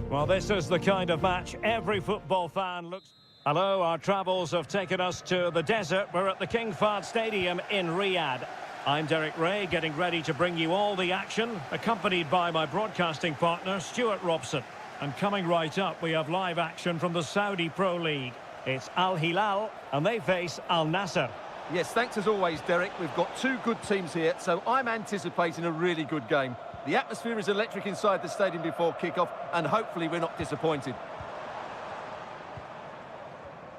Well, this is the kind of match every football fan looks... Hello, our travels have taken us to the desert. We're at the King Fahd Stadium in Riyadh. I'm Derek Ray, getting ready to bring you all the action, accompanied by my broadcasting partner, Stuart Robson. And coming right up, we have live action from the Saudi Pro League. It's Al Hilal, and they face Al Nassr. Yes, thanks as always, Derek. We've got two good teams here, so I'm anticipating a really good game. The atmosphere is electric inside the stadium before kick-off, and hopefully we're not disappointed.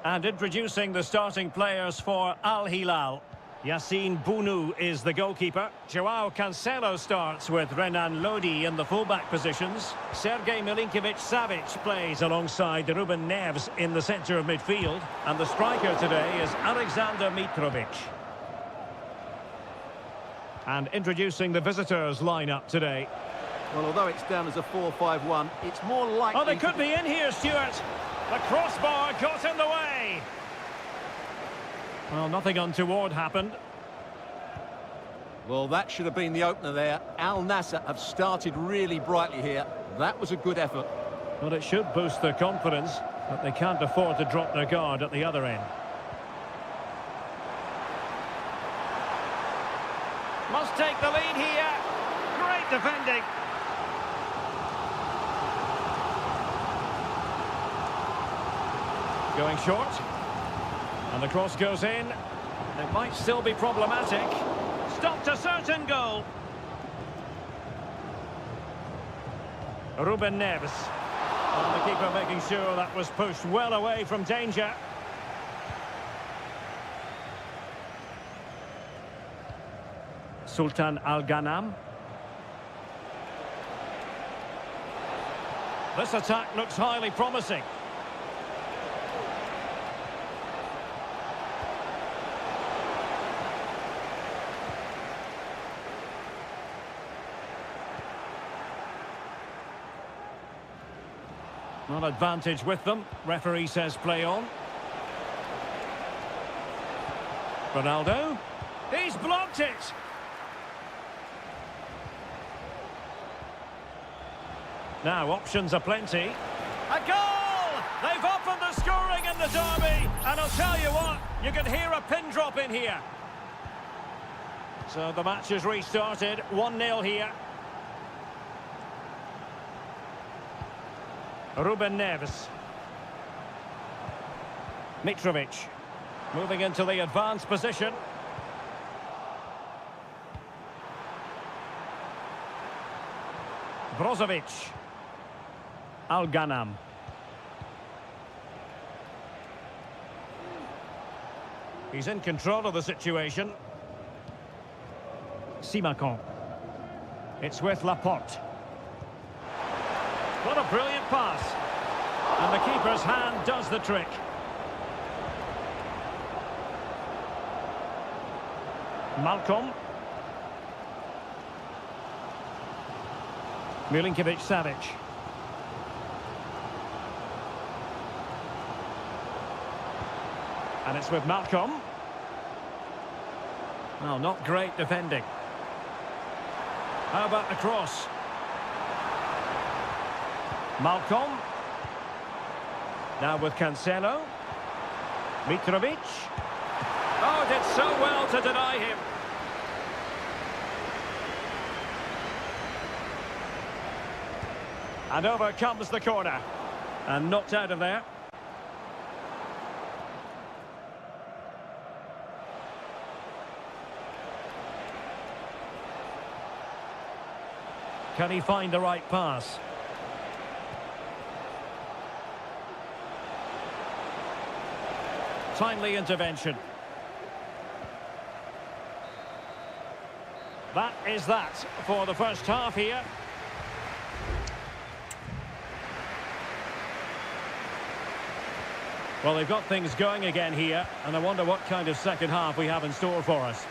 And introducing the starting players for Al Hilal. Yassine Bounou is the goalkeeper. Joao Cancelo starts with Renan Lodi in the fullback positions. Sergej Milinkovic-Savic plays alongside Ruben Neves in the centre of midfield. And the striker today is Alexander Mitrovic. And introducing the visitors' lineup today. Well, although it's down as a 4-5-1, it's more likely... Oh, they could be in here, Stuart. The crossbar got in the way. Well, nothing untoward happened. Well, that should have been the opener there. Al Nassr have started really brightly here. That was a good effort. Well, it should boost their confidence, but they can't afford to drop their guard at the other end. Must take the lead here. Great defending. Going short. And the cross goes in. It might still be problematic. Stopped a certain goal. Ruben Neves. And the keeper making sure that was pushed well away from danger. Sultan Al-Ghanam. This attack looks highly promising. Not advantage with them. Referee says play on. Ronaldo. He's blocked it. Now options are plenty. A goal! They've opened the scoring in the derby. And I'll tell you what, you can hear a pin drop in here. So the match has restarted. 1-0 here. Ruben Neves. Mitrovic. Moving into the advanced position. Brozovic. Al-Ghanam. He's in control of the situation. Simakon. It's with Laporte. What a brilliant pass. And the keeper's hand does the trick. Malcolm. Milinkovic-Savic. And it's with Malcolm. Well, not great defending. How about the cross? Malcolm. Now with Cancelo. Mitrovic. Oh, did so well to deny him. And over comes the corner. And knocked out of there. Can he find the right pass? Timely intervention. That is that for the first half here. Well, they've got things going again here, and I wonder what kind of second half we have in store for us.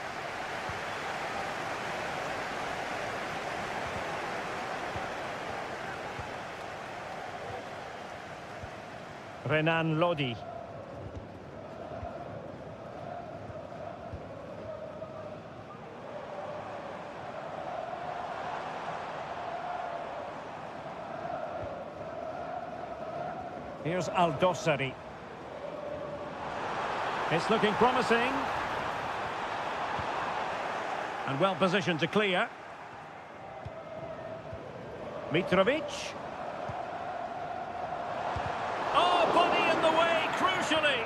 Renan Lodi. Here's Aldosari. It's looking promising. And well positioned to clear. Mitrovic. Oh, body in the way, crucially.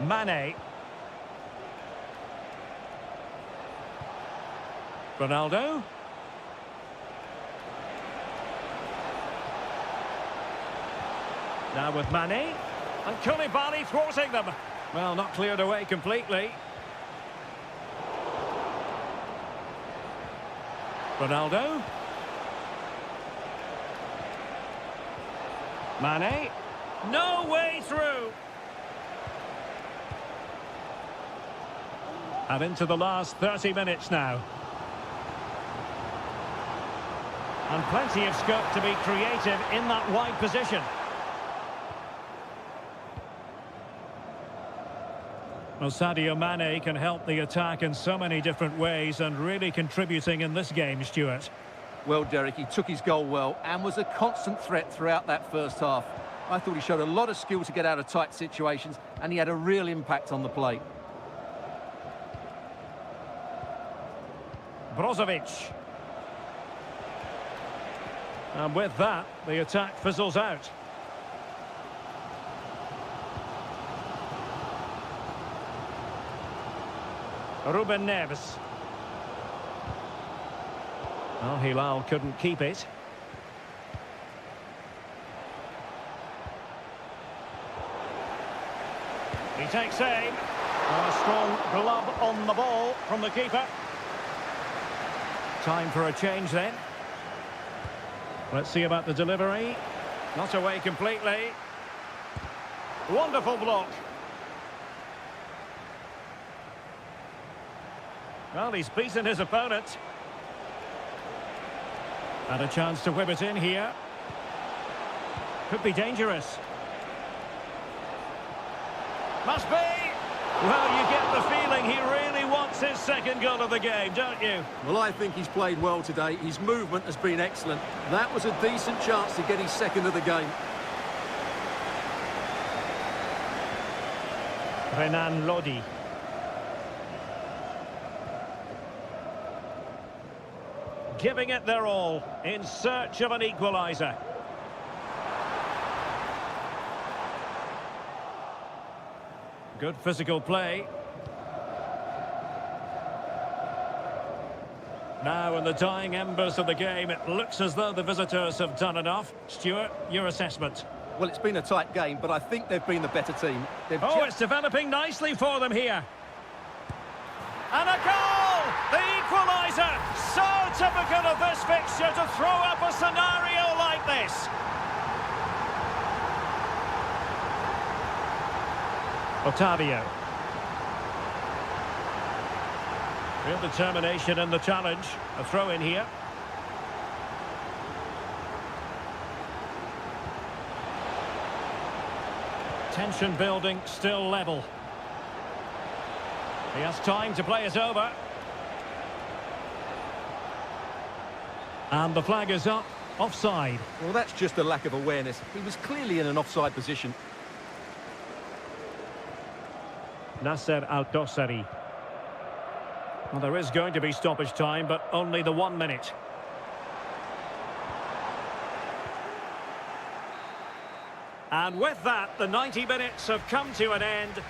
Mane. Ronaldo. Now with Mane. And Koulibaly thwarting them. Well, not cleared away completely. Ronaldo. Mane. No way through. And into the last 30 minutes now. And plenty of scope to be creative in that wide position. Well, Sadio Mane can help the attack in so many different ways and really contributing in this game, Stuart. Well, Derek, he took his goal well and was a constant threat throughout that first half. I thought he showed a lot of skill to get out of tight situations, and he had a real impact on the play. Brozovic. And with that, the attack fizzles out. Ruben Neves. Well, Hilal couldn't keep it. He takes aim. And a strong glove on the ball from the keeper. Time for a change then. Let's see about the delivery. Not away completely. Wonderful block. Well, he's beaten his opponent. And a chance to whip it in here. Could be dangerous. Must be. Well, you get the feeling he really wants his second goal of the game, don't you? Well, I think he's played well today. His movement has been excellent. That was a decent chance to get his second of the game. Renan Lodi. Giving it their all in search of an equaliser. Good physical play. Now in the dying embers of the game, it looks as though the visitors have done enough. Stuart, your assessment? Well, it's been a tight game, but I think they've been the better team. It's developing nicely for them here. And a goal! The equaliser! So typical of this fixture to throw up a scenario like this. Otavio. Real determination in the challenge. A throw in here. Tension building, still level. He has time to play it over. And the flag is up. Offside. Well, that's just a lack of awareness. He was clearly in an offside position. Nasser Al-Dossari. Well, there is going to be stoppage time, but only the 1 minute. And with that, the 90 minutes have come to an end.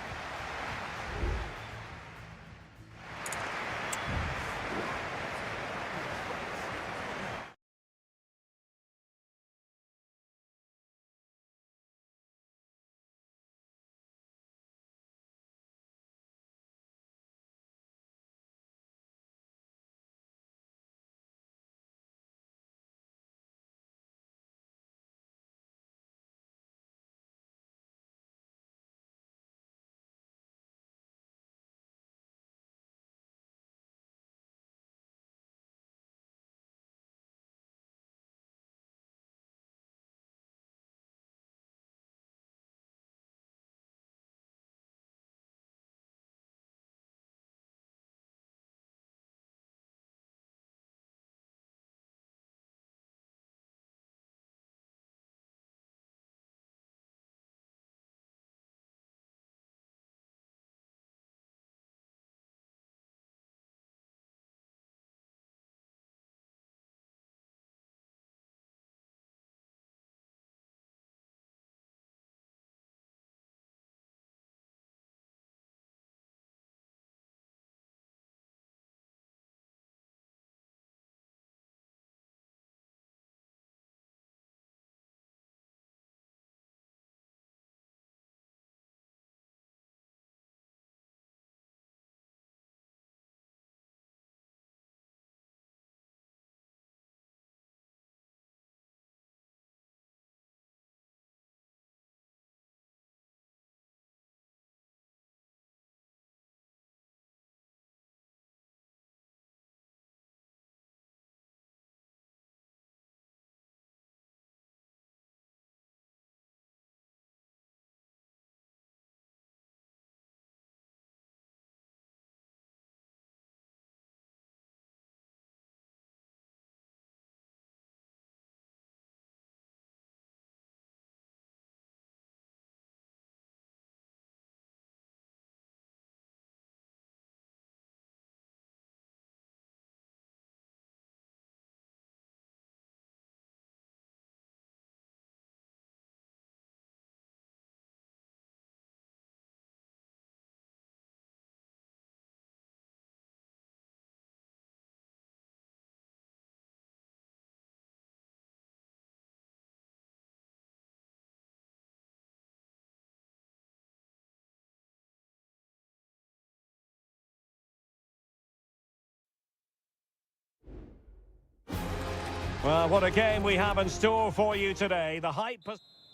Well, what a game we have in store for you today. The hype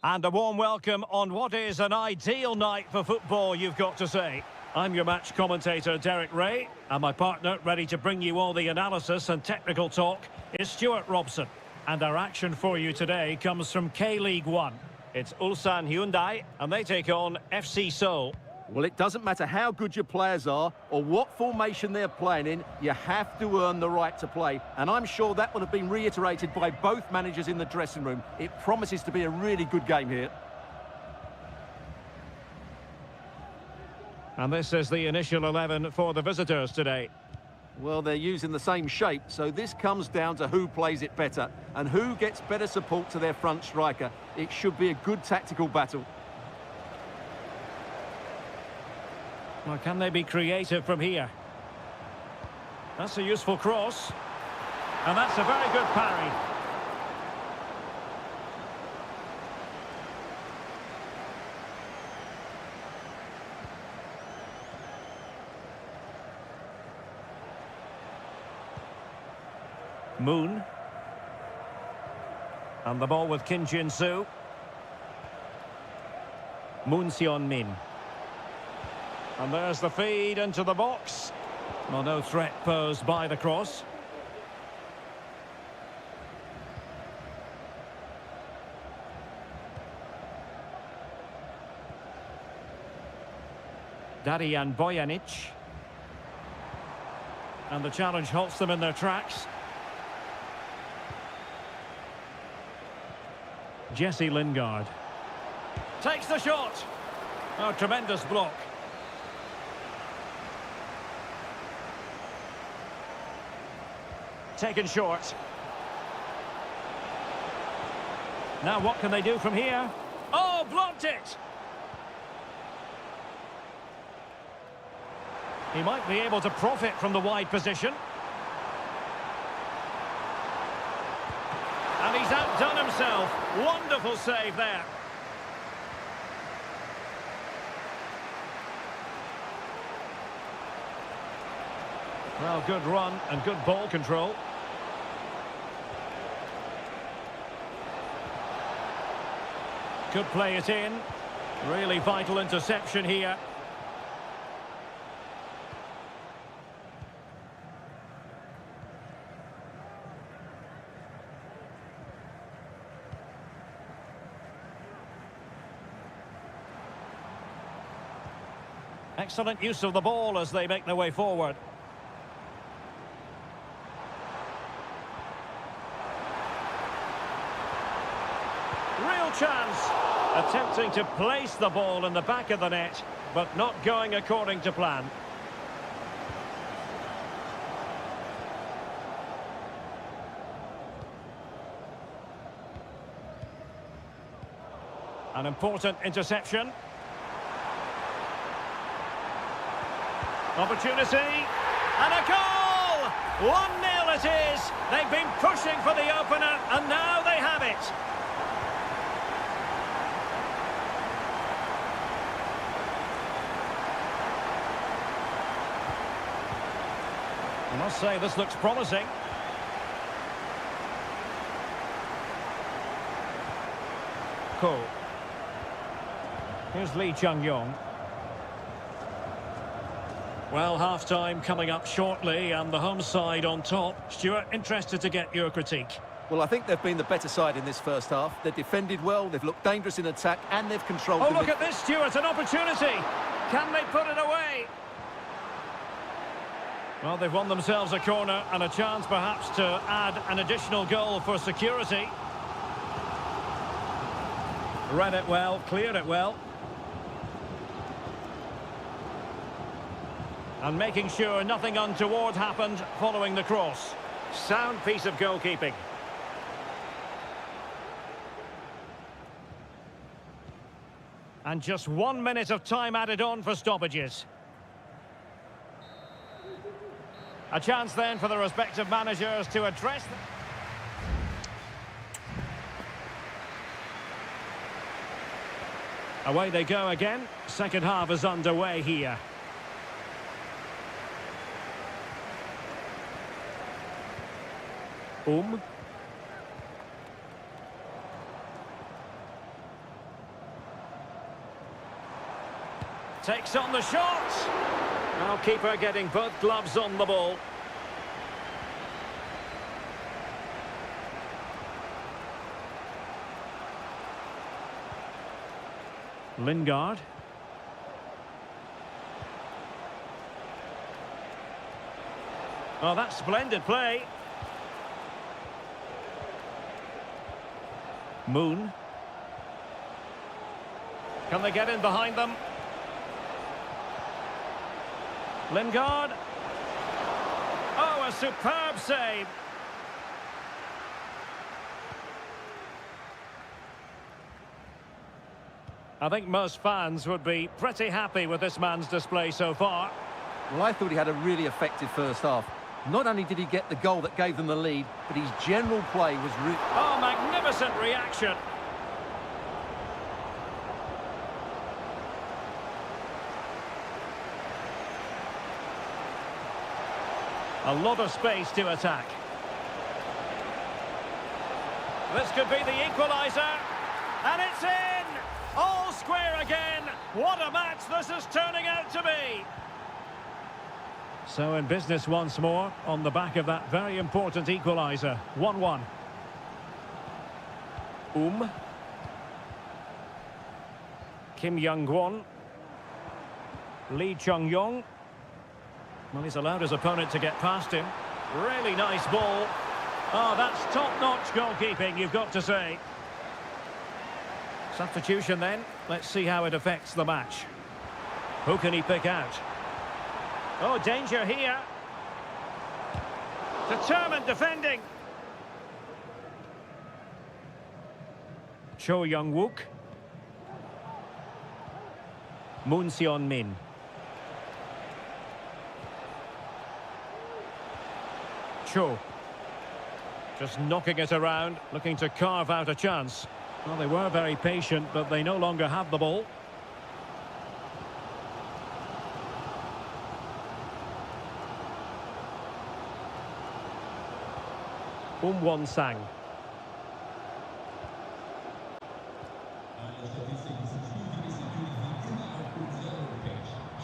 and a warm welcome on what is an ideal night for football, you've got to say. I'm your match commentator, Derek Ray, and my partner, ready to bring you all the analysis and technical talk, is Stuart Robson. And our action for you today comes from K-League 1. It's Ulsan Hyundai, and they take on FC Seoul. Well, it doesn't matter how good your players are or what formation they're playing in, you have to earn the right to play. And I'm sure that will have been reiterated by both managers in the dressing room. It promises to be a really good game here. And this is the initial 11 for the visitors today. Well, they're using the same shape, so this comes down to who plays it better and who gets better support to their front striker. It should be a good tactical battle. Well, can they be creative from here? That's a useful cross. And that's a very good parry. Moon. And the ball with Kim Jin-soo. Moon Seon-min. And there's the feed into the box. Well, no threat posed by the cross. Darijan Bojanic. And the challenge halts them in their tracks. Jesse Lingard. Takes the shot. Oh, tremendous block. Taken short. Now what can they do from here? Oh, blocked it! He might be able to profit from the wide position. And he's outdone himself. Wonderful save there. Well, good run and good ball control. Could play it in. Really vital interception here. Excellent use of the ball as they make their way forward. Real chance. Attempting to place the ball in the back of the net, but not going according to plan. An important interception. Opportunity, and a goal! 1-0 it is! They've been pushing for the opener, and now they have it! I must say, this looks promising. Cool. Here's Lee Chung-yong. Well, half-time coming up shortly, and the home side on top. Stuart, interested to get your critique. Well, I think they've been the better side in this first half. They've defended well, they've looked dangerous in attack, and they've controlled the... Oh, look at this, Stuart, an opportunity! Can they put it away? Well, they've won themselves a corner and a chance perhaps to add an additional goal for security. Read it well, cleared it well. And making sure nothing untoward happened following the cross. Sound piece of goalkeeping. And just 1 minute of time added on for stoppages. A chance then for the respective managers to address them. Away they go again. Second half is underway here. Takes on the shot. Now keeper getting both gloves on the ball. Lingard. Oh, that's splendid play. Moon. Can they get in behind them? Lingard. Oh, a superb save. I think most fans would be pretty happy with this man's display so far. Well, I thought he had a really effective first half. Not only did he get the goal that gave them the lead, but his general play was really... Oh, magnificent reaction. A lot of space to attack. This could be the equaliser. And it's in! All square again. What a match this is turning out to be. So in business once more on the back of that very important equaliser. 1-1. Kim Young-won. Lee Chung-yong. Well, he's allowed his opponent to get past him. Really nice ball. Oh, that's top-notch goalkeeping, you've got to say. Substitution then. Let's see how it affects the match. Who can he pick out? Oh, danger here. Determined defending. Cho Young-wook. Moon Seon-min. Cho. Just knocking it around, looking to carve out a chance. Well, they were very patient, but they no longer have the ball. Won-sang.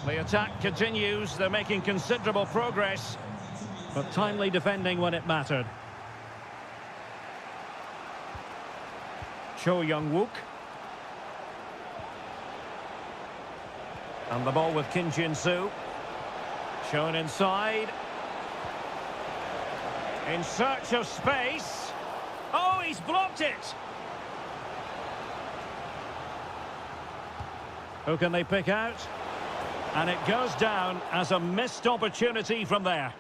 The attack continues. They're making considerable progress, but timely defending when it mattered. Cho Young-wook. And the ball with Kim Jin-soo. Shown inside. In search of space. Oh, he's blocked it. Who can they pick out? And it goes down as a missed opportunity from there.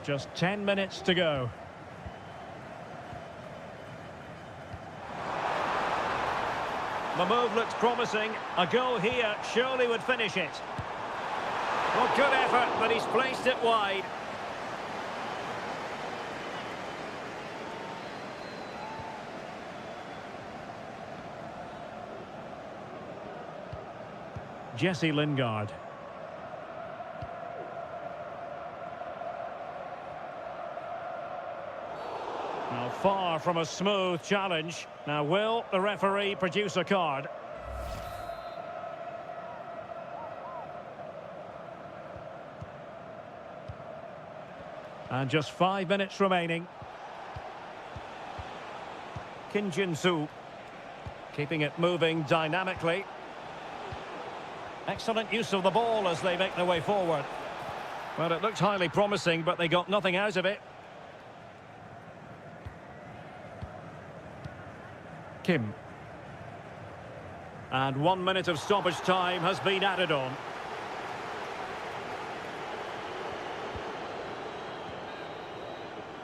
Just 10 minutes to go. The move looks promising. A goal here surely would finish it. Well, good effort, but he's placed it wide. Jesse Lingard. Now, far from a smooth challenge. Now, will the referee produce a card? And just 5 minutes remaining. Kim Jin-soo keeping it moving dynamically. Excellent use of the ball as they make their way forward. Well, it looked highly promising, but they got nothing out of it. Kim. And 1 minute of stoppage time has been added on.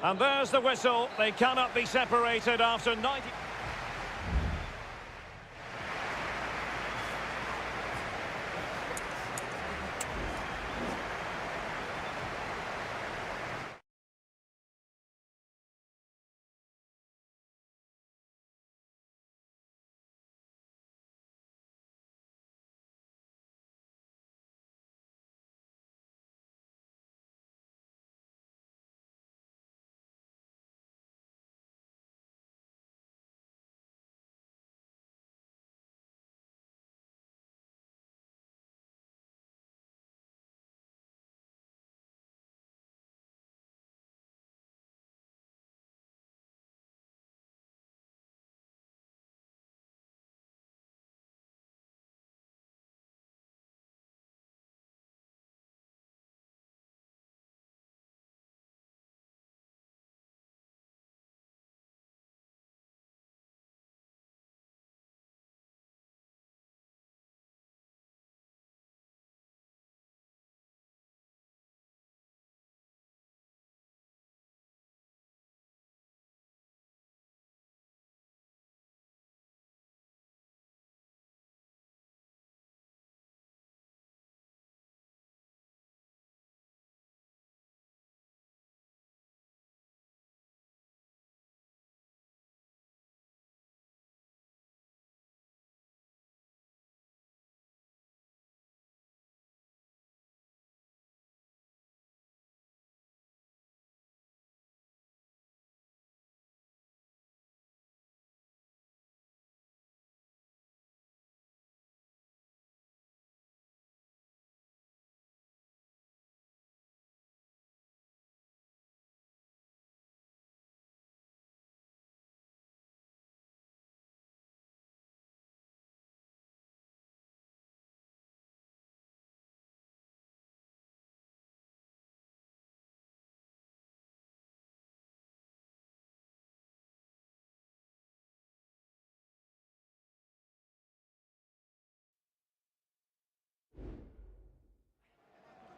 And there's the whistle. They cannot be separated after 90...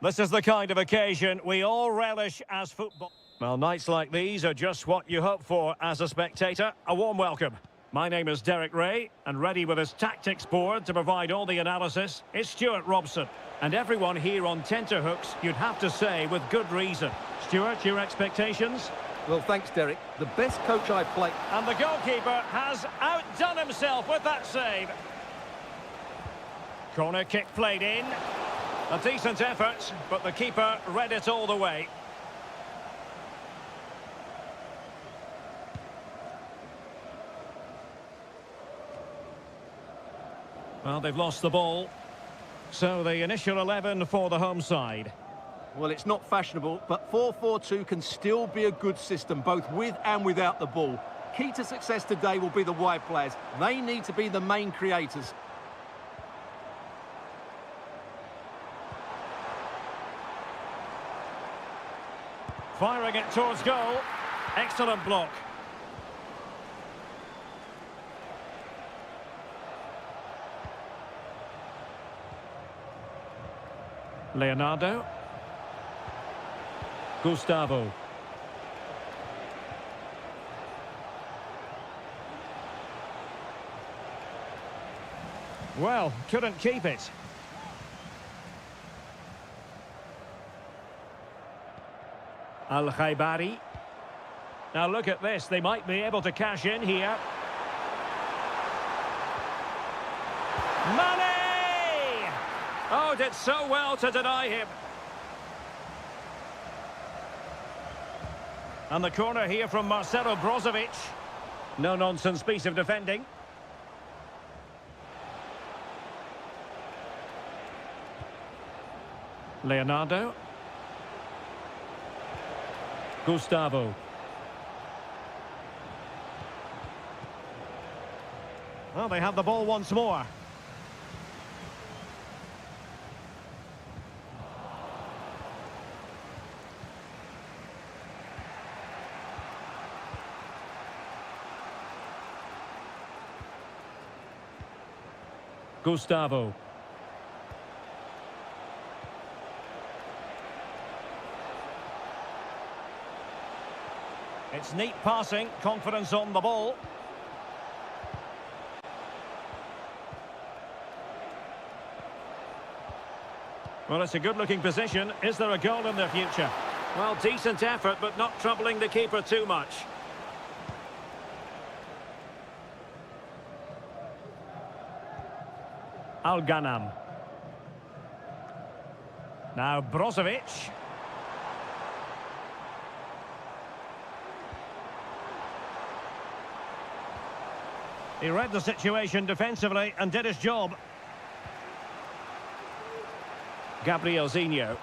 This is the kind of occasion we all relish as football. Well, nights like these are just what you hope for as a spectator. A warm welcome. My name is Derek Ray, and ready with his tactics board to provide all the analysis is Stuart Robson. And everyone here on tenterhooks, you'd have to say, with good reason. Stuart, your expectations? Well, thanks, Derek. The best coach I played... And the goalkeeper has outdone himself with that save. Corner kick played in. A decent effort, but the keeper read it all the way. Well, they've lost the ball. So the initial 11 for the home side. Well, it's not fashionable, but 4-4-2 can still be a good system, both with and without the ball. Key to success today will be the wide players. They need to be the main creators. Firing it towards goal. Excellent block. Leonardo. Gustavo. Well, couldn't keep it. Al-Khaibari. Now look at this, they might be able to cash in here. Mane! Oh, did so well to deny him. And the corner here from Marcelo Brozovic. No-nonsense piece of defending. Leonardo. Gustavo. Well, they have the ball once more. Gustavo. It's neat passing, confidence on the ball. Well, it's a good-looking position. Is there a goal in the future? Well, decent effort, but not troubling the keeper too much. Al-Ghanam. Now Brozovic. He read the situation defensively and did his job. Gabriel Zinho.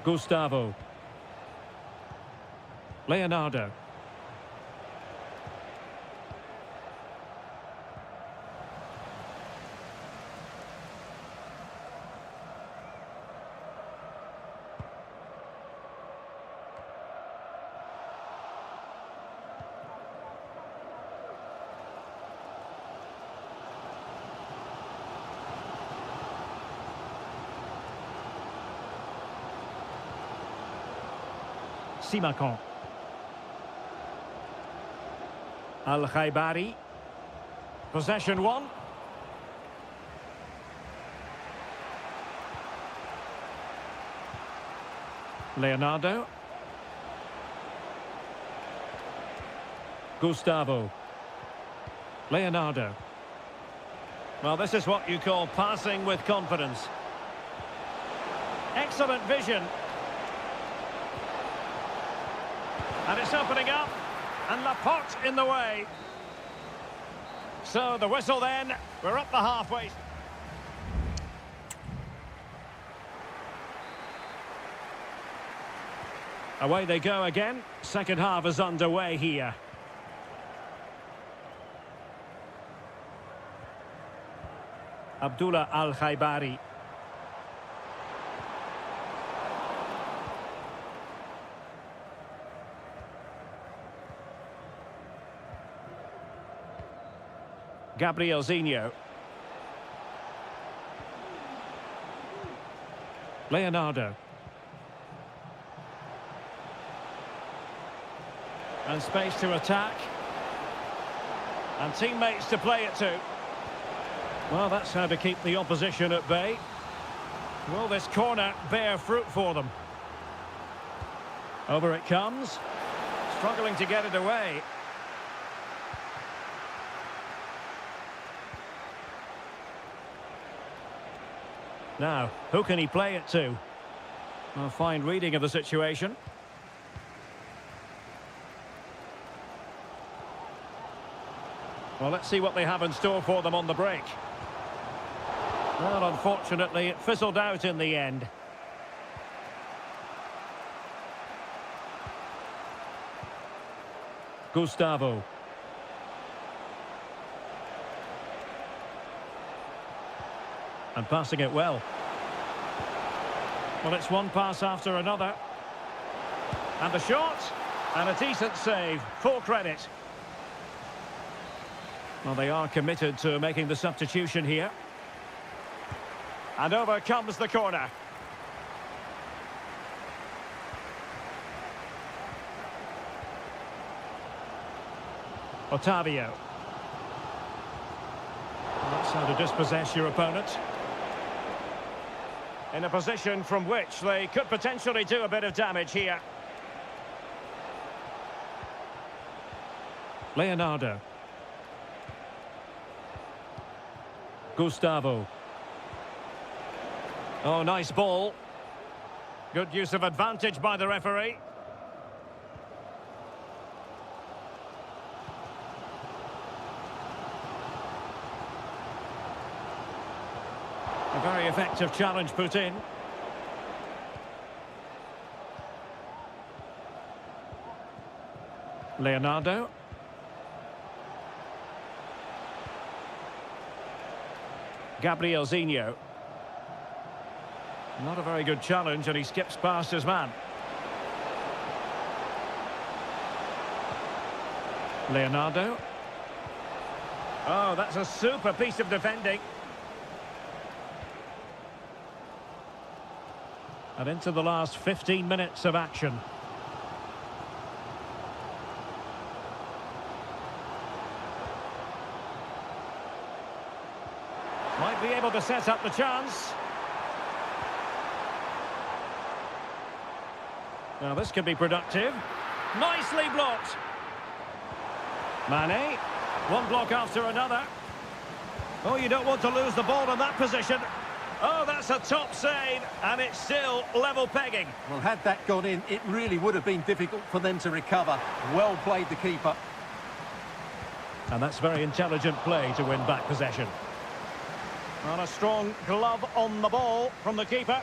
Gustavo. Leonardo. Simakon. Al-Khaibari. Possession one. Leonardo. Gustavo. Leonardo. Well, this is what you call passing with confidence. Excellent vision. And it's opening up. And Laporte in the way. So the whistle then. We're up the halfway. Away they go again. Second half is underway here. Abdullah Al-Khaibari. Gabrielzinho. Leonardo. And space to attack. And teammates to play it to. Well, that's how to keep the opposition at bay. Will this corner bear fruit for them? Over it comes. Struggling to get it away. Now, who can he play it to? A fine reading of the situation. Well, let's see what they have in store for them on the break. Well, unfortunately, it fizzled out in the end. Gustavo. And passing it well. Well, it's one pass after another. And the shot. And a decent save. Full credit. Well, they are committed to making the substitution here. And over comes the corner. Otavio. That's how to dispossess your opponent. In a position from which they could potentially do a bit of damage here. Leonardo. Gustavo. Oh, nice ball. Good use of advantage by the referee. A very effective challenge put in. Leonardo. Gabrielzinho. Not a very good challenge, and he skips past his man. Leonardo. Oh, that's a super piece of defending. And into the last 15 minutes of action. Might be able to set up the chance. Now this could be productive. Nicely blocked. Mane. One block after another. Oh, you don't want to lose the ball in that position. Oh, that's a top save, and it's still level pegging. Well, had that gone in, it really would have been difficult for them to recover. Well played, the keeper. And that's very intelligent play to win back possession. And a strong glove on the ball from the keeper.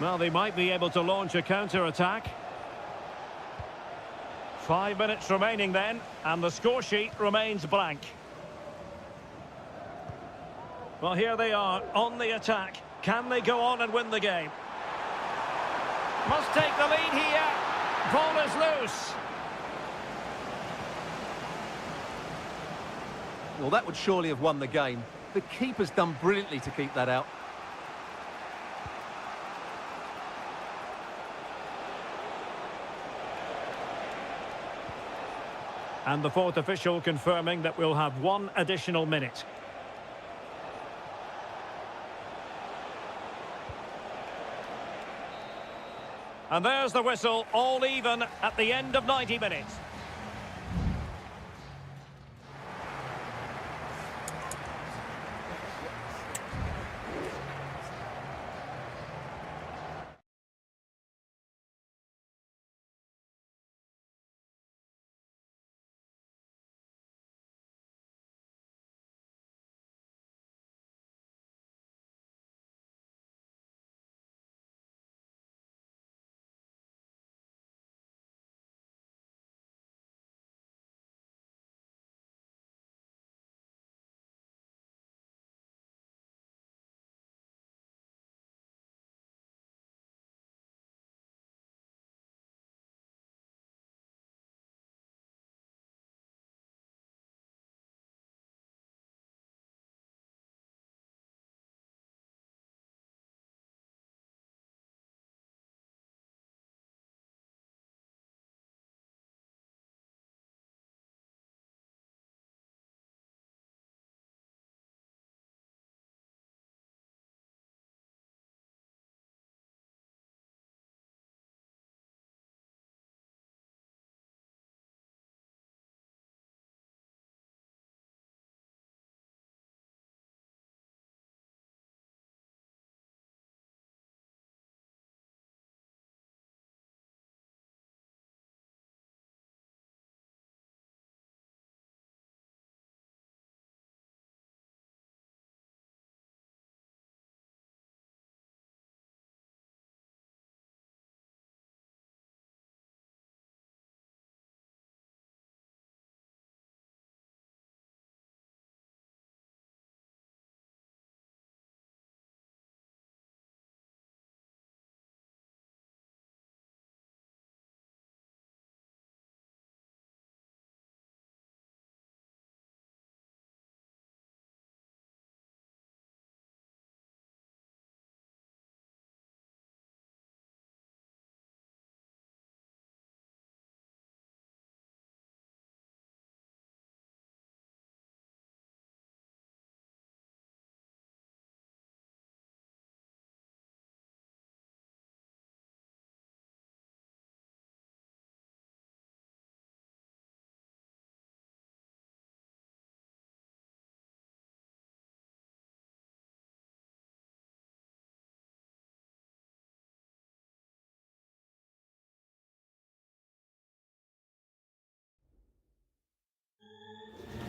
Well, they might be able to launch a counter-attack. 5 minutes remaining then, and the score sheet remains blank. Well, here they are on the attack. Can they go on and win the game? Must take the lead here. Ball is loose. Well, that would surely have won the game. The keeper's done brilliantly to keep that out. And the fourth official confirming that we'll have one additional minute. And there's the whistle, all even at the end of 90 minutes.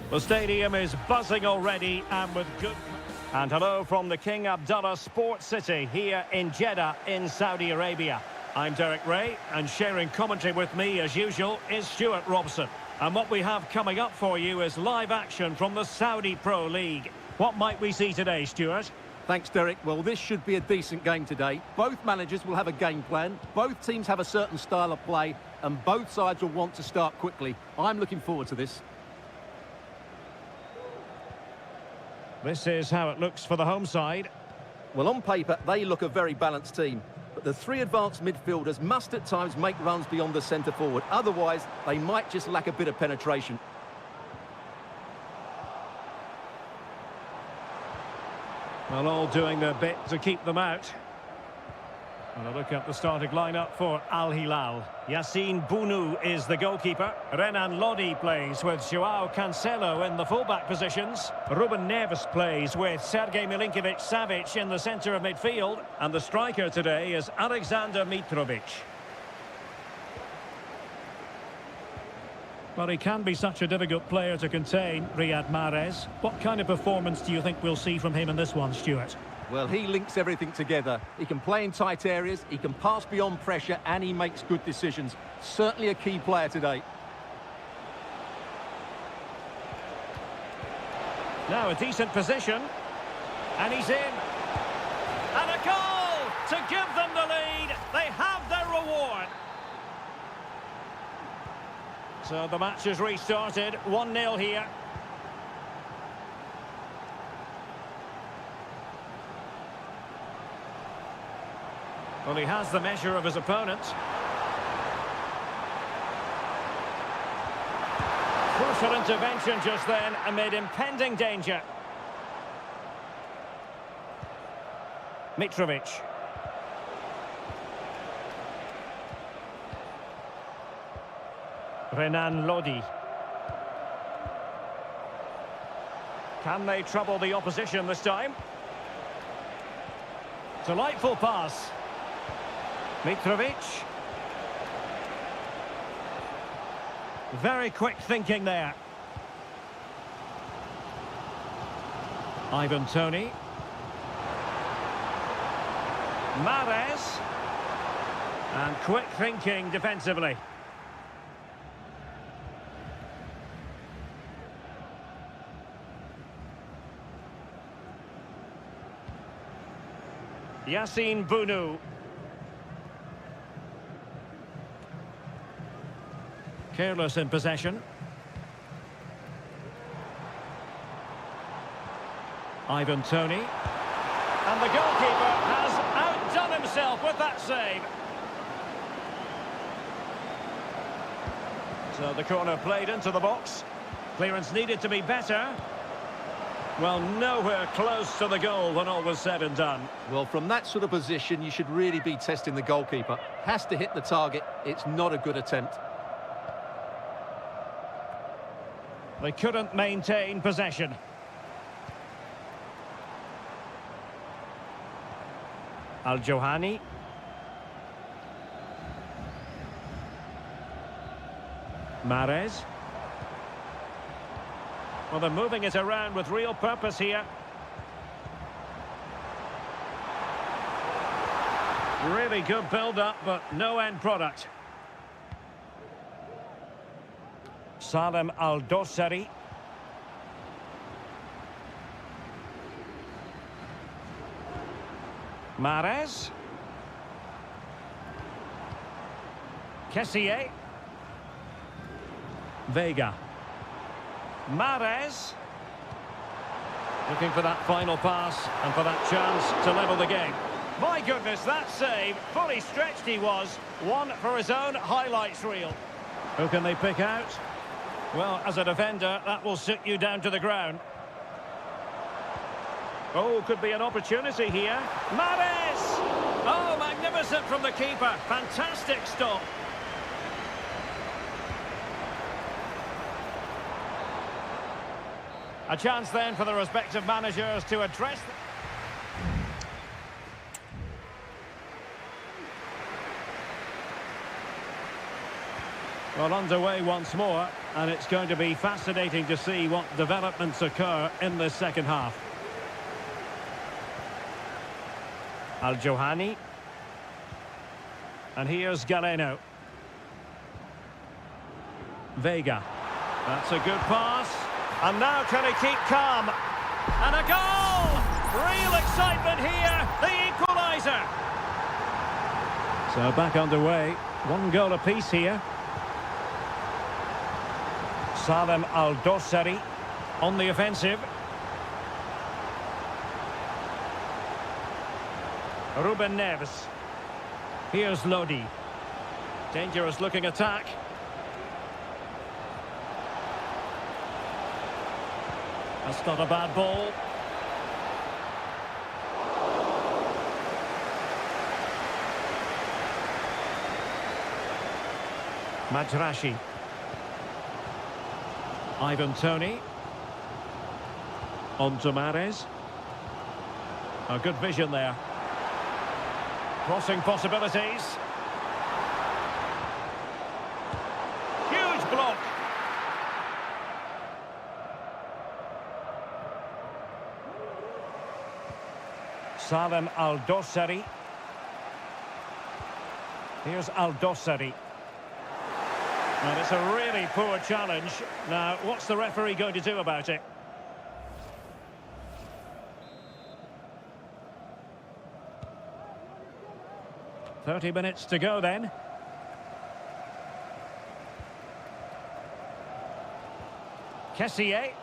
The stadium is buzzing already and with good... And hello from the King Abdullah Sports City here in Jeddah in Saudi Arabia. I'm Derek Ray, and sharing commentary with me as usual is Stuart Robson. And what we have coming up for you is live action from the Saudi Pro League. What might we see today, Stuart? Thanks, Derek. Well, this should be a decent game today. Both managers will have a game plan. Both teams have a certain style of play, and both sides will want to start quickly. I'm looking forward to this. This is how it looks for the home side. Well, on paper, they look a very balanced team. But the three advanced midfielders must at times make runs beyond the centre forward. Otherwise, they might just lack a bit of penetration. Well, all doing their bit to keep them out. And a look at the starting lineup for Al Hilal. Yassine Bounou is the goalkeeper. Renan Lodi plays with Joao Cancelo in the fullback positions. Ruben Neves plays with Sergej Milinkovic-Savic in the centre of midfield. And the striker today is Alexander Mitrovic. Well, he can be such a difficult player to contain, Riyad Mahrez. What kind of performance do you think we'll see from him in this one, Stuart? Well, he links everything together. He can play in tight areas, he can pass beyond pressure, and he makes good decisions. Certainly a key player today. Now a decent position. And he's in. And a goal to give them the lead. They have their reward. So the match has restarted. 1-0 here. Well, he has the measure of his opponent. Crucial intervention just then amid impending danger. Mitrovic. Renan Lodi. Can they trouble the opposition this time? Delightful pass. Mitrovic. Very quick thinking there. Ivan Toney. Mahrez. And quick thinking defensively. Yassine Bounou. Careless in possession. Ivan Toney. And the goalkeeper has outdone himself with that save. So the corner played into the box. Clearance needed to be better. Well, nowhere close to the goal when all was said and done. Well, from that sort of position, you should really be testing the goalkeeper. Has to hit the target. It's not a good attempt. They couldn't maintain possession. Al-Johani. Mahrez. Well, they're moving it around with real purpose here. Really good build-up, but no end product. Salem Al-Dossari. Mahrez. Kessié. Vega. Mahrez. Looking for that final pass and for that chance to level the game. My goodness, that save. Fully stretched he was. One for his own highlights reel. Who can they pick out? Well, as a defender, that will sit you down to the ground. Oh, could be an opportunity here. Mahrez! Oh, magnificent from the keeper. Fantastic stop. A chance then for the respective managers to address... Well, underway once more, And it's going to be fascinating to see what developments occur in the second half. Al-Johani. And here's Galeno. Vega. That's a good pass. And now can he keep calm? And a goal! Real excitement here. The equaliser. So back underway. One goal apiece here. Salem Al-Dossari on the offensive. Ruben Neves. Here's Lodi. Dangerous looking attack. That's not a bad ball. Majrashi. Ivan Toney. On to Mahrez. A good vision there. Crossing possibilities. Huge block. Salem Al-Dossari. Here's Al-Dossari. And it's a really poor challenge. Now, what's the referee going to do about it? "30 minutes to go then." Kessié.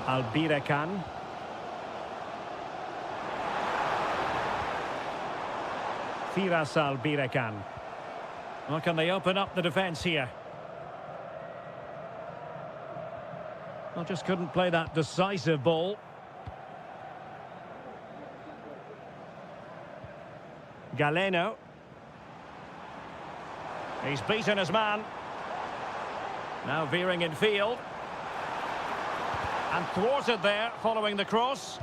Albirekan. Firas Albirekan. Well, can they open up the defence here? Well, just couldn't play that decisive ball. Galeno. He's beaten his man. Now veering in field. And thwarted there following the cross.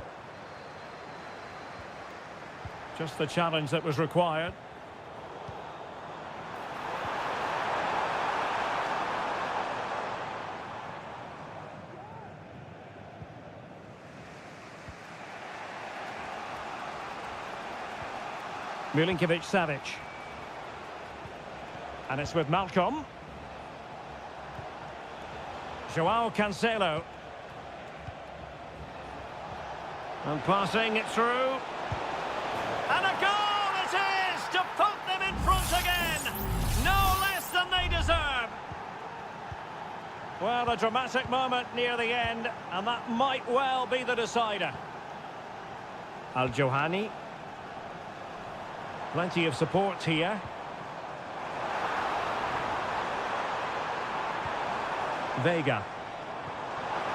Just the challenge that was required. Milinkovic-Savic. And it's with Malcolm. Joao Cancelo. And passing it through. And a goal it is to put them in front again. No less than they deserve. Well, a dramatic moment near the end, and that might well be the decider. Al-Johani. Plenty of support here. Vega.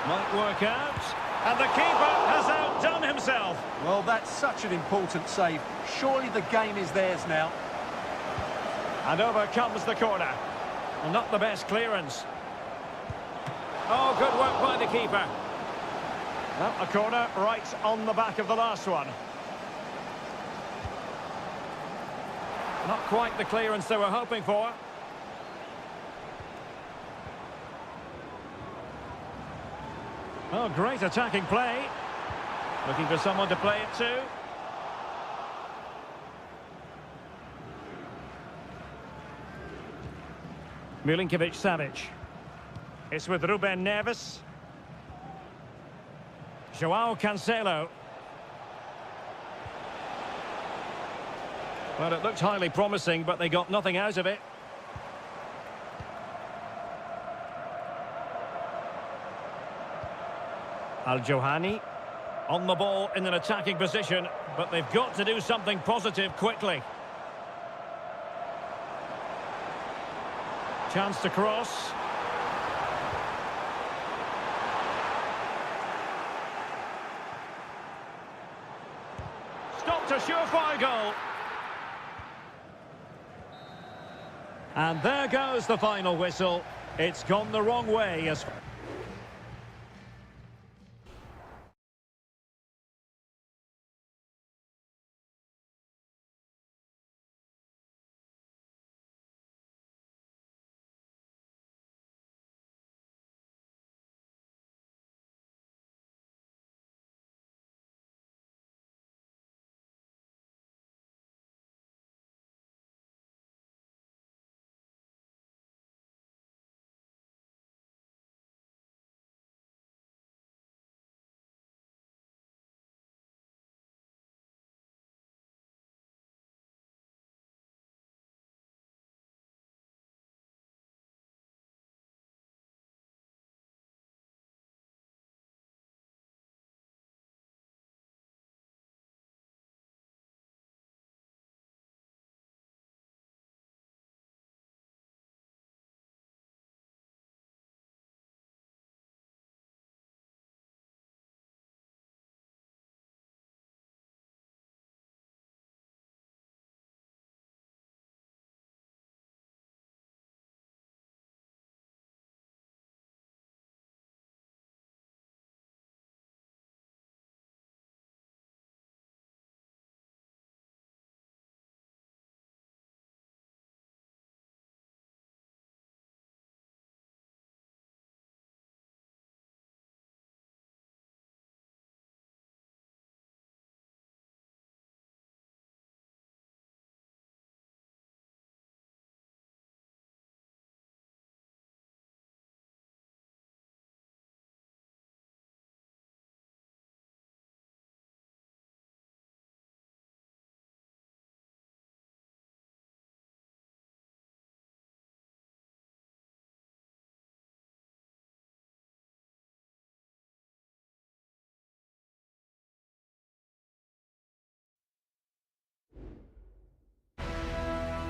Might work out. And the keeper has outdone himself. Well, that's such an important save. Surely the game is theirs now. And over comes the corner. Well, not the best clearance. Oh, good work by the keeper. Well, a corner right on the back of the last one. Not quite the clearance they were hoping for. Oh, great attacking play. Looking for someone to play it to. Milinkovic-Savic. It's with Ruben Neves. Joao Cancelo. Well, it looked highly promising, but they got nothing out of it. Al-Johani on the ball in an attacking position, but they've got to do something positive quickly. Chance to cross. Stopped a surefire goal. And there goes the final whistle. It's gone the wrong way as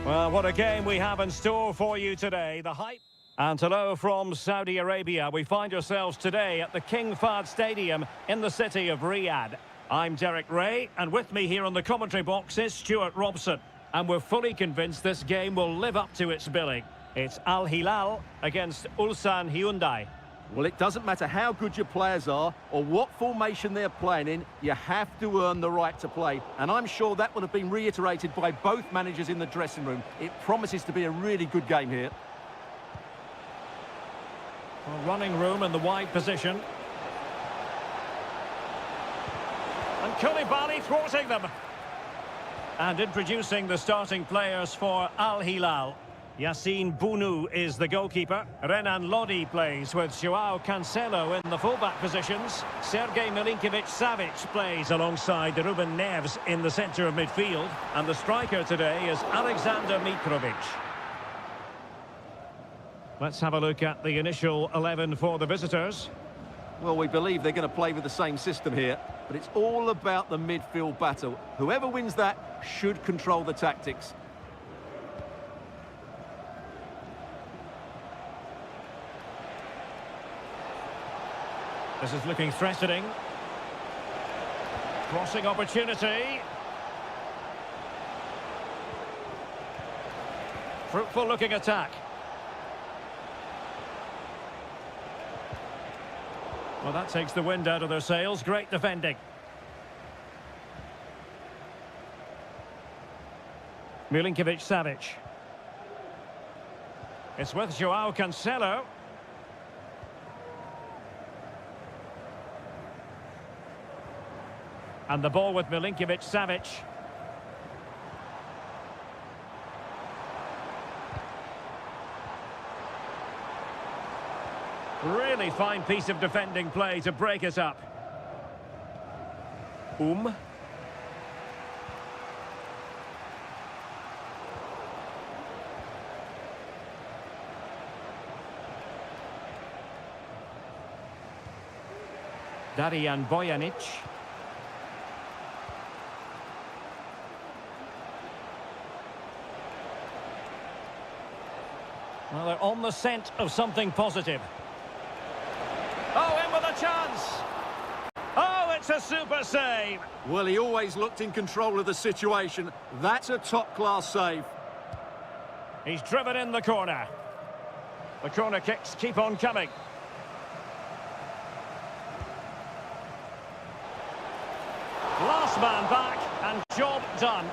Well, what a game we have in store for you today. The hype. And hello from Saudi Arabia. We find ourselves today at the King Fahd Stadium in the city of Riyadh. I'm Derek Ray, and with me here on the commentary box is Stuart Robson. And we're fully convinced this game will live up to its billing. It's Al Hilal against Ulsan Hyundai. Well, it doesn't matter how good your players are or what formation they're playing in, you have to earn the right to play. And I'm sure that will have been reiterated by both managers in the dressing room. It promises to be a really good game here. Well, running room in the wide position. And Koulibaly thwarting them. And introducing the starting players for Al Hilal. Yassine Bounou is the goalkeeper. Renan Lodi plays with Joao Cancelo in the fullback positions. Sergej Milinkovic-Savic plays alongside Ruben Neves in the centre of midfield. And the striker today is Alexander Mitrovic. Let's have a look at the initial 11 for the visitors. Well, we believe they're going to play with the same system here, but it's all about the midfield battle. Whoever wins that should control the tactics. This is looking threatening. Crossing opportunity. Fruitful looking attack. Well, that takes the wind out of their sails. Great defending. Milinkovic-Savic. It's with Joao Cancelo. And the ball with Milinkovic-Savic. Really fine piece of defending play to break it up. Darijan Bojanic. Well, they're on the scent of something positive. Oh, in with a chance. Oh, it's a super save. Well, he always looked in control of the situation. That's a top-class save. He's driven in the corner. The corner kicks keep on coming. Last man back and job done.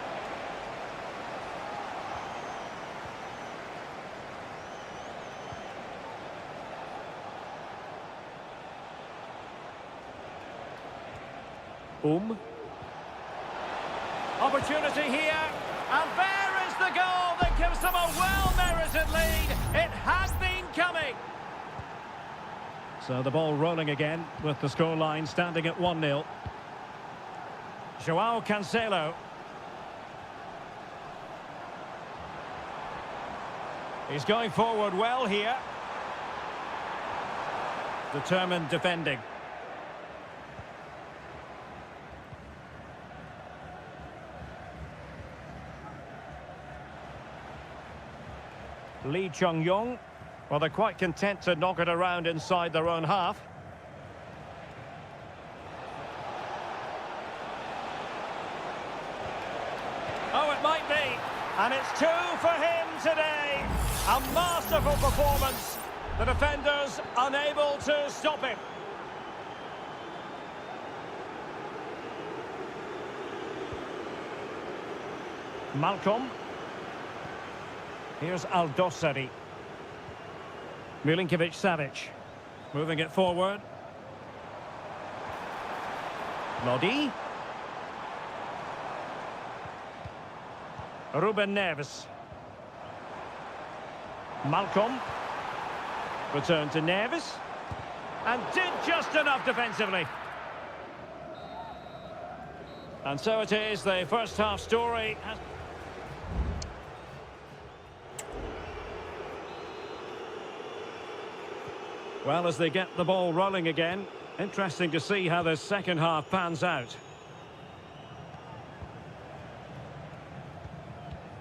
Opportunity here, and there is the goal that gives them a well-merited lead. It has been coming. So the ball rolling again with the scoreline standing at 1-0. Joao Cancelo. He's going forward well here. Determined defending. Lee Chung-yong, well, they're quite content to knock it around inside their own half. Oh, it might be, and it's 2 for him today. A masterful performance. The defenders unable to stop him. Malcolm. Here's Al-Dossari. Milinkovic-Savic. Moving it forward. Lodi. Ruben Neves. Malcolm. Return to Neves. And did just enough defensively. And so it is, the first half story has... Well, as they get the ball rolling again, interesting to see how the second half pans out.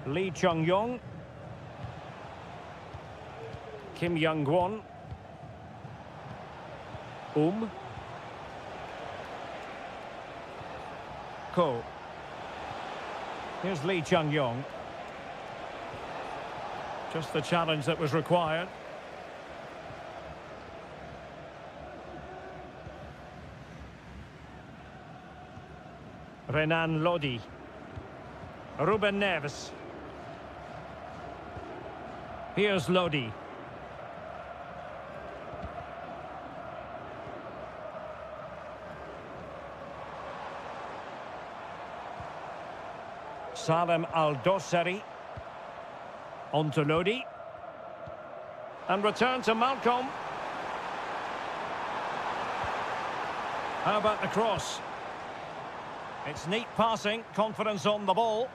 Lee Chung-yong. Kim Young-gwon. Ko. Here's Lee Chung-yong. Just the challenge that was required. Renan Lodi. Ruben Neves. Here's Lodi. Salem Al-Dossari. On to Lodi. And return to Malcolm. How about the cross? It's neat passing, confidence on the ball.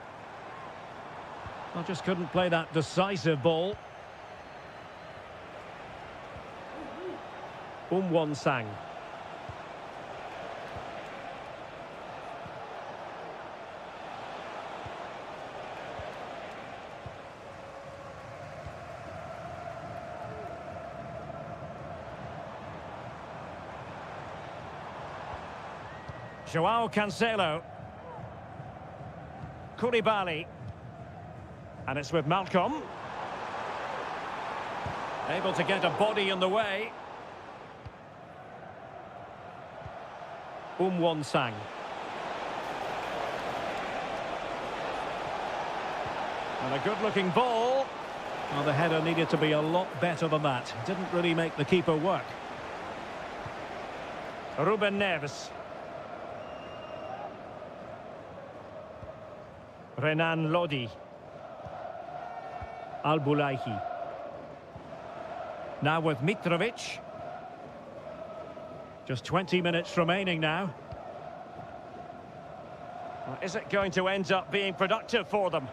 I just couldn't play that decisive ball. Won-sang. Joao Cancelo. Koulibaly. And it's with Malcolm. Able to get a body in the way. Won-sang. And a good-looking ball. Well, the header needed to be a lot better than that. Didn't really make the keeper work. Ruben Neves. Renan Lodi. Al-Bulaihi. Now with Mitrovic. Just 20 minutes remaining now. Well, is it going to end up being productive for them?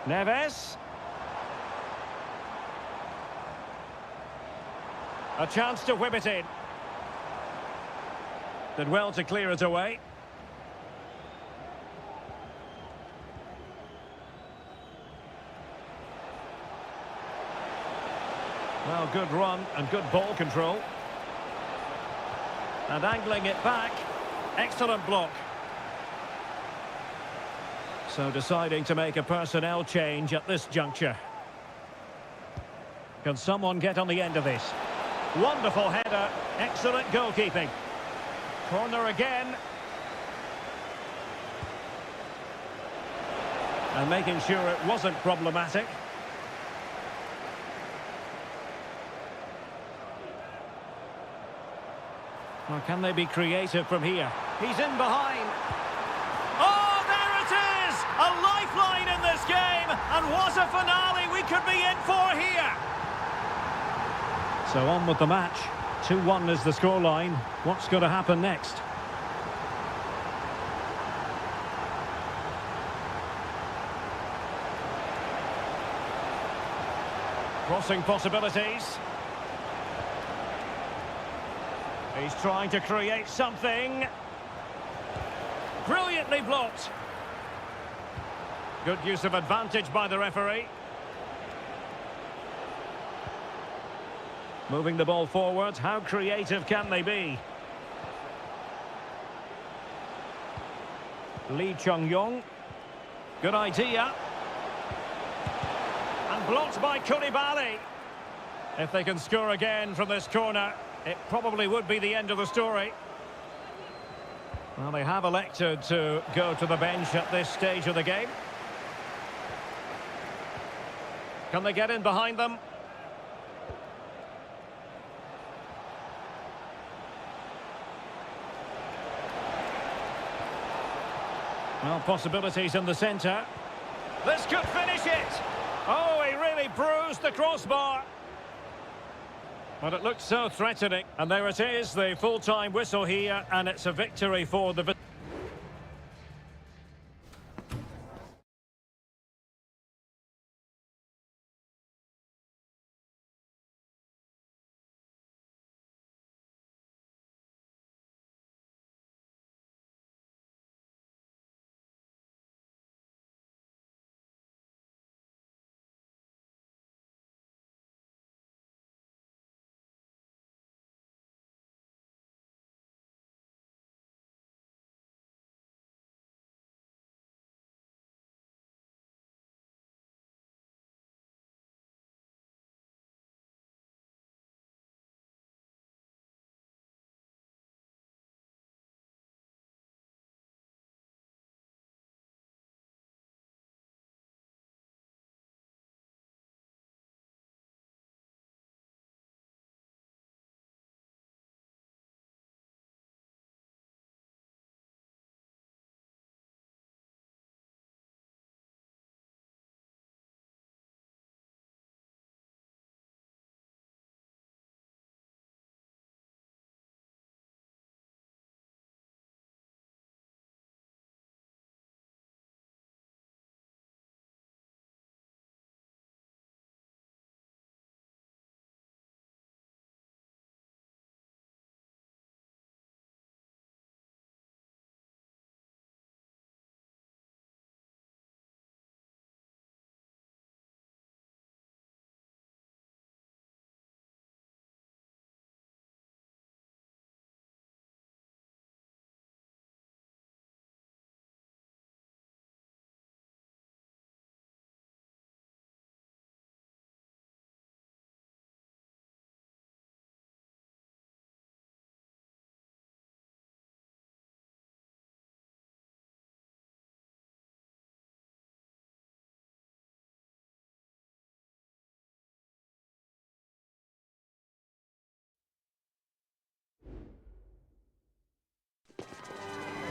Neves. A chance to whip it in. Did well to clear it away. Well, good run and good ball control. And angling it back. Excellent block. So deciding to make a personnel change at this juncture. Can someone get on the end of this? Wonderful header. Excellent goalkeeping. Corner again. And making sure it wasn't problematic. Well, can they be creative from here? He's in behind. Oh, there it is! A lifeline in this game! And what a finale we could be in for here! So on with the match. 2-1 is the scoreline. What's going to happen next? Crossing possibilities. He's trying to create something. Brilliantly blocked. Good use of advantage by the referee. Moving the ball forward, how creative can they be? Lee Chung-yong. Good idea. And blocked by Koulibaly. If they can score again from this corner, it probably would be the end of the story. Well, they have elected to go to the bench at this stage of the game. Can they get in behind them? Well, possibilities in the centre. This could finish it! Oh, he really bruised the crossbar. But it looked so threatening. And there it is, the full-time whistle here, and it's a victory for the...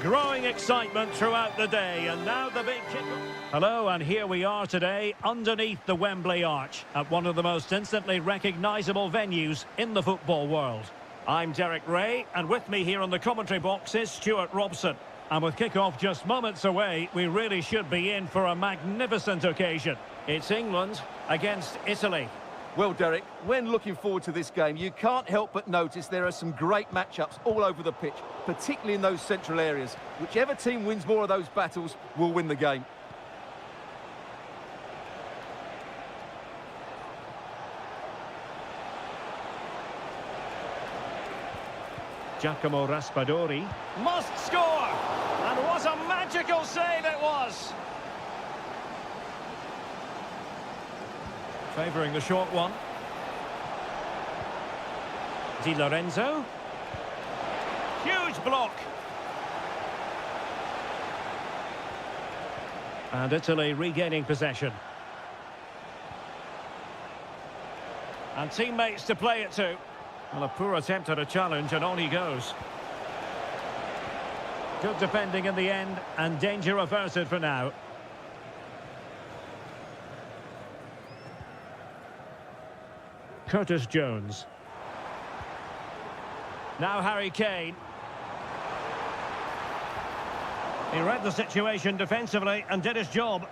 Growing excitement throughout the day, and now the big kick-off. Hello, and here we are today underneath the Wembley Arch at one of the most instantly recognisable venues in the football world. I'm Derek Ray, and with me here on the commentary box is Stuart Robson. And with kick-off just moments away, we really should be in for a magnificent occasion. It's England against Italy. Well, Derek, when looking forward to this game, you can't help but notice there are some great matchups all over the pitch, particularly in those central areas. Whichever team wins more of those battles will win the game. Giacomo Raspadori must score! And what a magical save it was! Favouring the short one. Di Lorenzo. Huge block. And Italy regaining possession. And teammates to play it to. Well, a poor attempt at a challenge, and on he goes. Good defending in the end, and danger averted for now. Curtis Jones. Now Harry Kane. He read the situation defensively and did his job.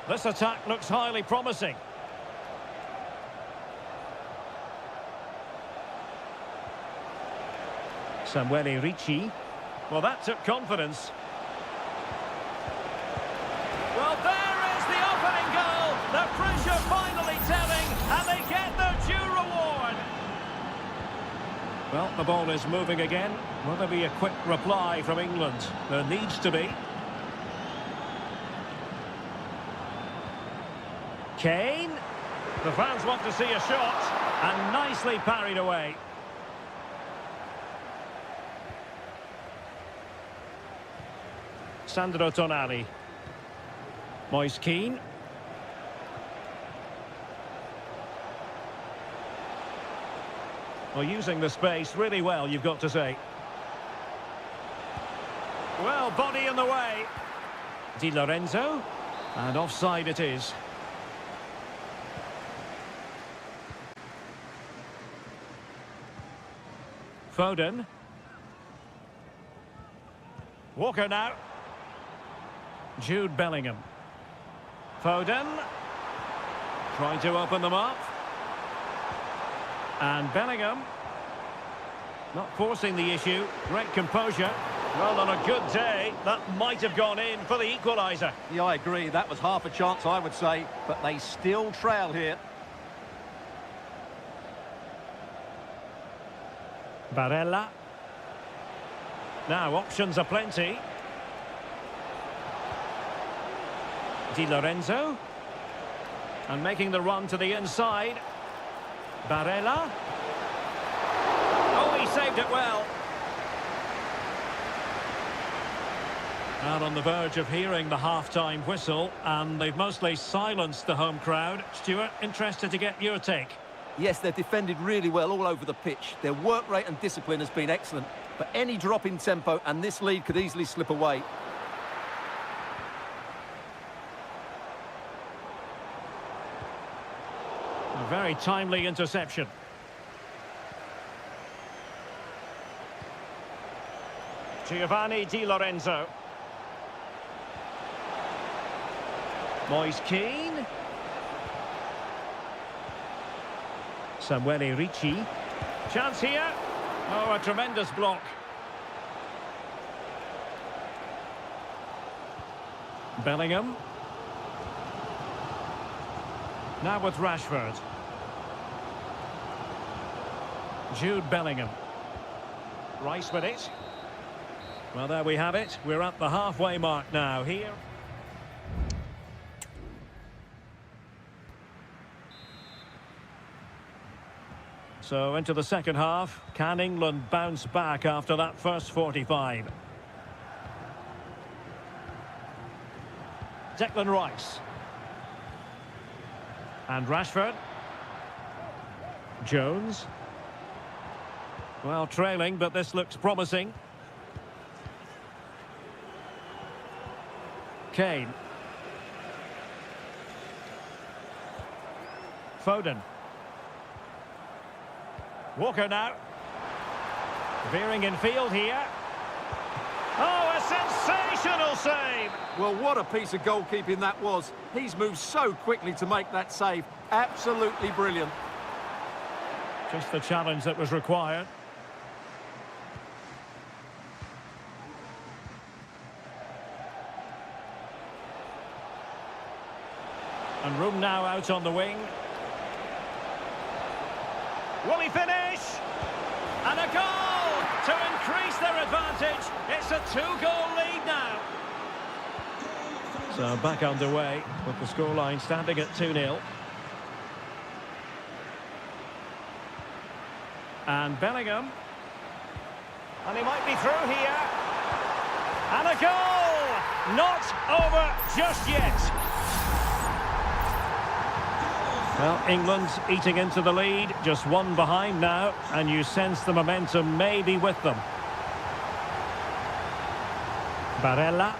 This attack looks highly promising. Samuele Ricci. Well, that took confidence. Well, there is the opening goal. The pressure finally telling, and they get their due reward. Well, the ball is moving again. Will there be a quick reply from England? There needs to be. Kane. The fans want to see a shot, and nicely parried away. Sandro Tonali. Moise Keane. Well, using the space really well, you've got to say. Well, body in the way. Di Lorenzo. And offside it is. Foden. Walker now. Jude Bellingham. Foden. Trying to open them up. And Bellingham. Not forcing the issue. Great composure. Well, on a good day, that might have gone in for the equaliser. Yeah, I agree. That was half a chance, I would say. But they still trail here. Barella. Now, options are plenty. Di Lorenzo. And making the run to the inside. Barella. Oh, he saved it well. And on the verge of hearing the half-time whistle, and they've mostly silenced the home crowd. Stuart, interested to get your take. Yes, they've defended really well all over the pitch. Their work rate and discipline has been excellent. But any drop in tempo and this lead could easily slip away. A very timely interception. Giovanni Di Lorenzo. Moise Keane. Samuele Ricci. Chance here. Oh, a tremendous block. Bellingham. Now with Rashford. Jude Bellingham. Rice with it. Well, there we have it. We're at the halfway mark now here. So into the second half. Can England bounce back after that first 45? Declan Rice. And Rashford. Jones. Well, trailing, but this looks promising. Kane. Foden. Walker now. Veering in field here. Oh, a sensational save! Well, what a piece of goalkeeping that was. He's moved so quickly to make that save. Absolutely brilliant. Just the challenge that was required. And room now out on the wing. Will he finish? And a goal to increase their advantage. It's a two-goal lead now. So back underway with the scoreline standing at 2-0. And Bellingham. And he might be through here. And a goal! Not over just yet. Well, England's eating into the lead, just one behind now, and you sense the momentum may be with them. Barella.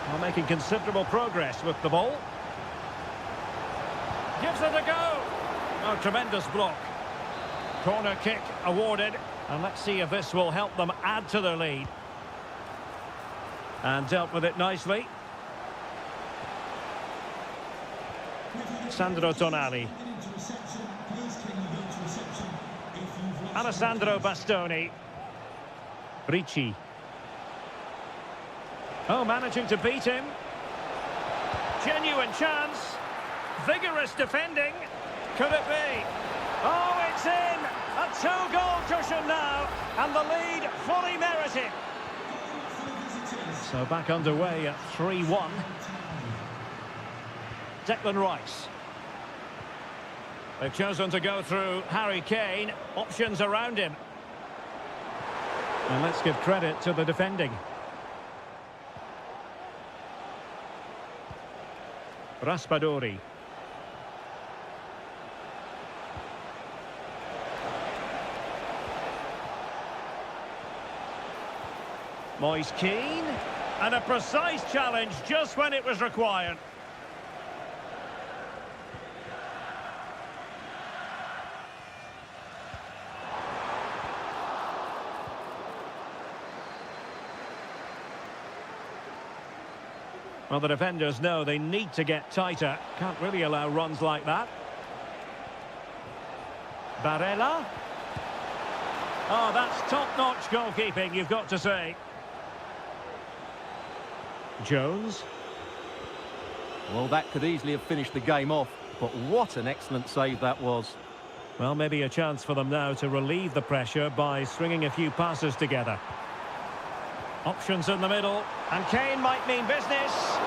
Well, making considerable progress with the ball. Gives it a go. Oh, tremendous block. Corner kick awarded, and let's see if this will help them add to their lead. And dealt with it nicely. Sandro Tonali. Alessandro Bastoni. Ricci. Oh, managing to beat him. Genuine chance. Vigorous defending. Could it be? Oh, it's in! A two-goal cushion now, and the lead fully merited. So back underway at 3-1. Declan Rice. They've chosen to go through Harry Kane. Options around him. And let's give credit to the defending. Raspadori. Moise Keane. And a precise challenge just when it was required. Well, the defenders know they need to get tighter. Can't really allow runs like that. Barella. Oh, that's top-notch goalkeeping, you've got to say. Jones. Well, that could easily have finished the game off, but what an excellent save that was. Well, maybe a chance for them now to relieve the pressure by stringing a few passes together. Options in the middle, and Kane might mean business.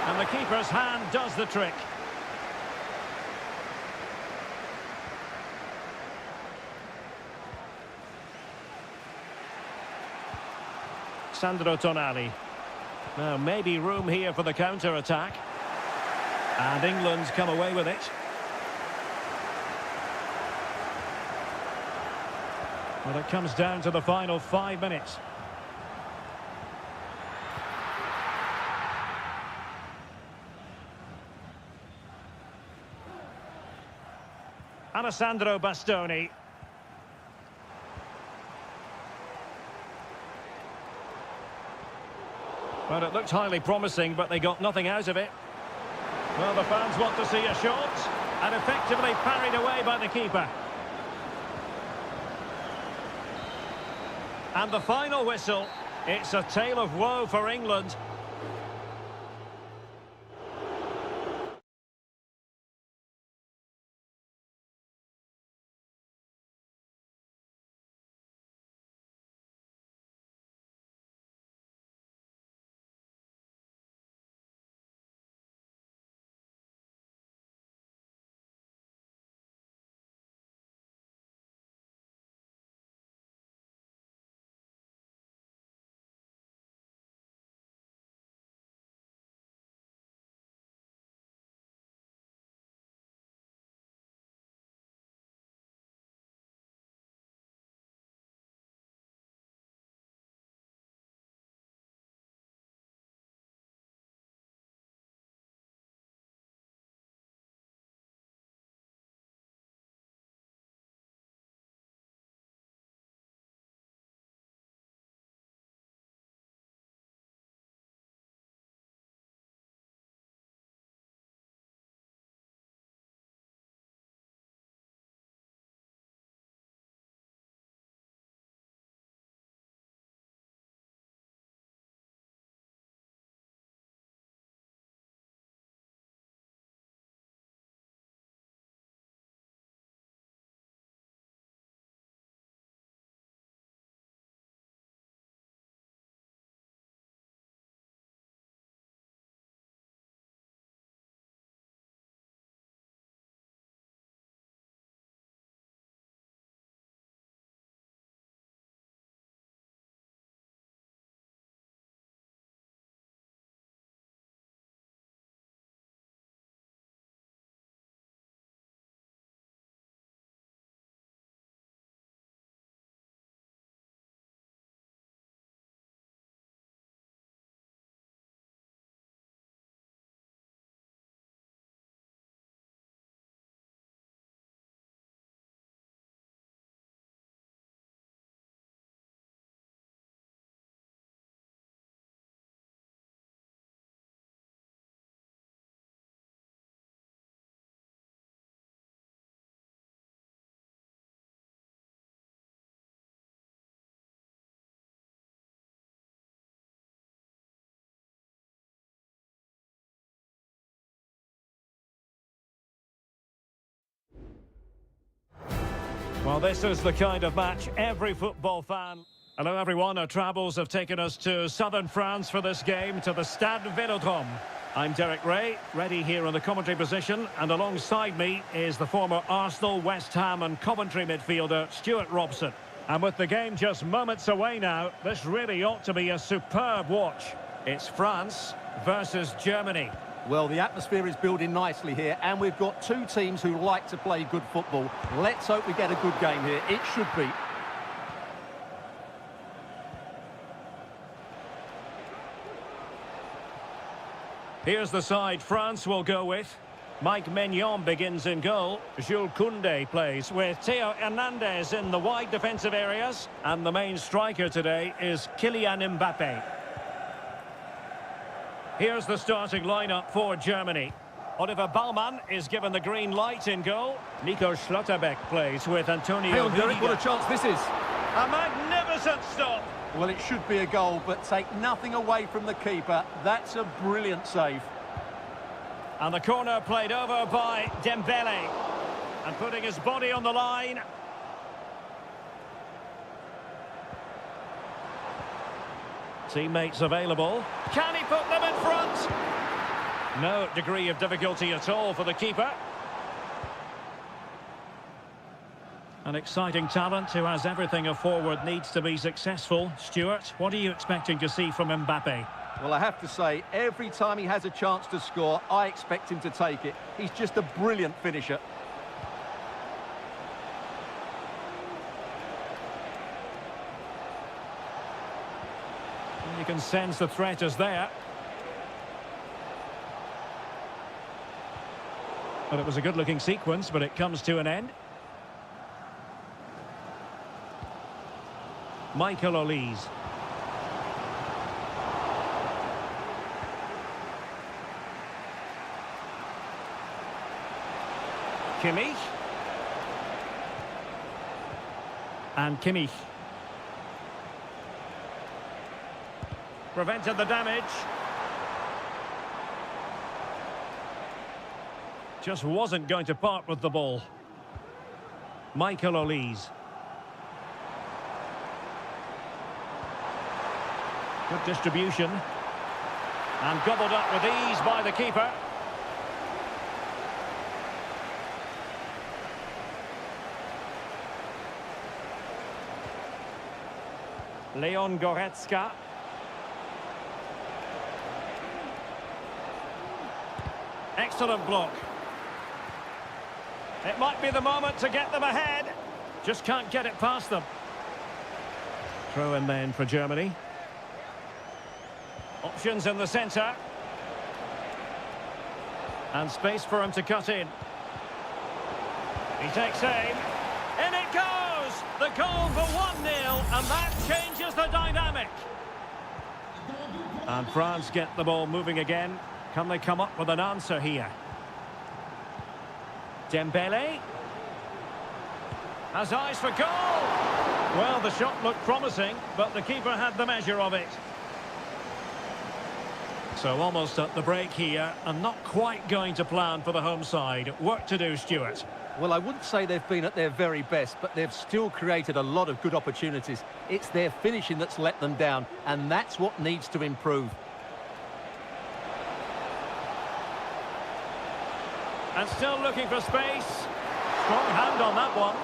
And the keeper's hand does the trick. Sandro Tonali. Now, maybe room here for the counter-attack. And England's come away with it. Well, it comes down to the final 5 minutes. Alessandro Bastoni. Well, it looked highly promising, but they got nothing out of it. Well, the fans want to see a shot, and effectively parried away by the keeper. And the final whistle. It's a tale of woe for England. Well, this is the kind of match every football fan... Hello, everyone. Our travels have taken us to southern France for this game, to the Stade Vélodrome. I'm Derek Ray, ready here in the commentary position, and alongside me is the former Arsenal, West Ham and Coventry midfielder, Stuart Robson. And with the game just moments away now, this really ought to be a superb watch. It's France versus Germany. Well, the atmosphere is building nicely here, and we've got two teams who like to play good football. Let's hope we get a good game here. It should be. Here's the side France will go with. Mike Maignan begins in goal. Jules Koundé plays with Theo Hernandez in the wide defensive areas. And the main striker today is Kylian Mbappe. Here's the starting lineup for Germany. Oliver Baumann is given the green light in goal. Nico Schlotterbeck plays with Antonio Hey, Derek, Rüdiger. what a chance this is. A magnificent stop. Well, it should be a goal, but take nothing away from the keeper. That's a brilliant save. And the corner played over by Dembele. And putting his body on the line. Teammates available. Can he put them in front? No degree of difficulty at all for the keeper. An exciting talent who has everything a forward needs to be successful. Stuart, what are you expecting to see from Mbappe? Well, I have to say, every time he has a chance to score, I expect him to take it. He's just a brilliant finisher. You can sense the threat is there. But it was a good-looking sequence, but it comes to an end. Michael Olise. Kimmich. And Kimmich. Prevented the damage. Just wasn't going to part with the ball. Michael Olise. Good distribution. And gobbled up with ease by the keeper. Leon Goretzka. Excellent block. It might be the moment to get them ahead. Just can't get it past them. Throw in then for Germany. Options in the centre. And space for him to cut in. He takes aim. In it goes! The goal for 1-0, and that changes the dynamic. And France get the ball moving again. Can they come up with an answer here? Dembele. Has eyes for goal. Well, the shot looked promising, but the keeper had the measure of it. So almost at the break here, and not quite going to plan for the home side. Work to do, Stuart. Well, I wouldn't say they've been at their very best, but they've still created a lot of good opportunities. It's their finishing that's let them down, and that's what needs to improve. And still looking for space. Strong hand on that one.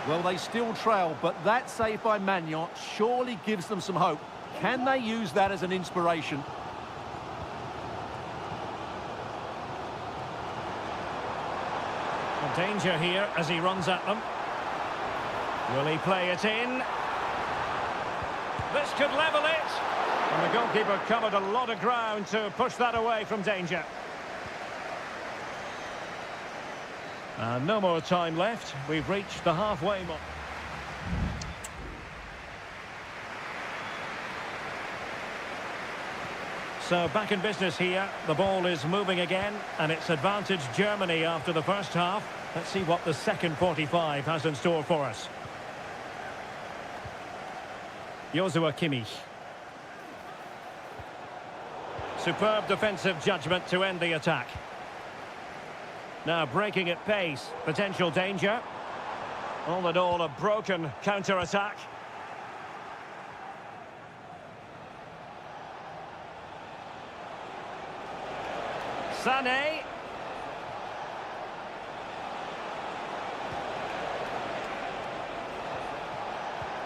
Well, they still trail, but that save by Maignan surely gives them some hope. Can they use that as an inspiration? Danger here as he runs at them. Will he play it in? This could level it. And the goalkeeper covered a lot of ground to push that away from danger. No more time left. We've reached the halfway mark. So back in business here. The ball is moving again, and it's advantage Germany after the first half. Let's see what the second 45 has in store for us. Joshua Kimmich. Superb defensive judgment to end the attack. Now breaking at pace, potential danger. All in all, a broken counter-attack. Sané.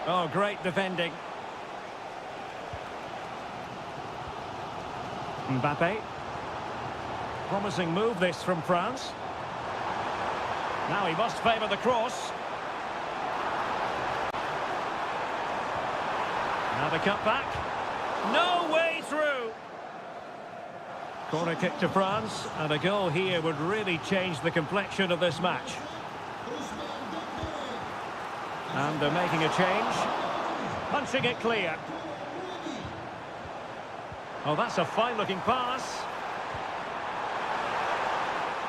Oh, great defending. Mbappe. Promising move this from France. Now he must favour the cross. Now the cut back. No way through. Corner kick to France, and a goal here would really change the complexion of this match. And they're making a change. Punching it clear. Oh, that's a fine-looking pass.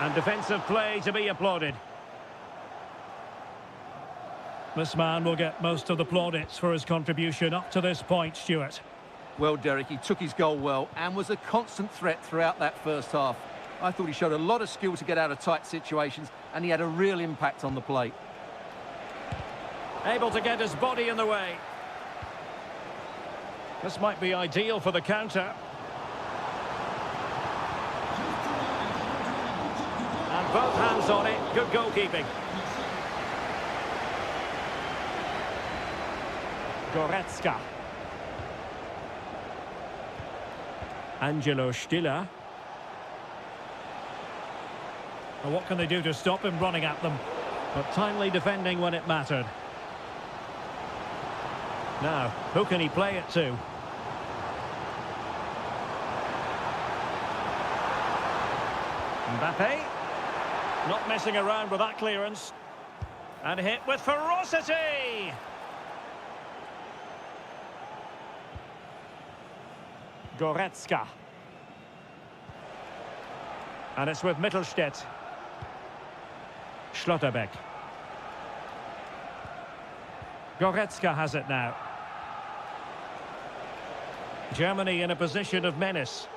And defensive play to be applauded. This man will get most of the plaudits for his contribution up to this point, Stuart. Well, Derek, he took his goal well and was a constant threat throughout that first half. I thought he showed a lot of skill to get out of tight situations, and he had a real impact on the play. Able to get his body in the way. This might be ideal for the counter. And both hands on it. Good goalkeeping. Goretzka. Angelo Stiller. Well, what can they do to stop him running at them? But timely defending when it mattered. Now, who can he play it to? Mbappe. Not messing around with that clearance. And hit with ferocity! Goretzka. And it's with Mittelstädt. Schlotterbeck. Goretzka has it now. Germany in a position of menace.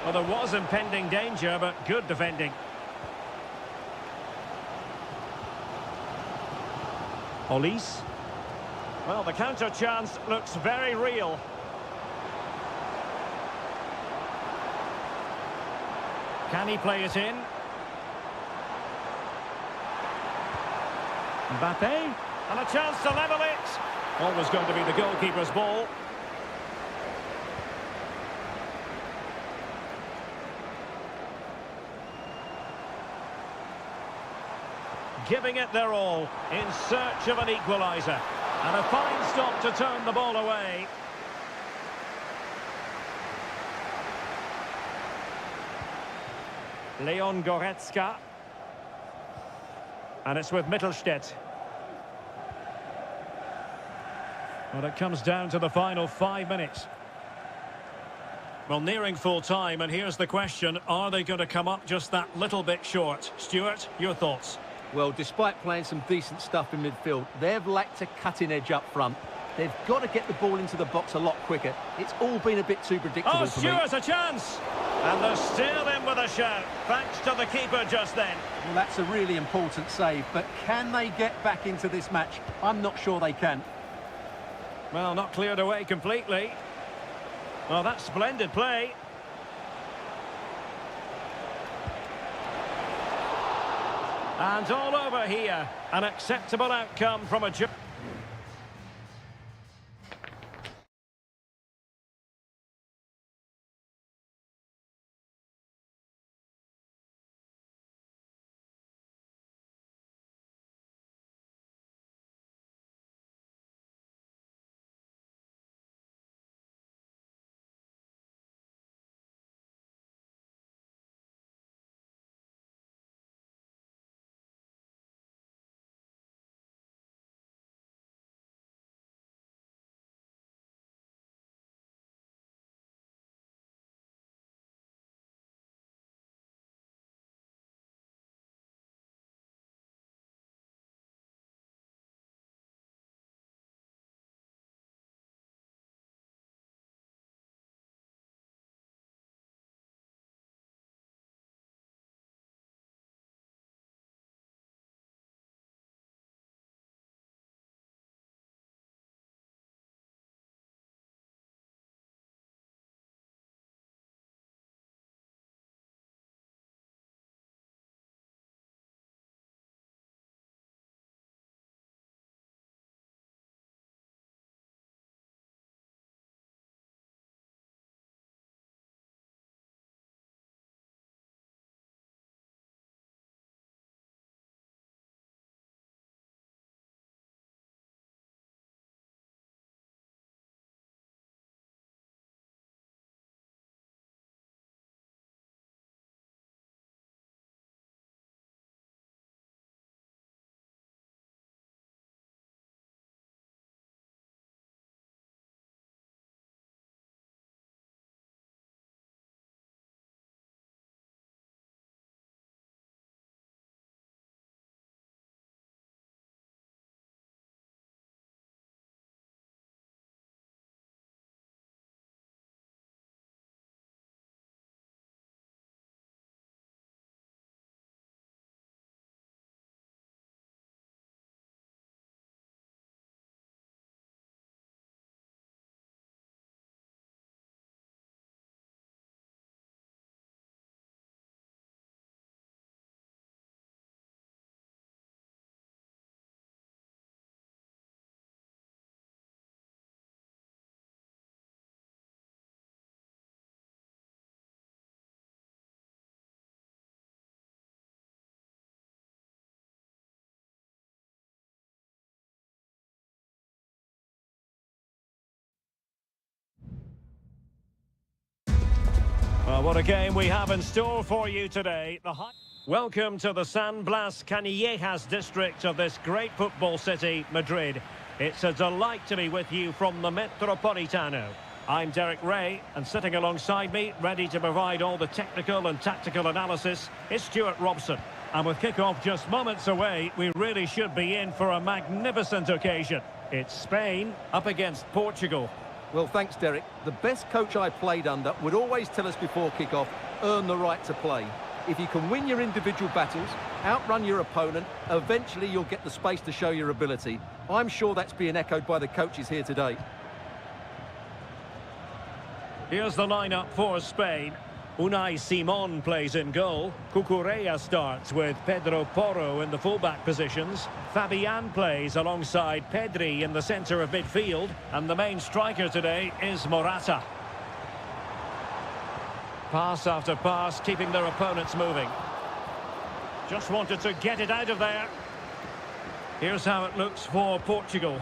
Well, there was impending danger, but good defending. Olise. Well, the counter chance looks very real. Can he play it in? Mbappe. And a chance to level it. Always going to be the goalkeeper's ball. Giving it their all in search of an equaliser. And a fine stop to turn the ball away. Leon Goretzka. And it's with Mittelstädt. Well, it comes down to the final 5 minutes. Well, nearing full time, and here's the question. Are they going to come up just that little bit short? Stuart, your thoughts? Well, despite playing some decent stuff in midfield, they've lacked a cutting edge up front. They've got to get the ball into the box a lot quicker. It's all been a bit too predictable for me. Oh, Stuart, a chance! And they're still in with a shout, thanks to the keeper just then. Well, that's a really important save, but can they get back into this match? I'm not sure they can. Well, not cleared away completely. Well, that's splendid play. And all over here, an acceptable outcome from a... Well, what a game we have in store for you today. Welcome to the San Blas Canillejas district of this great football city, Madrid. It's a delight to be with you from the Metropolitano. I'm Derek Ray, and sitting alongside me, ready to provide all the technical and tactical analysis, is Stuart Robson. And with kick-off just moments away, we really should be in for a magnificent occasion. It's Spain up against Portugal. Well, thanks, Derek. The best coach I played under would always tell us before kick-off, earn the right to play. If you can win your individual battles, outrun your opponent, eventually you'll get the space to show your ability. I'm sure that's being echoed by the coaches here today. Here's the lineup for Spain. Unai Simon plays in goal. Cucurella starts with Pedro Porro in the fullback positions. Fabian plays alongside Pedri in the centre of midfield. And the main striker today is Morata. Pass after pass, keeping their opponents moving. Just wanted to get it out of there. Here's how it looks for Portugal.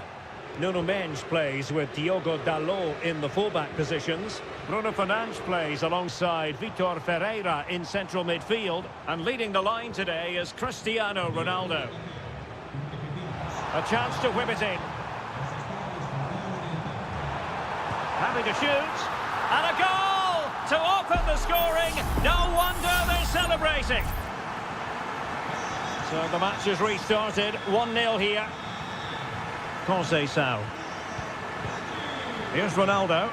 Nuno Mendes plays with Diogo Dalot in the fullback positions. Bruno Fernandes plays alongside Vitor Ferreira in central midfield. And leading the line today is Cristiano Ronaldo. A chance to whip it in. Having to shoot. And a goal to open the scoring. No wonder they're celebrating. So the match has restarted. 1-0 here. Conceição. Here's Ronaldo.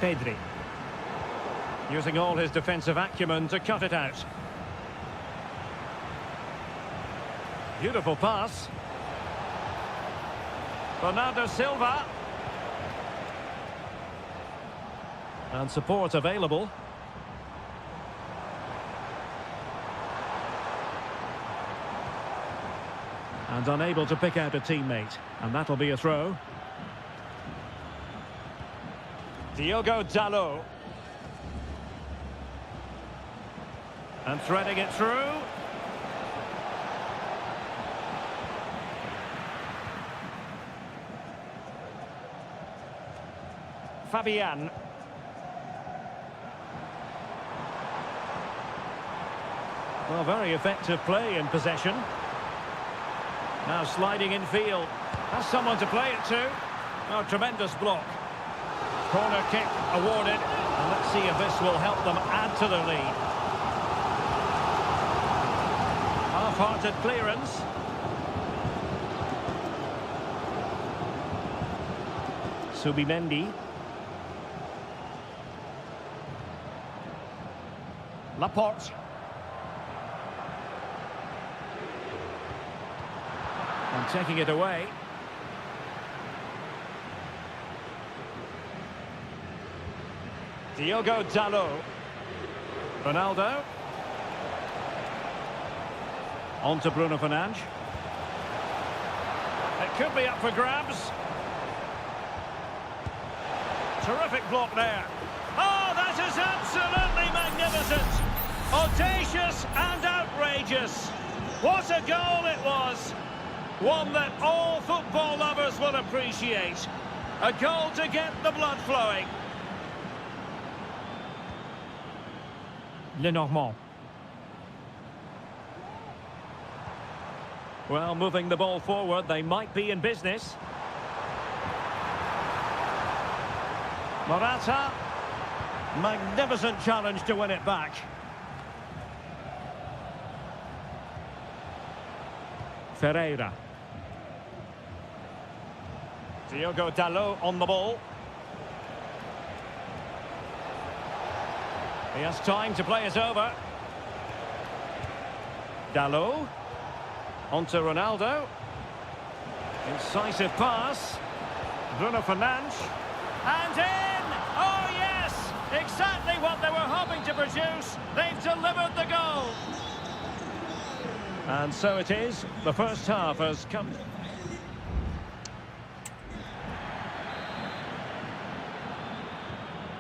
Pedri. Using all his defensive acumen to cut it out. Beautiful pass. Bernardo Silva. And support available. And unable to pick out a teammate. And that'll be a throw. Diogo Dalot. And threading it through. Fabian. Well, very effective play in possession. Now sliding in field. Has someone to play it to. Oh, tremendous block. Corner kick awarded. And let's see if this will help them add to their lead. Half-hearted clearance. Subimendi. Laporte. And taking it away. Diogo Dalot. Ronaldo. On to Bruno Fernandes. It could be up for grabs. Terrific block there. Oh, that is absolutely magnificent. Audacious and outrageous. What a goal it was. One that all football lovers will appreciate. A goal to get the blood flowing. Lenormand. Well, moving the ball forward, they might be in business. Morata. Magnificent challenge to win it back. Ferreira. Diogo Dalot on the ball. He has time to play it over. Dalot. On to Ronaldo. Incisive pass. Bruno Fernandes. And in! Oh yes! Exactly what they were hoping to produce. They've delivered the goal. And so it is. The first half has come.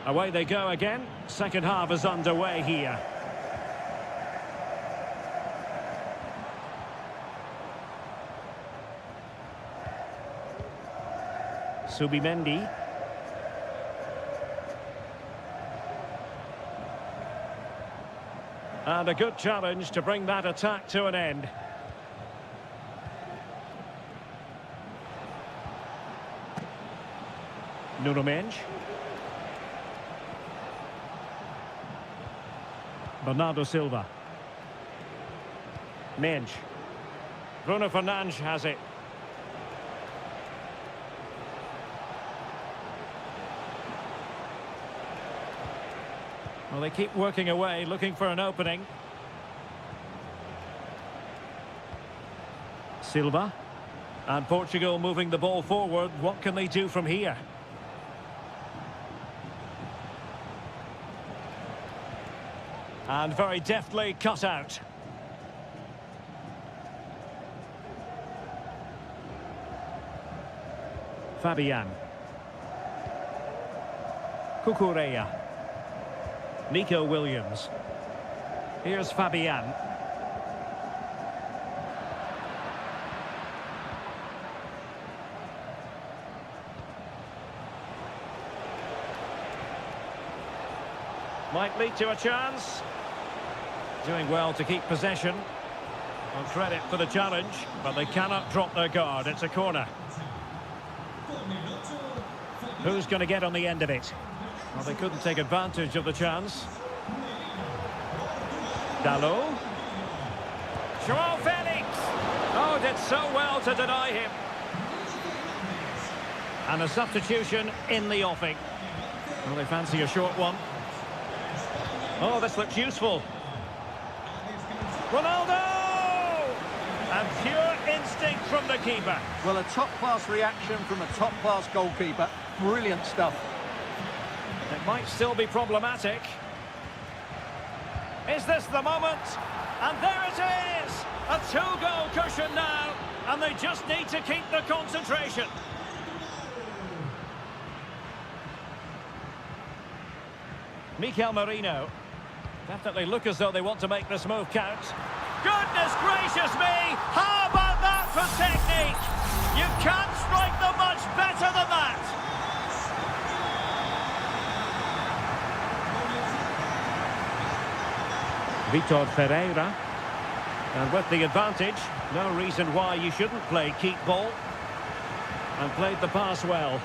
Away they go again. Second half is underway here. Subimendi. And a good challenge to bring that attack to an end. Nuno Mendes. Bernardo Silva. Mendes. Bruno Fernandes has it. Well, they keep working away, looking for an opening. Silva. And Portugal moving the ball forward. What can they do from here? And very deftly cut out. Fabian. Cucurella. Nico Williams. Here's Fabian. Might lead to a chance. Doing well to keep possession. On credit for the challenge, but they cannot drop their guard. It's a corner. Who's going to get on the end of it? Well, they couldn't take advantage of the chance. Dalot. Joao Felix. Oh, did so well to deny him. And a substitution in the offing. Well, they fancy a short one. Oh, this looks useful. Ronaldo! And pure instinct from the keeper. Well, a top-class reaction from a top-class goalkeeper. Brilliant stuff. It might still be problematic. Is this the moment? And there it is! A two-goal cushion now, and they just need to keep the concentration. Mikel Merino. Definitely look as though they want to make this move count. Goodness gracious me! How about that for technique? You can't strike them much better than that. Vitor Ferreira. And with the advantage, no reason why you shouldn't play keep ball. And played the pass well.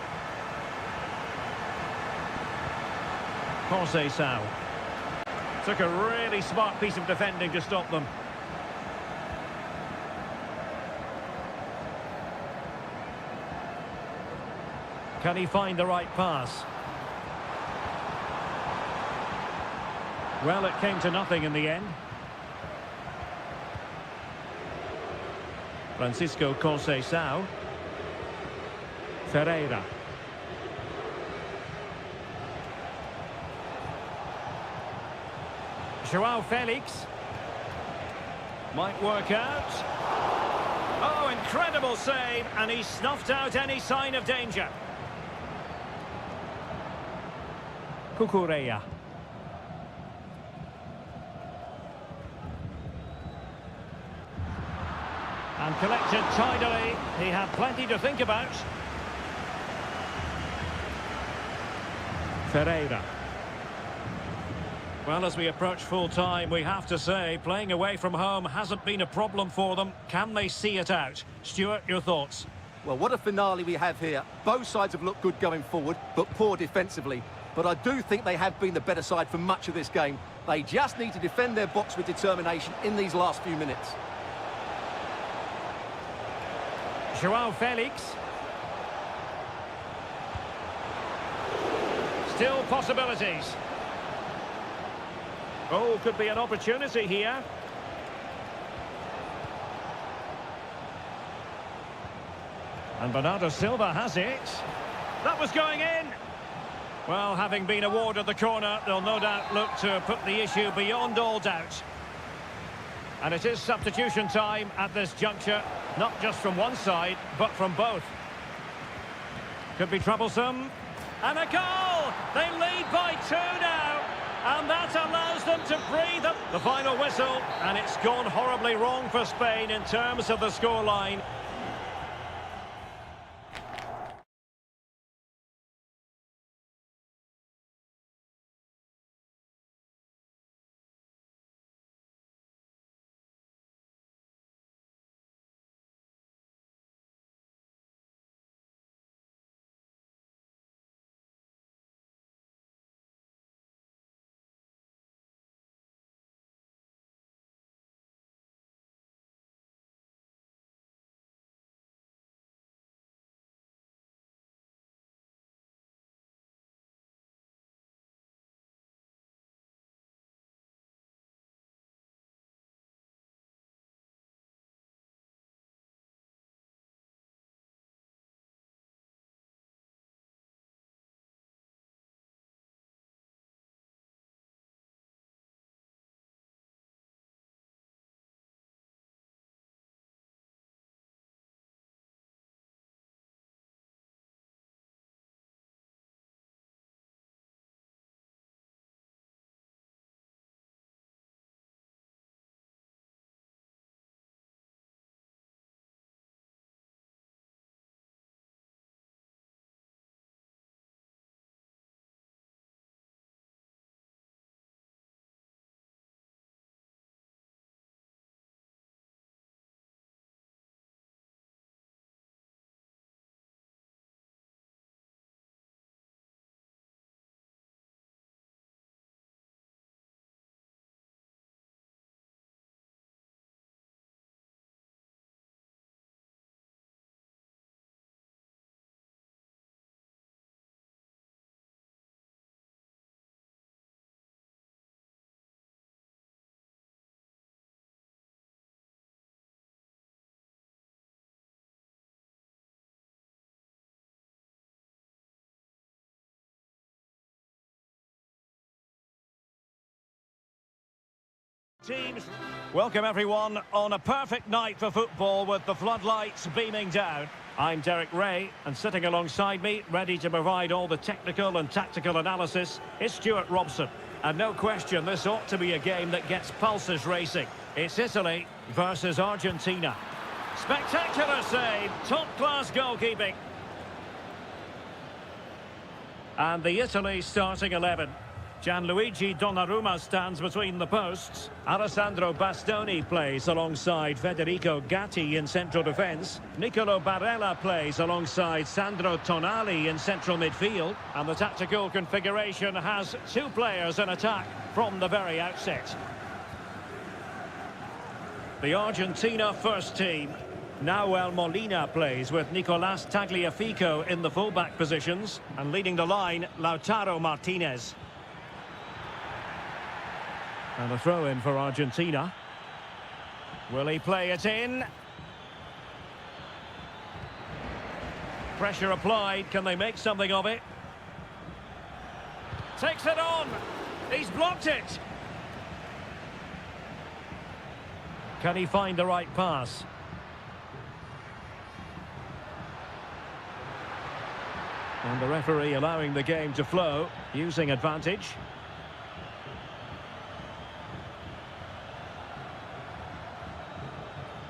Conceição. Took a really smart piece of defending to stop them. Can he find the right pass? Well, it came to nothing in the end. Francisco Conceição. Ferreira. Joao Felix. Might work out. Oh, incredible save, and he snuffed out any sign of danger. Cucurella. And collected tidily. He had plenty to think about. Ferreira. Well, as we approach full-time, we have to say, playing away from home hasn't been a problem for them. Can they see it out? Stuart, your thoughts? Well, what a finale we have here. Both sides have looked good going forward, but poor defensively. But I do think they have been the better side for much of this game. They just need to defend their box with determination in these last few minutes. Joao Felix. Still possibilities. Oh, could be an opportunity here. And Bernardo Silva has it. That was going in. Well, having been awarded the corner, they'll no doubt look to put the issue beyond all doubt. And it is substitution time at this juncture, not just from one side, but from both. Could be troublesome. And a goal! They lead by 2 now. And that allows them to breathe up the final whistle. And it's gone horribly wrong for Spain in terms of the scoreline. Teams, welcome everyone on a perfect night for football with the floodlights beaming down. I'm Derek Ray, and sitting alongside me, ready to provide all the technical and tactical analysis, is Stuart Robson. And no question, this ought to be a game that gets pulses racing. It's Italy versus Argentina. Spectacular save, top-class goalkeeping. And the Italy starting 11. Gianluigi Donnarumma stands between the posts. Alessandro Bastoni plays alongside Federico Gatti in central defence. Nicolo Barella plays alongside Sandro Tonali in central midfield. And the tactical configuration has two players in attack from the very outset. The Argentina first team. Nahuel Molina plays with Nicolas Tagliafico in the fullback positions. And leading the line, Lautaro Martinez. And a throw-in for Argentina. Will he play it in? Pressure applied. Can they make something of it? Takes it on. He's blocked it. Can he find the right pass? And the referee allowing the game to flow, using advantage.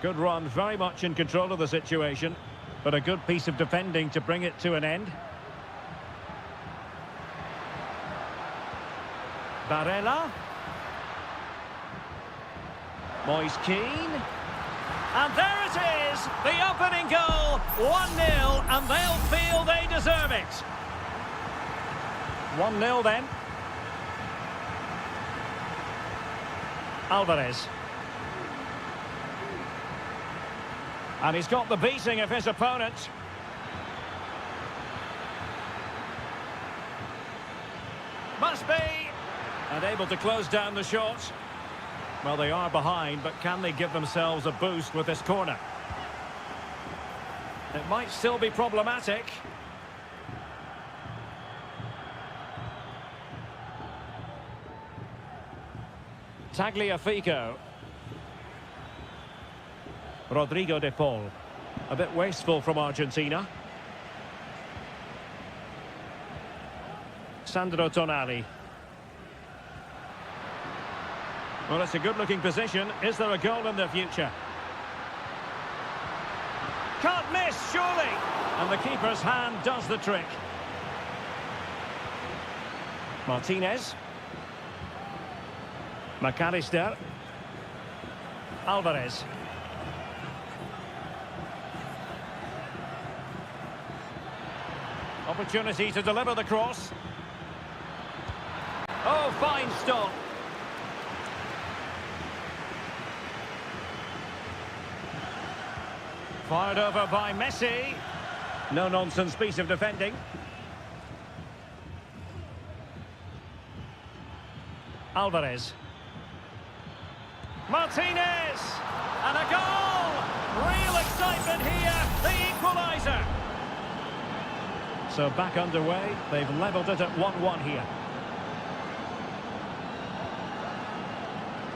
Good run, very much in control of the situation, but a good piece of defending to bring it to an end. Barella. Moise Keane. And there it is, the opening goal, 1-0, and they'll feel they deserve it. 1-0 then. Alvarez. And he's got the beating of his opponent. Must be. And able to close down the shot. Well, they are behind, but can they give themselves a boost with this corner? It might still be problematic. Tagliafico. Rodrigo de Paul. A bit wasteful from Argentina. Sandro Tonali. Well, it's a good-looking position. Is there a goal in the future? Can't miss, surely! And the keeper's hand does the trick. Martinez. McAllister. Alvarez. Opportunity to deliver the cross. Oh, fine stop. Fired over by Messi. No-nonsense piece of defending. Alvarez. Martinez! And a goal! Real excitement here, the equaliser. So back underway, they've levelled it at 1-1 here.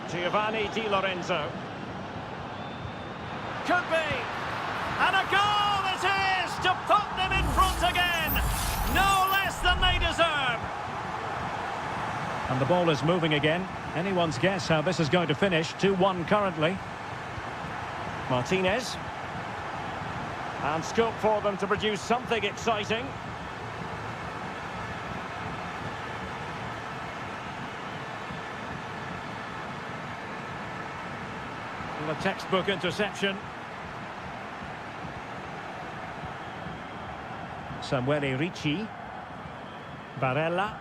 Giovanni Di Lorenzo. Could be! And a goal it is to put them in front again! No less than they deserve! And the ball is moving again. Anyone's guess how this is going to finish. 2-1 currently. Martinez. And scope for them to produce something exciting. And a textbook interception. Samuele Ricci. Barella.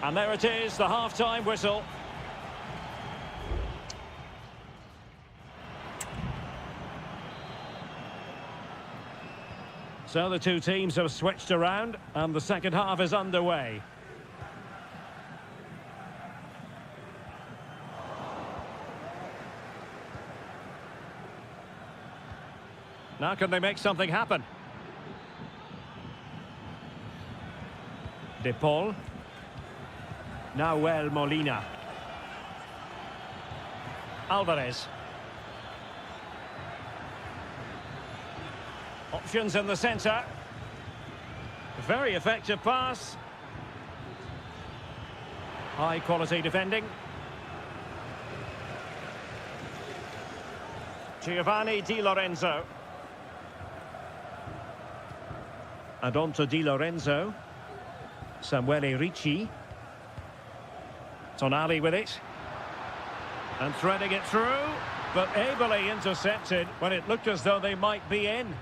And there it is, the half-time whistle. So the two teams have switched around, and the second half is underway. Now can they make something happen? De Paul. Nahuel Molina. Alvarez. Options in the centre. Very effective pass. High quality defending. Giovanni Di Lorenzo. And on to Di Lorenzo. Samuele Ricci. Tonali with it. And threading it through, but ably intercepted when it looked as though they might be in.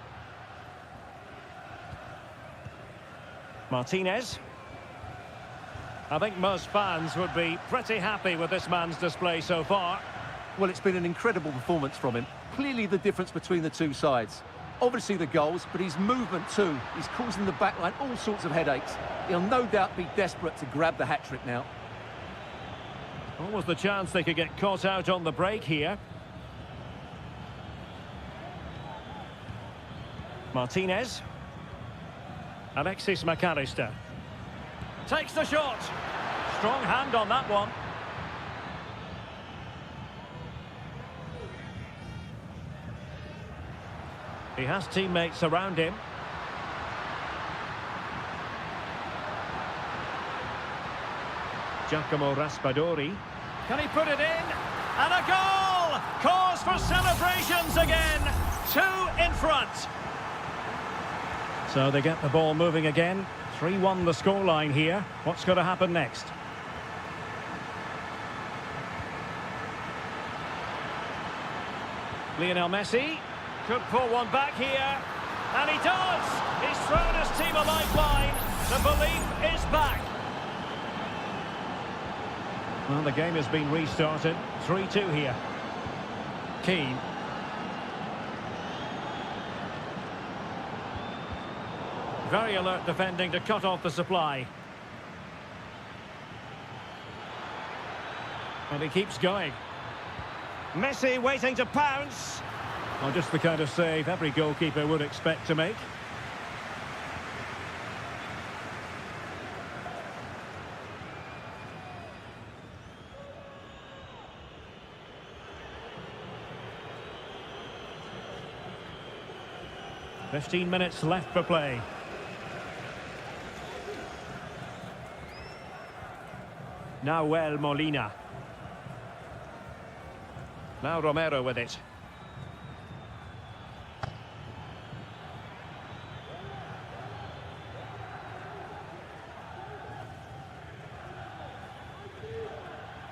Martinez. I think most fans would be pretty happy with this man's display so far. Well, it's been an incredible performance from him. Clearly the difference between the two sides. Obviously the goals, but his movement too. He's causing the backline all sorts of headaches. He'll no doubt be desperate to grab the hat-trick now. Almost the chance they could get caught out on the break here. Martinez. Alexis McAllister. Takes the shot. Strong hand on that one. He has teammates around him. Giacomo Raspadori. Can he put it in? And a goal! Cause for celebrations again. 2 in front. So they get the ball moving again. 3-1 the scoreline here. What's going to happen next? Lionel Messi could pull one back here. And he does! He's thrown his team a lifeline. The belief is back. Well, the game has been restarted. 3-2 here. Keane. Very alert defending to cut off the supply. And he keeps going. Messi waiting to pounce. Well, just the kind of save every goalkeeper would expect to make. "15 minutes left for play. Nahuel Molina. Now Romero with it.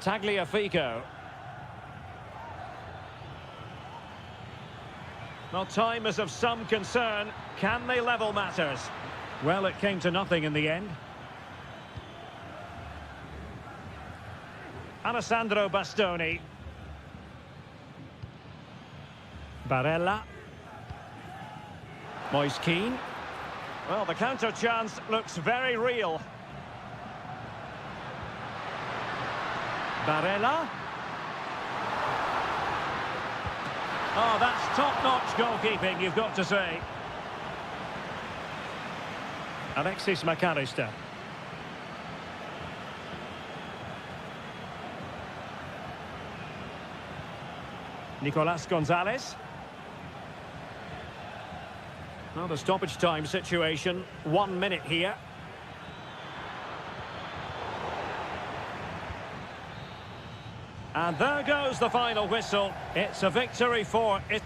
Tagliafico. Well, time is of some concern. Can they level matters? Well, it came to nothing in the end. Alessandro Bastoni. Barella. Moise Keane. Well, the counter chance looks very real. Barella. Oh, that's top-notch goalkeeping, you've got to say. Alexis McAllister. Nicolas Gonzalez. Well, the stoppage time situation, 1 minute here. And there goes the final whistle. It's a victory for it.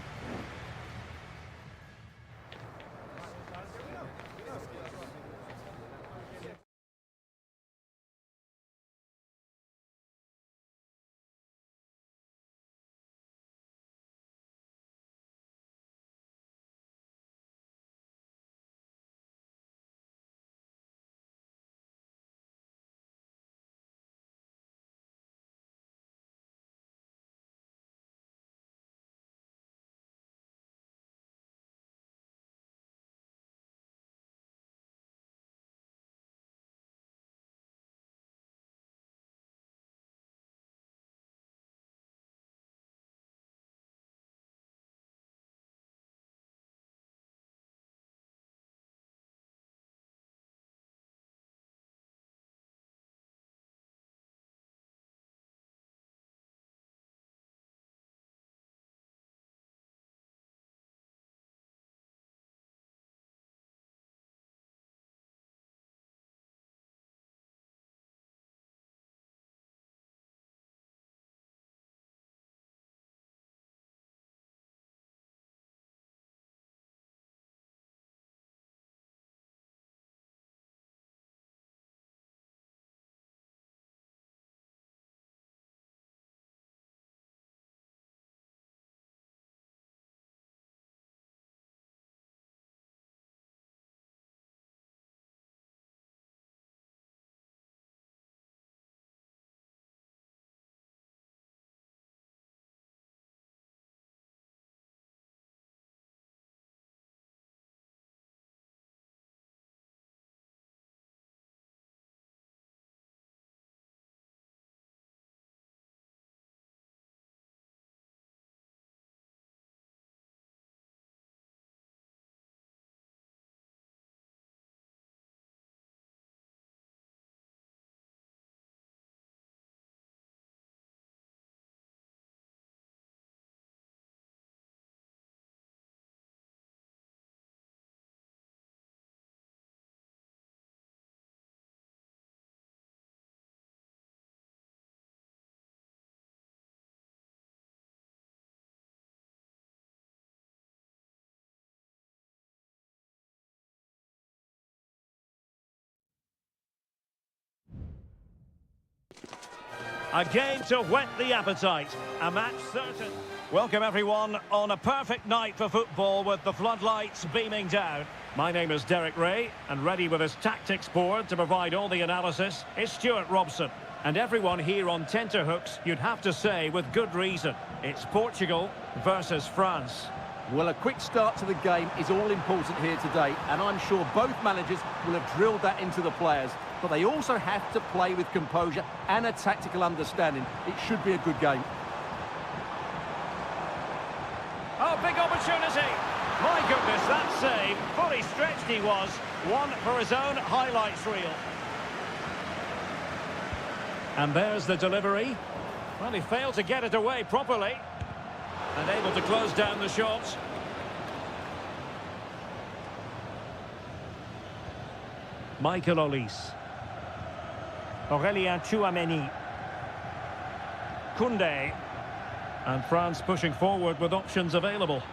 A game to whet the appetite. A match certain. Welcome everyone on a perfect night for football with the floodlights beaming down. My name is Derek Ray, and ready with his tactics board to provide all the analysis is Stuart Robson. And everyone here on tenterhooks, you'd have to say with good reason, it's Portugal versus France. Well, a quick start to the game is all important here today, and I'm sure both managers will have drilled that into the players. But they also have to play with composure and a tactical understanding. It should be a good game. Oh, big opportunity! My goodness, that save, fully stretched he was. One for his own highlights reel. And there's the delivery. Well, he failed to get it away properly. And able to close down the shot. Michael Olise. Aurélien Tchouameni. Koundé. And France pushing forward with options available.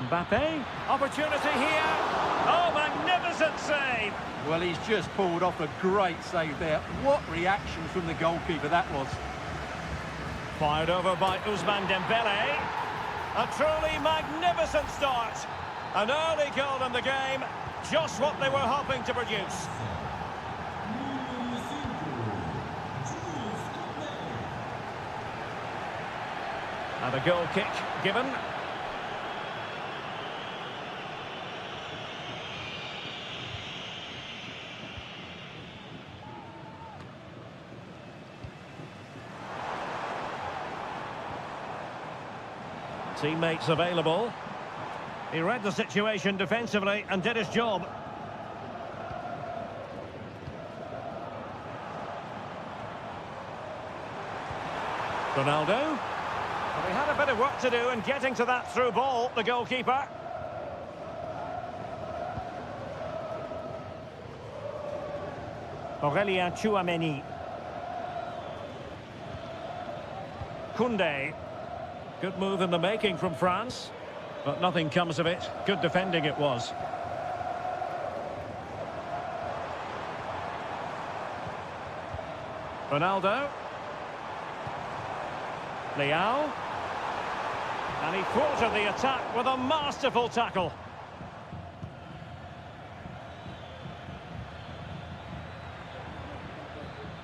Mbappe. Opportunity here. Oh, magnificent save. Well, he's just pulled off a great save there. What reaction from the goalkeeper that was. Fired over by Ousmane Dembélé. A truly magnificent start. An early goal in the game. Just what they were hoping to produce. And a goal kick given. Teammates available. He read the situation defensively and did his job. Ronaldo. Well, he had a bit of work to do in getting to that through ball, the goalkeeper. Aurélien Tchouameni. Koundé. Good move in the making from France, but nothing comes of it. Good defending it was. Ronaldo. Leao. And he thwarted the attack with a masterful tackle.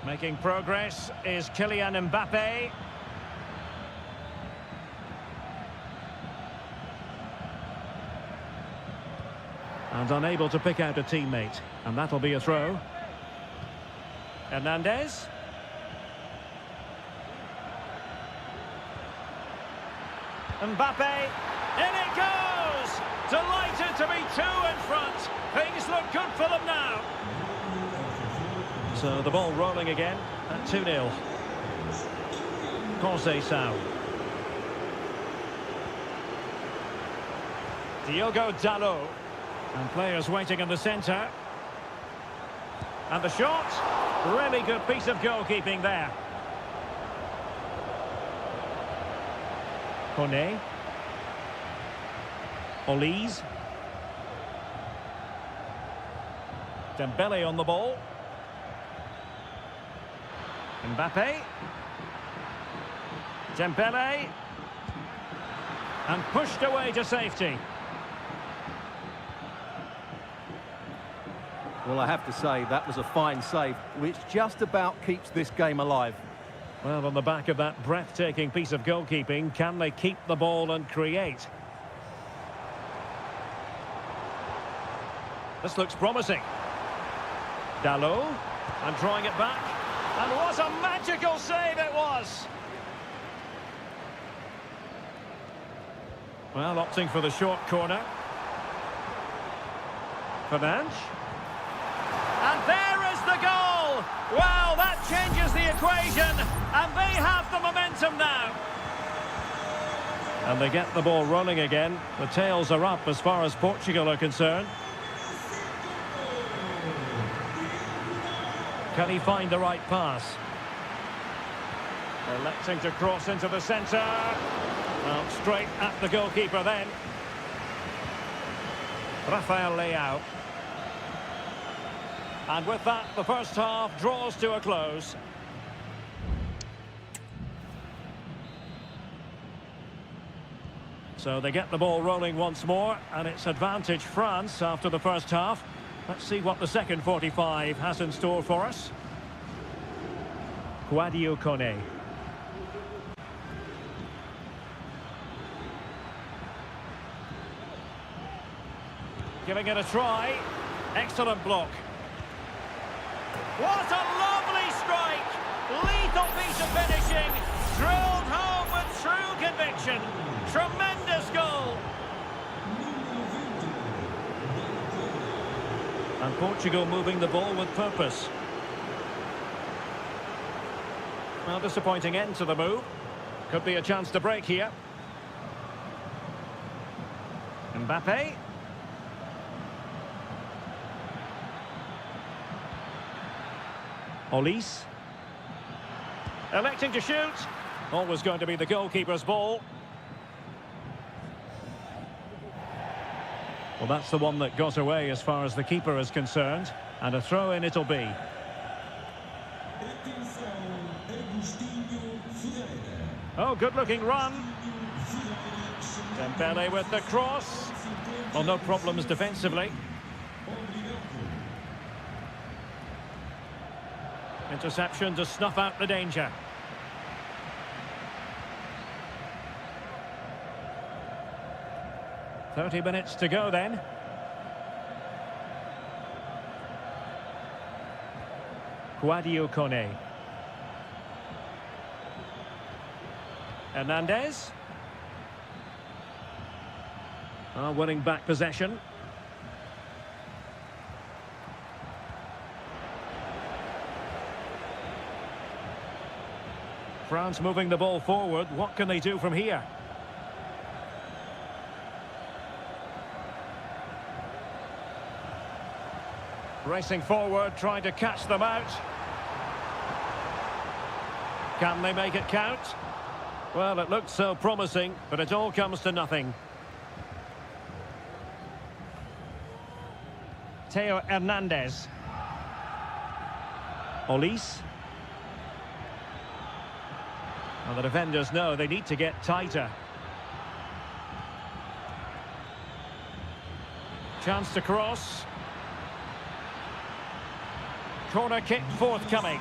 Making progress is Kylian Mbappe. And unable to pick out a teammate. And that'll be a throw. Hernandez. Mbappe. In it goes! Delighted to be two in front. Things look good for them now. So the ball rolling again at 2-0. Conceição. Diogo Dalot. And players waiting in the centre. And the shot. Really good piece of goalkeeping there. Koné. Olise. Dembélé on the ball. Mbappe. Dembélé. And pushed away to safety. Well, I have to say, that was a fine save, which just about keeps this game alive. Well, on the back of that breathtaking piece of goalkeeping, can they keep the ball and create? This looks promising. Dalot, and drawing it back. And what a magical save it was! Well, opting for the short corner. Fernandes. And there is the goal! Well, that changes the equation, and they have the momentum now. And they get the ball rolling again. The tails are up as far as Portugal are concerned. Can he find the right pass? Electing to cross into the centre. Well, straight at the goalkeeper then. Rafael Leao. And with that, the first half draws to a close. So they get the ball rolling once more, and it's advantage France after the first half. Let's see what the second 45 has in store for us. Sadio Kone. Giving it a try. Excellent block. What a lovely strike! Lethal piece of finishing. Drilled home with true conviction. Tremendous goal. And Portugal moving the ball with purpose. Well, disappointing end to the move. Could be a chance to break here. Mbappe. Olise. Electing to shoot. Always going to be the goalkeeper's ball. Well, that's the one that got away as far as the keeper is concerned. And a throw-in it'll be. Oh, good-looking run. Dembele with the cross. Well, no problems defensively. Interception to snuff out the danger. "30 minutes to go then. Sadio Kone. Hernandez. Winning back possession. France moving the ball forward. What can they do from here? Racing forward, trying to catch them out. Can they make it count? Well, it looked so promising, but it all comes to nothing. Theo Hernandez. Olise. Well, the defenders know they need to get tighter. Chance to cross. Corner kick forthcoming.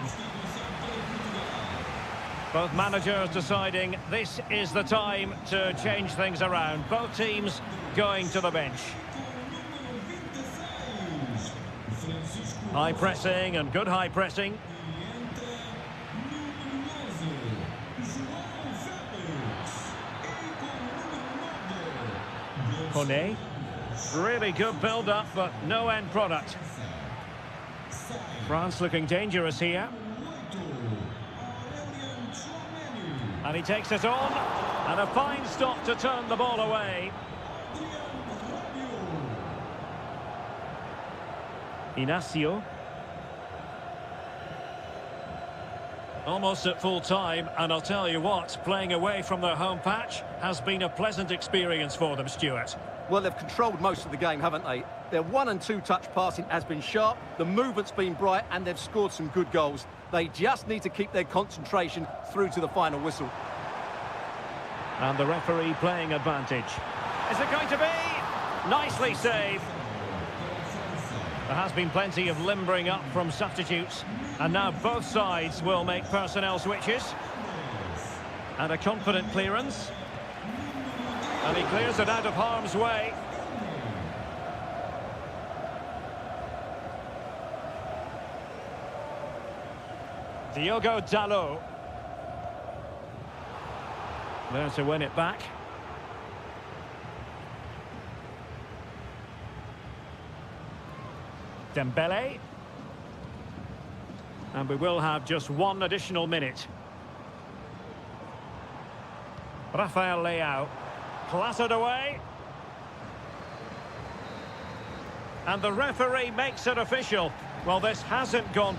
Both managers deciding this is the time to change things around. Both teams going to the bench. High pressing and good high pressing. Kone. Really good build-up, but no end product. France looking dangerous here. And he takes it on. And a fine stop to turn the ball away. Inacio. Almost at full time, and I'll tell you what, playing away from their home patch has been a pleasant experience for them, Stuart. Well, they've controlled most of the game, haven't they? Their 1- and 2-touch passing has been sharp, the movement's been bright, and they've scored some good goals. They just need to keep their concentration through to the final whistle. And the referee playing advantage. Is it going to be? Nicely saved. There has been plenty of limbering up from substitutes, and now both sides will make personnel switches. And a confident clearance. And he clears it out of harm's way. Diogo Dalot. There to win it back. Dembele. And we will have just one additional minute. Rafael Leao. Clattered away. And the referee makes it official. Well, this hasn't gone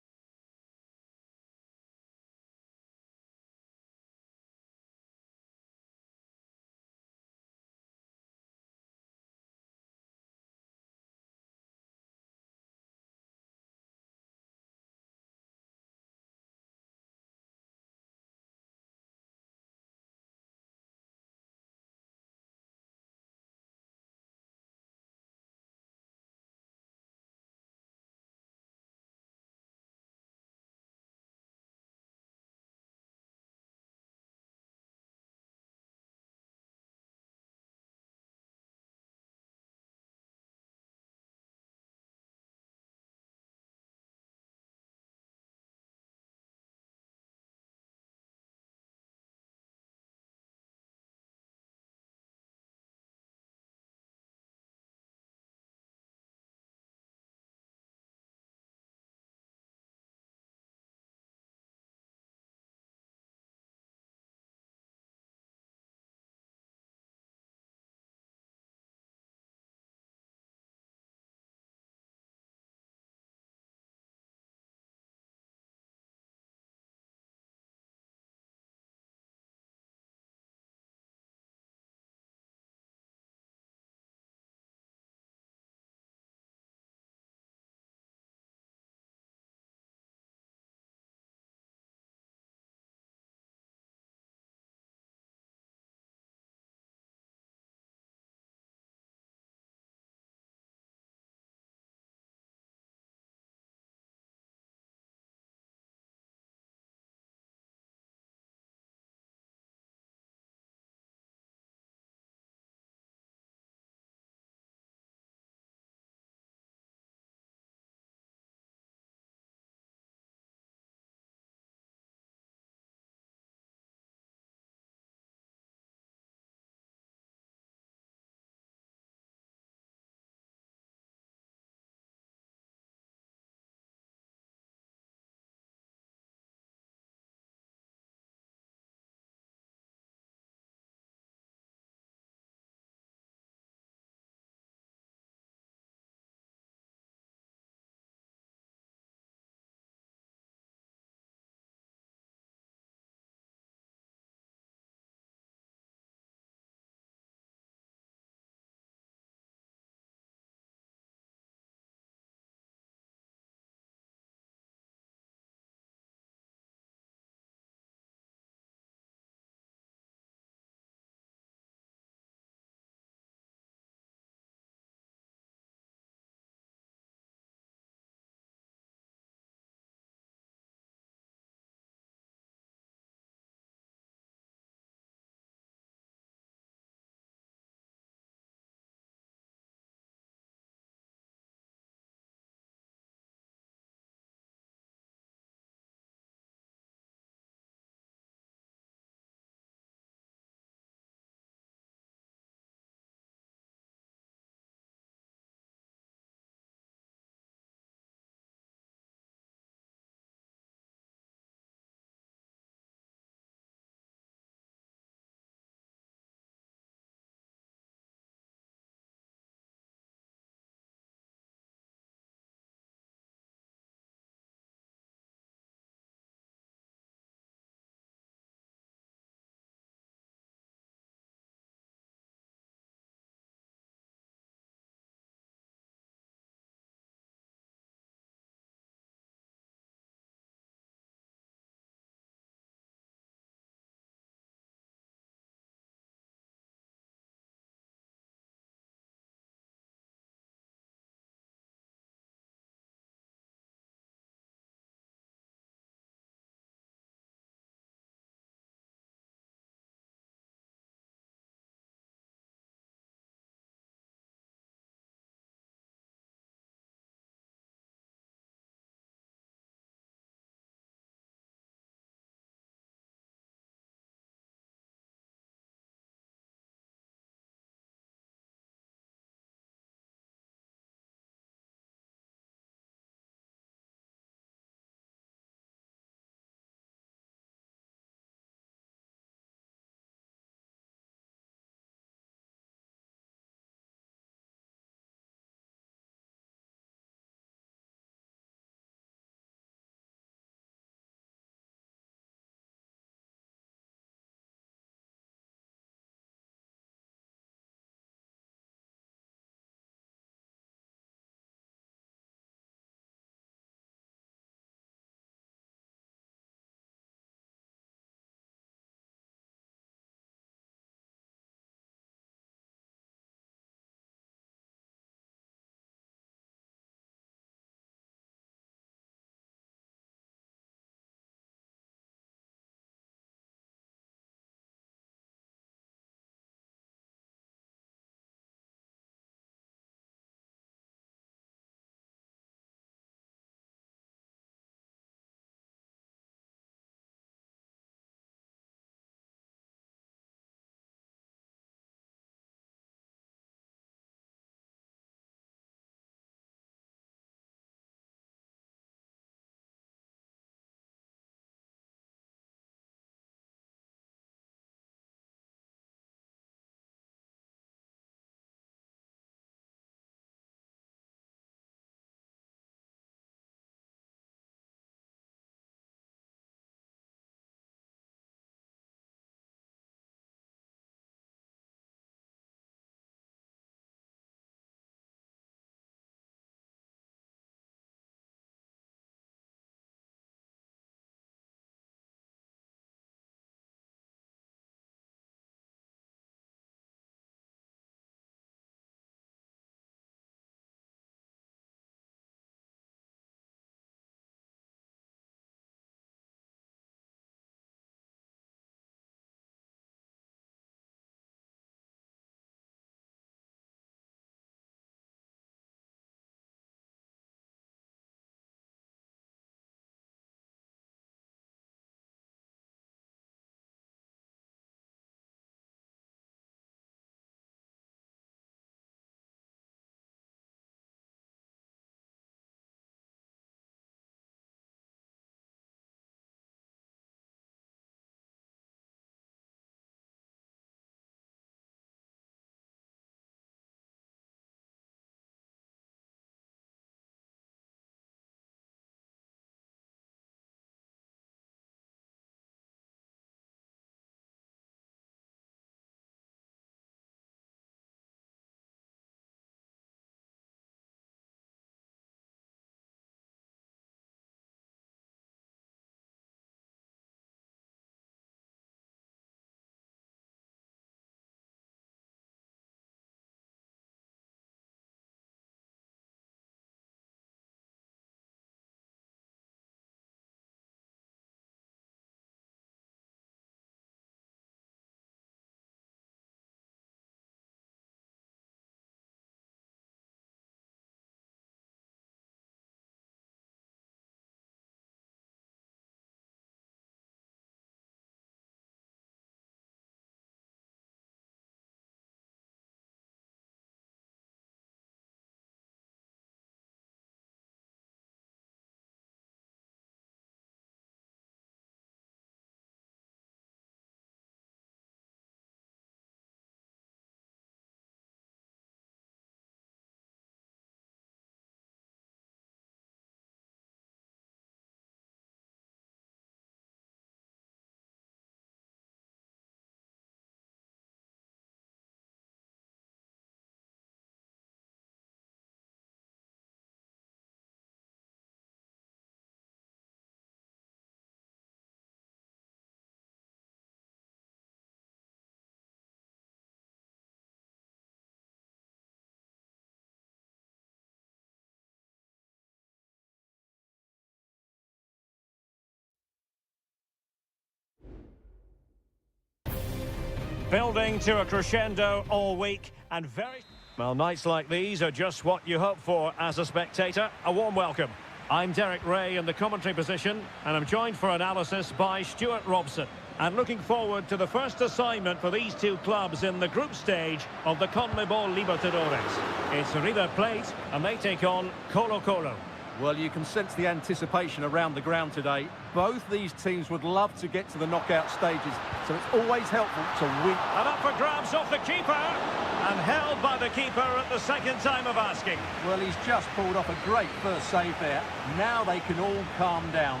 Building to a crescendo all week and very... Well, nights like these are just what you hope for as a spectator. A warm welcome. I'm Derek Ray in the commentary position, and I'm joined for analysis by Stuart Robson. And looking forward to the first assignment for these two clubs in the group stage of the CONMEBOL Libertadores. It's River Plate, and they take on Colo-Colo. Well, you can sense the anticipation around the ground today. Both these teams would love to get to the knockout stages, so it's always helpful to win. And up for grabs off the keeper, and held by the keeper at the second time of asking. Well, he's just pulled off a great first save there. Now they can all calm down.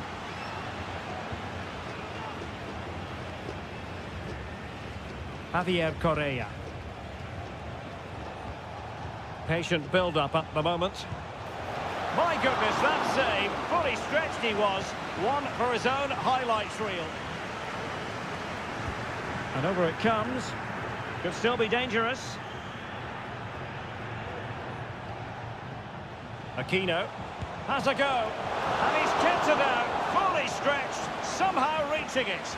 Javier Correa. Patient build-up at the moment. My goodness, that save. Fully stretched he was. One for his own highlights reel. And over it comes. Could still be dangerous. Aquino has a go. And he's kept it out. Fully stretched. Somehow reaching it.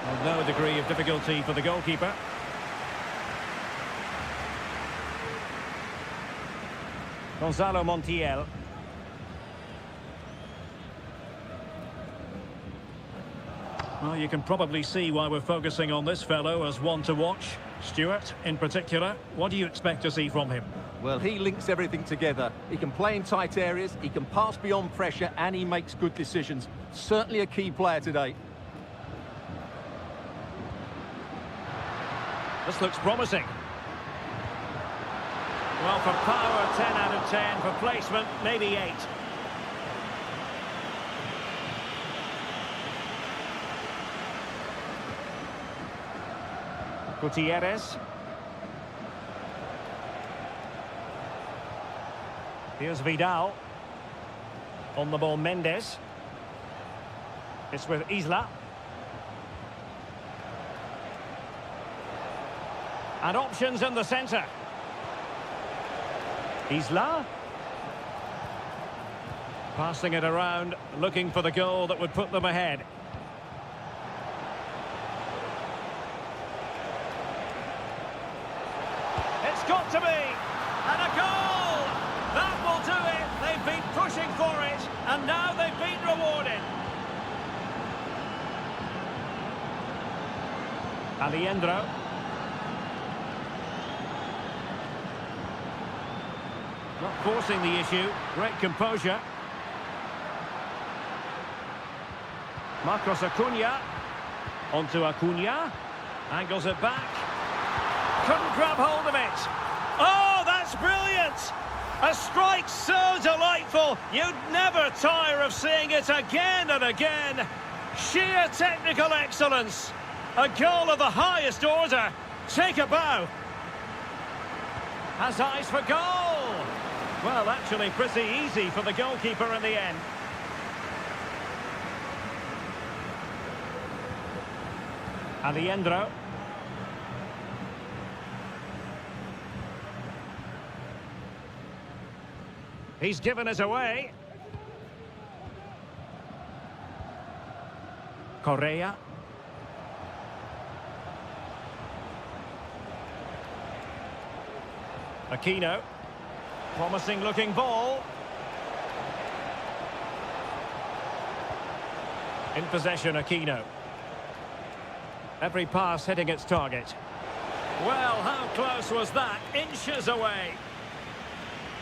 Well, no degree of difficulty for the goalkeeper. Gonzalo Montiel. Well, you can probably see why we're focusing on this fellow as one to watch. Stuart, in particular, what do you expect to see from him? Well, he links everything together. He can play in tight areas, he can pass beyond pressure, and he makes good decisions. Certainly a key player today. This looks promising. Well, for power, 10 out of 10. For placement, maybe 8. Gutierrez. Here's Vidal. On the ball, Mendes. It's with Isla. And options in the centre. Isla. Passing it around, looking for the goal that would put them ahead. It's got to be! And a goal! That will do it! They've been pushing for it, and now they've been rewarded. Alejandro. Not forcing the issue. Great composure. Marcos Acuna. Onto Acuna. Angles it back. Couldn't grab hold of it. Oh, that's brilliant! A strike so delightful. You'd never tire of seeing it again and again. Sheer technical excellence. A goal of the highest order. Take a bow. Has eyes for goal. Well, actually pretty easy for the goalkeeper in the end. Alejandro. He's given it away. Correa. Aquino. Promising looking ball. In possession, Aquino. Every pass hitting its target. Well, how close was that? Inches away.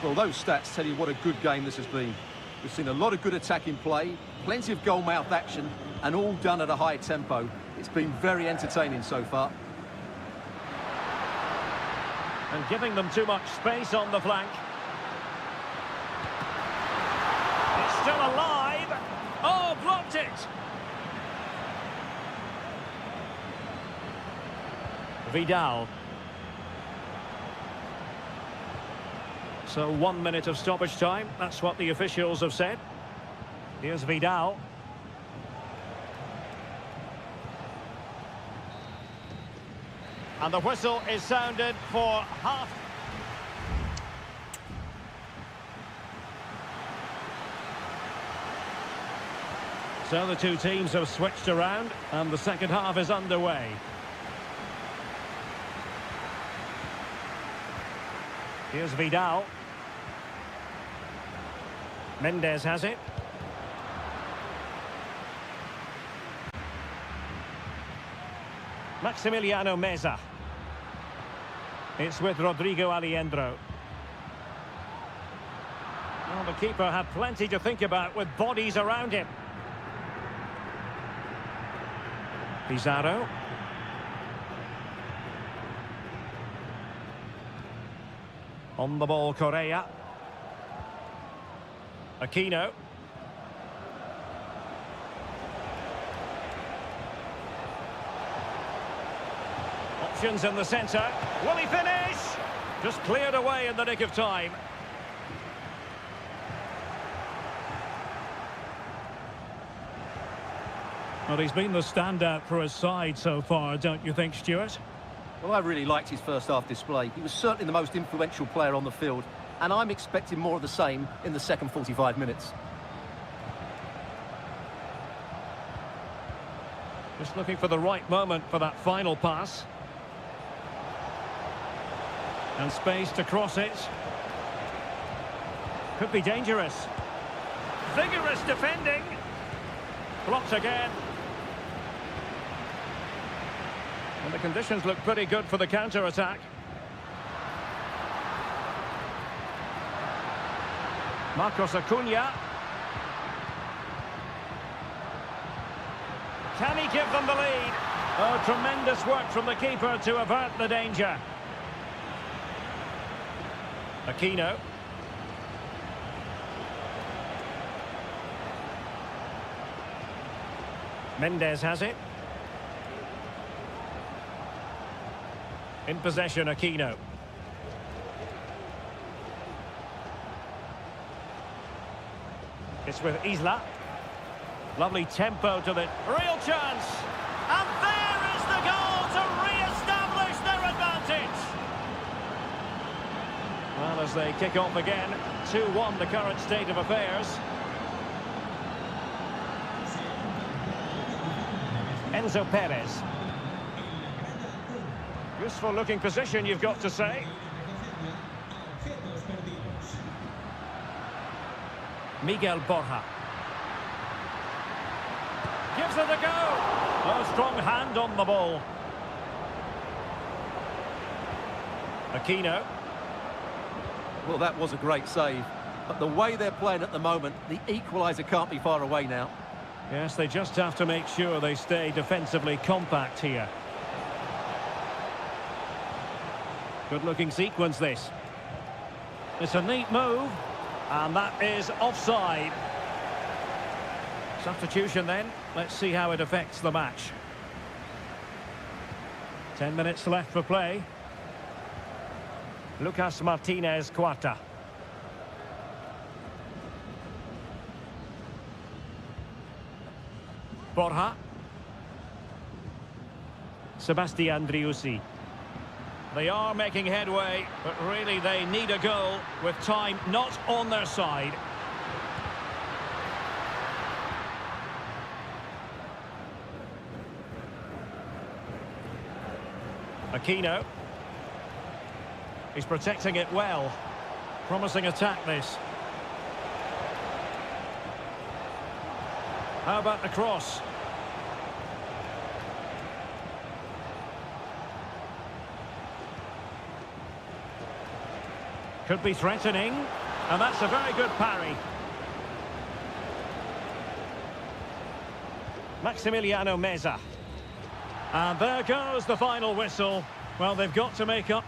Well, those stats tell you what a good game this has been. We've seen a lot of good attacking play, plenty of goal-mouth action, and all done at a high tempo. It's been very entertaining so far. And giving them too much space on the flank. It's still alive. Oh, blocked it. Vidal. So 1 minute of stoppage time. That's what the officials have said. Here's Vidal. And the whistle is sounded for half. So the two teams have switched around and the second half is underway. Here's Vidal. Mendes has it. Maximiliano Meza. It's with Rodrigo Aliendro. Well, the keeper had plenty to think about with bodies around him. Pizarro. On the ball, Correa. Aquino. Options in the centre. Will he finish? Just cleared away in the nick of time. Well, he's been the standout for his side so far, don't you think, Stuart? Well, I really liked his first half display. He was certainly the most influential player on the field, and I'm expecting more of the same in the second 45 minutes. Just looking for the right moment for that final pass. And space to cross it. Could be dangerous. Vigorous defending. Blocked again. And the conditions look pretty good for the counter-attack. Marcos Acuna. Can he give them the lead? Oh, tremendous work from the keeper to avert the danger. Aquino. Mendes has it. In possession, Aquino. It's with Isla. Lovely tempo to the real chance. And there is the goal to re-establish their advantage. Well, as they kick off again, 2-1 the current state of affairs. Enzo Perez. Useful looking position, you've got to say. Miguel Borja. Gives it a go. A strong hand on the ball. Aquino. Well, that was a great save. But the way they're playing at the moment, the equaliser can't be far away now. Yes, they just have to make sure they stay defensively compact here. Good-looking sequence, this. It's a neat move, and that is offside. Substitution then. Let's see how it affects the match. 10 minutes left for play. Lucas Martinez Cuarta. Borja. Sebastian Driussi. They are making headway, but really they need a goal with time not on their side. Aquino. He's protecting it well. Promising attack, this. How about the cross? Could be threatening, and that's a very good parry. Maximiliano Meza. And there goes the final whistle. Well, they've got to make up.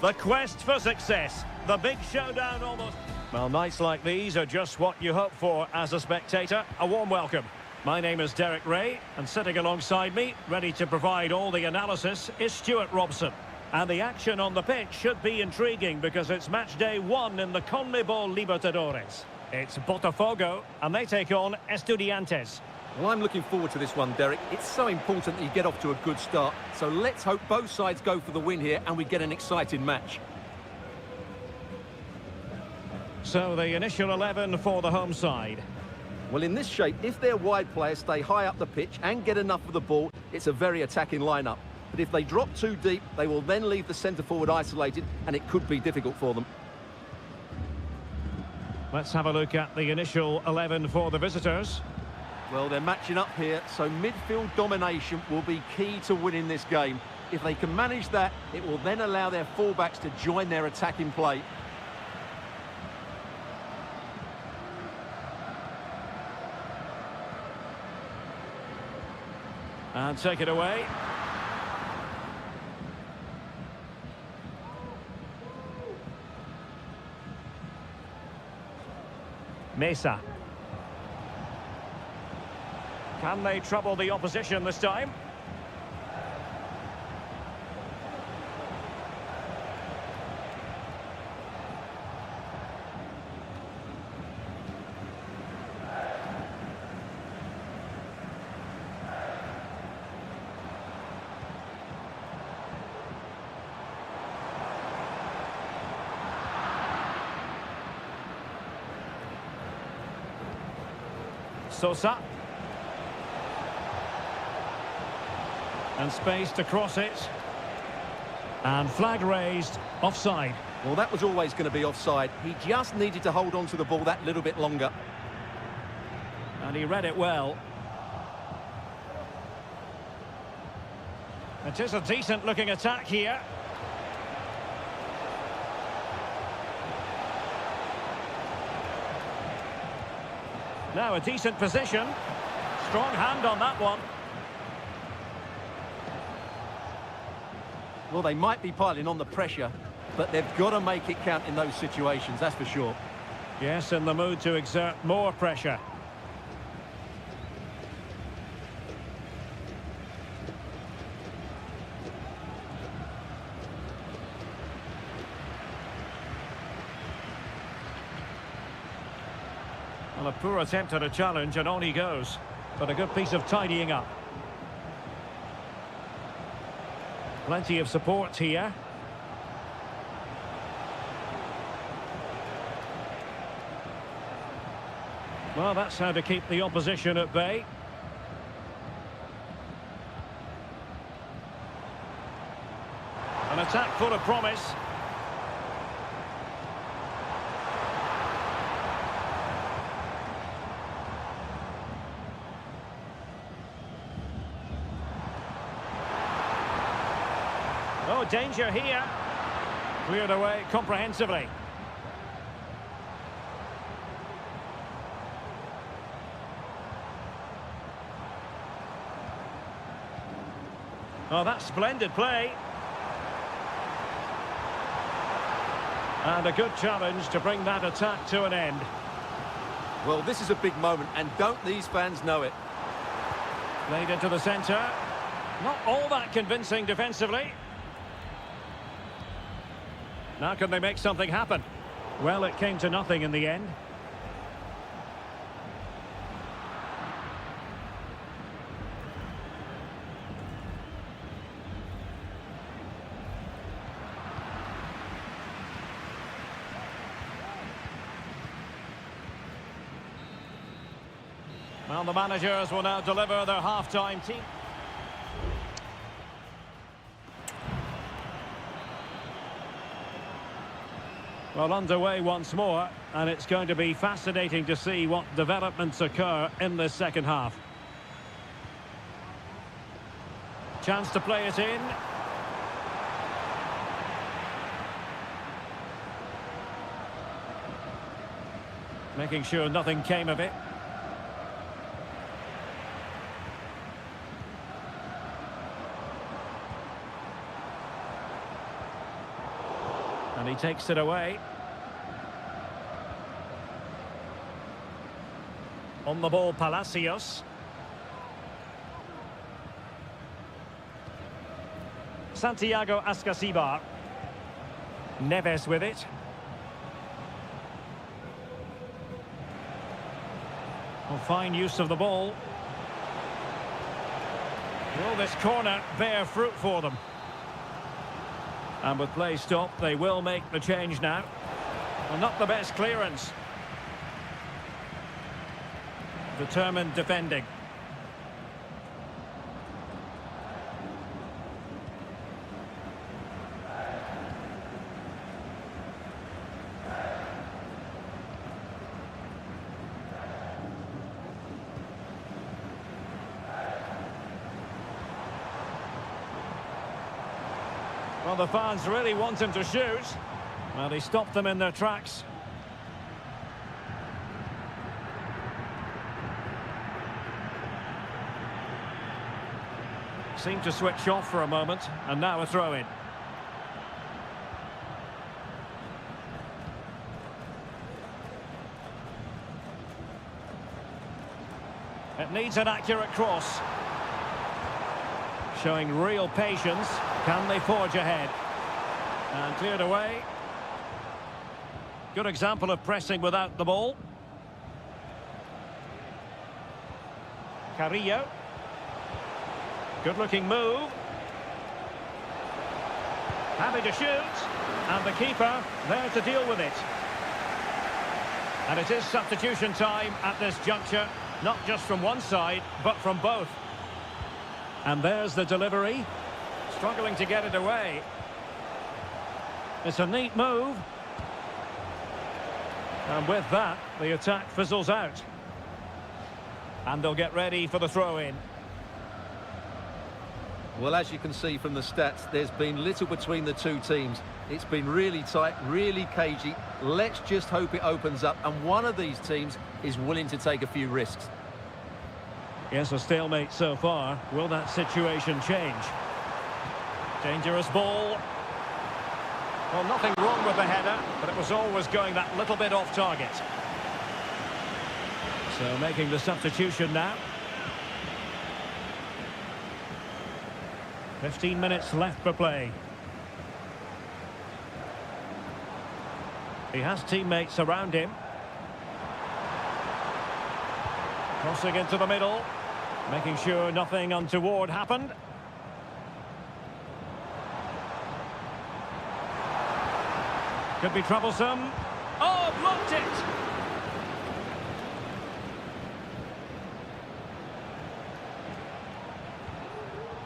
The quest for success. The big showdown almost. Well, nights like these are just what you hope for as a spectator. A warm welcome. My name is Derek Ray, and sitting alongside me, ready to provide all the analysis, is Stuart Robson. And the action on the pitch should be intriguing because it's match day 1 in the CONMEBOL Libertadores. It's Botafogo, and they take on Estudiantes. Well, I'm looking forward to this one, Derek. It's so important that you get off to a good start. So let's hope both sides go for the win here and we get an exciting match. So the initial 11 for the home side. Well, in this shape, if their wide players stay high up the pitch and get enough of the ball, it's a very attacking lineup. But if they drop too deep, they will then leave the centre-forward isolated, and it could be difficult for them. Let's have a look at the initial 11 for the visitors. Well, they're matching up here, so midfield domination will be key to winning this game. If they can manage that, it will then allow their fullbacks to join their attacking play. And take it away. Mesa. Can they trouble the opposition this time? Sosa. And space to cross it. And flag raised, offside. Well, that was always going to be offside. He just needed to hold on to the ball that little bit longer. And he read it well. It is a decent looking attack here. Now a decent position. Strong hand on that one. Well, they might be piling on the pressure, but they've got to make it count in those situations, that's for sure. Yes, in the mood to exert more pressure. Well, a poor attempt at a challenge, and on he goes. But a good piece of tidying up. Plenty of support here. Well, that's how to keep the opposition at bay. An attack full of promise. Oh, danger here. Cleared away comprehensively. Oh, that's splendid play. And a good challenge to bring that attack to an end. Well, this is a big moment, and don't these fans know it? Played into the centre. Not all that convincing defensively. Now can they make something happen? Well, it came to nothing in the end. Well, the managers will now deliver their half-time team. Well, underway once more, and it's going to be fascinating to see what developments occur in this second half. Chance to play it in. Making sure nothing came of it. And he takes it away. On the ball, Palacios. Santiago Ascasibar. Neves with it. Well, fine use of the ball. Will this corner bear fruit for them? And with play stopped, they will make the change now. Well, not the best clearance. Determined defending. Well, the fans really want him to shoot. Well, he stopped them in their tracks. Seemed to switch off for a moment, and now a throw-in. It needs an accurate cross. Showing real patience. Can they forge ahead? And cleared away. Good example of pressing without the ball. Carrillo. Good-looking move. Happy to shoot. And the keeper there to deal with it. And it is substitution time at this juncture. Not just from one side, but from both. And there's the delivery. Struggling to get it away. It's a neat move. And with that, the attack fizzles out. And they'll get ready for the throw-in. Well, as you can see from the stats, there's been little between the two teams. It's been really tight, really cagey. Let's just hope it opens up, and one of these teams is willing to take a few risks. Yes, a stalemate so far. Will that situation change? Dangerous ball. Well, nothing wrong with the header, but it was always going that little bit off target. So making the substitution now. 15 minutes left for play. He has teammates around him. Crossing into the middle, making sure nothing untoward happened. Could be troublesome. Oh, blocked it!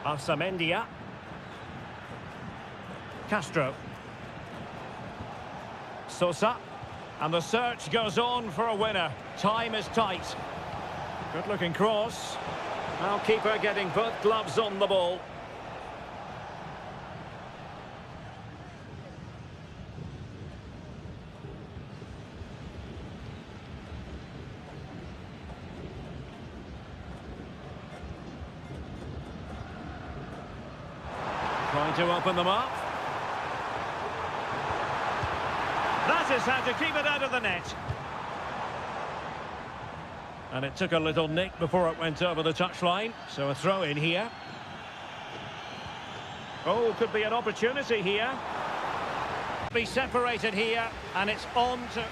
Arsamendia. Castro. Sosa. And the search goes on for a winner. Time is tight. Good looking cross. Now keeper getting both gloves on the ball. Trying to open them up. That is how to keep it out of the net. And it took a little nick before it went over the touchline. So a throw in here. Oh, could be an opportunity here. Be separated here, and it's on to...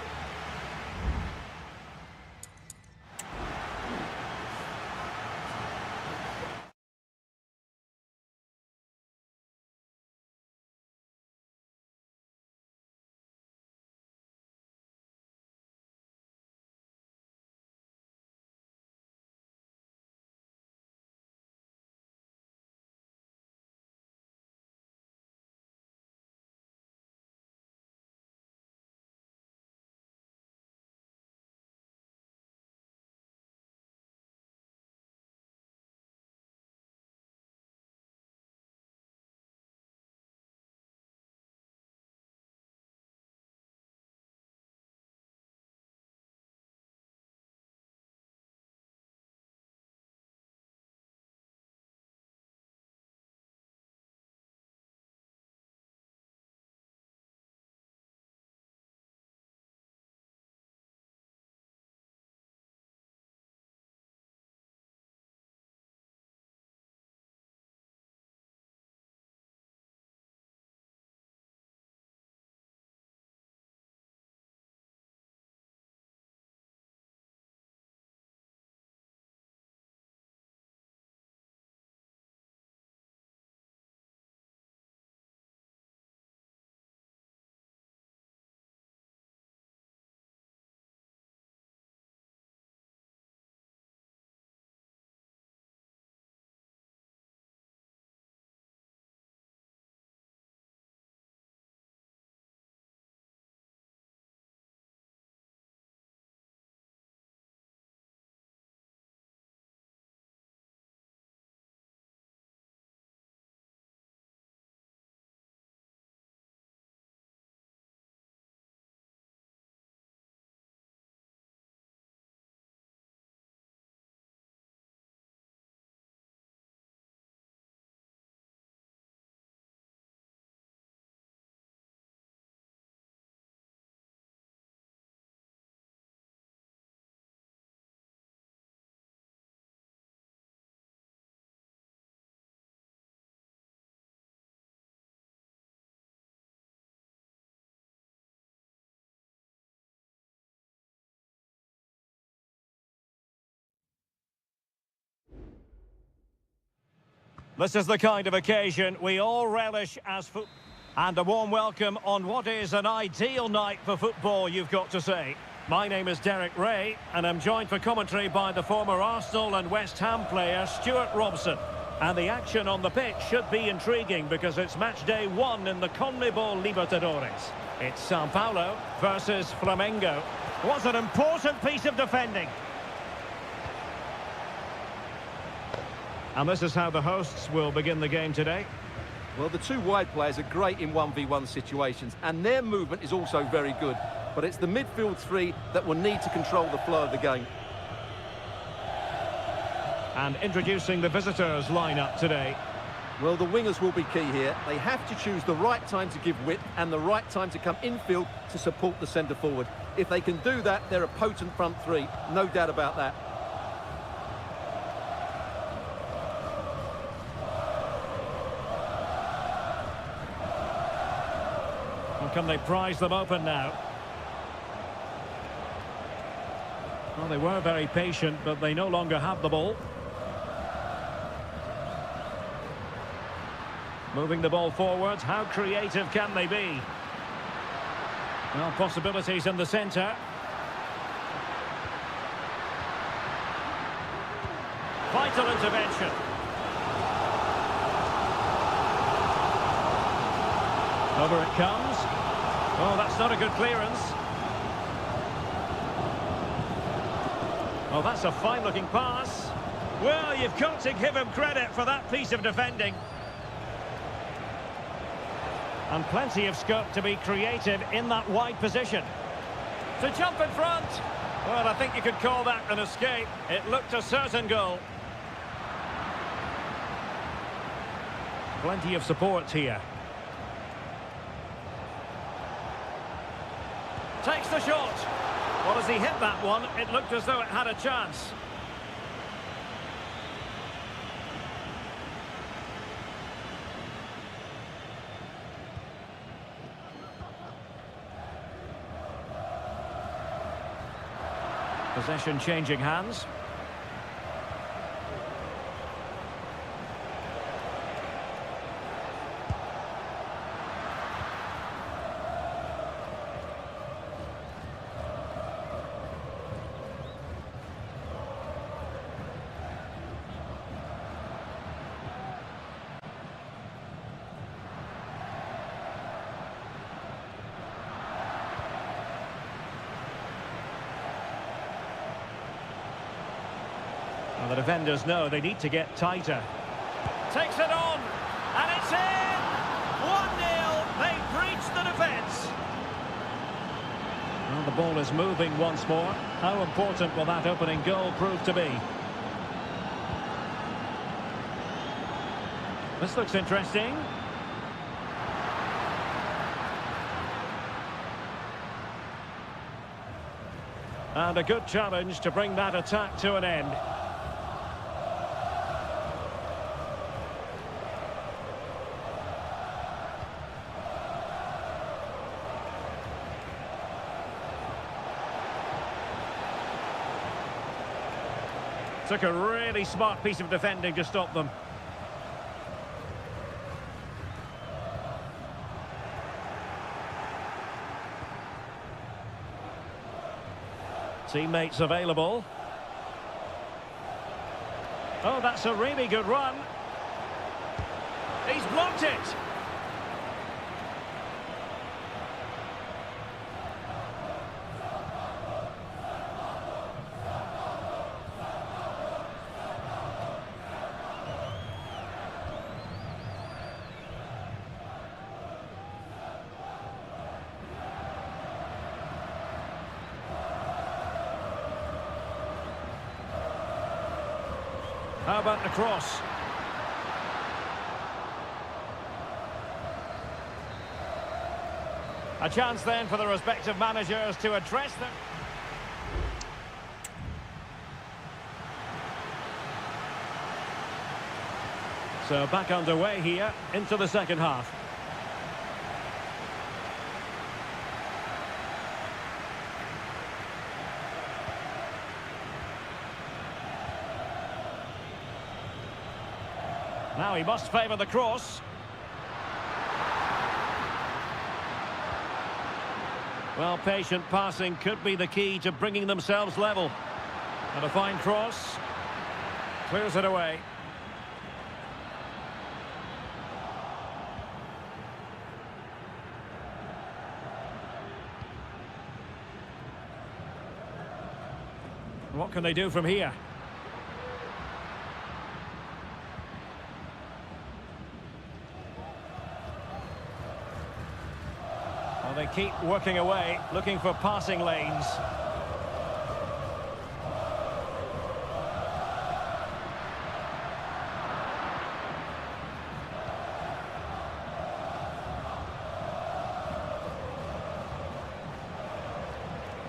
This is the kind of occasion we all relish as football. And a warm welcome on what is an ideal night for football, you've got to say. My name is Derek Ray, and I'm joined for commentary by the former Arsenal and West Ham player Stuart Robson. And the action on the pitch should be intriguing because it's match day 1 in the CONMEBOL Libertadores. It's Sao Paulo versus Flamengo. What an important piece of defending. And this is how the hosts will begin the game today. Well, the two wide players are great in 1v1 situations, and their movement is also very good. But it's the midfield three that will need to control the flow of the game. And introducing the visitors' lineup today. Well, the wingers will be key here. They have to choose the right time to give width and the right time to come infield to support the centre forward. If they can do that, they're a potent front three, no doubt about that. Can they prise them open now? Well, they were very patient, but they no longer have the ball. Moving the ball forwards, how creative can they be? Well, possibilities in the centre. Vital intervention. Over it comes. Oh, that's not a good clearance. Oh, that's a fine-looking pass. Well, you've got to give him credit for that piece of defending. And plenty of scope to be creative in that wide position. To jump in front. Well, I think you could call that an escape. It looked a certain goal. Plenty of support here. Takes the shot. Well, as he hit that one, it looked as though it had a chance. Possession changing hands. Well, the defenders know they need to get tighter. Takes it on, and it's in! 1-0, they've breached the defence. Well, the ball is moving once more. How important will that opening goal prove to be? This looks interesting. And a good challenge to bring that attack to an end. Took a really smart piece of defending to stop them. Teammates available. Oh, that's a really good run. He's blocked it. How about the cross? A chance then for the respective managers to address them. So back underway here into the second half. Now he must favour the cross. Well, patient passing could be the key to bringing themselves level. And a fine cross. Clears it away. What can they do from here? Well, they keep working away, looking for passing lanes.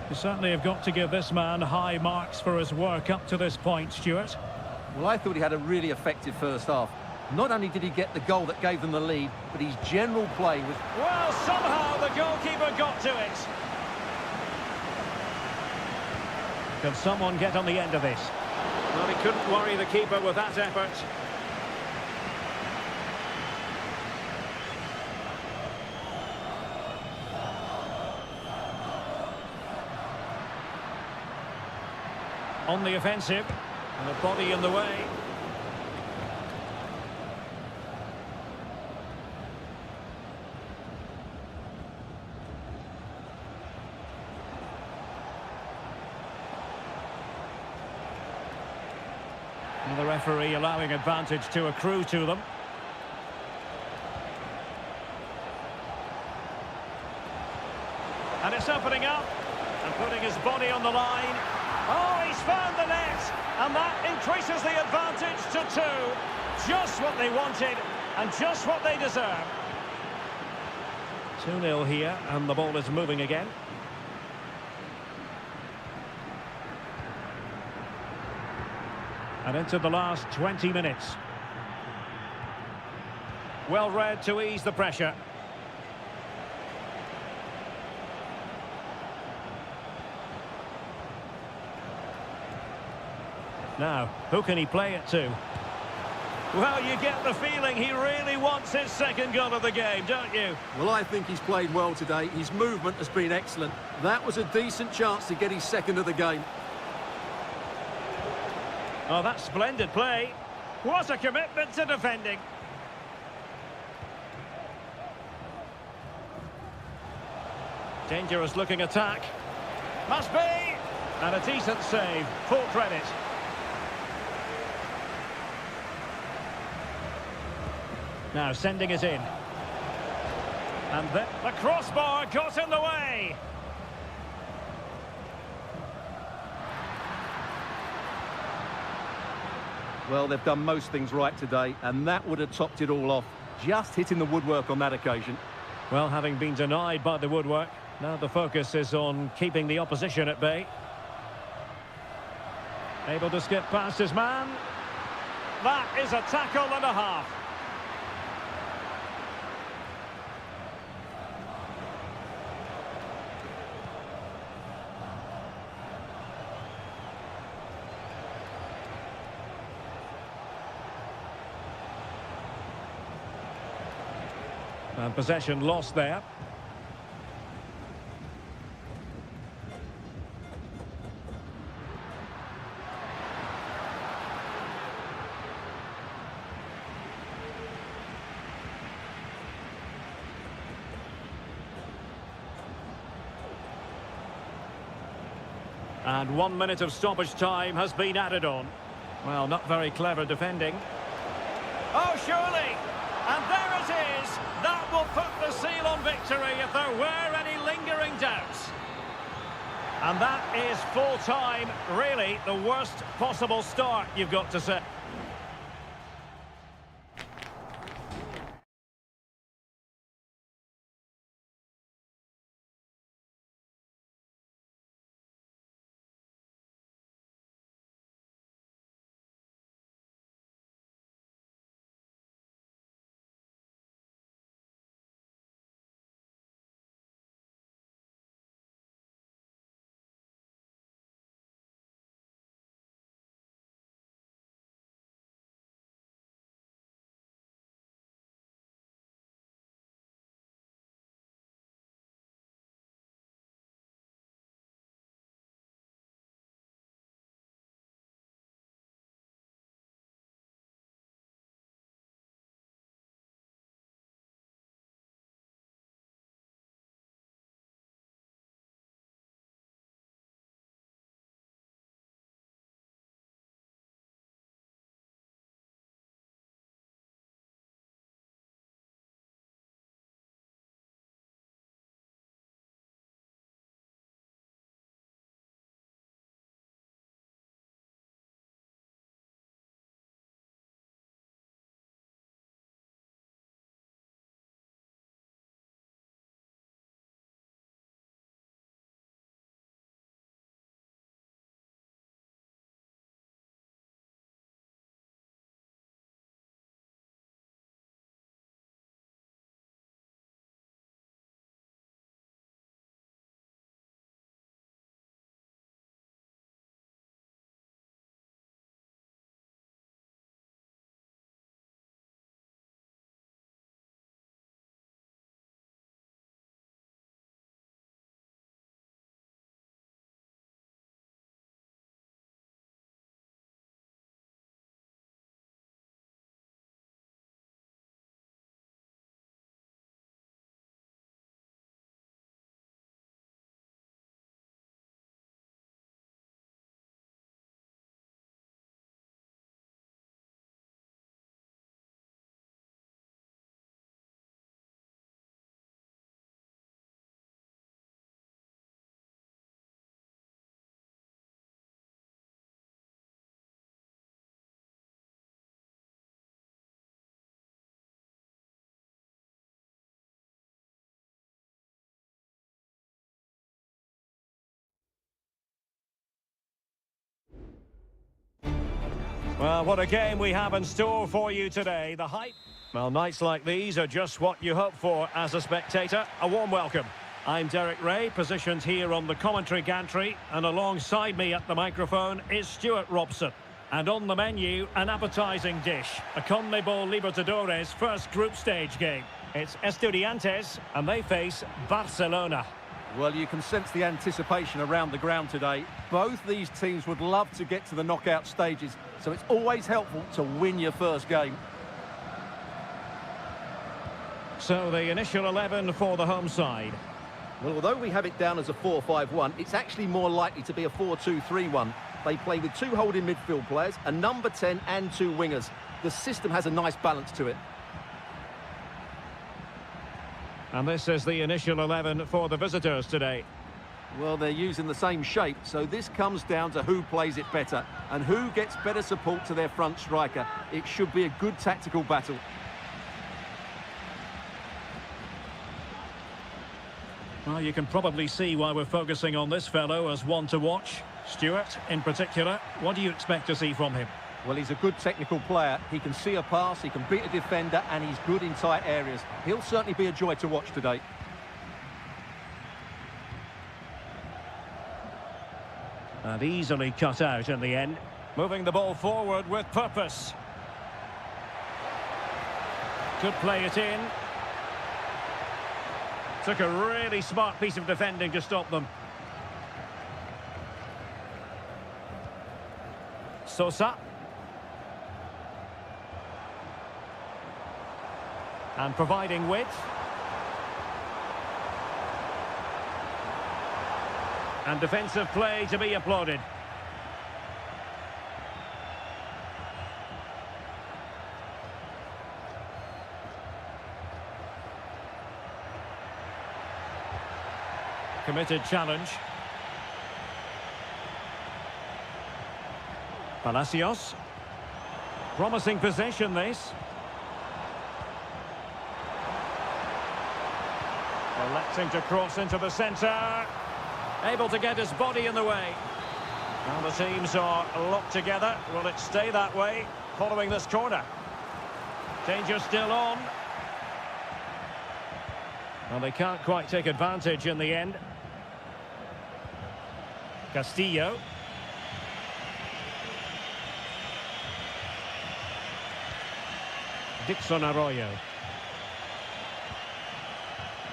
You certainly have got to give this man high marks for his work up to this point, Stuart. Well, I thought he had a really effective first half. Not only did he get the goal that gave them the lead, but his general play was... Well, somehow the goalkeeper got to it. Can someone get on the end of this? Well, he couldn't worry the keeper with that effort. On the offensive, and a body in the way. And the referee allowing advantage to accrue to them. And it's opening up and putting his body on the line. Oh, he's found the net, and that increases the advantage to 2. Just what they wanted, and just what they deserve. 2-0 here, and the ball is moving again. And into the last 20 minutes. Well read to ease the pressure. Now, who can he play it to? Well, you get the feeling he really wants his second goal of the game, don't you? Well, I think he's played well today. His movement has been excellent. That was a decent chance to get his second of the game. Oh, that's splendid play. What a commitment to defending. Dangerous looking attack. Must be! And a decent save. Full credit. Now sending it in. And the crossbar got in the way. Well, they've done most things right today, and that would have topped it all off. Just hitting the woodwork on that occasion. Well, having been denied by the woodwork, now the focus is on keeping the opposition at bay. Able to skip past his man. That is a tackle and a half. And possession lost there. And 1 minute of stoppage time has been added on. Well, not very clever defending. Oh, surely! And there it is! That will put the seal on victory if there were any lingering doubts. And that is full time, really the worst possible start, you've got to say. Well, what a game we have in store for you today. The hype. Well, nights like these are just what you hope for as a spectator. A warm welcome. I'm Derek Ray, positioned here on the commentary gantry, and alongside me at the microphone is Stuart Robson. And on the menu, an appetising dish, a CONMEBOL Libertadores first group stage game. It's Estudiantes, and they face Barcelona. Well, you can sense the anticipation around the ground today. Both these teams would love to get to the knockout stages, so it's always helpful to win your first game. So the initial 11 for the home side. Well, although we have it down as a 4-5-1, it's actually more likely to be a 4-2-3-1. They play with two holding midfield players, a number 10 and two wingers. The system has a nice balance to it. And this is the initial 11 for the visitors today. Well, they're using the same shape, so this comes down to who plays it better and who gets better support to their front striker. It should be a good tactical battle. Well, you can probably see why we're focusing on this fellow as one to watch. Stuart, in particular, what do you expect to see from him? Well, he's a good technical player. He can see a pass, he can beat a defender, and he's good in tight areas. He'll certainly be a joy to watch today. And easily cut out in the end. Moving the ball forward with purpose. Could play it in. Took a really smart piece of defending to stop them. Sosa. And providing width. And defensive play to be applauded. Committed challenge. Palacios. Promising possession this. Electing to cross into the centre. Able to get his body in the way. Now the teams are locked together. Will it stay that way following this corner? Danger still on. Well, they can't quite take advantage in the end. Castillo. Dixon Arroyo.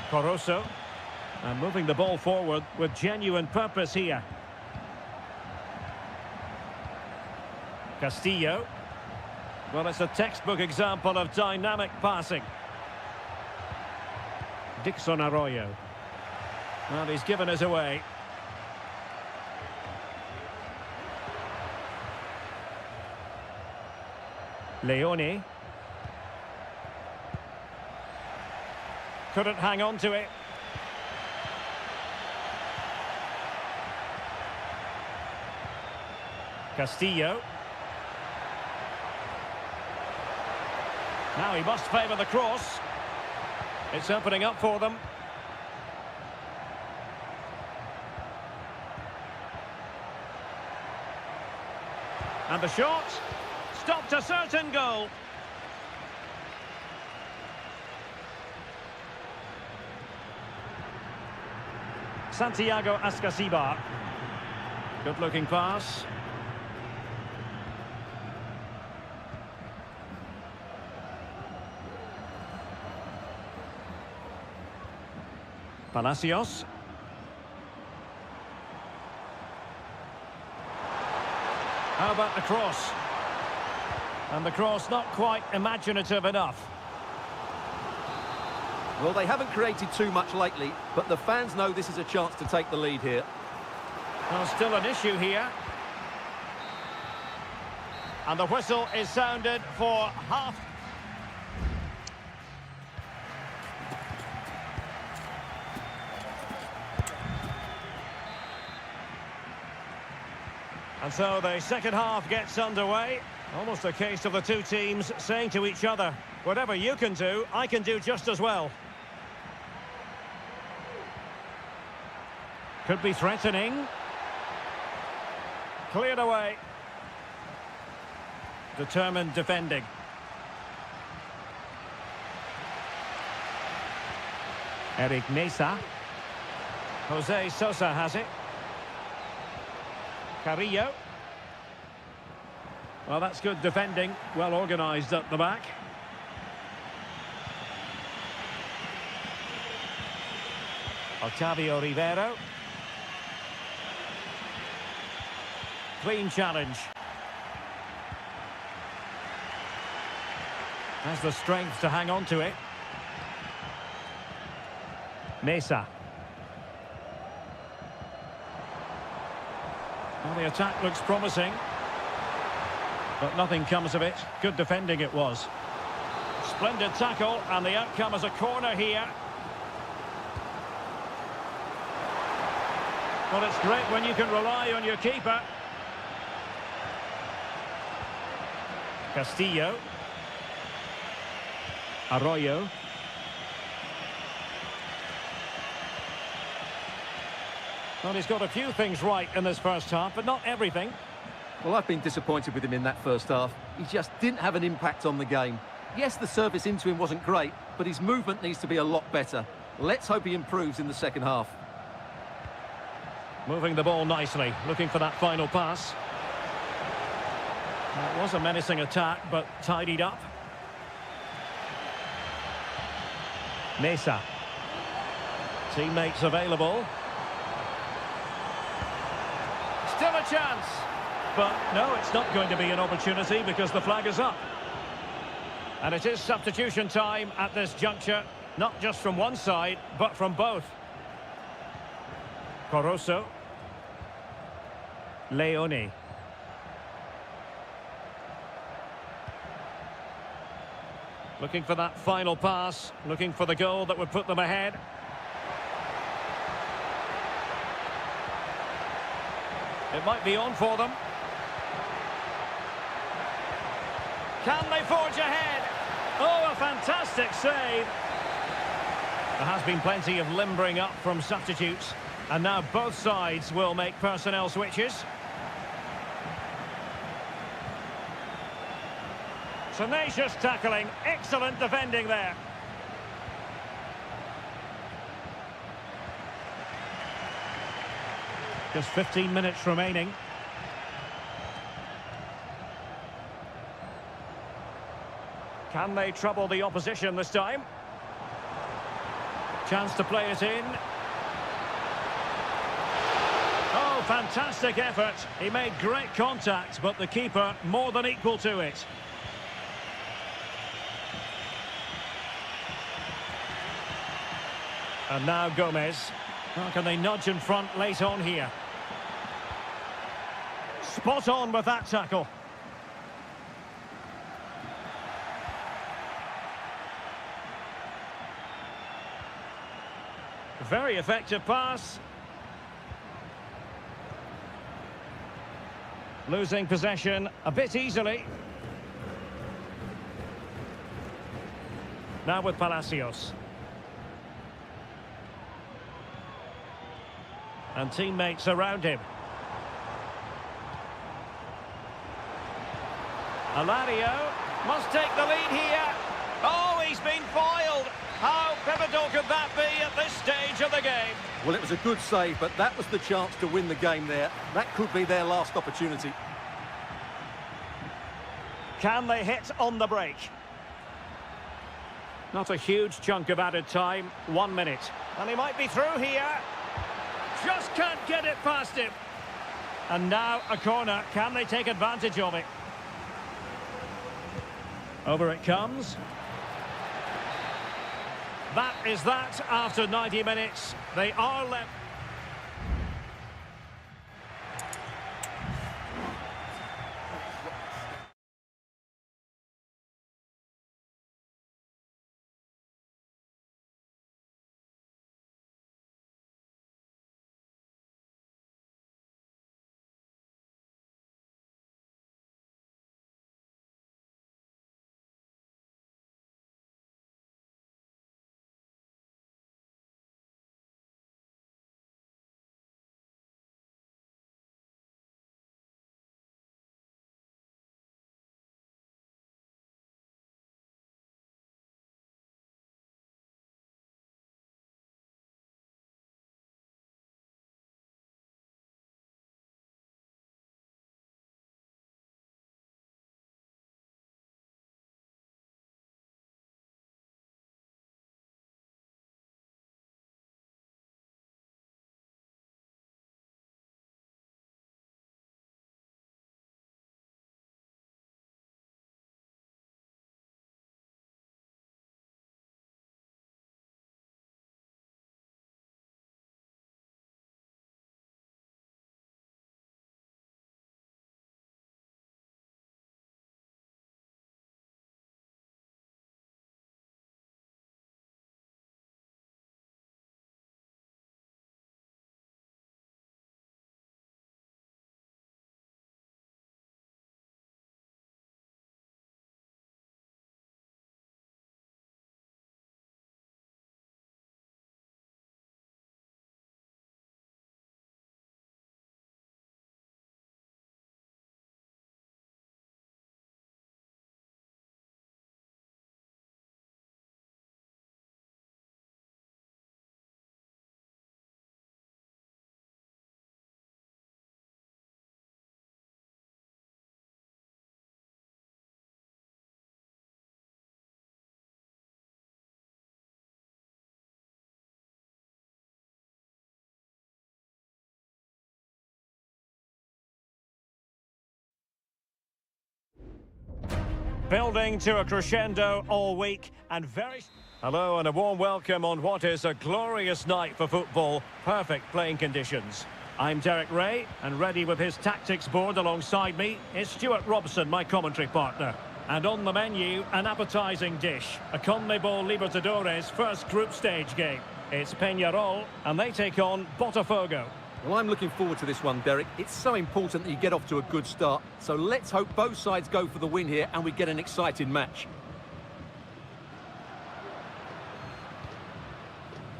Coroso. And moving the ball forward with genuine purpose here. Castillo. Well, it's a textbook example of dynamic passing. Dixon Arroyo. And he's given us away. Leone. Couldn't hang on to it. Castillo. Now he must favour the cross. It's opening up for them. And the shot stopped a certain goal. Santiago Ascasibar. Good-looking pass. Palacios. How about the cross? And the cross not quite imaginative enough. Well, they haven't created too much lately, but the fans know this is a chance to take the lead here. Well, still an issue here. And the whistle is sounded for half. And so the second half gets underway. Almost a case of the two teams saying to each other, whatever you can do, I can do just as well. Could be threatening. Cleared away. Determined defending. Eric Mesa. Jose Sosa has it. Carrillo. Well, that's good defending. Well organised at the back. Octavio Rivero. Clean challenge. Has the strength to hang on to it. Mesa. Well, the attack looks promising, but nothing comes of it. Good defending it was. Splendid tackle, and the outcome is a corner here. Well, it's great when you can rely on your keeper. Castillo. Arroyo. Well, he's got a few things right in this first half, but not everything. Well, I've been disappointed with him in that first half. He just didn't have an impact on the game. Yes, the service into him wasn't great, but his movement needs to be a lot better. Let's hope he improves in the second half. Moving the ball nicely, looking for that final pass. It was a menacing attack, but tidied up. Mesa. Teammates available. Still a chance. But no, it's not going to be an opportunity because the flag is up. And it is substitution time at this juncture, not just from one side, but from both. Coroso. Leone. Looking for that final pass, looking for the goal that would put them ahead. It might be on for them. Can they forge ahead? Oh, a fantastic save. There has been plenty of limbering up from substitutes, and now both sides will make personnel switches. Tenacious tackling, excellent defending there. Just 15 minutes remaining. Can they trouble the opposition this time? Chance to play it in. Oh, fantastic effort. He made great contact, but the keeper more than equal to it. And now Gomez. How can they nudge in front late on here? Spot on with that tackle. Very effective pass. Losing possession a bit easily. Now with Palacios. And teammates around him. Alario must take the lead here. Oh, he's been foiled. How pivotal could that be at this stage of the game? Well, it was a good save, but that was the chance to win the game there. That could be their last opportunity. Can they hit on the break? Not a huge chunk of added time. 1 minute. And he might be through here. Just can't get it past him. And now a corner. Can they take advantage of it? Over it comes. That is that after 90 minutes. They are left. Building to a crescendo all week and very... Hello and a warm welcome on what is a glorious night for football. Perfect playing conditions. I'm Derek Ray, and ready with his tactics board alongside me is Stuart Robson, my commentary partner. And on the menu, an appetising dish, a CONMEBOL Libertadores first group stage game. It's Peñarol, and they take on Botafogo. Well, I'm looking forward to this one, Derek. It's so important that you get off to a good start. So let's hope both sides go for the win here and we get an exciting match.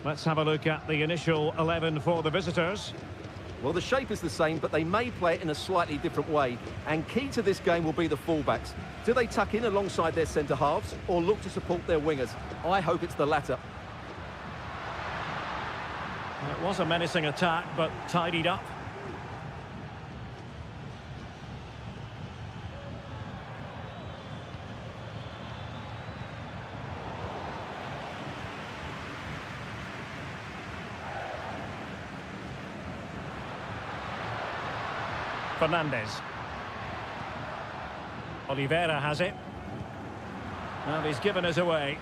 Let's have a look at the initial 11 for the visitors. Well, the shape is the same, but they may play it in a slightly different way. And key to this game will be the fullbacks. Do they tuck in alongside their centre-halves or look to support their wingers? I hope it's the latter. It was a menacing attack, but tidied up. Fernandez. Oliveira has it. And he's given us away.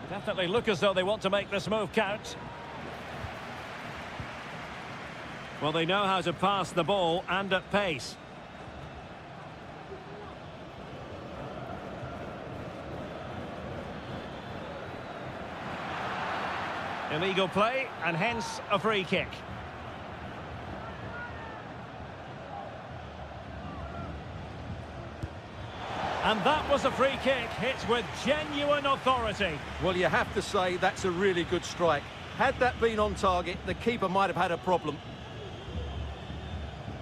Definitely look as though they want to make this move count. Well, they know how to pass the ball and at pace. Illegal play, and hence a free kick. And that was a free kick hit with genuine authority. Well, you have to say that's a really good strike. Had that been on target, the keeper might have had a problem.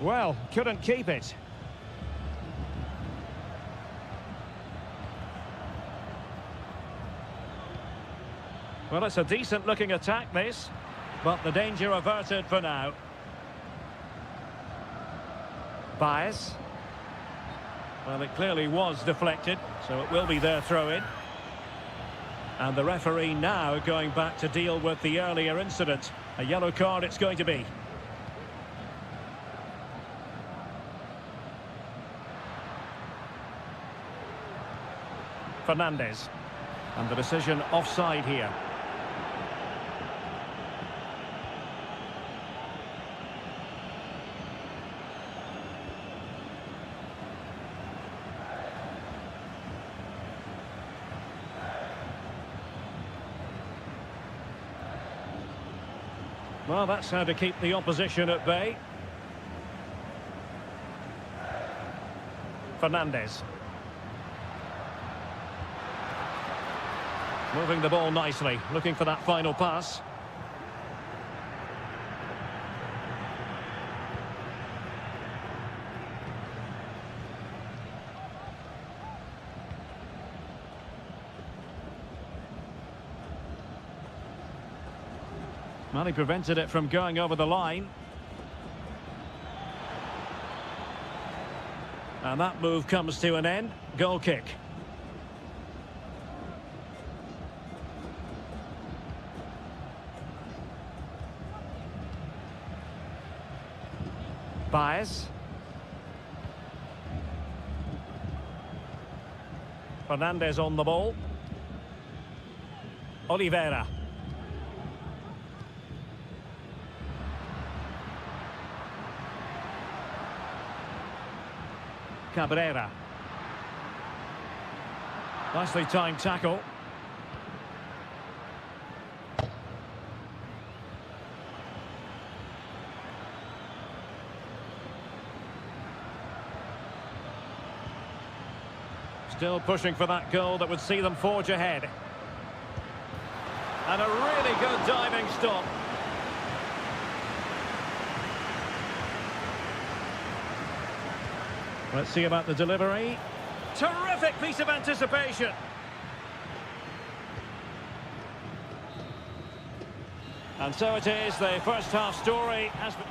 Well, couldn't keep it. Well, it's a decent-looking attack, this. But the danger averted for now. Baez. Well, it clearly was deflected, so it will be their throw-in. And the referee now going back to deal with the earlier incident. A yellow card it's going to be. Fernandez. And the decision offside here. Well, that's how to keep the opposition at bay. Fernandez. Moving the ball nicely, looking for that final pass. Well, he prevented it from going over the line. And that move comes to an end. Goal kick. Baez. Fernandez on the ball. Oliveira. Cabrera. Nicely timed tackle. Still pushing for that goal that would see them forge ahead. And a really good diving stop. Let's see about the delivery. Terrific piece of anticipation. And so it is, the first half story has been...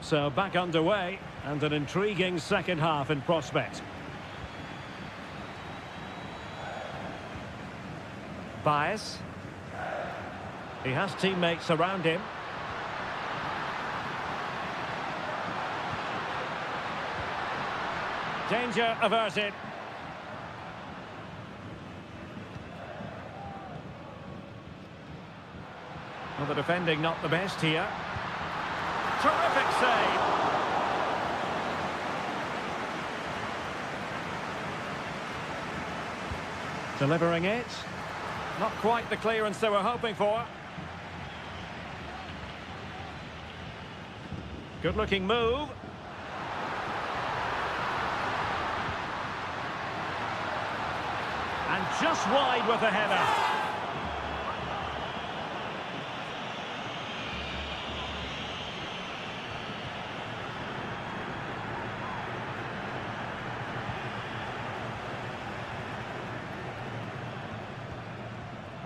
So back underway and an intriguing second half in prospect. Baez. He has teammates around him. Danger averted. Well, the defending not the best here. Terrific save. Delivering it. Not quite the clearance they were hoping for. Good-looking move. And just wide with the header.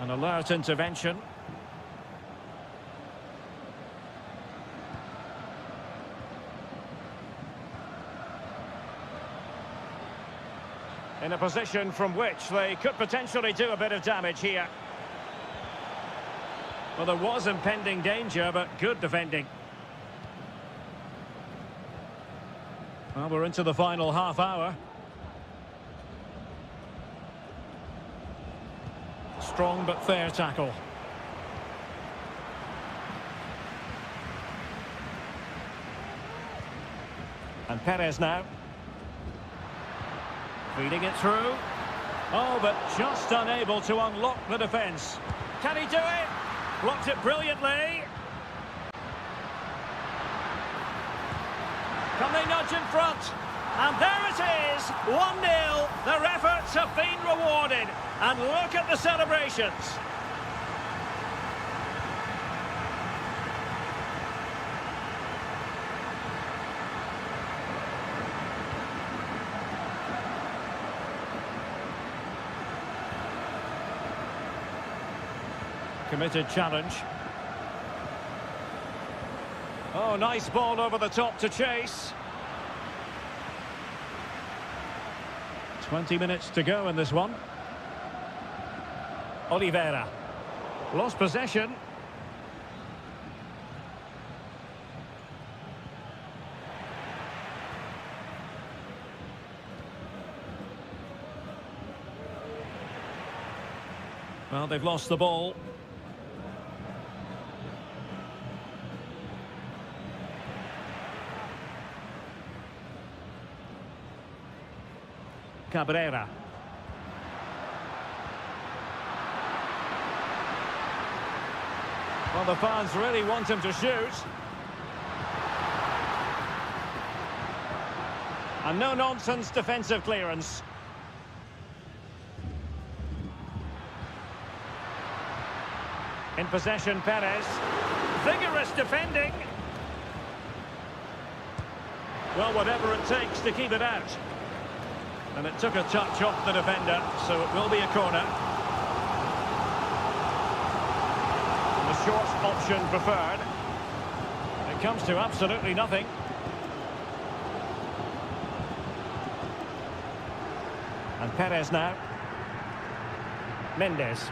An alert intervention. In a position from which they could potentially do a bit of damage here. Well, there was impending danger, but good defending. Well, we're into the final half hour. Strong but fair tackle. And Perez now. Feeding it through. Oh, but just unable to unlock the defence. Can he do it? Blocked it brilliantly. Can they nudge in front? And there it is, 1-0. Their efforts have been rewarded. And look at the celebrations. Committed challenge. Oh, nice ball over the top to chase. 20 minutes to go in this one. Oliveira. Lost possession. Well, they've lost the ball. Cabrera. Well, the fans really want him to shoot. And no-nonsense defensive clearance. In possession, Perez. Vigorous defending. Well, whatever it takes to keep it out. And it took a touch off the defender, so it will be a corner. The short option preferred. It comes to absolutely nothing. And Perez now. Mendes.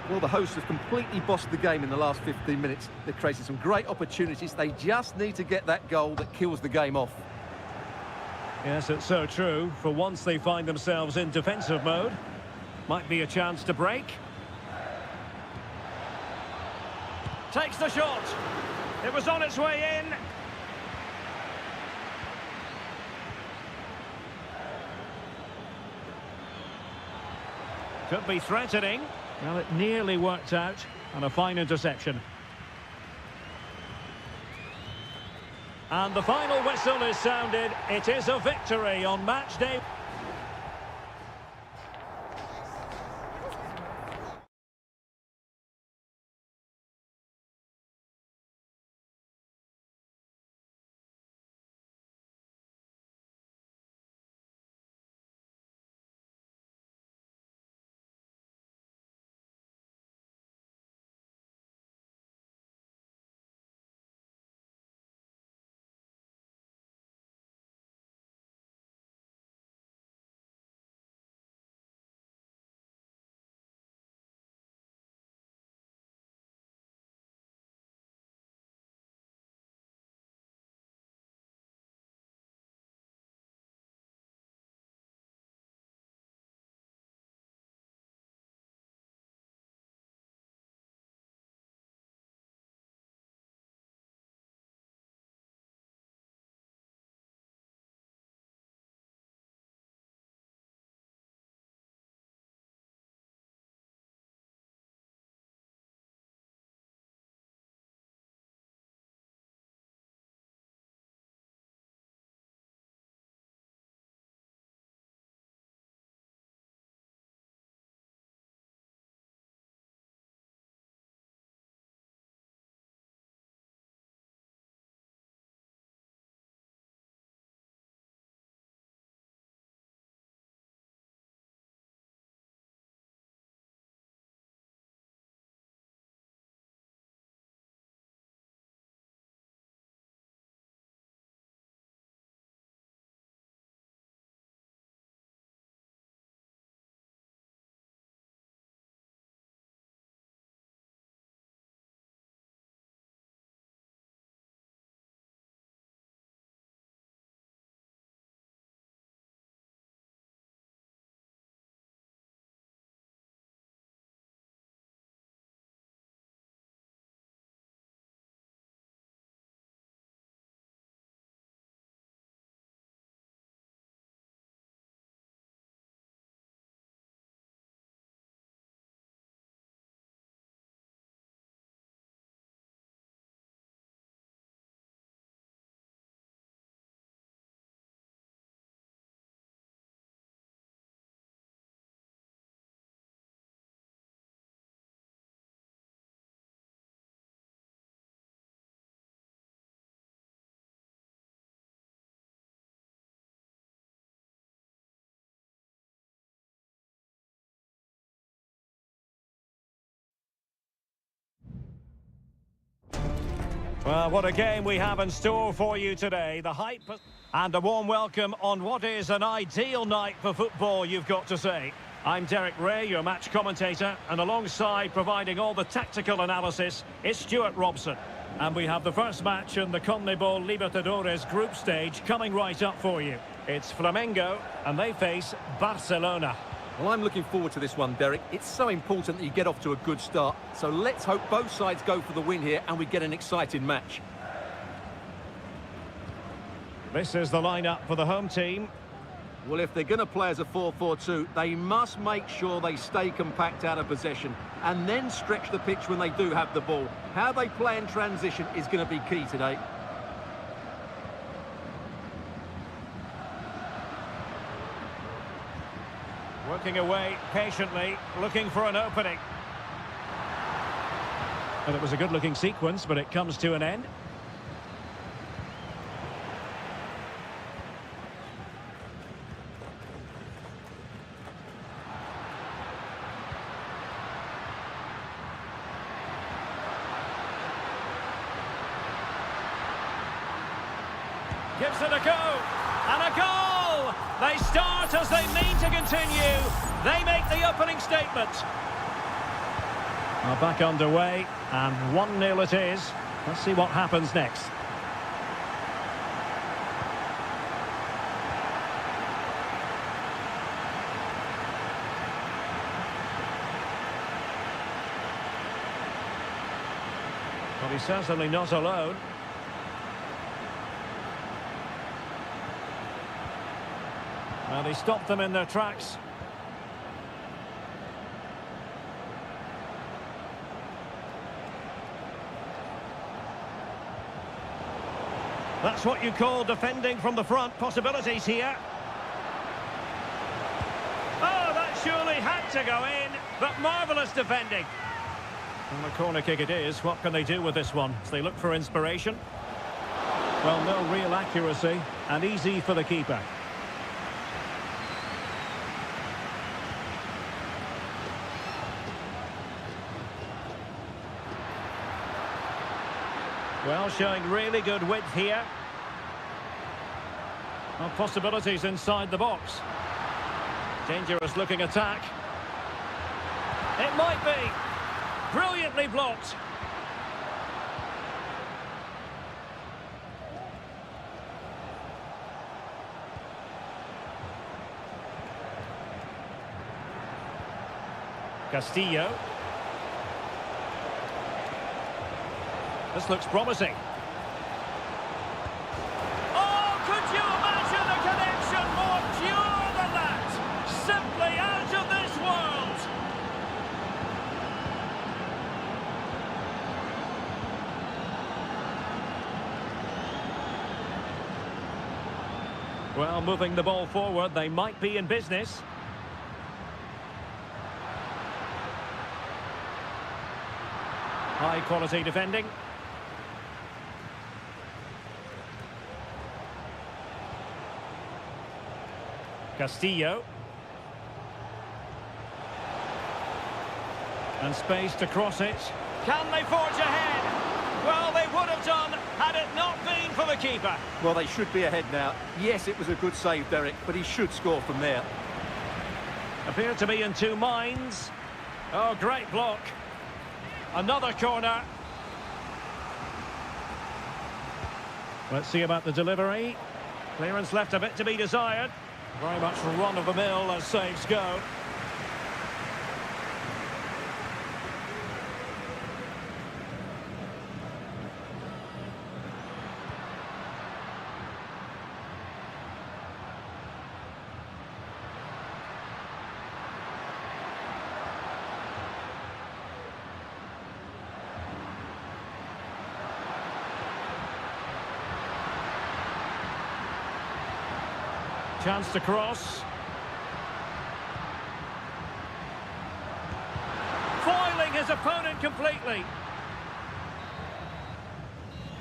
Well, the hosts have completely bossed the game in the last 15 minutes. They've created some great opportunities. They just need to get that goal that kills the game off. Yes, it's so true. For once they find themselves in defensive mode. Might be a chance to break. Takes the shot. It was on its way in. Could be threatening. Well, it nearly worked out. And a fine interception. And the final whistle is sounded. It is a victory on match day. Well, what a game we have in store for you today. The hype and a warm welcome on what is an ideal night for football, you've got to say. I'm Derek Ray, your match commentator, and alongside providing all the tactical analysis is Stuart Robson. And we have the first match in the CONMEBOL Libertadores group stage coming right up for you. It's Flamengo, and they face Barcelona. Well, I'm looking forward to this one, Derek. It's so important that you get off to a good start. So let's hope both sides go for the win here and we get an exciting match. This is the lineup for the home team. Well, if they're going to play as a 4-4-2, they must make sure they stay compact out of possession and then stretch the pitch when they do have the ball. How they play in transition is going to be key today. Working away patiently, looking for an opening. And it was a good-looking sequence, but it comes to an end. Gives it a go, and a goal! They start as they mean to continue. They make the opening statement. Well, back underway, and 1-0 it is. Let's see what happens next. Well, he's certainly not alone. Well, he stopped them in their tracks. That's what you call defending from the front. Possibilities here. Oh, that surely had to go in, but marvellous defending. And the corner kick it is. What can they do with this one? As they look for inspiration. Well, no real accuracy, and easy for the keeper. Well, showing really good width here. Well, possibilities inside the box. Dangerous looking attack. It might be. Brilliantly blocked. Castillo. This looks promising. Oh, could you imagine a connection more pure than that? Simply out of this world. Well, moving the ball forward, they might be in business. High quality defending. Castillo. And space to cross it. Can they forge ahead? Well, they would have done had it not been for the keeper. Well, they should be ahead now. Yes, it was a good save, Derek, but he should score from there. Appear to be in two minds. Oh, great block. Another corner. Let's see about the delivery. Clearance left a bit to be desired. Very much run-of-the-mill as saves go. Chance to cross. Foiling his opponent completely.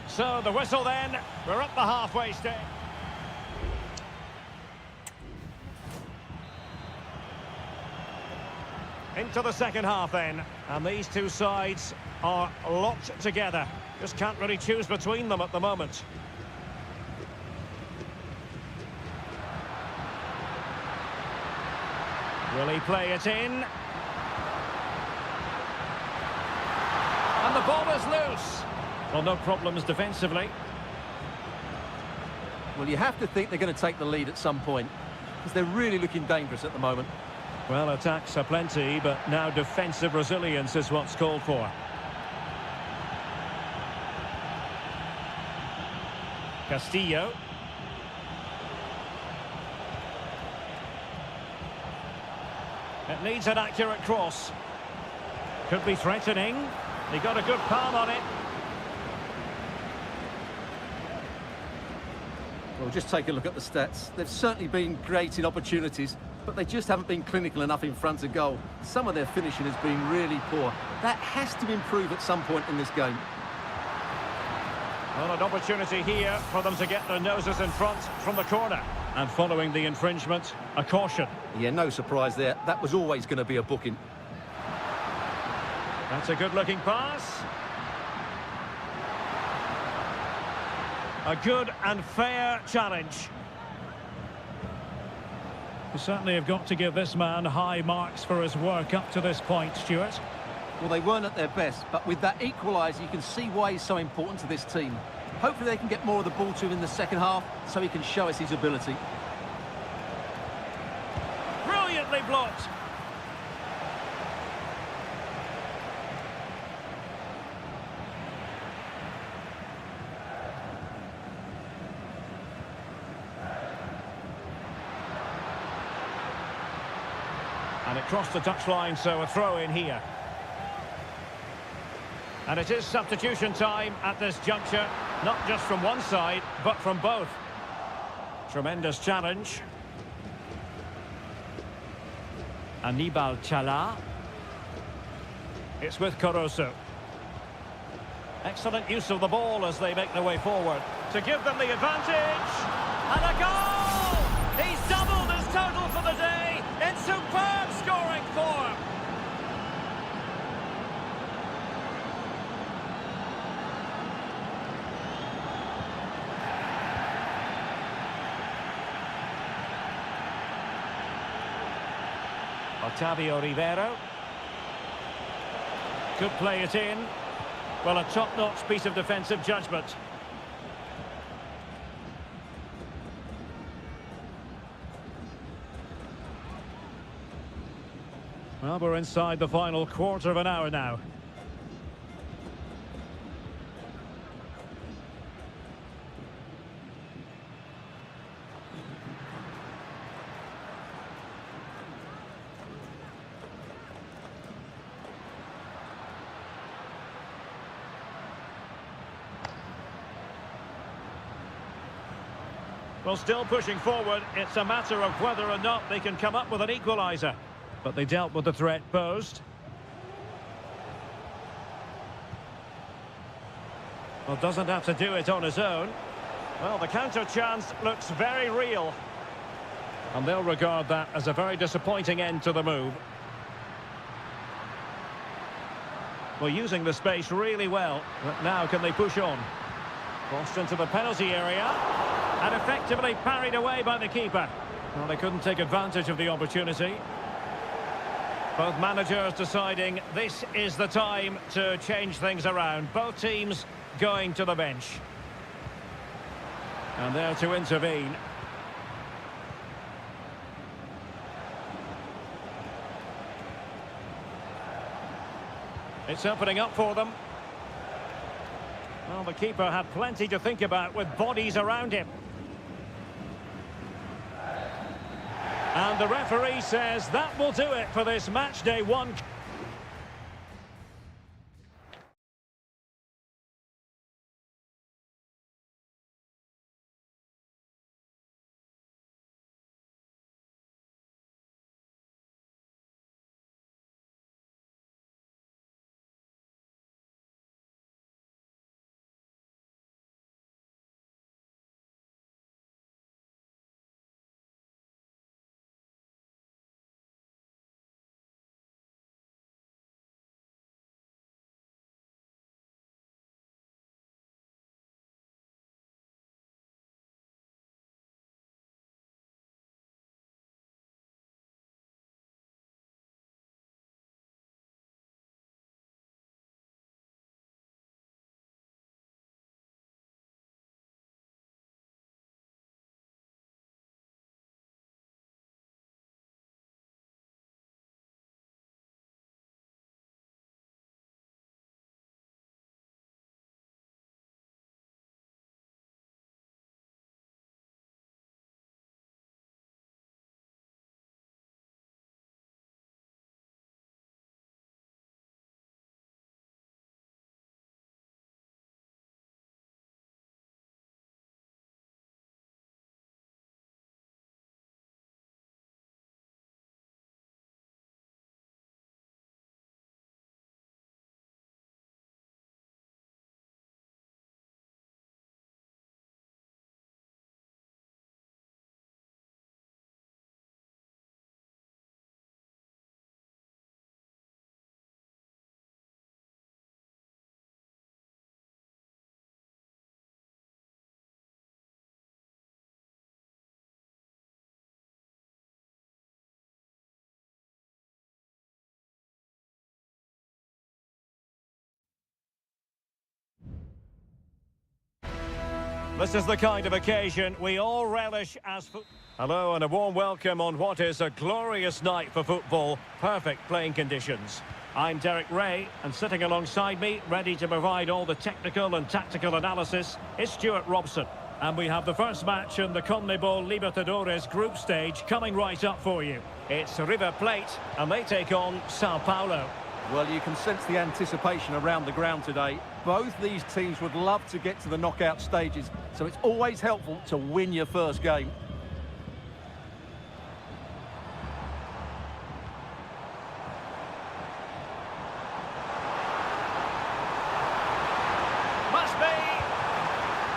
So the whistle then. We're up the halfway stage. Into the second half then. And these two sides are locked together. Just can't really choose between them at the moment. Will he play it in? And the ball is loose. Well, no problems defensively. Well, you have to think they're going to take the lead at some point, because they're really looking dangerous at the moment. Well, attacks are plenty, but now defensive resilience is what's called for. Castillo. It needs an accurate cross. Could be threatening. He got a good palm on it. Well, just take a look at the stats. They've certainly been great in opportunities, but they just haven't been clinical enough in front of goal. Some of their finishing has been really poor. That has to improve at some point in this game. Well, an opportunity here for them to get their noses in front from the corner. And following the infringement, a caution. Yeah, no surprise there. That was always going to be a booking. That's a good-looking pass. A good and fair challenge. You certainly have got to give this man high marks for his work up to this point, Stuart. Well, they weren't at their best, but with that equaliser, you can see why he's so important to this team. Hopefully they can get more of the ball to him in the second half, so he can show us his ability. Brilliantly blocked. And it crossed the touchline, so a throw in here. And it is substitution time at this juncture, not just from one side, but from both. Tremendous challenge. Anibal Chala. It's with Caruso. Excellent use of the ball as they make their way forward to give them the advantage. And a goal! He's doubled his total for the day in superb scoring form. Otavio Rivero. Could play it in. Well, a top-notch piece of defensive judgment. Well, we're inside the final quarter of an hour now. Well, still pushing forward. It's a matter of whether or not they can come up with an equaliser. But they dealt with the threat posed. Well, doesn't have to do it on his own. Well, the counter chance looks very real. And they'll regard that as a very disappointing end to the move. Well, using the space really well. But now can they push on? Crossed into the penalty area. And effectively parried away by the keeper. Well, they couldn't take advantage of the opportunity. Both managers deciding this is the time to change things around. Both teams going to the bench. And there to intervene. It's opening up for them. Well, the keeper had plenty to think about with bodies around him. And the referee says that will do it for this match day one. This is the kind of occasion we all relish as Hello and a warm welcome on what is a glorious night for football. Perfect playing conditions. I'm Derek Ray, and sitting alongside me, ready to provide all the technical and tactical analysis, is Stuart Robson. And we have the first match in the CONMEBOL Libertadores group stage coming right up for you. It's River Plate, and they take on Sao Paulo. Well, you can sense the anticipation around the ground today. Both these teams would love to get to the knockout stages, so it's always helpful to win your first game. Must be!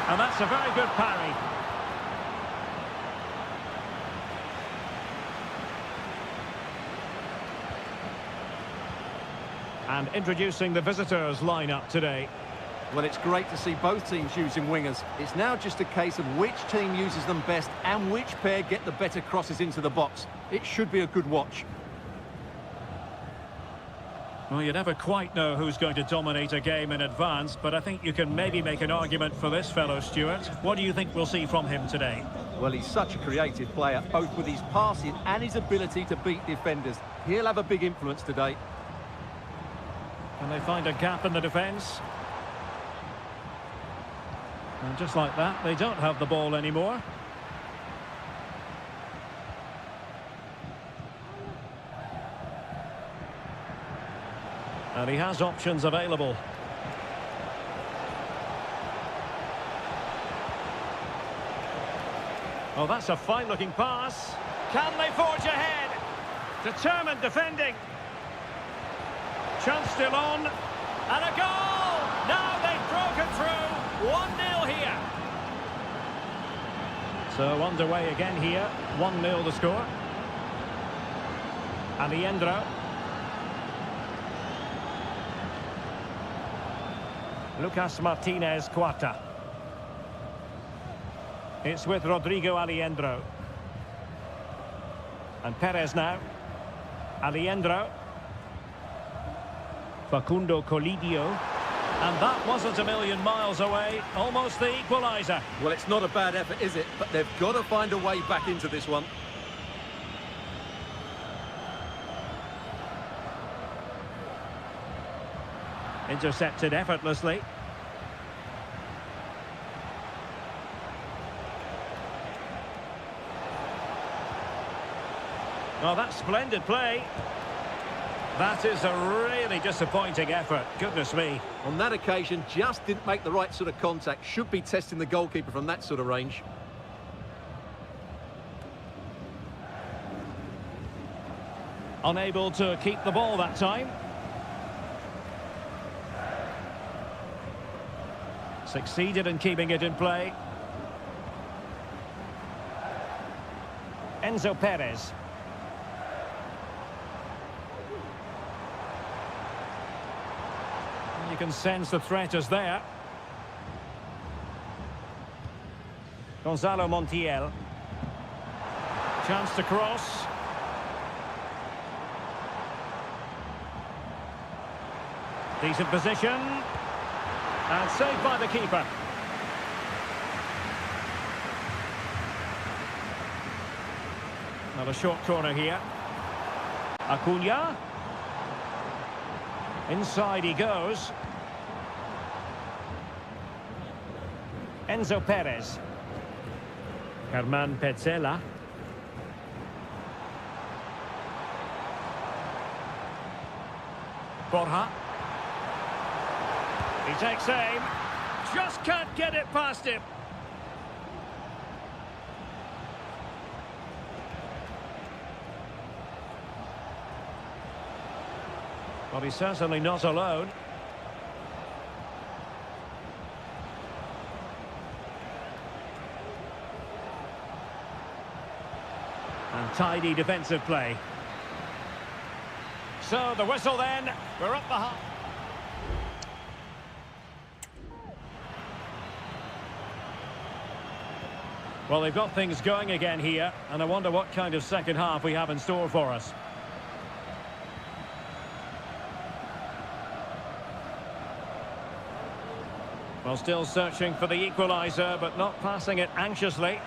And that's a very good parry. And introducing the visitors lineup today. Well, it's great to see both teams using wingers. It's now just a case of which team uses them best and which pair get the better crosses into the box. It should be a good watch. Well, you never quite know who's going to dominate a game in advance, but I think you can maybe make an argument for this fellow, Stuart. What do you think we'll see from him today? Well, he's such a creative player, both with his passing and his ability to beat defenders. He'll have a big influence today. Can they find a gap in the defence? And just like that, they don't have the ball anymore. And he has options available. Oh, that's a fine-looking pass. Can they forge ahead? Determined defending. Chance still on. And a goal! Now they've broken through. 1-0 here. So underway again here. 1-0 the score. Alejandro. Lucas Martinez Cuarta. It's with Rodrigo Alejandro. And Perez now. Alejandro. Facundo Colidio. And that wasn't a million miles away. Almost the equaliser. Well, it's not a bad effort, is it? But they've got to find a way back into this one. Intercepted effortlessly. Oh, that's splendid play. That is a really disappointing effort. Goodness me. On that occasion, just didn't make the right sort of contact. Should be testing the goalkeeper from that sort of range. Unable to keep the ball that time. Succeeded in keeping it in play. Enzo Perez. You can sense the threat is there. Gonzalo Montiel. Chance to cross. Decent position. And saved by the keeper. Another short corner here. Acuna. Inside he goes. Enzo Perez. Herman Petzela. Borja. He takes aim. Just can't get it past him. Well, he's certainly not alone. And tidy defensive play. So the whistle then. We're up the half. Well, they've got things going again here, and I wonder what kind of second half we have in store for us. Well, still searching for the equaliser, but not passing it anxiously.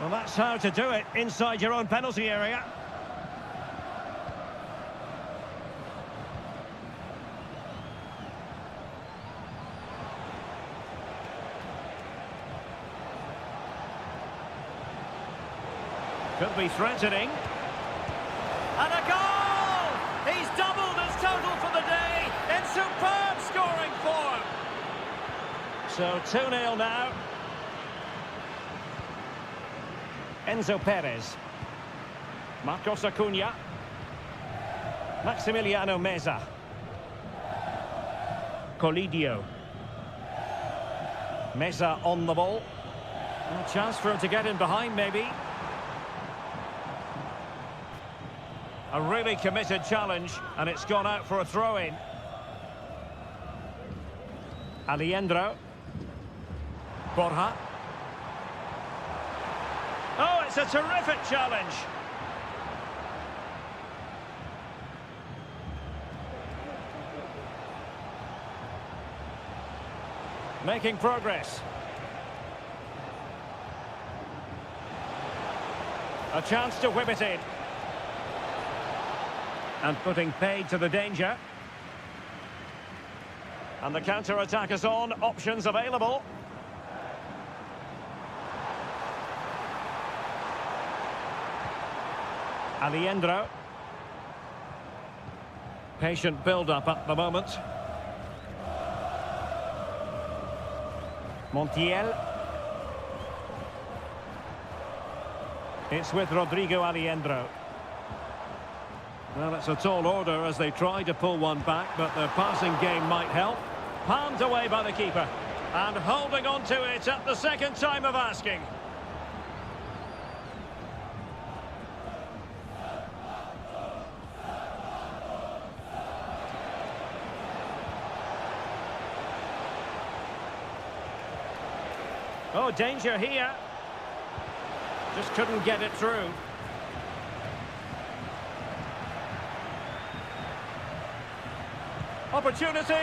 Well, that's how to do it inside your own penalty area. Could be threatening. And a goal! He's doubled his total for the day in superb scoring form. So 2-0 now. Enzo Perez. Marcos Acuna. Maximiliano Meza. Colidio. Meza on the ball. A chance for him to get in behind, maybe. A really committed challenge, and it's gone out for a throw-in. Alejandro. Borja. Oh, it's a terrific challenge. Making progress. A chance to whip it in. And putting paid to the danger. And the counter-attack is on. Options available. Alejandro. Patient build-up at the moment. Montiel. It's with Rodrigo Alejandro. Well, it's a tall order as they try to pull one back, but their passing game might help. Palmed away by the keeper. And holding on to it at the second time of asking. Oh, danger here. Just couldn't get it through. Opportunity,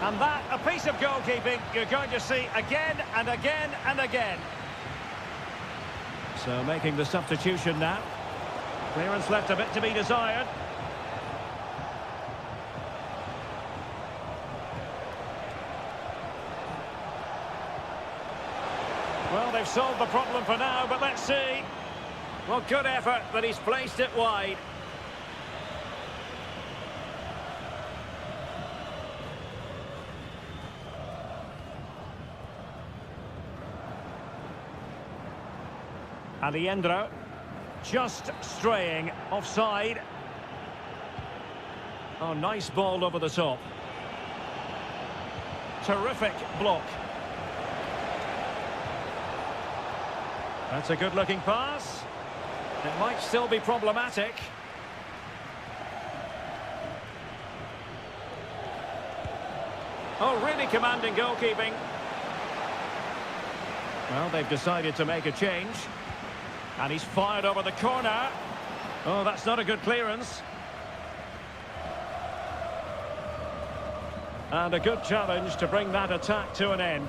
and that a piece of goalkeeping you're going to see again and again and again. So making the substitution now. Clearance left a bit to be desired. Well, they've solved the problem for now, but let's see. Well, good effort, but he's placed it wide. Alejandro, just straying offside. Oh, nice ball over the top. Terrific block. That's a good-looking pass. It might still be problematic. Oh, really commanding goalkeeping. Well, they've decided to make a change. And he's fired over the corner. Oh, that's not a good clearance. And a good challenge to bring that attack to an end.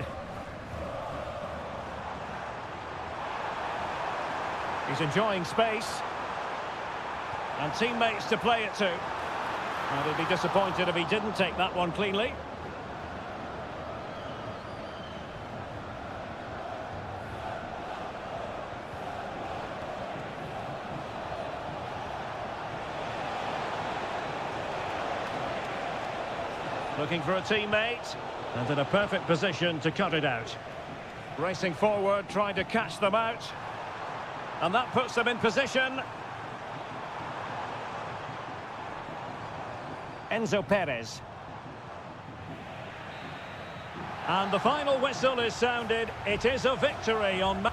He's enjoying space. And teammates to play it to. And he'd be disappointed if he didn't take that one cleanly. Looking for a teammate, and in a perfect position to cut it out. Racing forward, trying to catch them out. And that puts them in position. Enzo Perez. And the final whistle is sounded. It is a victory on...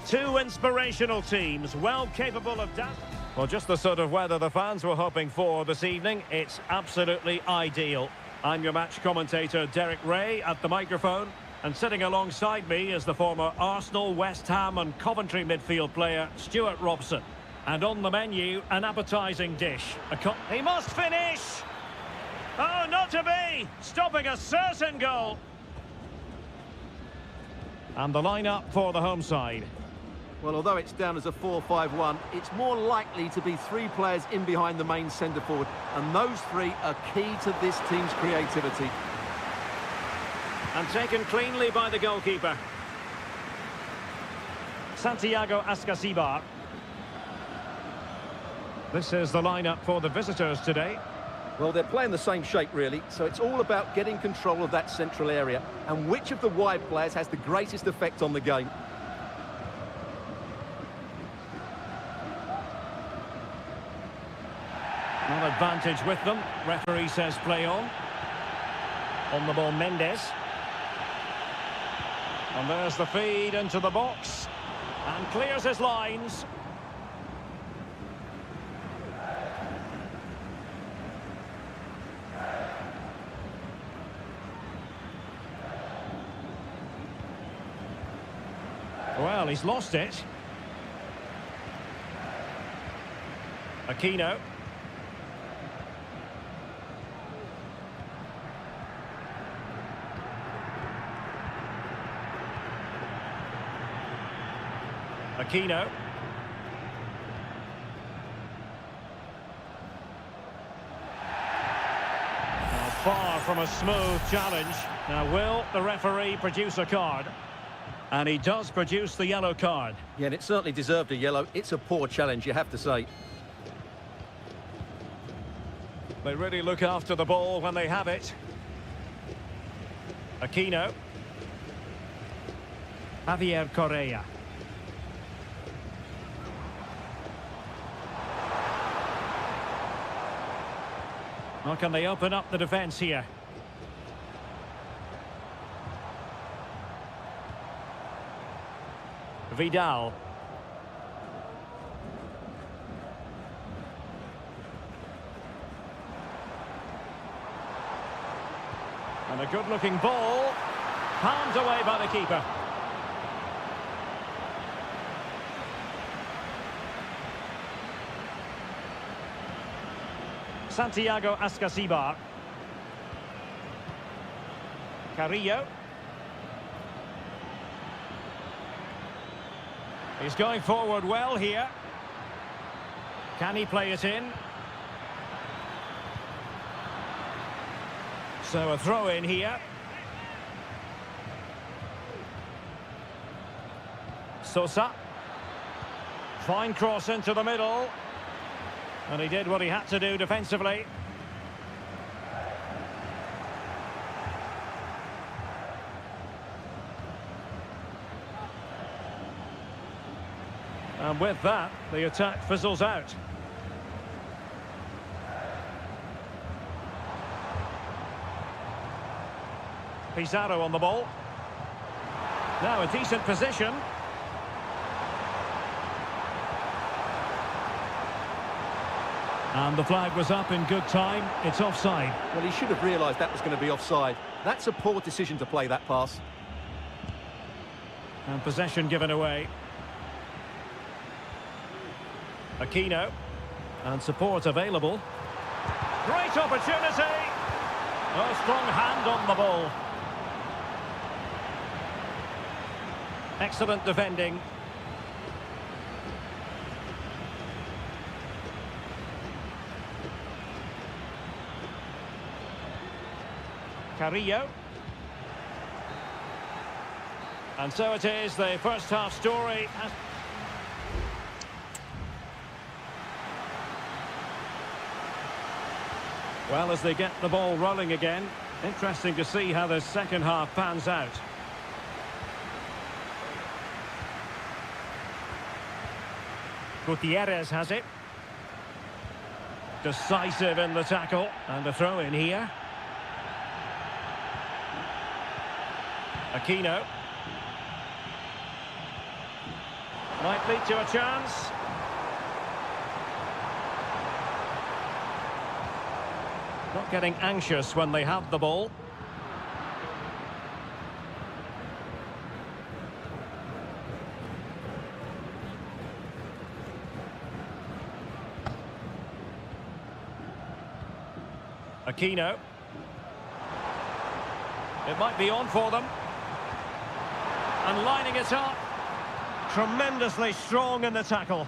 Two inspirational teams, well capable of that. Well, just the sort of weather the fans were hoping for this evening. It's absolutely ideal. I'm your match commentator, Derek Ray, at the microphone. And sitting alongside me is the former Arsenal, West Ham and Coventry midfield player, Stuart Robson. And on the menu, an appetising dish. He must finish! Oh, not to be! Stopping a certain goal! And the lineup for the home side. Well, although it's down as a 4-5-1, it's more likely to be three players in behind the main centre-forward. And those three are key to this team's creativity. And taken cleanly by the goalkeeper. Santiago Ascasibar. This is the lineup for the visitors today. Well, they're playing the same shape, really, so it's all about getting control of that central area and which of the wide players has the greatest effect on the game. Not advantage with them. Referee says play on. On the ball, Mendes. And there's the feed into the box. And clears his lines. Well, he's lost it. Aquino. Aquino. Now, far from a smooth challenge. Now, will the referee produce a card? And he does produce the yellow card. Yeah, and it certainly deserved a yellow. It's a poor challenge, you have to say. They really look after the ball when they have it. Aquino. Javier Correa. How can they open up the defence here? Vidal. And a good-looking ball. Palmed away by the keeper. Santiago Ascasibar. Carrillo. He's going forward well here. Can he play it in? So a throw in here. Sosa. Fine cross into the middle. And he did what he had to do defensively. And with that, the attack fizzles out. Pizarro on the ball. Now a decent position. And the flag was up in good time. It's offside. Well, he should have realised that was going to be offside. That's a poor decision to play that pass. And possession given away. Aquino. And support available. Great opportunity. Oh, strong hand on the ball. Excellent defending. Carrillo. And so it is, the first half story. Well, as they get the ball rolling again, interesting to see how the second half pans out. Gutierrez has it. Decisive in the tackle. And a throw in here. Aquino. Might lead to a chance. Not getting anxious when they have the ball. Aquino. It might be on for them. And lining it up. Tremendously strong in the tackle.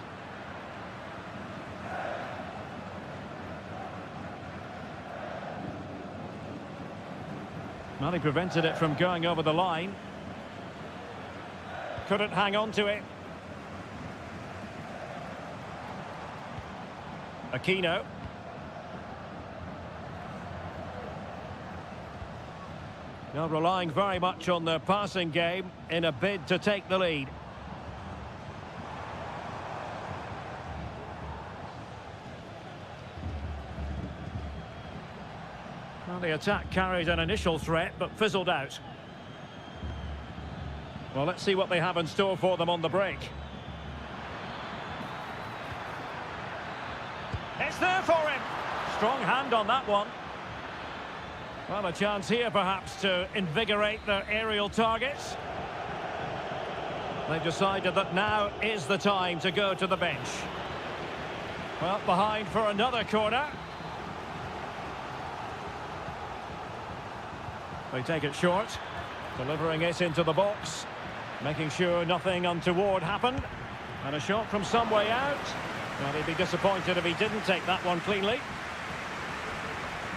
Well, he prevented it from going over the line. Couldn't hang on to it. Aquino. Now relying very much on their passing game in a bid to take the lead. Well, the attack carried an initial threat but fizzled out. Well, let's see what they have in store for them on the break. It's there for him. Strong hand on that one. Well, a chance here perhaps to invigorate their aerial targets. They've decided that now is the time to go to the bench. Well, behind for another corner. They take it short, delivering it into the box, making sure nothing untoward happened. And a shot from some way out. Well, he'd be disappointed if he didn't take that one cleanly.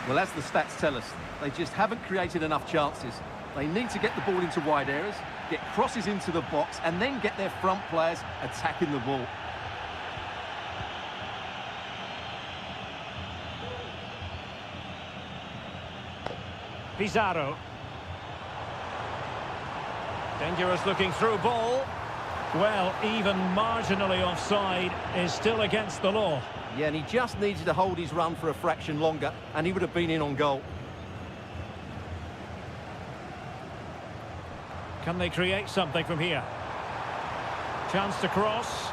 Well, as the stats tell us, they just haven't created enough chances. They need to get the ball into wide areas, get crosses into the box, and then get their front players attacking the ball. Pizarro. Dangerous looking through ball. Well, even marginally offside is still against the law. Yeah, and he just needed to hold his run for a fraction longer, and he would have been in on goal. Can they create something from here? Chance to cross.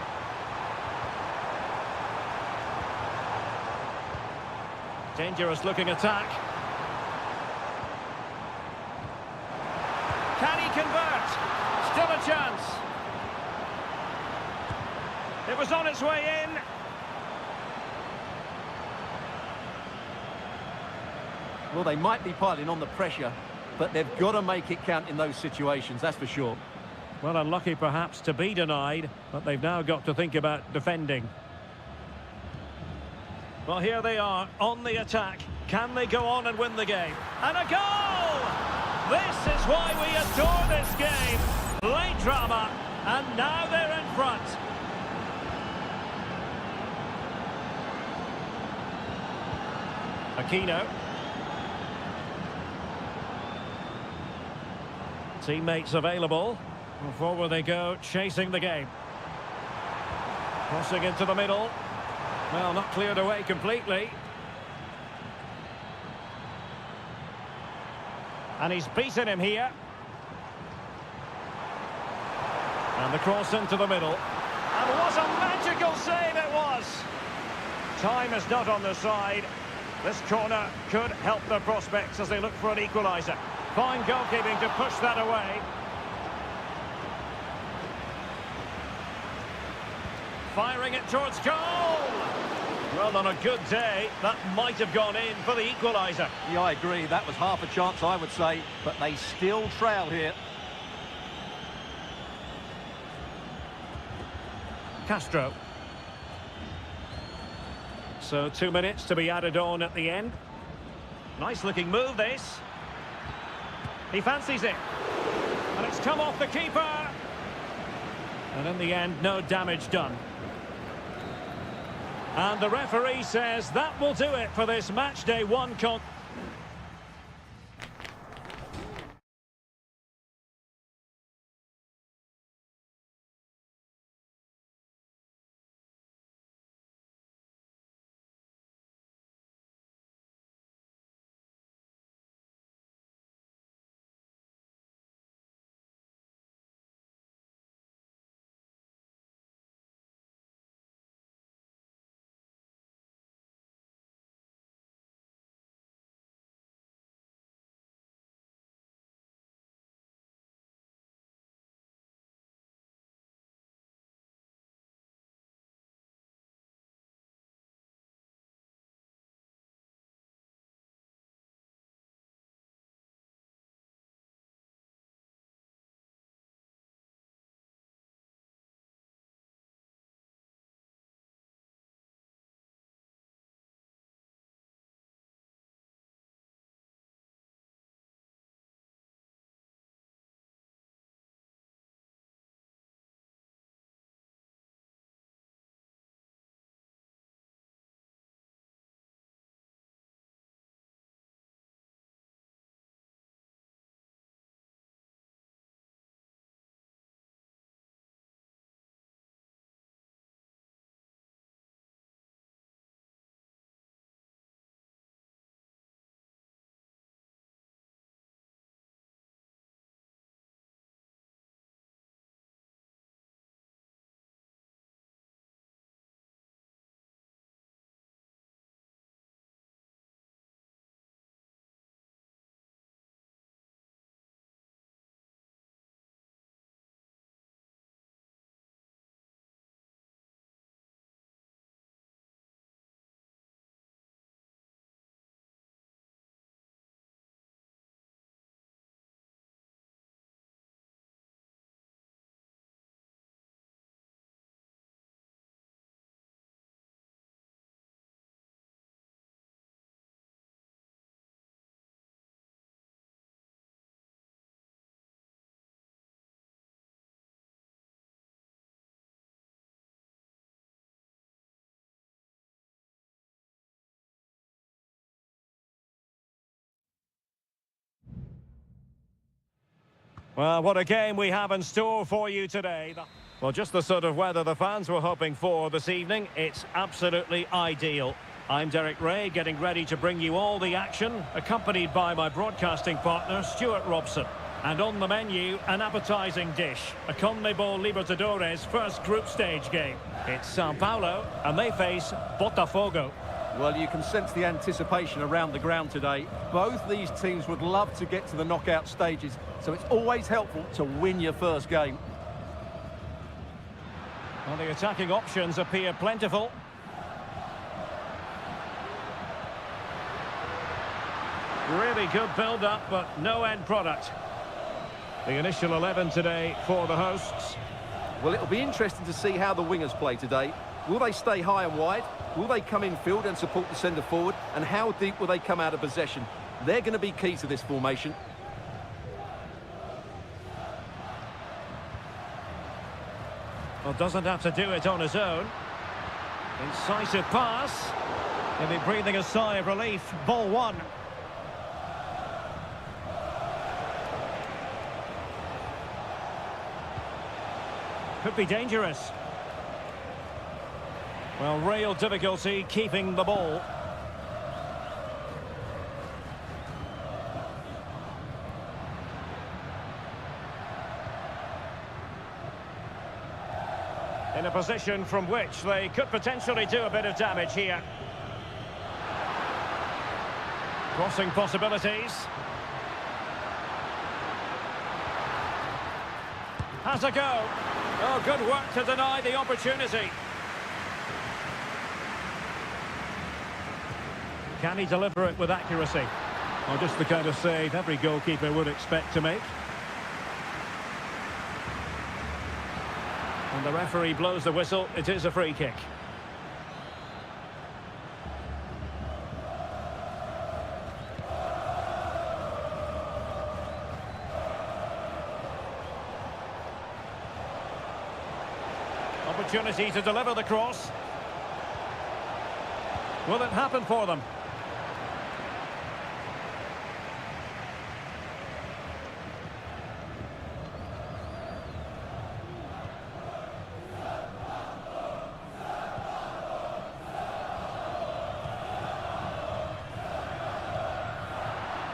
Dangerous looking attack. Can he convert? Still a chance. It was on its way in. Well, they might be piling on the pressure, but they've got to make it count in those situations, that's for sure. Well, unlucky perhaps to be denied, but they've now got to think about defending. Well, here they are on the attack. Can they go on and win the game? And a goal! This is why we adore this game. Late drama, and now they're in front. Aquino. Teammates available. And forward they go, chasing the game. Crossing into the middle. Well, not cleared away completely. And he's beaten him here. And the cross into the middle. And what a magical save it was! Time is not on their side. This corner could help their prospects as they look for an equaliser. Fine goalkeeping to push that away. Firing it towards goal! Well, on a good day, that might have gone in for the equaliser. Yeah, I agree. That was half a chance, I would say, but they still trail here. Castro. So 2 minutes to be added on at the end. Nice looking move, this. He fancies it. And it's come off the keeper. And in the end, no damage done. And the referee says that will do it for this match day one Well, what a game we have in store for you today. Well, just the sort of weather the fans were hoping for this evening. It's absolutely ideal. I'm Derek Ray, getting ready to bring you all the action, accompanied by my broadcasting partner, Stuart Robson. And on the menu, an appetising dish, a CONMEBOL Libertadores first group stage game. It's Sao Paulo, and they face Botafogo. Well, you can sense the anticipation around the ground today. Both these teams would love to get to the knockout stages, so it's always helpful to win your first game. Well, the attacking options appear plentiful. Really good build-up, but no end product. The initial 11 today for the hosts. Well, it'll be interesting to see how the wingers play today. Will they stay high and wide? Will they come in field and support the centre forward? And how deep will they come out of possession? They're going to be key to this formation. Well, doesn't have to do it on his own. Incisive pass. He'll be breathing a sigh of relief. Ball one. Could be dangerous. Well, real difficulty keeping the ball. In a position from which they could potentially do a bit of damage here. Crossing possibilities. Has a go. Oh, good work to deny the opportunity. Can he deliver it with accuracy? Well, just the kind of save every goalkeeper would expect to make. And the referee blows the whistle. It is a free kick. Opportunity to deliver the cross. Will it happen for them?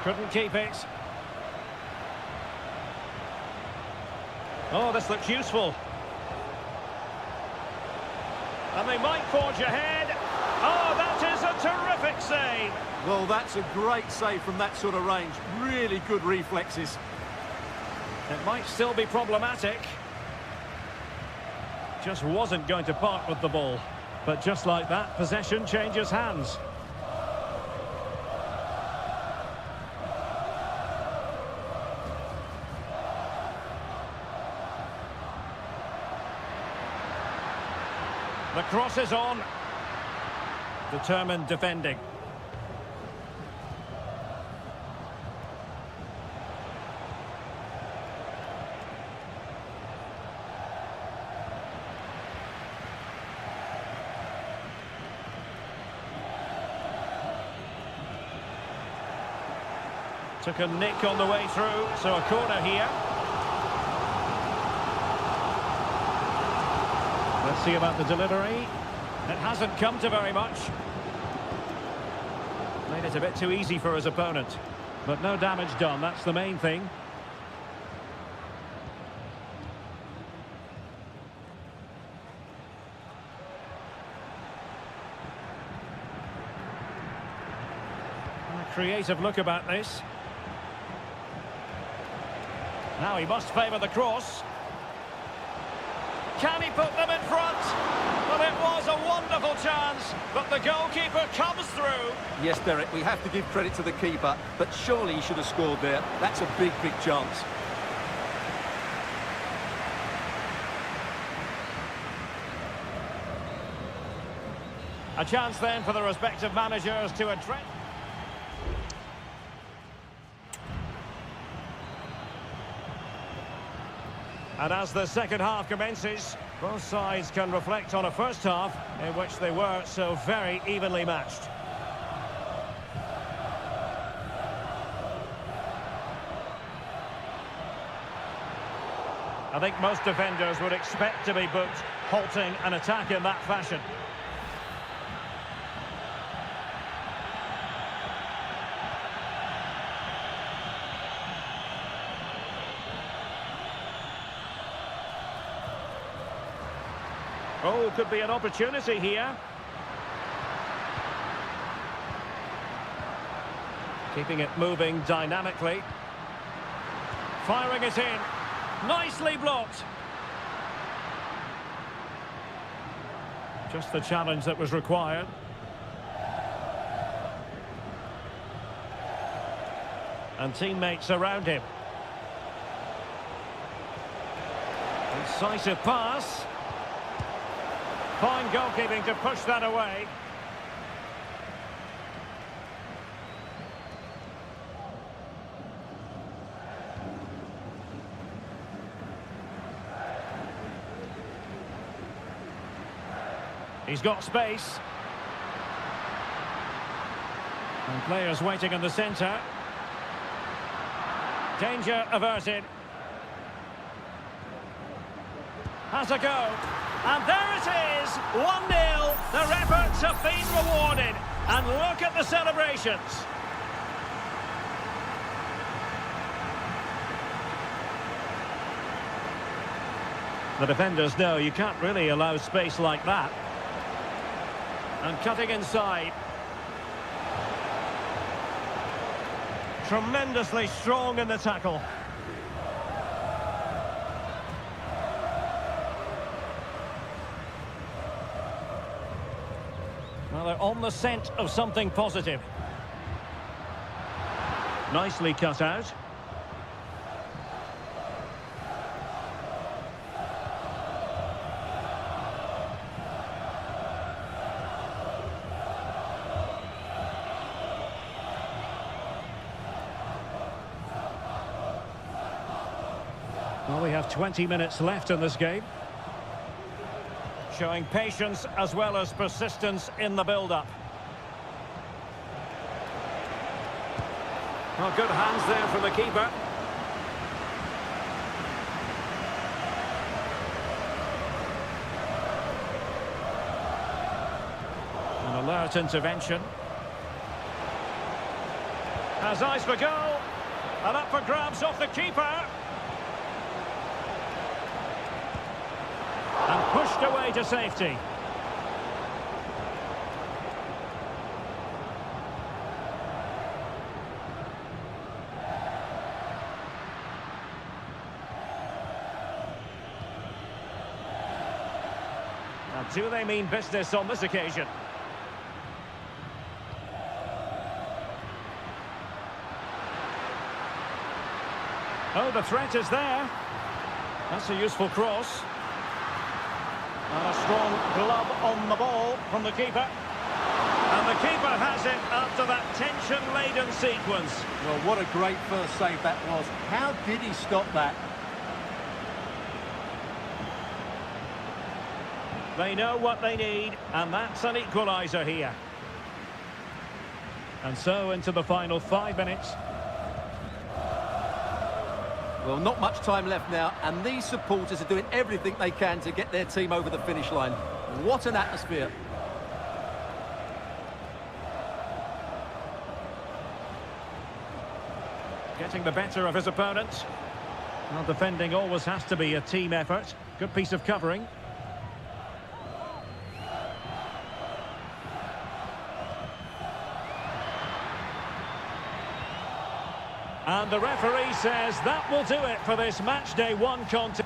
Couldn't keep it. Oh, this looks useful. And they might forge ahead. Oh, that is a terrific save. Well, that's a great save from that sort of range. Really good reflexes. It might still be problematic. Just wasn't going to part with the ball. But just like that, possession changes hands. The cross is on. Determined defending. Took a nick on the way through, so a corner here. Let's see about the delivery. It hasn't come to very much. Made it a bit too easy for his opponent. But no damage done, that's the main thing. A creative look about this. Now he must favour the cross. Can he put them in front? Well, it was a wonderful chance, but the goalkeeper comes through. Yes, Derek, we have to give credit to the keeper, but surely he should have scored there. That's a big, big chance. A chance then for the respective managers to address. And as the second half commences, both sides can reflect on a first half in which they were so very evenly matched. I think most defenders would expect to be booked, halting an attack in that fashion. Oh, could be an opportunity here. Keeping it moving dynamically. Firing it in. Nicely blocked. Just the challenge that was required. And teammates around him. Incisive pass. Fine goalkeeping to push that away. He's got space. And players waiting in the centre. Danger averted. Has a go. And there it is, 1-0. Their efforts have been rewarded. And look at the celebrations. The defenders know you can't really allow space like that. And cutting inside. Tremendously strong in the tackle. Well, they're on the scent of something positive. Nicely cut out. Well, we have 20 minutes left in this game. Showing patience as well as persistence in the build-up. Well, good hands there from the keeper. An alert intervention. Has eyes for goal. And up for grabs off the keeper. And pushed away to safety. Now, do they mean business on this occasion? Oh, the threat is there. That's a useful cross. And a strong glove on the ball from the keeper. And the keeper has it after that tension-laden sequence. Well, what a great first save that was. How did he stop that? They know what they need, and that's an equaliser here. And so into the final 5 minutes. Well, not much time left now, and these supporters are doing everything they can to get their team over the finish line. What an atmosphere. Getting the better of his opponent. Well, defending always has to be a team effort. Good piece of covering. And the referee says that will do it for this match day 1 contest.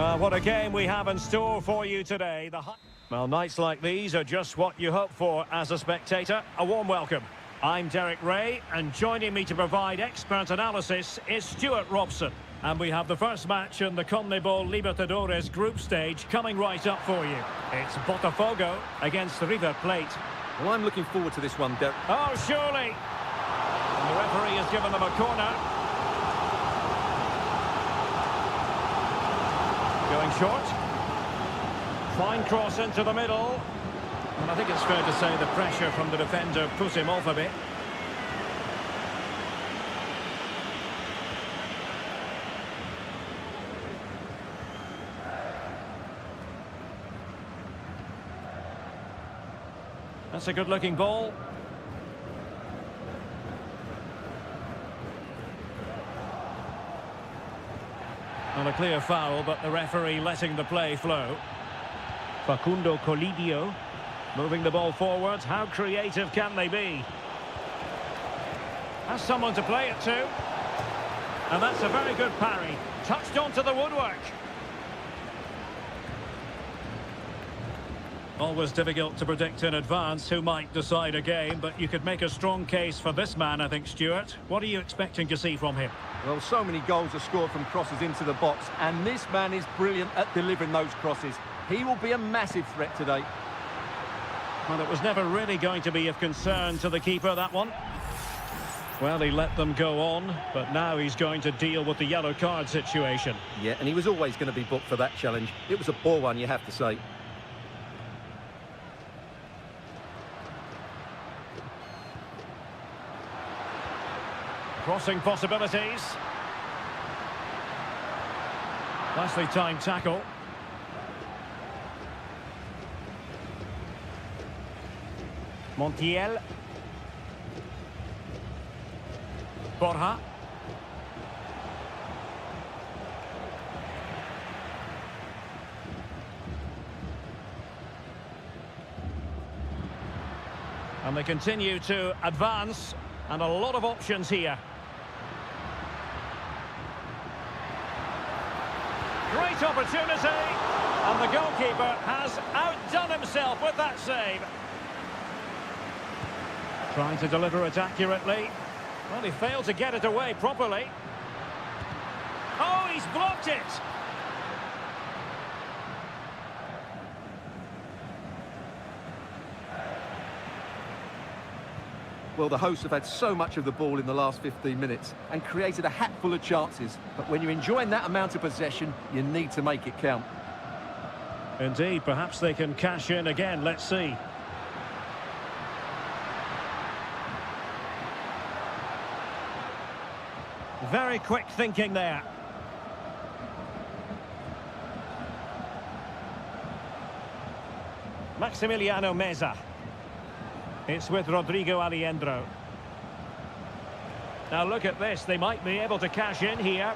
Well, what a game we have in store for you today. Well, nights like these are just what you hope for as a spectator. A warm welcome. I'm Derek Ray, and joining me to provide expert analysis is Stuart Robson. And we have the first match in the CONMEBOL Libertadores group stage coming right up for you. It's Botafogo against River Plate. Well, I'm looking forward to this one, Derek. Oh, surely. And the referee has given them a corner. Going short. Fine cross into the middle. And I think it's fair to say the pressure from the defender put him off a bit. That's a good-looking ball. Not a clear foul, but the referee letting the play flow. Facundo Colidio moving the ball forward. How creative can they be? Has someone to play it to. And that's a very good parry. Touched onto the woodwork. Always difficult to predict in advance who might decide a game, but you could make a strong case for this man, I think, Stuart. What are you expecting to see from him? Well, so many goals are scored from crosses into the box, and this man is brilliant at delivering those crosses. He will be a massive threat today. Well, it was never really going to be of concern to the keeper, that one. Well, he let them go on, but now he's going to deal with the yellow card situation. Yeah, and he was always going to be booked for that challenge. It was a poor one, you have to say. Crossing possibilities. Nicely timed tackle. Montiel. Borja. And they continue to advance, and a lot of options here. Great opportunity, and the goalkeeper has outdone himself with that save. Trying to deliver it accurately. Well, he failed to get it away properly. Oh, he's blocked it! Well, the hosts have had so much of the ball in the last 15 minutes and created a hatful of chances. But when you're enjoying that amount of possession, you need to make it count. Indeed, perhaps they can cash in again. Let's see. Very quick thinking there. Maximiliano Meza. It's with Rodrigo Aliendro. Now look at this, they might be able to cash in here.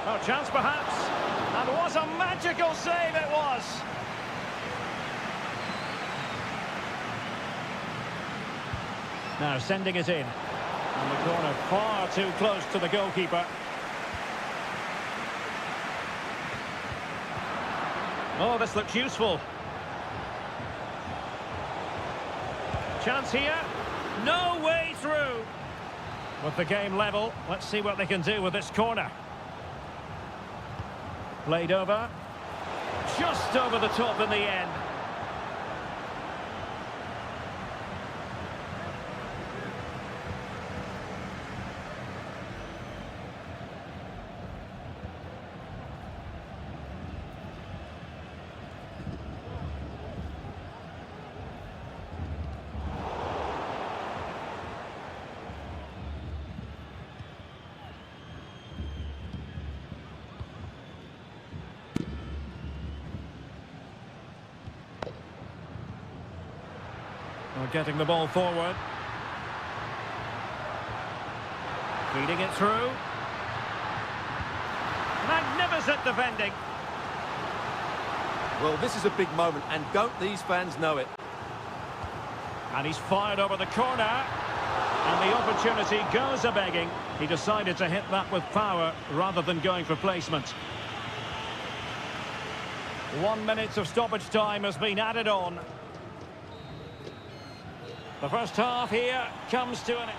Oh, chance perhaps. And what a magical save it was! Now sending it in. And the corner far too close to the goalkeeper. Oh, this looks useful. Chance here. No way through. With the game level, let's see what they can do with this corner. Played over. Just over the top in the end. Well, getting the ball forward. Feeding it through. Magnificent defending. Well, this is a big moment, and don't these fans know it? And he's fired over the corner. And the opportunity goes a-begging. He decided to hit that with power rather than going for placement. 1 minute of stoppage time has been added on. The first half here comes to an end.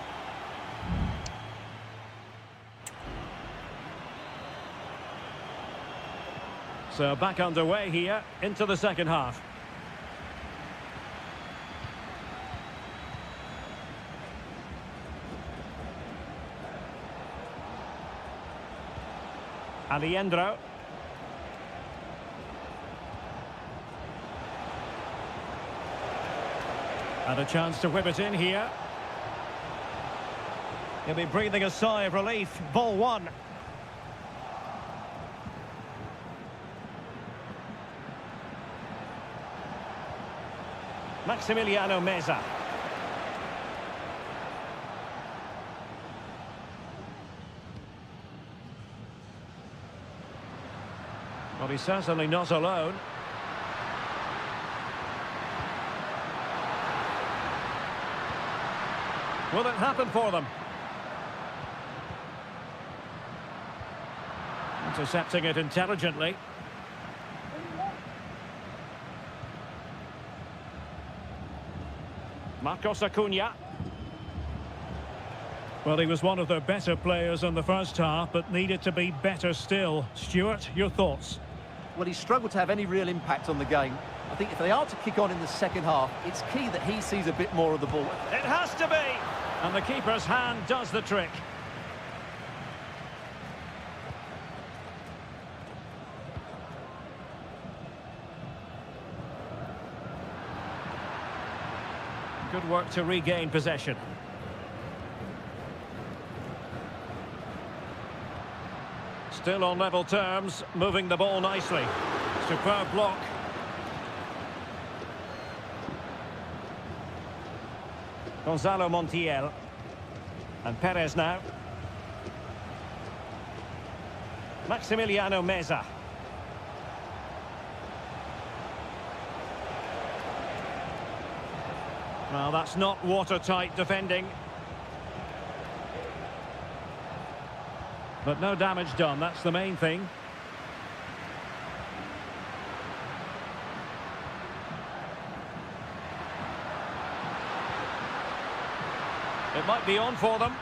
So back underway here into the second half. Aliendro. And a chance to whip it in here. He'll be breathing a sigh of relief. Ball one. Maximiliano Meza. Well, he's certainly not alone. Will it happen for them? Intercepting it intelligently. Marcos Acuna. Well, he was one of their better players in the first half, but needed to be better still. Stuart, your thoughts? Well, he struggled to have any real impact on the game. I think if they are to kick on in the second half, it's key that he sees a bit more of the ball. It has to be! And the keeper's hand does the trick. Good work to regain possession. Still on level terms, moving the ball nicely. Superb block. Gonzalo Montiel. And Perez now. Maximiliano Meza. Well, that's not watertight defending. But no damage done, that's the main thing. It might be on for them.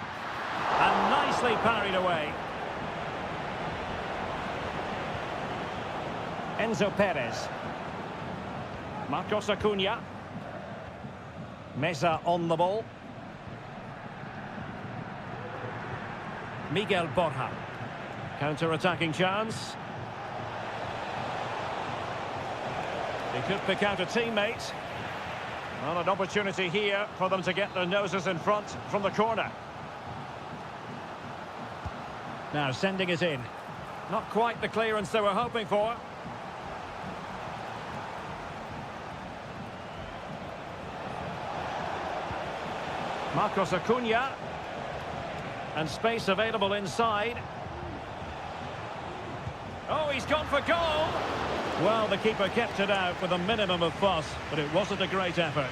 And nicely parried away. Enzo Perez. Marcos Acuna. Meza on the ball. Miguel Borja. Counter-attacking chance. He could pick out a teammate. Well, an opportunity here for them to get their noses in front from the corner. Now sending it in. Not quite the clearance they were hoping for. Marcos Acuna. And space available inside. Oh, he's gone for goal! Well, the keeper kept it out with a minimum of fuss, but it wasn't a great effort.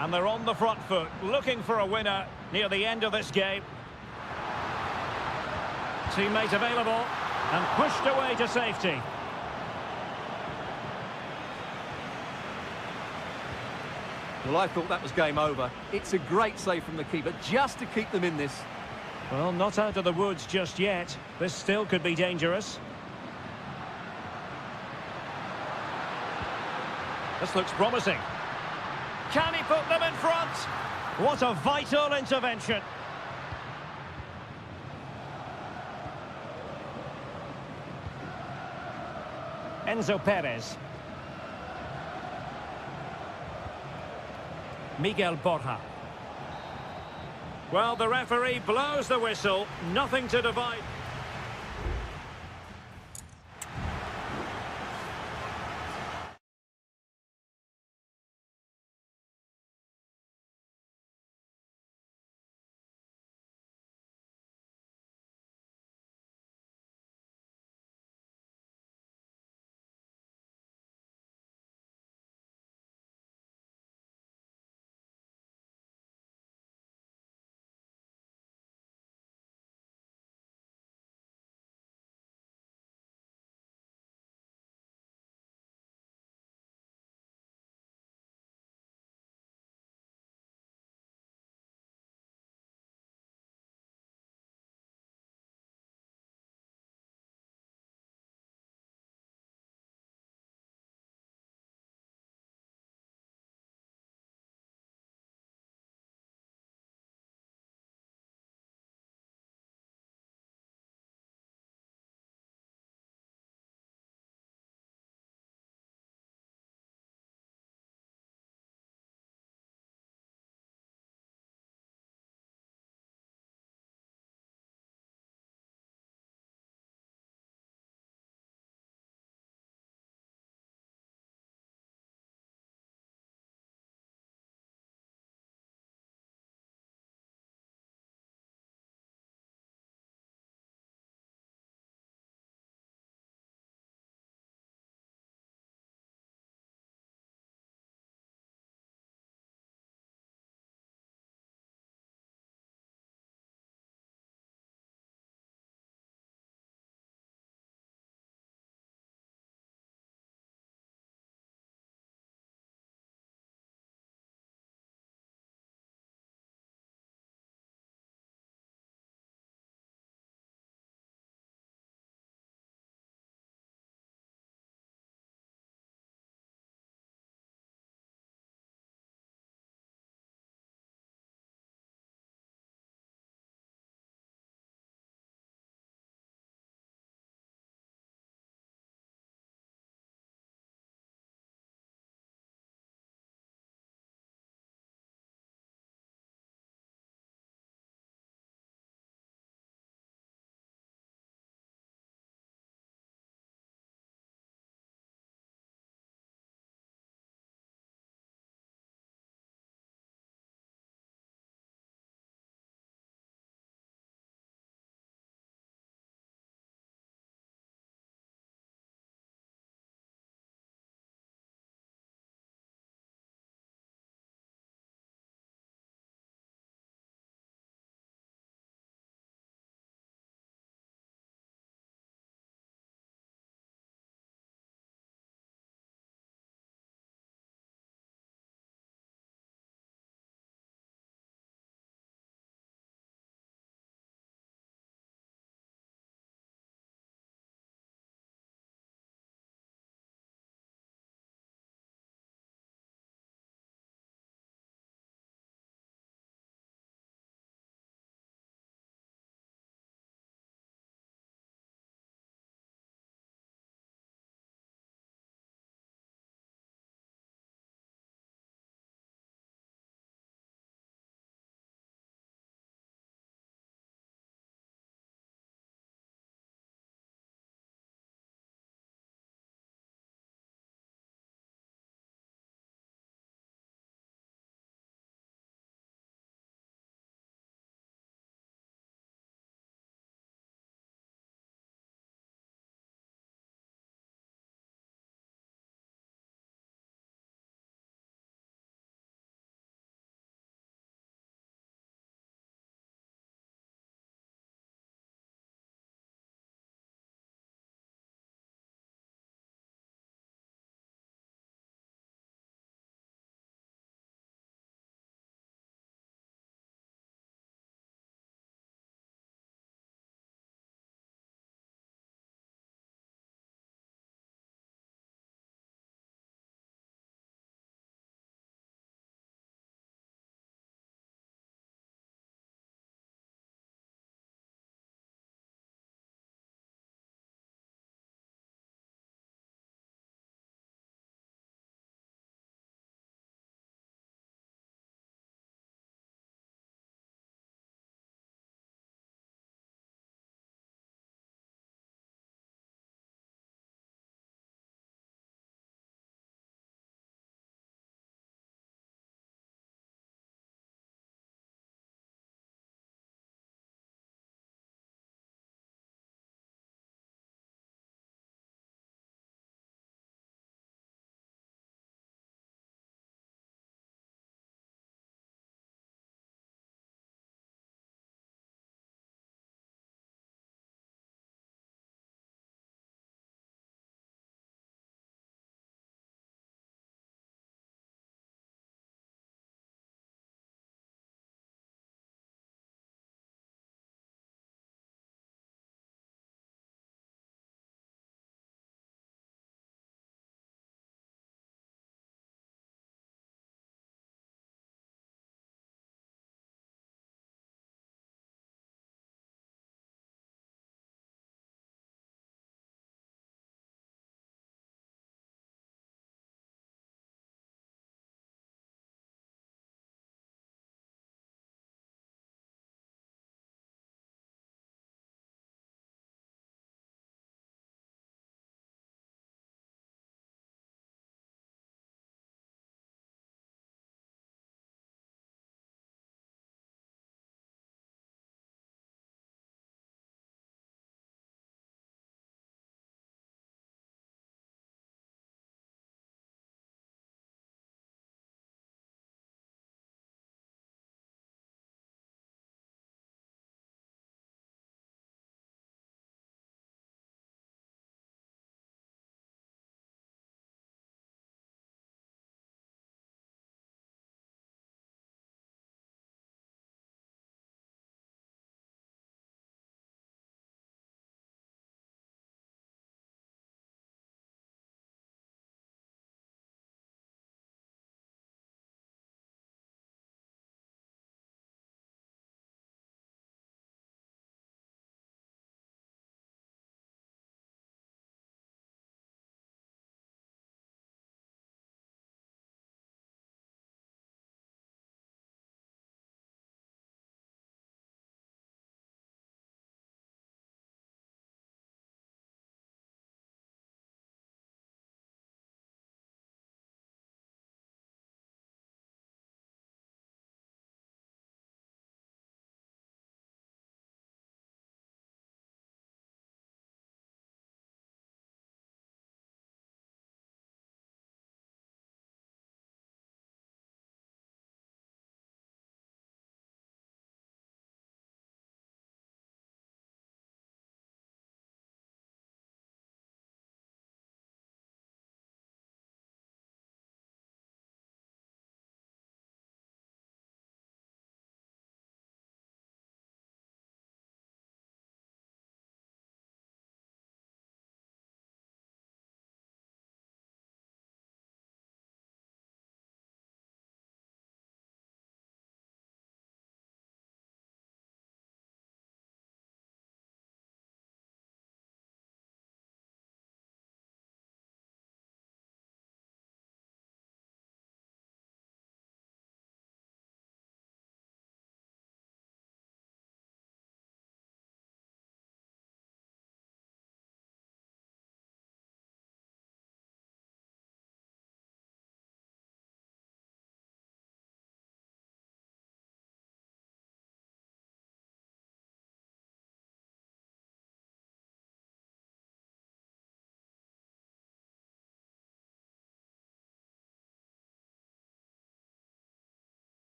And they're on the front foot, looking for a winner near the end of this game. Teammate available, and pushed away to safety. Well, I thought that was game over. It's a great save from the keeper just to keep them in this. Well, not out of the woods just yet. This still could be dangerous. This looks promising. Can he put them in front? What a vital intervention. Enzo Perez. Miguel Borja. Well, the referee blows the whistle. Nothing to divide.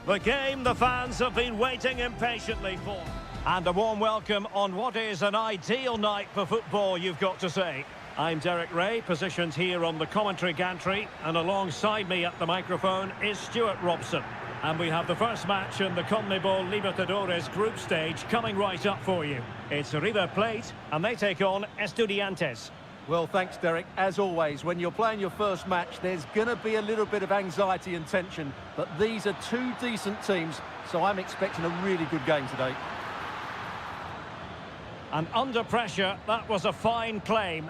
The game the fans have been waiting impatiently for. And a warm welcome on what is an ideal night for football, you've got to say. I'm Derek Ray, positioned here on the commentary gantry, and alongside me at the microphone is Stuart Robson. And we have the first match in the CONMEBOL Libertadores group stage coming right up for you. It's River Plate, and they take on Estudiantes. Well, thanks, Derek. As always, when you're playing your first match, there's going to be a little bit of anxiety and tension, but these are two decent teams, so I'm expecting a really good game today. And under pressure, that was a fine claim.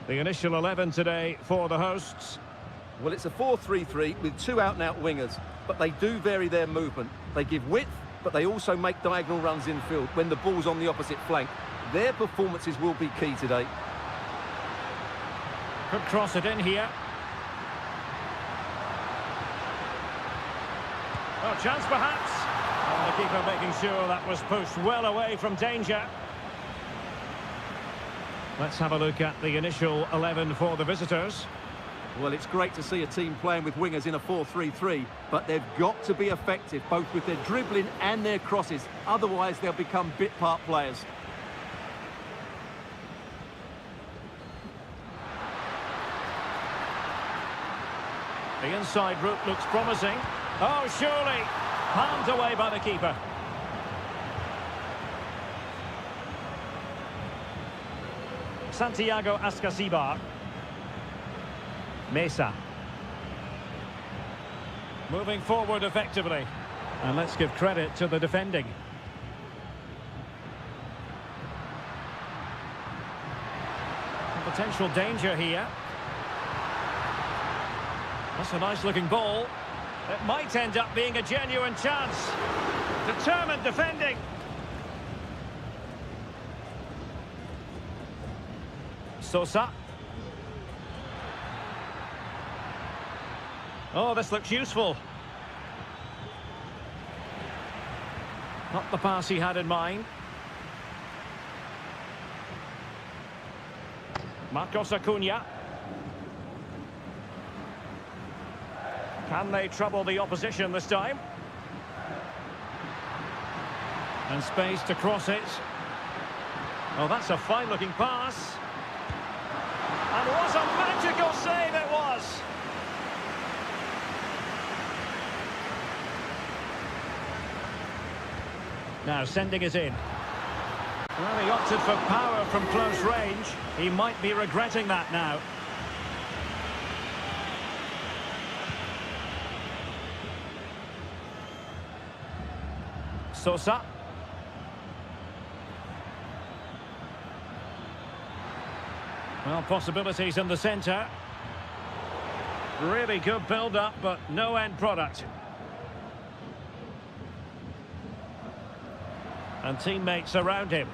The initial 11 today for the hosts. Well, it's a 4-3-3 with two out-and-out wingers, but they do vary their movement. They give width, but they also make diagonal runs infield when the ball's on the opposite flank. Their performances will be key today. Could cross it in here. Oh, chance perhaps. And the keeper making sure that was pushed well away from danger. Let's have a look at the initial 11 for the visitors. Well, it's great to see a team playing with wingers in a 4-3-3, but they've got to be effective, both with their dribbling and their crosses. Otherwise, they'll become bit-part players. The inside route looks promising. Oh, surely. Palmed away by the keeper. Santiago Ascasibar. Mesa. Moving forward effectively. And let's give credit to the defending. Potential danger here. That's a nice-looking ball. It might end up being a genuine chance. Determined defending. Sosa. Oh, this looks useful. Not the pass he had in mind. Marcos Acuna. Can they trouble the opposition this time? And space to cross it. Oh, that's a fine-looking pass. And what a magical save it was! Now sending it in. Well, he opted for power from close range. He might be regretting that now. Sosa. Well, possibilities in the centre. Really good build-up, but no end product. And teammates around him.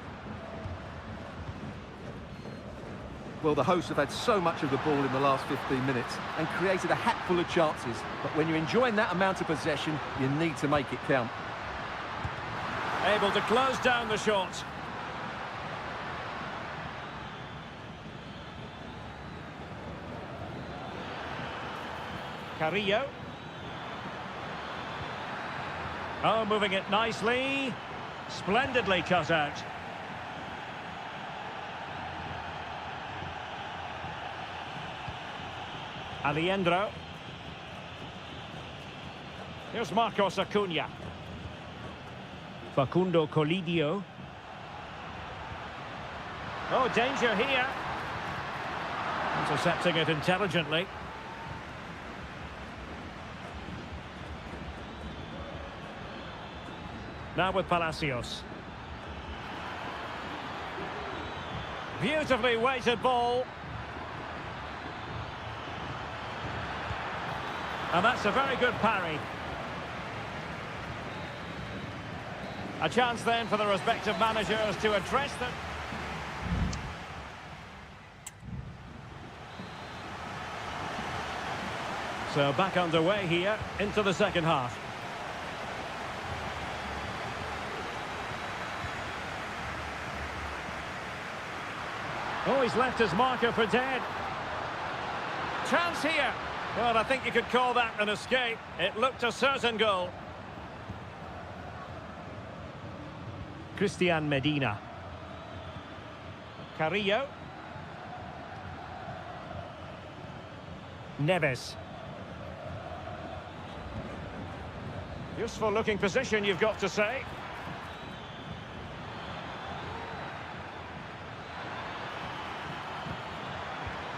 Well, the hosts have had so much of the ball in the last 15 minutes and created a hatful of chances. But when you're enjoying that amount of possession, you need to make it count. Able to close down the shot. Carrillo. Oh, moving it nicely. Splendidly cut out. Alejandro. Here's Marcos Acuna. Facundo Colidio. Oh, danger here. Intercepting it intelligently. Now with Palacios. Beautifully weighted ball. And that's a very good parry. A chance then for the respective managers to address them. So back underway here into the second half. Oh, he's left his marker for dead. Chance here. Well, I think you could call that an escape. It looked a certain goal. Christian Medina. Carrillo. Neves. Useful looking position, you've got to say.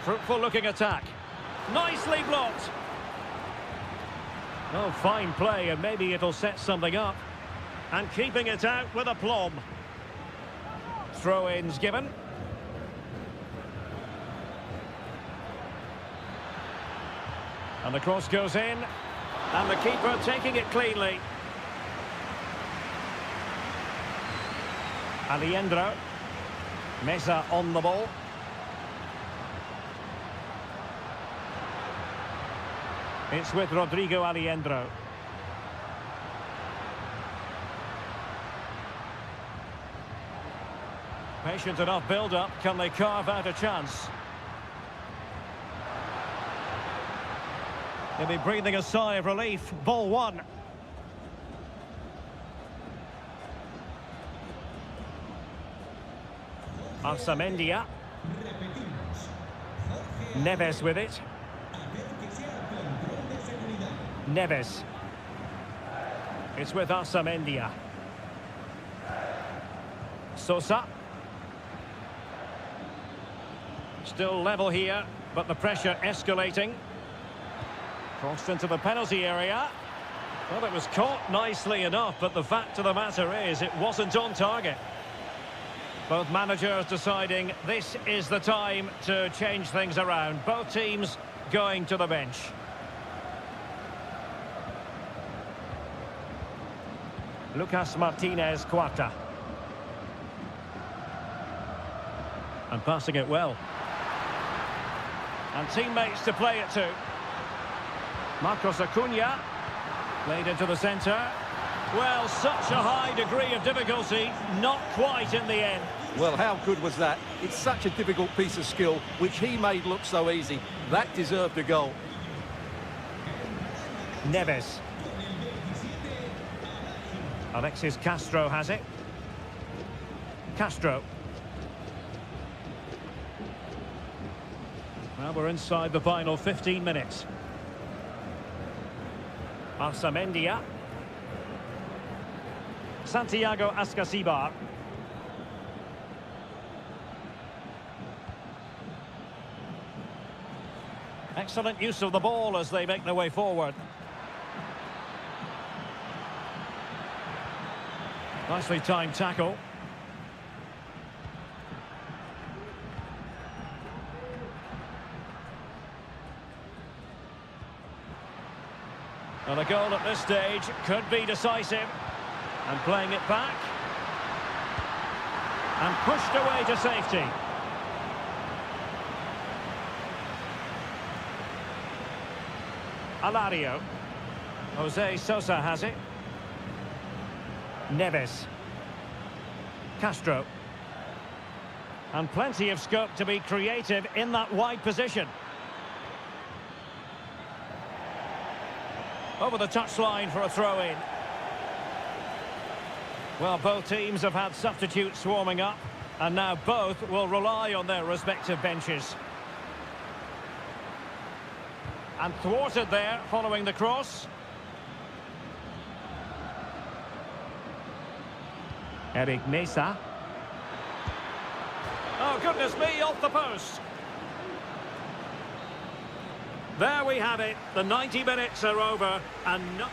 Fruitful looking attack. Nicely blocked. Oh, fine play, and maybe it'll set something up. And keeping it out with aplomb. Throw-ins given. And the cross goes in. And the keeper taking it cleanly. Alejandro. Mesa on the ball. It's with Rodrigo Alejandro. Patient enough build-up. Can they carve out a chance? They'll be breathing a sigh of relief. Ball one. Arsamendia. Neves with it. Neves. It's with Arsamendia. Sosa. Still level here, but the pressure escalating. Crossed into the penalty area. Well, it was caught nicely enough, but the fact of the matter is it wasn't on target. Both managers deciding this is the time to change things around. Both teams going to the bench. Lucas Martinez Cuarta. And passing it well. And teammates to play it to. Marcos Acuna. Played into the centre. Well, such a high degree of difficulty, not quite in the end. Well, how good was that? It's such a difficult piece of skill, which he made look so easy. That deserved a goal. Neves. Alexis Castro has it. Castro. Well, we're inside the final 15 minutes. Arsamendia. Santiago Ascasibar. Excellent use of the ball as they make their way forward. Nicely timed tackle. And a goal at this stage could be decisive. And playing it back. And pushed away to safety. Alario. Jose Sosa has it. Neves. Castro. And plenty of scope to be creative in that wide position. Over the touchline for a throw-in. Well, both teams have had substitutes warming up, and now both will rely on their respective benches. And thwarted there following the cross. Eric Mesa. Oh, goodness me, off the post. There we have it. The 90 minutes are over, and not...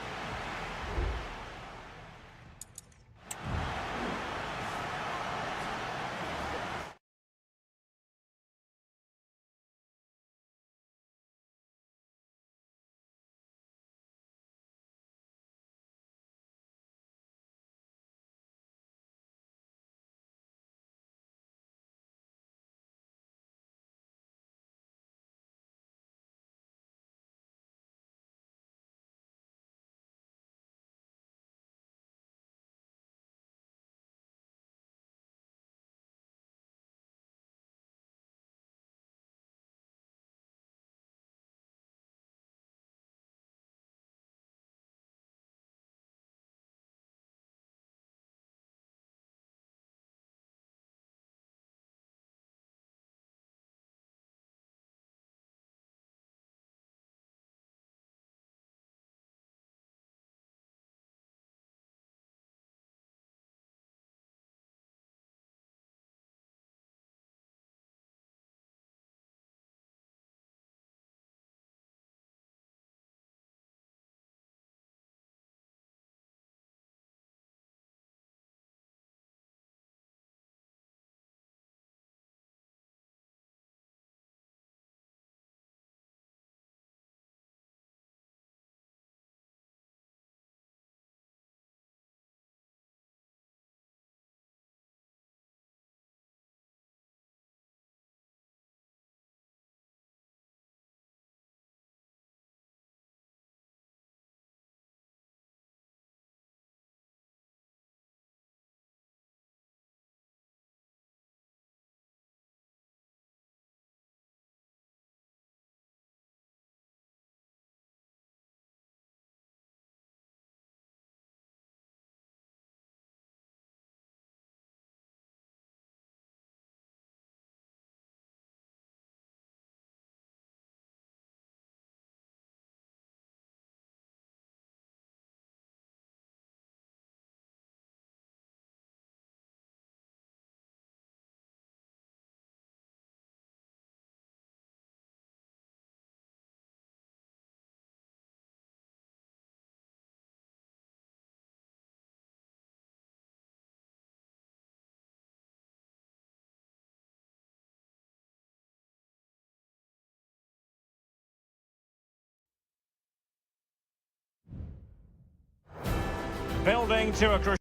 Building to a crescendo.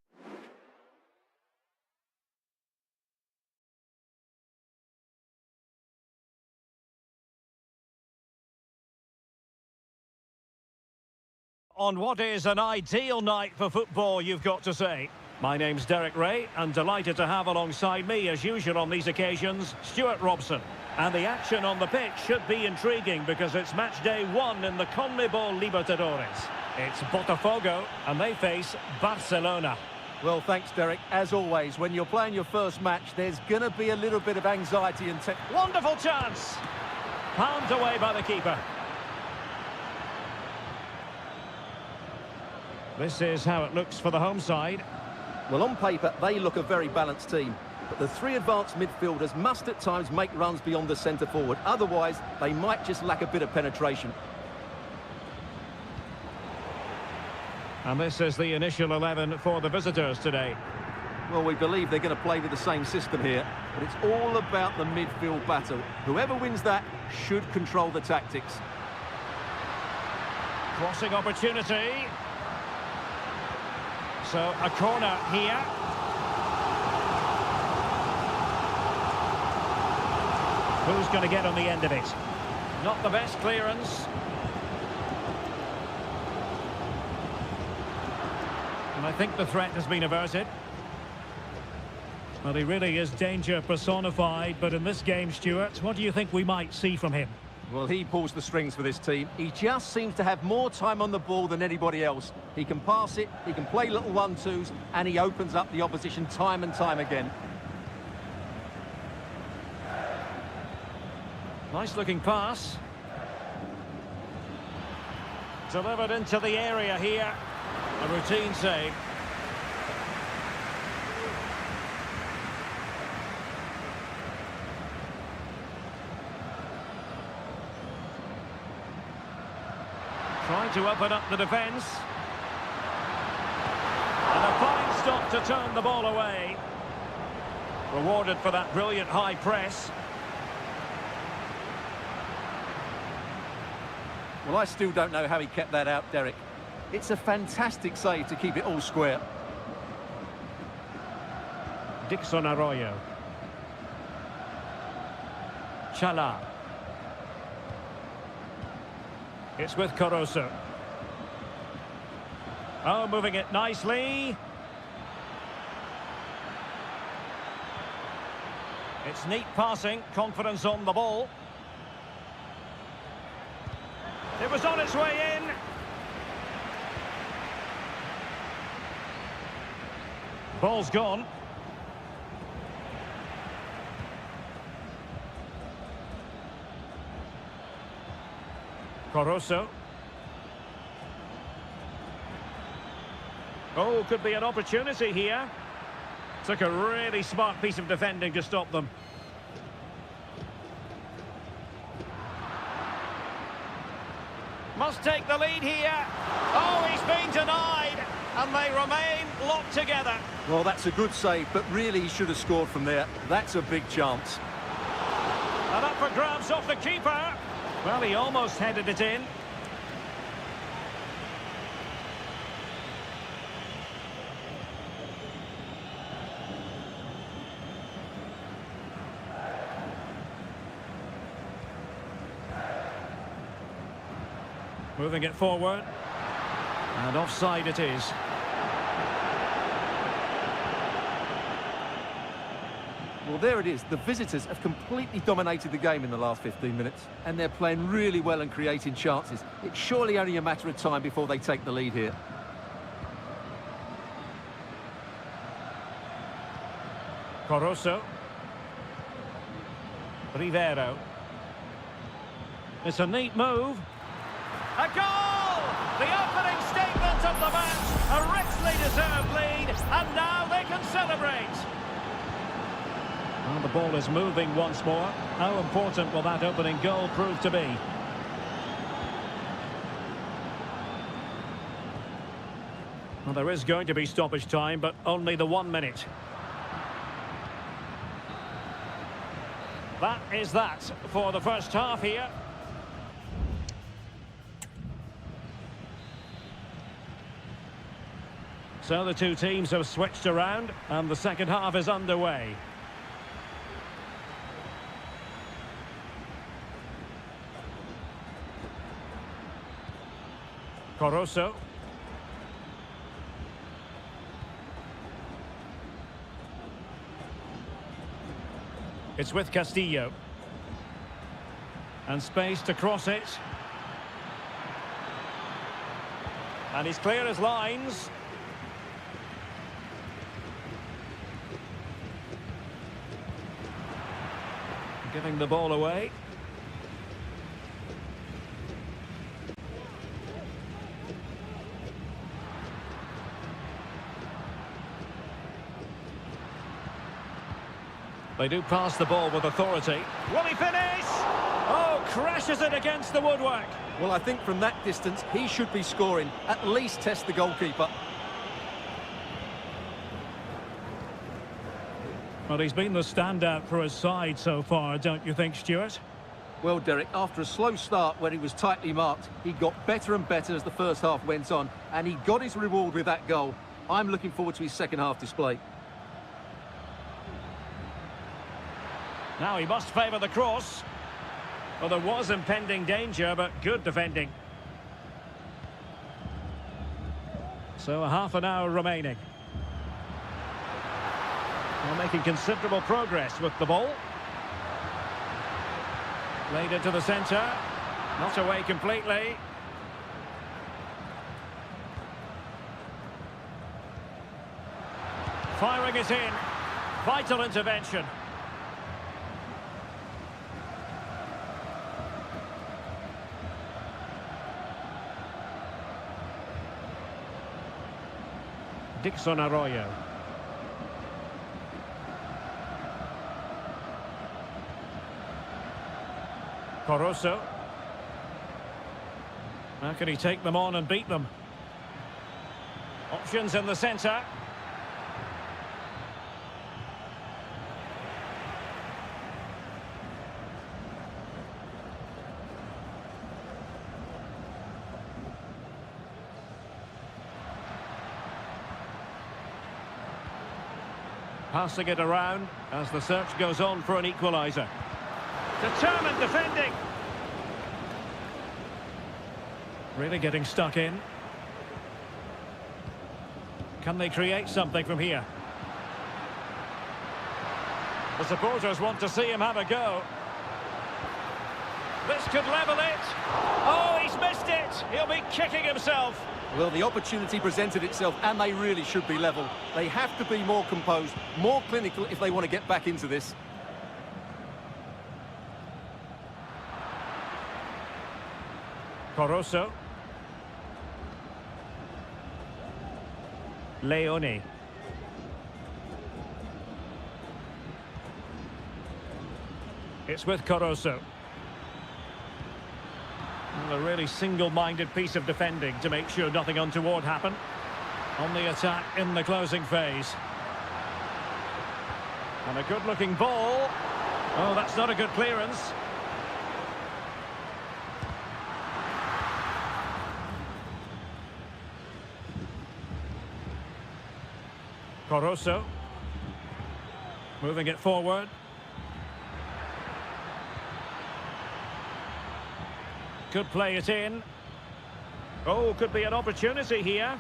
On what is an ideal night for football, you've got to say. My name's Derek Ray, and delighted to have alongside me, as usual on these occasions, Stuart Robson. And the action on the pitch should be intriguing because it's match day 1 in the CONMEBOL Libertadores. It's Botafogo, and they face Barcelona. Well, thanks, Derek. As always, when you're playing your first match, there's going to be a little bit of anxiety and Wonderful chance! Palmed away by the keeper. This is how it looks for the home side. Well, on paper, they look a very balanced team. But the three advanced midfielders must at times make runs beyond the centre-forward. Otherwise, they might just lack a bit of penetration. And this is the initial 11 for the visitors today. Well, we believe they're going to play with the same system here. But it's all about the midfield battle. Whoever wins that should control the tactics. Crossing opportunity. So, a corner here. Who's going to get on the end of it? Not the best clearance. And I think the threat has been averted. Well, he really is danger personified, but in this game, Stuart, what do you think we might see from him? Well, he pulls the strings for this team. He just seems to have more time on the ball than anybody else. He can pass it, he can play little 1-2s, and he opens up the opposition time and time again. Nice-looking pass. Delivered into the area here. A routine save. Trying to open up the defence. And a fine stop to turn the ball away. Rewarded for that brilliant high press. Well, I still don't know how he kept that out, Derek. It's a fantastic save to keep it all square. Dixon Arroyo. Chala. It's with Caruso. Oh, moving it nicely. It's neat passing, confidence on the ball. It was on its way in. Ball's gone. Caruso. Oh, could be an opportunity here. Took a really smart piece of defending to stop them. Must take the lead here. Oh, he's been denied. And they remain locked together. Well, that's a good save, but really he should have scored from there. That's a big chance. And up for grabs off the keeper. Well, he almost headed it in. Moving it forward. And offside it is. Well, there it is. The visitors have completely dominated the game in the last 15 minutes, and they're playing really well and creating chances. It's surely only a matter of time before they take the lead here. Caruso. Rivero. It's a neat move. A goal! The opening statement of the match. A richly deserved lead, and now they can celebrate. Well, the ball is moving once more. How important will that opening goal prove to be? Well, there is going to be stoppage time, but only the 1 minute. That is that for the first half here. So the two teams have switched around and the second half is underway. Coroso. It's with Castillo. And space to cross it. And he's clear as lines. Giving the ball away. They do pass the ball with authority. Will he finish? Oh, crashes it against the woodwork. Well, I think from that distance, he should be scoring. At least test the goalkeeper. Well, he's been the standout for his side so far, don't you think, Stuart? Well, Derek, after a slow start where he was tightly marked, he got better and better as the first half went on, and he got his reward with that goal. I'm looking forward to his second half display. Now he must favour the cross. Well, there was impending danger, but good defending. So a half an hour remaining. Well, making considerable progress with the ball. Laid into the centre. Not away completely. Firing it in. Vital intervention. Dixon Arroyo. Coroso. How can he take them on and beat them? Options in the centre. Passing it around as the search goes on for an equaliser. Determined defending. Really getting stuck in. Can they create something from here? The supporters want to see him have a go. This could level it. Oh, he's missed it. He'll be kicking himself. Well, the opportunity presented itself, and they really should be level. They have to be more composed, more clinical if they want to get back into this. Coroso. Leone. It's with Coroso. A really single-minded piece of defending to make sure nothing untoward happened. On the attack in the closing phase. And a good-looking ball. Oh, that's not a good clearance. Coroso. Moving it forward. Could play it in. Oh, could be an opportunity here.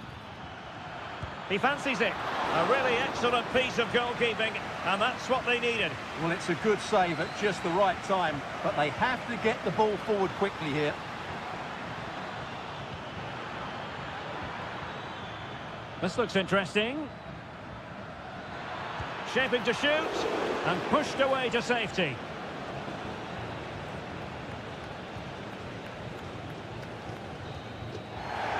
He fancies it. A really excellent piece of goalkeeping, and that's what they needed. Well, it's a good save at just the right time, but they have to get the ball forward quickly here. This looks interesting. Shaping to shoot, and pushed away to safety.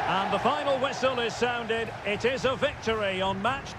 And the final whistle is sounded. It is a victory on match.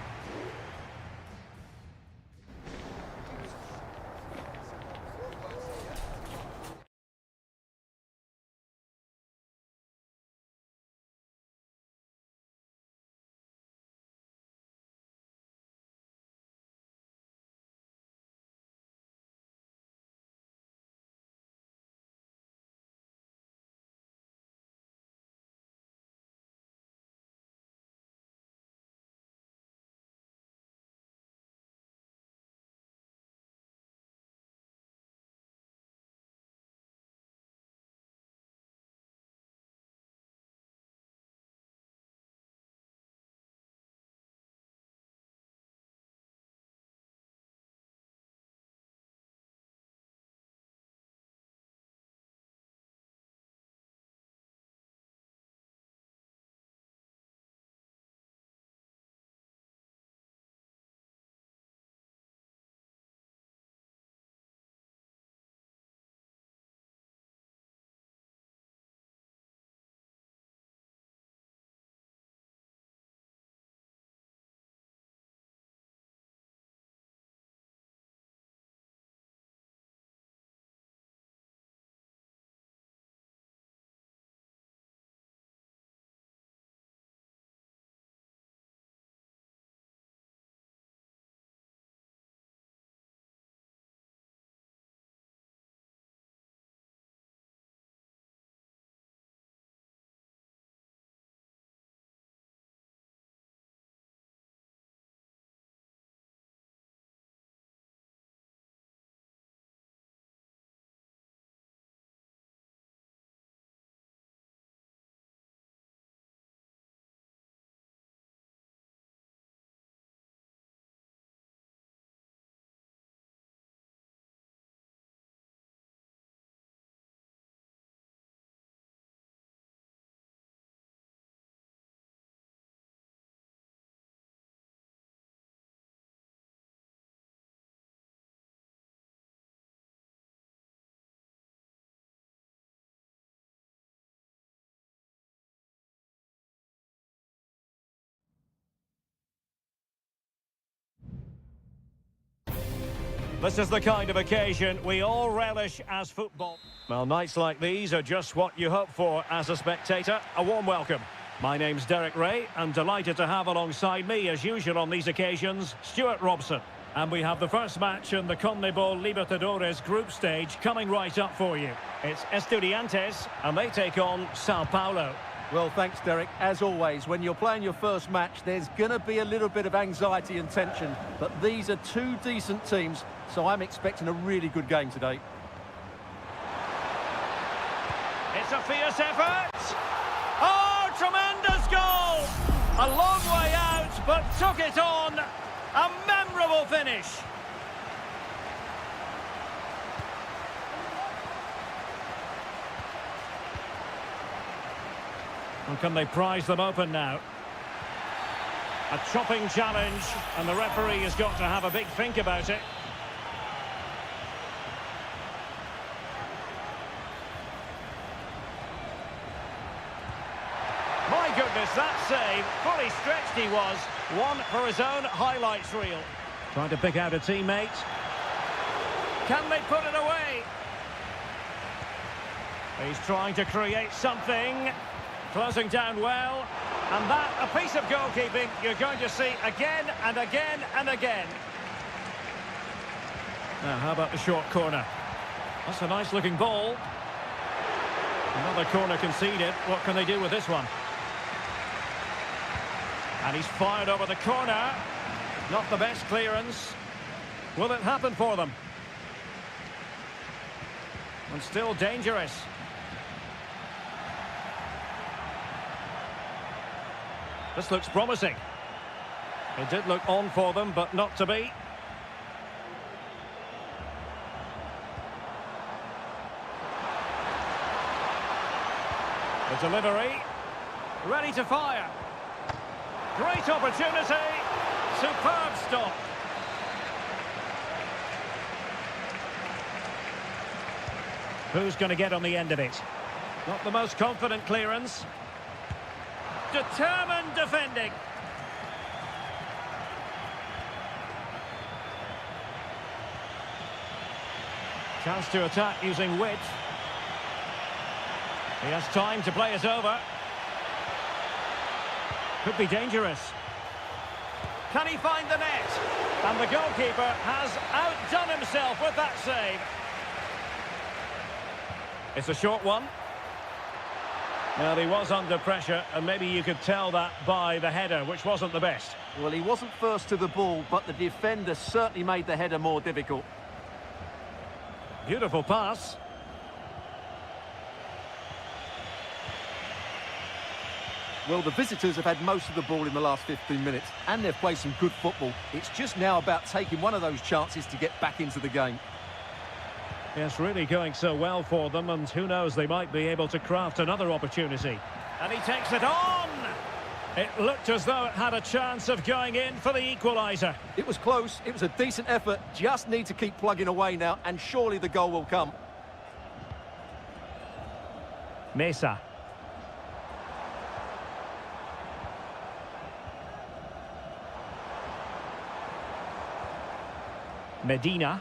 This is the kind of occasion we all relish as football. Well, nights like these are just what you hope for as a spectator. A warm welcome. My name's Derek Ray, and delighted to have alongside me, as usual on these occasions, Stuart Robson. And we have the first match in the CONMEBOL Libertadores group stage coming right up for you. It's Estudiantes, and they take on Sao Paulo. Well, thanks, Derek. As always, when you're playing your first match, there's going to be a little bit of anxiety and tension. But these are two decent teams, so I'm expecting a really good game today. It's a fierce effort. Oh, tremendous goal! A long way out, but took it on. A memorable finish. And can they prize them open now? A chopping challenge, and the referee has got to have a big think about it. My goodness, that save, fully stretched he was. One for his own highlights reel. Trying to pick out a teammate. Can they put it away? He's trying to create something. Closing down well. And that, a piece of goalkeeping you're going to see again and again and again. Now, how about the short corner? That's a nice-looking ball. Another corner conceded. What can they do with this one? And he's fired over the corner. Not the best clearance. Will it happen for them? And still dangerous. This looks promising. It did look on for them, but not to be. The delivery. Ready to fire. Great opportunity. Superb stop. Who's going to get on the end of it? Not the most confident clearance. Determined defending. Chance to attack using width. He has time to play it over. Could be dangerous. Can he find the net? And the goalkeeper has outdone himself with that save. It's a short one. Well, he was under pressure, and maybe you could tell that by the header, which wasn't the best. Well, he wasn't first to the ball, but the defender certainly made the header more difficult. Beautiful pass. Well, the visitors have had most of the ball in the last 15 minutes, and they've played some good football. It's just now about taking one of those chances to get back into the game. Yes, really going so well for them, and who knows, they might be able to craft another opportunity. And he takes it on! It looked as though it had a chance of going in for the equaliser. It was close, it was a decent effort, just need to keep plugging away now, and surely the goal will come. Mesa. Medina.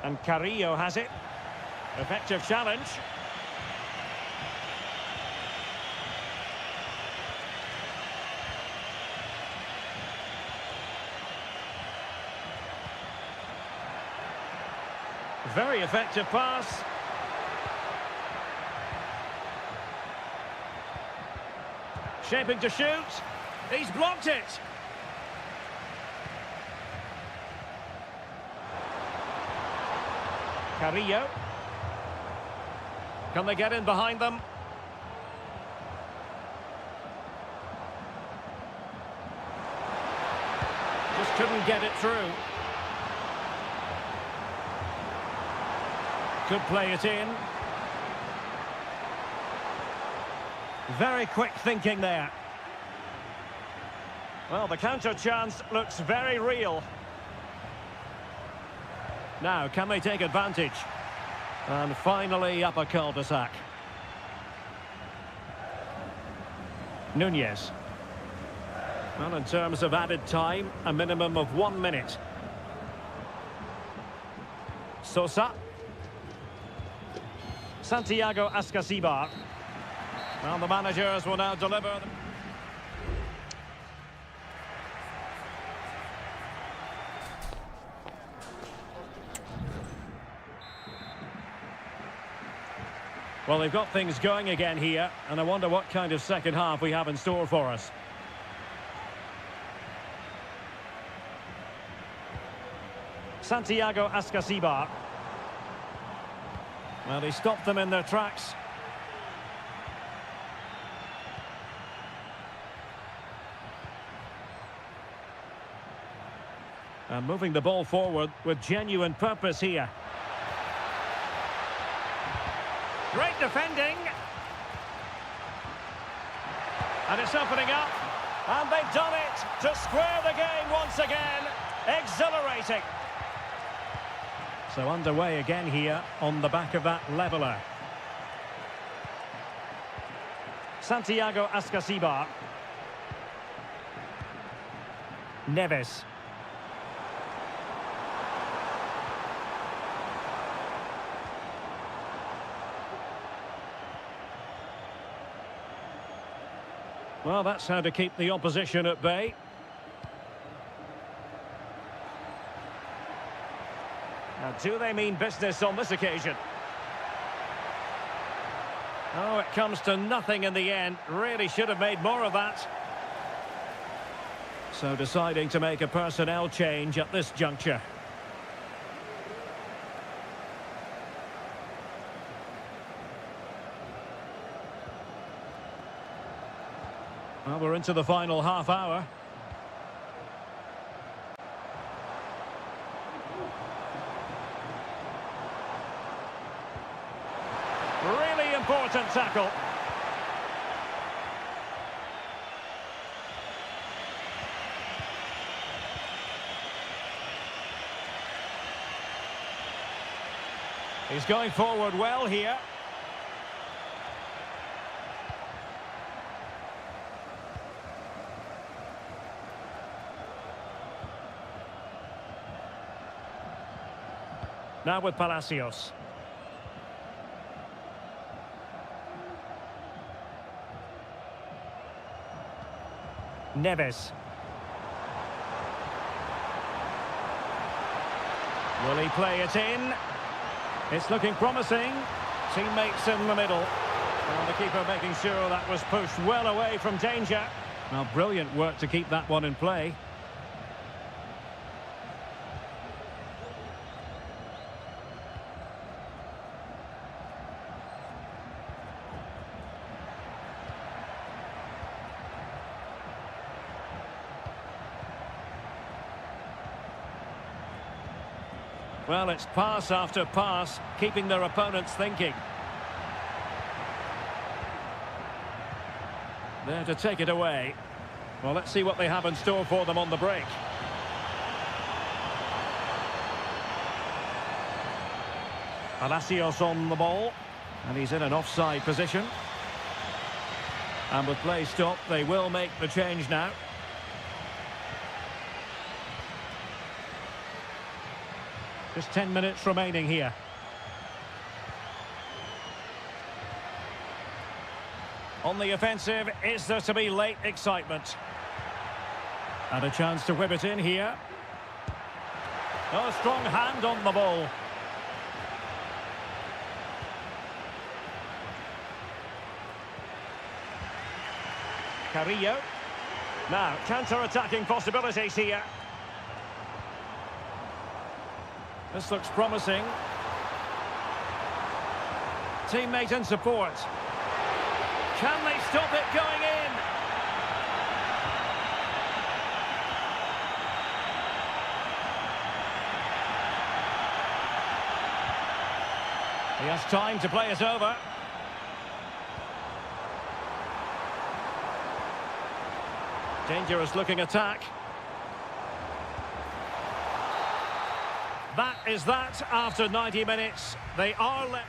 And Carrillo has it. Effective challenge. Very effective pass. Shaping to shoot. He's blocked it. Carrillo. Can they get in behind them? Just couldn't get it through. Could play it in. Very quick thinking there. Well, the counter chance looks very real. Now, can they take advantage? And finally, up a cul-de-sac. Nunez. Well, in terms of added time, a minimum of 1 minute. Sosa. Santiago Ascasibar. Well, the managers will now deliver. Well, they've got things going again here, and I wonder what kind of second half we have in store for us. Santiago Ascasibar. Well, he stopped them in their tracks. And moving the ball forward with genuine purpose here. Great defending. And it's opening up. And they've done it to square the game once again. Exhilarating. So underway again here on the back of that leveller. Santiago Ascasibar. Neves. Well, that's how to keep the opposition at bay. Now, do they mean business on this occasion? Oh, it comes to nothing in the end. Really should have made more of that. So deciding to make a personnel change at this juncture. Well, we're into the final half hour. Really important tackle. He's going forward well here. Now with Palacios. Neves. Will he play it in? It's looking promising. Teammates in the middle. And the keeper making sure that was pushed well away from danger. Well, brilliant work to keep that one in play. Well, it's pass after pass, keeping their opponents thinking. There to take it away. Well, let's see what they have in store for them on the break. Palacios on the ball. And he's in an offside position. And with play stopped, they will make the change now. Just 10 minutes remaining here. On the offensive, is there to be late excitement? And a chance to whip it in here. Oh, strong hand on the ball. Carrillo. Now, counter-attacking possibilities here. This looks promising. Teammate in support. Can they stop it going in? He has time to play it over. Dangerous looking attack. That is that after 90 minutes. They are left.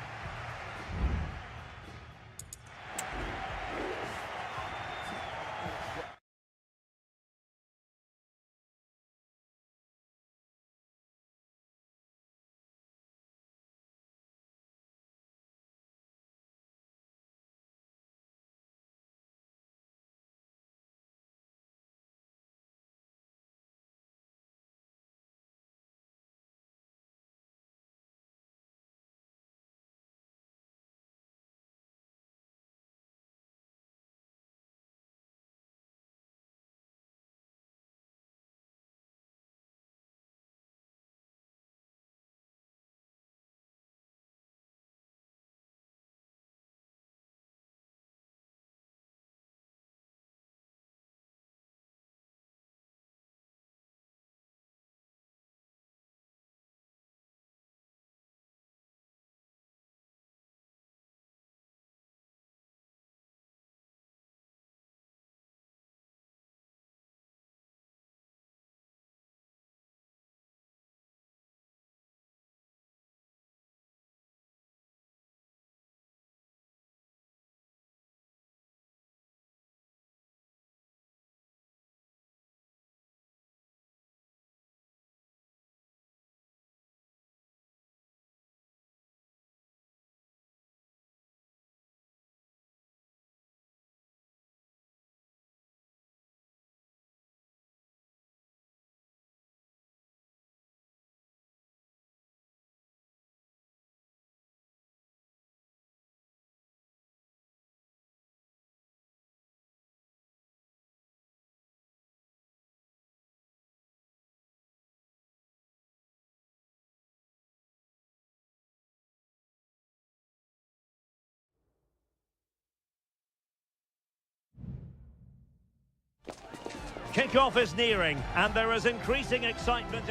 Kick-off is nearing, and there is increasing excitement.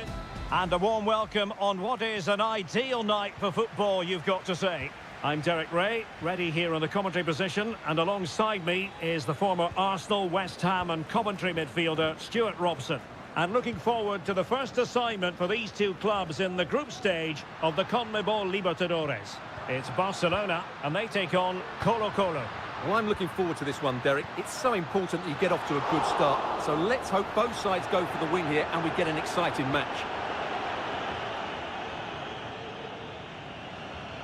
And a warm welcome on what is an ideal night for football, you've got to say. I'm Derek Ray, ready here in the commentary position, and alongside me is the former Arsenal, West Ham and Coventry midfielder, Stuart Robson. And looking forward to the first assignment for these two clubs in the group stage of the CONMEBOL Libertadores. It's Barcelona, and they take on Colo-Colo. Well, I'm looking forward to this one, Derek. It's so important that you get off to a good start. So let's hope both sides go for the win here and we get an exciting match.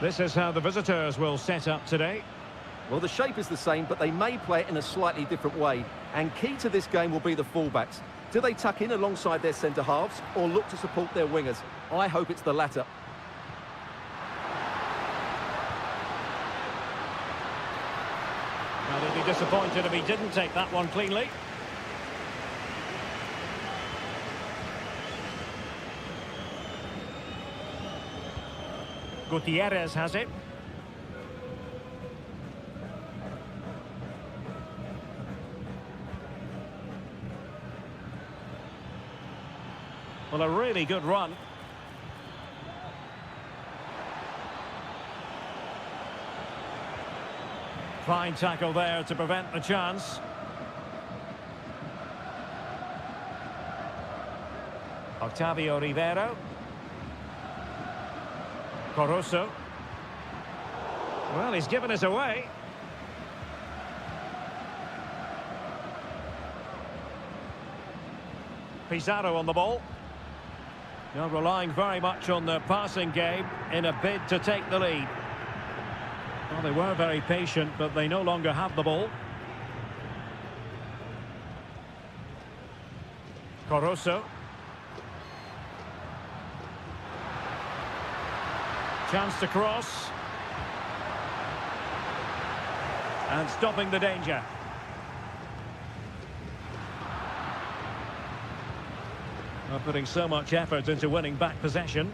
This is how the visitors will set up today. Well, the shape is the same, but they may play it in a slightly different way. And key to this game will be the fullbacks. Do they tuck in alongside their centre-halves or look to support their wingers? I hope it's the latter. Well, he'd be disappointed if he didn't take that one cleanly. Gutierrez has it. Well, a really good run. Fine tackle there to prevent the chance. Octavio Rivero. Caruso. Well, he's given us away. Pizarro on the ball. Now relying very much on the passing game in a bid to take the lead. Well, they were very patient, but they no longer have the ball. Caruso. Chance to cross. And stopping the danger. Well, putting so much effort into winning back possession.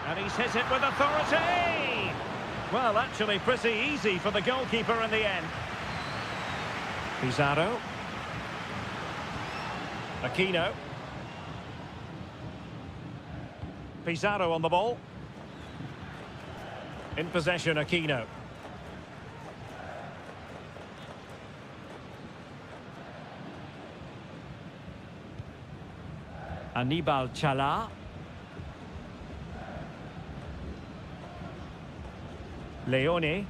And he's hit it with authority! Well, actually pretty easy for the goalkeeper in the end. Pizarro. Aquino. Pizarro on the ball. In possession, Aquino. Anibal Chala. Leone.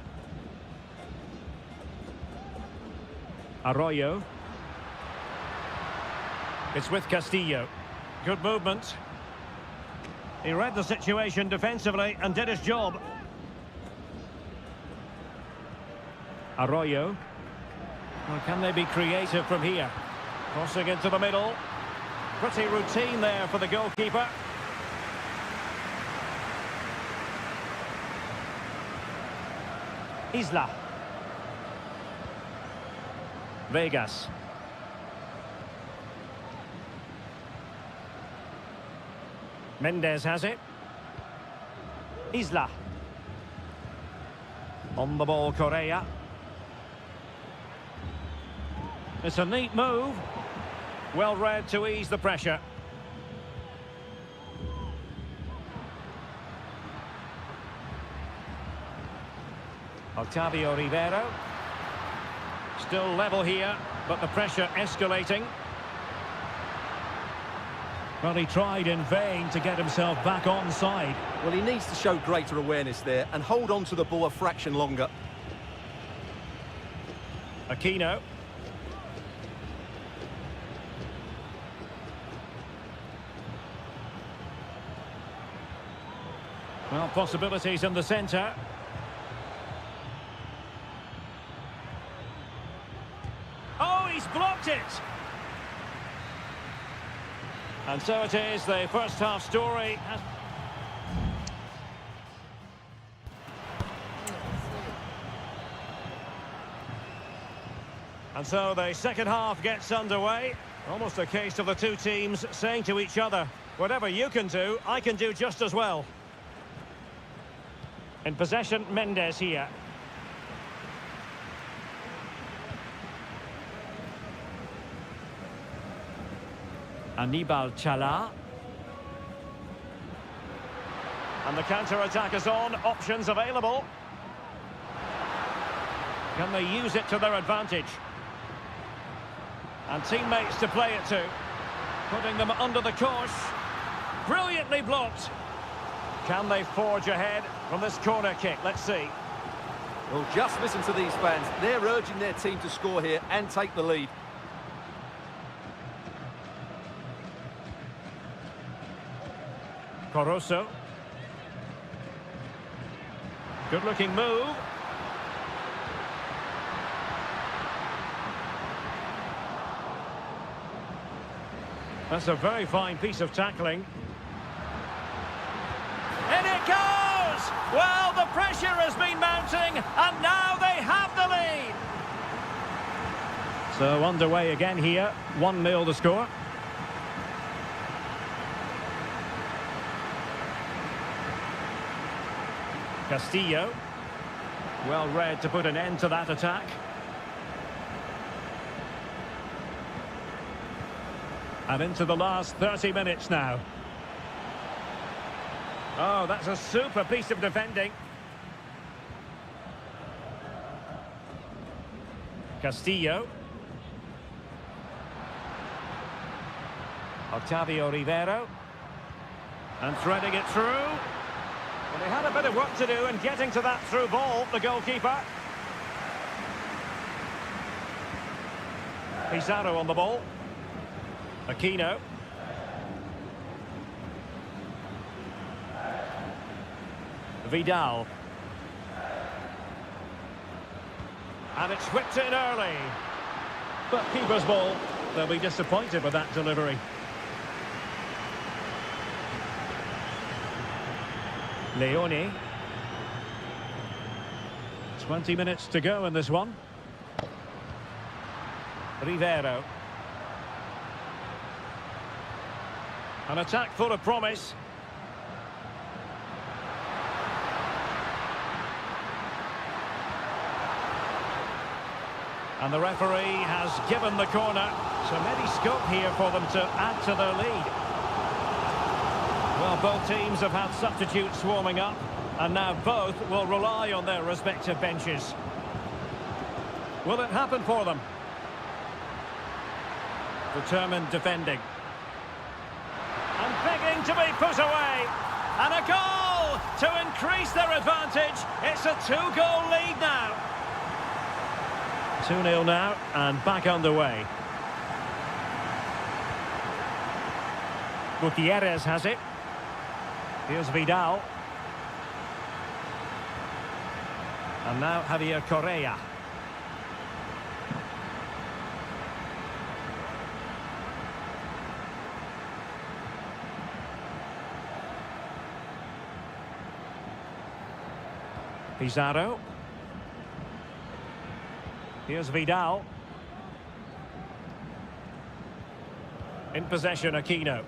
Arroyo. It's with Castillo. Good movement. He read the situation defensively and did his job. Arroyo. Well, can they be creative from here? Crossing into the middle. Pretty routine there for the goalkeeper. Isla. Vegas. Mendes has it. Isla. On the ball, Correa. It's a neat move. Well read to ease the pressure. Octavio Rivero. Still level here, but the pressure escalating. Well, he tried in vain to get himself back on side. Well, he needs to show greater awareness there and hold on to the ball a fraction longer. Aquino. Well, possibilities in the centre. Oh, he's blocked it! And so it is, the first half story. And so the second half gets underway. Almost a case of the two teams saying to each other, whatever you can do, I can do just as well. In possession, Mendes here. Anibal Chala. And the counter-attack is on. Options available. Can they use it to their advantage? And teammates to play it to. Putting them under the course. Brilliantly blocked. Can they forge ahead from this corner kick? Let's see. Well, just listen to these fans. They're urging their team to score here and take the lead. Coroso. Good-looking move. That's a very fine piece of tackling. In it goes! Well, the pressure has been mounting, and now they have the lead. So underway again here. 1-0 the score. Castillo. Well read to put an end to that attack. And into the last 30 minutes now. Oh, that's a super piece of defending. Castillo. Octavio Rivero. And threading it through. Well, they had a bit of work to do in getting to that through ball, the goalkeeper. Pizarro on the ball. Aquino. Vidal. And it's whipped in early. But keeper's ball. They'll be disappointed with that delivery. Leone. 20 minutes to go in this one. Rivero. An attack full of promise. And the referee has given the corner. So maybe scope here for them to add to their lead. Well, both teams have had substitutes warming up, and now both will rely on their respective benches. Will it happen for them? Determined defending. And begging to be put away. And a goal to increase their advantage. It's a 2-goal lead now. 2-0 now, and back underway. Gutierrez has it. Here's Vidal. And now Javier Correa. Pizarro. Here's Vidal. In possession, Aquino.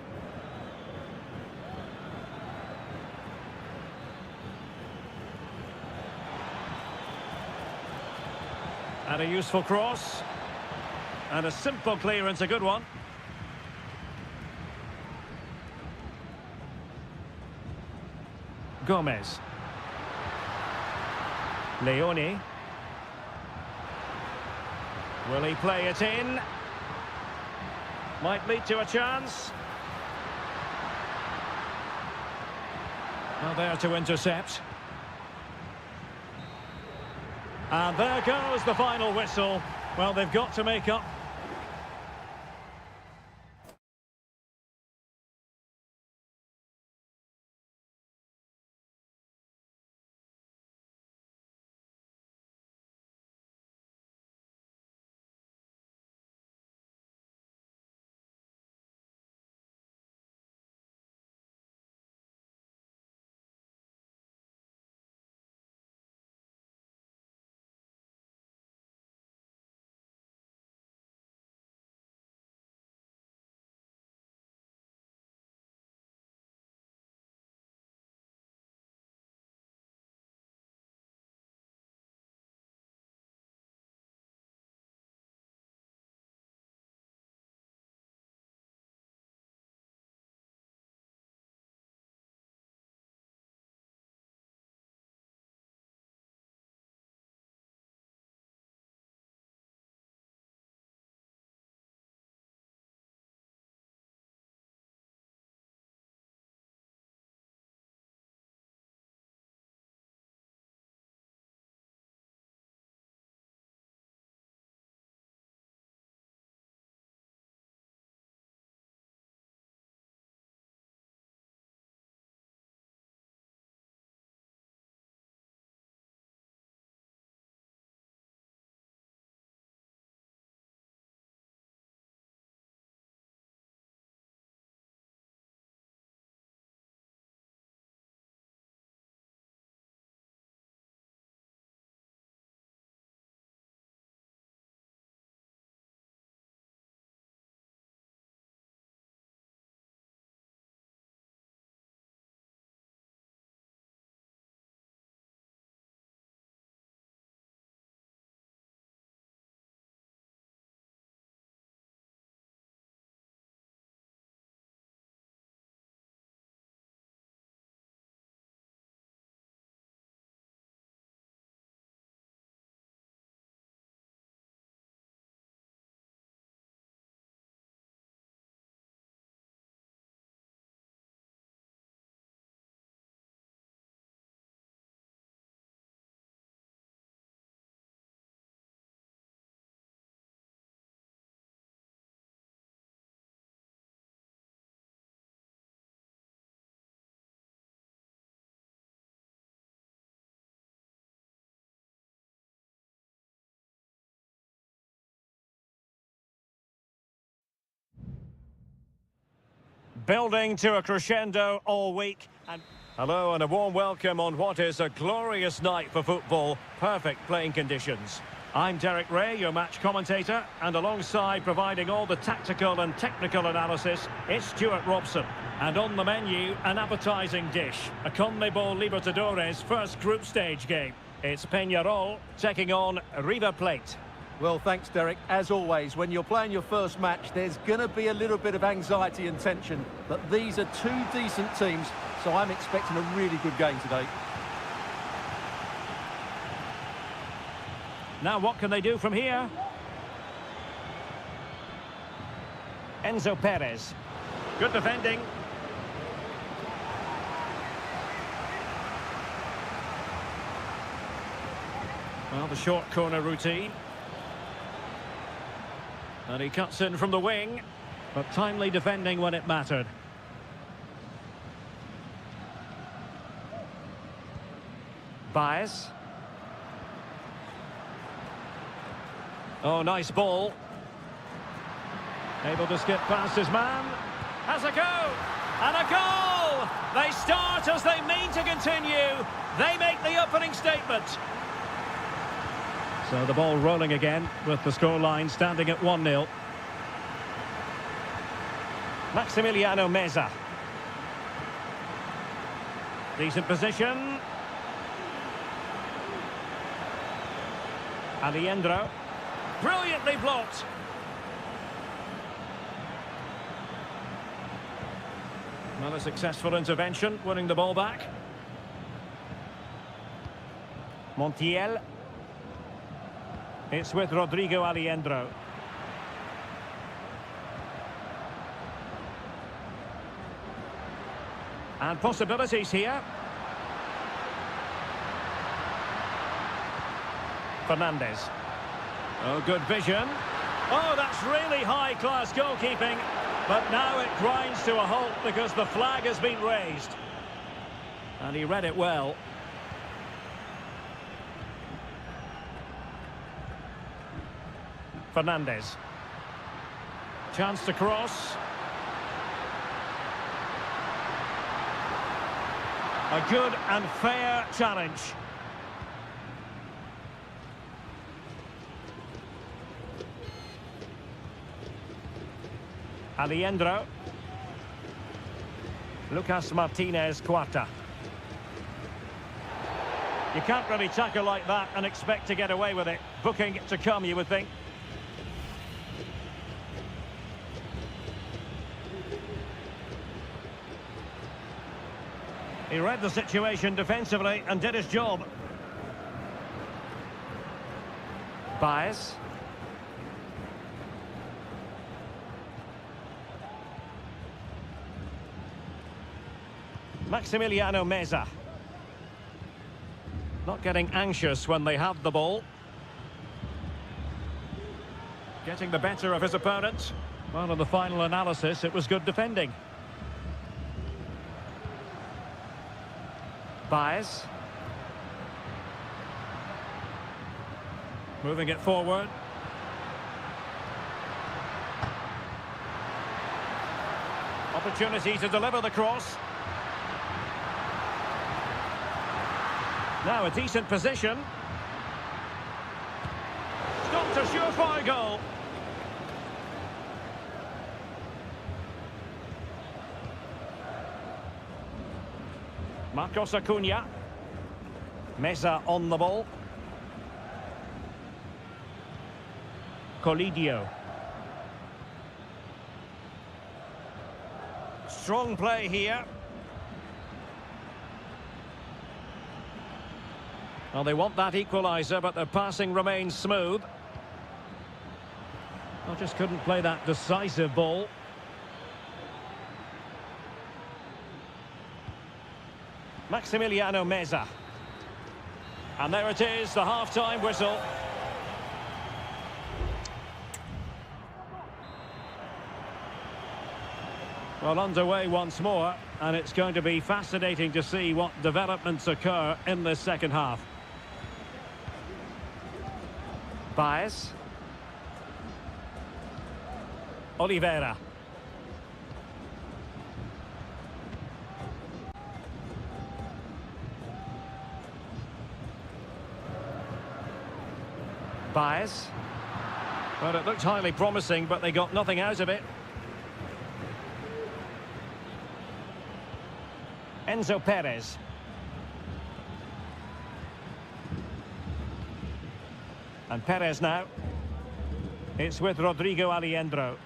And a useful cross. And a simple clearance, a good one. Gomez. Leone. Will he play it in? Might lead to a chance. Well, there to intercept. And there goes the final whistle. Well, they've got to make up building to a crescendo all week. And hello and a warm welcome on what is a glorious night for football. Perfect playing conditions. I'm Derek Ray, your match commentator, and alongside providing all the tactical and technical analysis, it's Stuart Robson. And on the menu, an appetising dish, a CONMEBOL Libertadores first group stage game. It's Peñarol taking on River Plate. Well, thanks, Derek. As always, when you're playing your first match, there's going to be a little bit of anxiety and tension. But these are two decent teams, so I'm expecting a really good game today. Now, what can they do from here? Enzo Perez. Good defending. Well, the short corner routine. And he cuts in from the wing, but timely defending when it mattered. Baez. Oh, nice ball. Able to skip past his man. Has a go! And a goal! They start as they mean to continue. They make the opening statement. So the ball rolling again with the scoreline standing at 1-0. Maximiliano Meza. Decent position. Alejandro. Brilliantly blocked. Well, a successful intervention, winning the ball back. Montiel. It's with Rodrigo Alejandro. And possibilities here. Fernandez. Oh, good vision. Oh, that's really high-class goalkeeping. But now it grinds to a halt because the flag has been raised. And he read it well. Fernandez. Chance to cross. A good and fair challenge. Alejandro. Lucas Martinez Cuarta. You can't really tackle like that and expect to get away with it. Booking to come, you would think. He read the situation defensively and did his job. Baez. Maximiliano Meza. Not getting anxious when they have the ball. Getting the better of his opponent. Well, in the final analysis, it was good defending. Baez. Moving it forward. Opportunity to deliver the cross. Now a decent position. Stopped a surefire goal. Marcos Acuna. Meza on the ball. Colidio. Strong play here. Well, they want that equaliser, but their passing remains smooth. Well, just couldn't play that decisive ball. Maximiliano Meza. And there it is, the half-time whistle. Well, underway once more, and it's going to be fascinating to see what developments occur in this second half. Baez. Oliveira. Baez. Well, it looked highly promising, but they got nothing out of it. Enzo Perez. And Perez now. It's with Rodrigo Alejandro.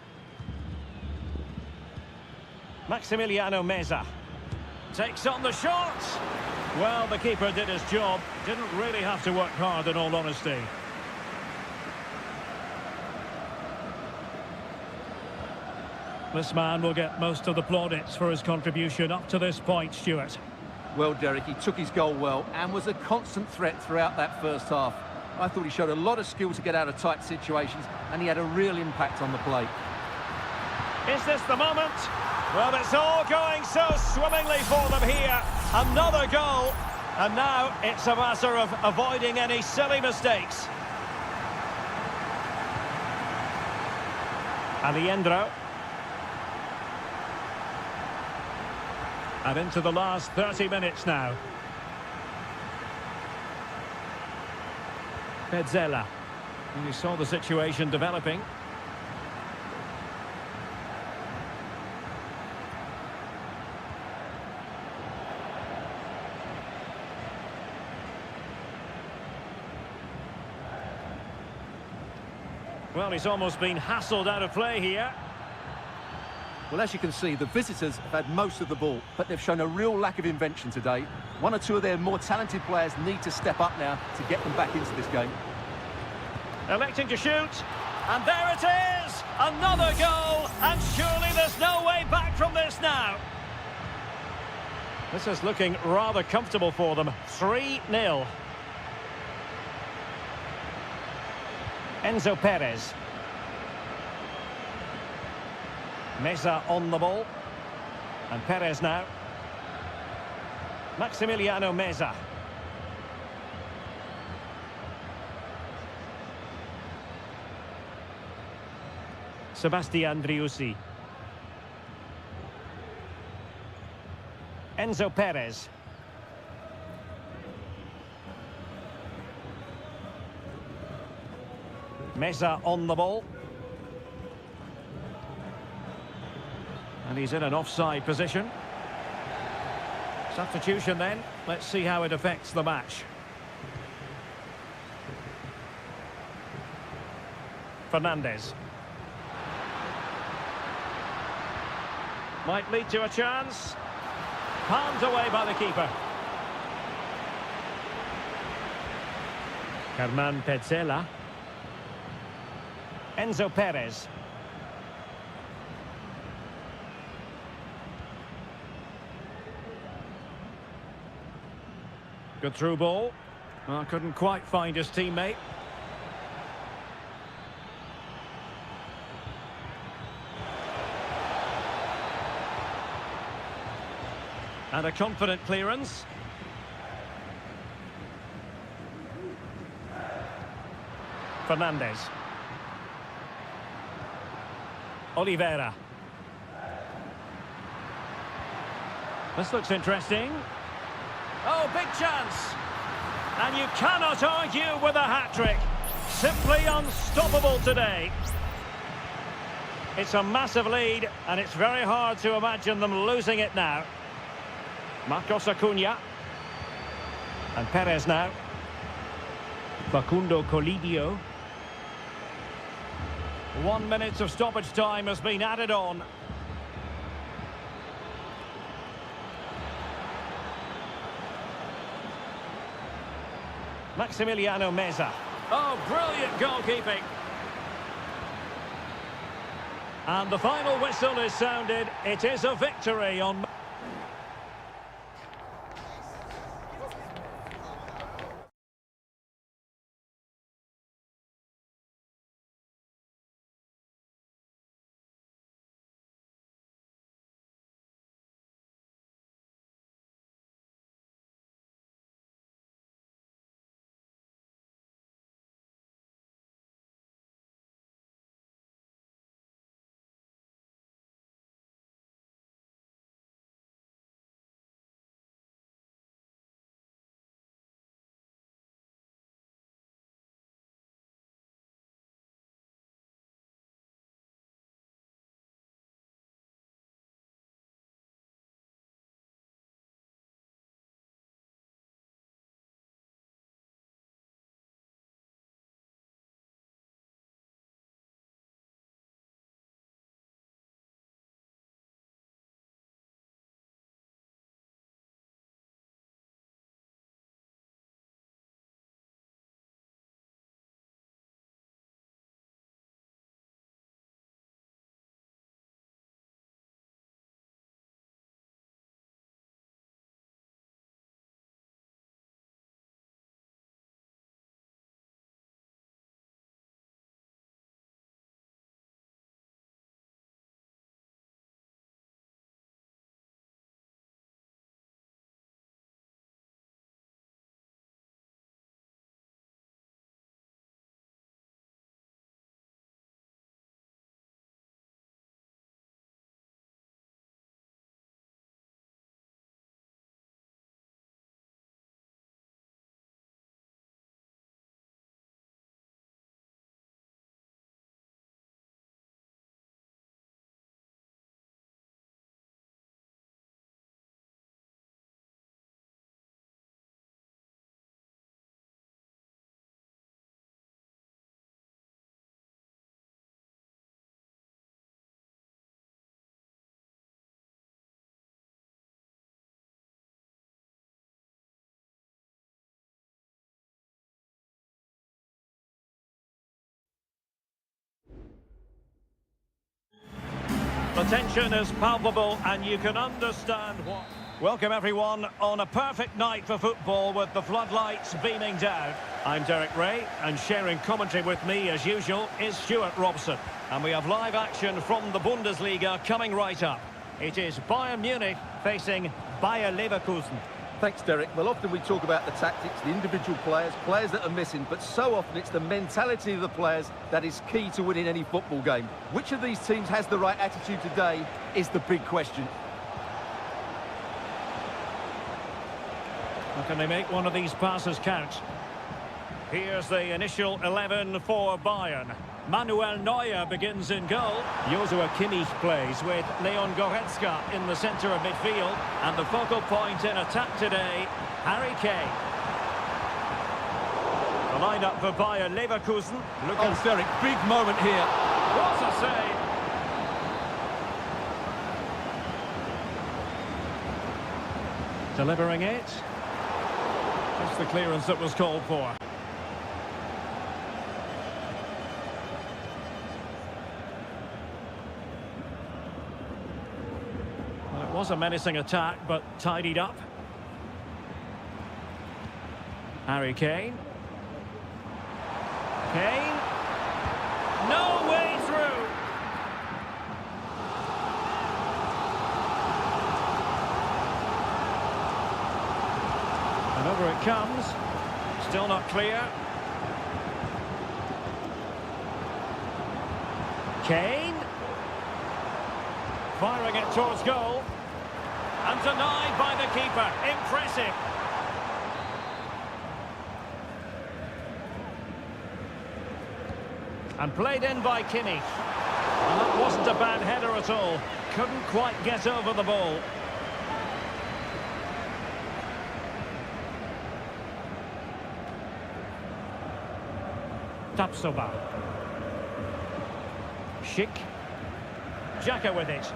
Maximiliano Meza. Takes on the shot. Well, the keeper did his job. Didn't really have to work hard, in all honesty. This man will get most of the plaudits for his contribution up to this point, Stuart. Well, Derek, he took his goal well and was a constant threat throughout that first half. I thought he showed a lot of skill to get out of tight situations, and he had a real impact on the play. Is this the moment? Well, it's all going so swimmingly for them here. Another goal. And now it's a matter of avoiding any silly mistakes. Alejandro. And into the last 30 minutes now. Petzela. And you saw the situation developing. Well, he's almost been hassled out of play here. Well, as you can see, the visitors have had most of the ball, but they've shown a real lack of invention today. One or two of their more talented players need to step up now to get them back into this game. Electing to shoot. And there it is! Another goal! And surely there's no way back from this now. This is looking rather comfortable for them. 3-0. Enzo Perez. Meza on the ball. And Perez now. Maximiliano Meza. Sebastian Driussi. Enzo Perez. Meza on the ball. And he's in an offside position. Substitution then. Let's see how it affects the match. Fernandez. Might lead to a chance. Palmed away by the keeper. Herman Petzela. Enzo Perez. Good through ball. Well, couldn't quite find his teammate. And a confident clearance. Fernandez. Oliveira. This looks interesting. Oh, big chance. And you cannot argue with a hat-trick. Simply unstoppable today. It's a massive lead, and it's very hard to imagine them losing it now. Marcos Acuna. And Perez now. Facundo Colidio. 1 minute of stoppage time has been added on. Maximiliano Meza. Oh, brilliant goalkeeping. And the final whistle is sounded. It is a victory on... The tension is palpable and you can understand what... Welcome everyone on a perfect night for football with the floodlights beaming down. I'm Derek Ray and sharing commentary with me as usual is Stuart Robson. And we have live action from the Bundesliga coming right up. It is Bayern Munich facing Bayer Leverkusen. Thanks, Derek. Well, often we talk about the tactics, the individual players that are missing, but so often it's the mentality of the players that is key to winning any football game. Which of these teams has the right attitude today is the big question. How can they make one of these passes count? Here's the initial 11 for Bayern. Manuel Neuer begins in goal. Joshua Kimmich plays with Leon Goretzka in the centre of midfield. And the focal point in attack today, Harry Kane. The line-up for Bayer Leverkusen. Oh, Derek, big moment here. What a save. Delivering it. That's the clearance that was called for. It was a menacing attack, but tidied up. Harry Kane. Kane. No way through. And over it comes. Still not clear. Kane. Firing it towards goal. And denied by the keeper. Impressive. And played in by Kimmich. And that wasn't a bad header at all. Couldn't quite get over the ball. Tapsoba. Schick. Xhaka with it.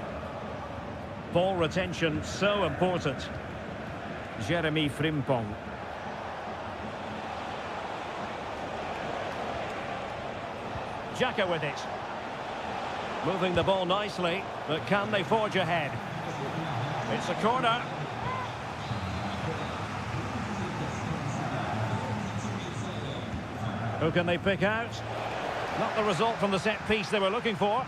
Ball retention so important. Jeremy Frimpong. Xhaka with it. Moving the ball nicely, but can they forge ahead? It's a corner. Who can they pick out? Not the result from the set piece they were looking for.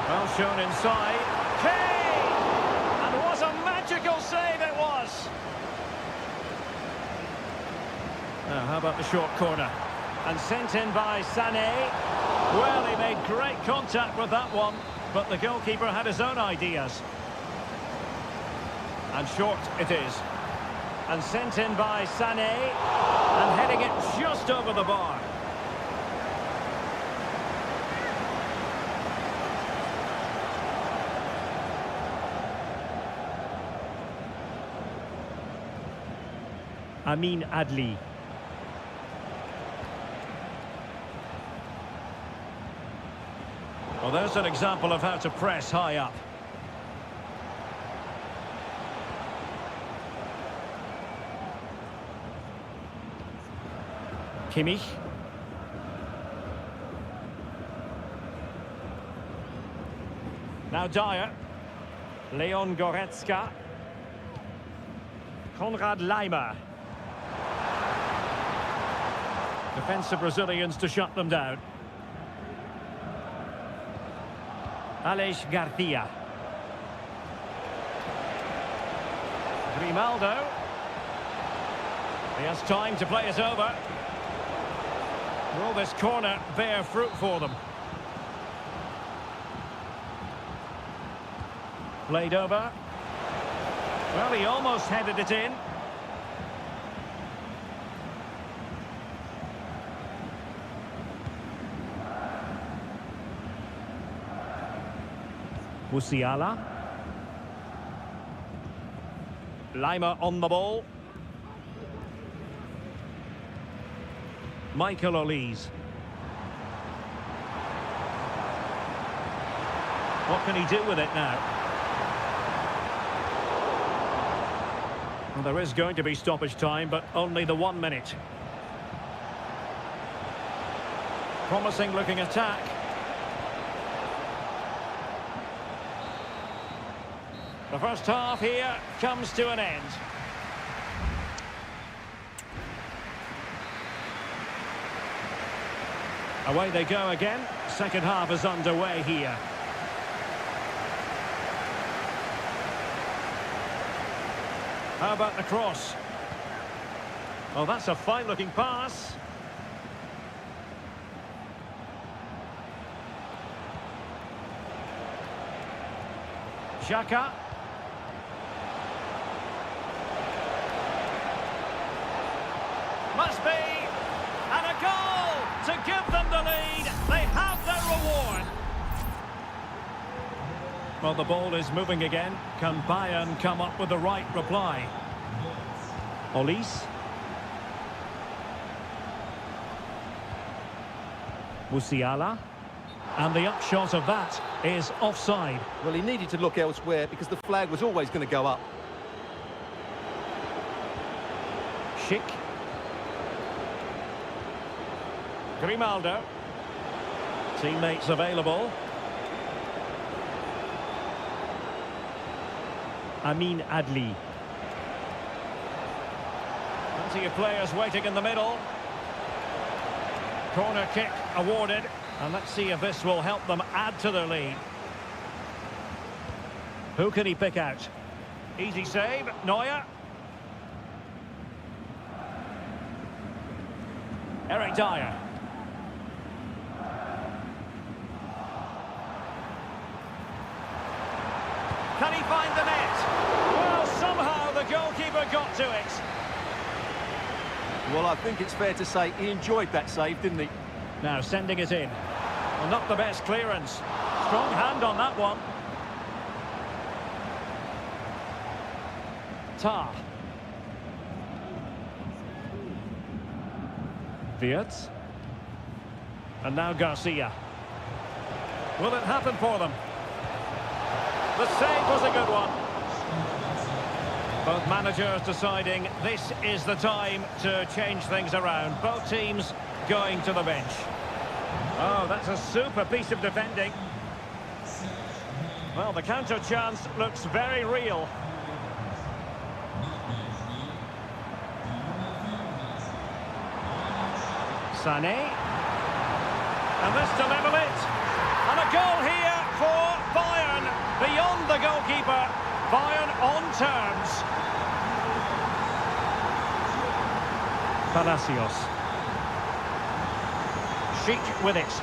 Well shown inside. Kane! And what a magical save it was! Now, how about the short corner? And sent in by Sané. Well, he made great contact with that one, but the goalkeeper had his own ideas. And short it is. And sent in by Sané. And heading it just over the bar. Amin Adli. Well, there's an example of how to press high up. Kimmich. Now Dyer. Leon Goretzka. Konrad Laimer. Defensive Brazilians to shut them down. Aleix Garcia. Grimaldo. He has time to play it over. Will this corner bear fruit for them? Played over. Well, he almost headed it in. Musiala. Laimer on the ball. Michael Olise. What can he do with it now? Well, there is going to be stoppage time, but only the 1 minute. Promising looking attack. The first half here comes to an end. Away they go again. Second half is underway here. How about the cross? Oh, that's a fine-looking pass. Xhaka. Must be. And a goal to give them the lead. They have their reward. Well, the ball is moving again. Can Bayern come up with the right reply? Olise. Musiala. And the upshot of that is offside. Well, he needed to look elsewhere because the flag was always going to go up. Schick. Grimaldo. Teammates available. Amin Adli. Plenty of players waiting in the middle. Corner kick awarded. And let's see if this will help them add to their lead. Who can he pick out? Easy save, Neuer. Eric Dyer. Can he find the net? Well, somehow the goalkeeper got to it. Well, I think it's fair to say he enjoyed that save, didn't he? Now sending it in. Well, not the best clearance. Strong hand on that one. Tar. Wirtz. And now Garcia. Will it happen for them? The save was a good one. Both managers deciding this is the time to change things around. Both teams going to the bench. Oh, that's a super piece of defending. Well, the counter chance looks very real. Sané. And this to level it. And a goal here for Bayern. Beyond the goalkeeper. Bayern on terms. Palacios. Sheik with it.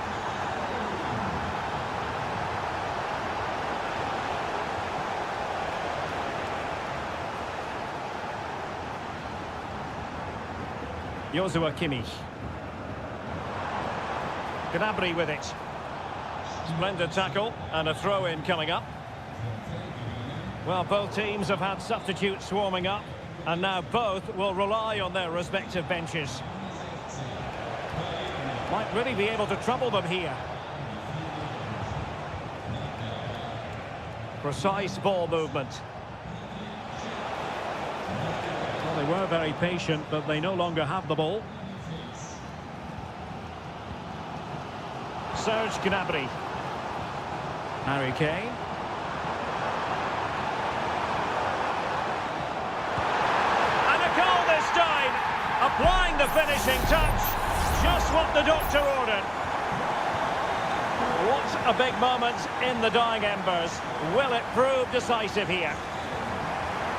Joshua Kimmich. Gnabry with it. Splendid tackle and a throw-in coming up. Well, both teams have had substitutes swarming up, and now both will rely on their respective benches. Might really be able to trouble them here. Precise ball movement. Well, they were very patient, but they no longer have the ball. Serge Gnabry. Harry Kane. And a goal this time. Applying the finishing touch. Just what the doctor ordered. What a big moment in the dying embers. Will it prove decisive here?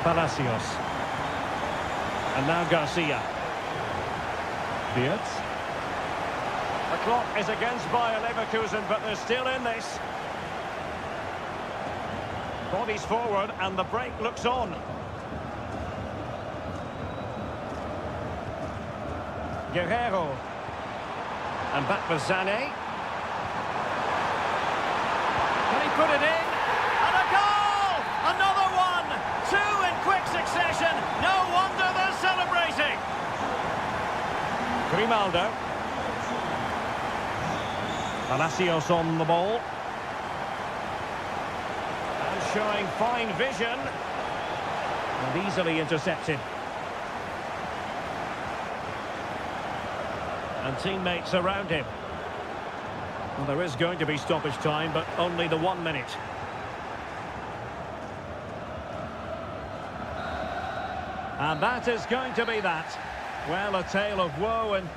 Palacios. And now Garcia. Wirtz. The clock is against Bayer Leverkusen, but they're still in this. Bodies forward, and the break looks on. Guerrero. And back with Sané. Can he put it in? And a goal! Another one! Two in quick succession. No wonder they're celebrating. Grimaldo. Palacios on the ball. And showing fine vision. And easily intercepted. And teammates around him. Well, there is going to be stoppage time, but only the 1 minute. And that is going to be that. Well, a tale of woe and...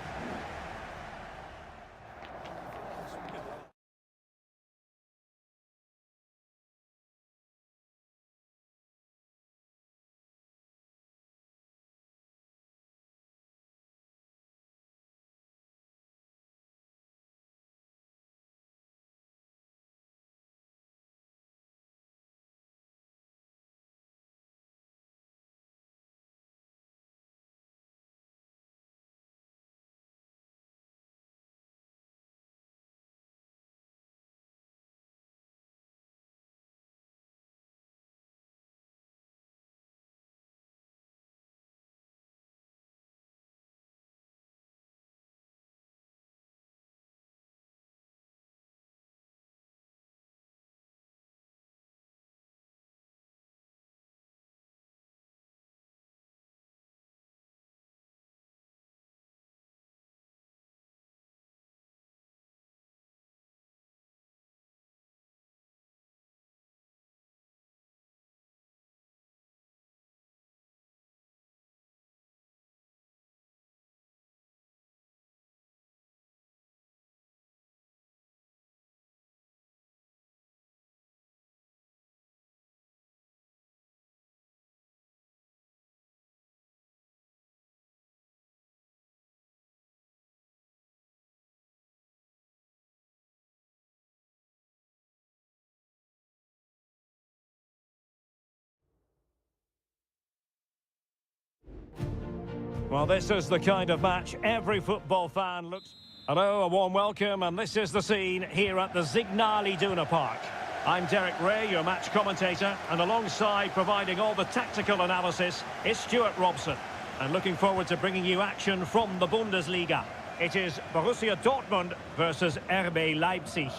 Well, this is the kind of match every football fan looks... Hello, a warm welcome, and this is the scene here at the Signal Iduna Park. I'm Derek Ray, your match commentator, and alongside providing all the tactical analysis is Stuart Robson. And looking forward to bringing you action from the Bundesliga. It is Borussia Dortmund versus RB Leipzig.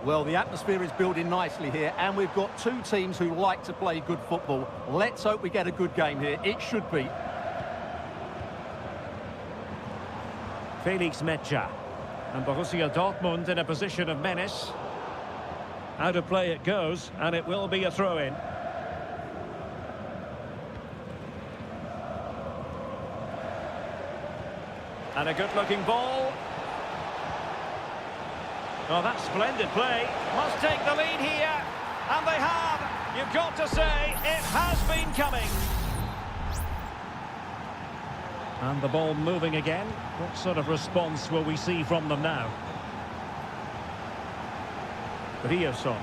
Well, the atmosphere is building nicely here, and we've got two teams who like to play good football. Let's hope we get a good game here. It should be. Felix Metscher. And Borussia Dortmund in a position of menace. Out of play it goes, and it will be a throw-in. And a good-looking ball. Oh, that's splendid play. Must take the lead here. And they have. You've got to say, it has been coming. And the ball moving again. What sort of response will we see from them now? Ryerson.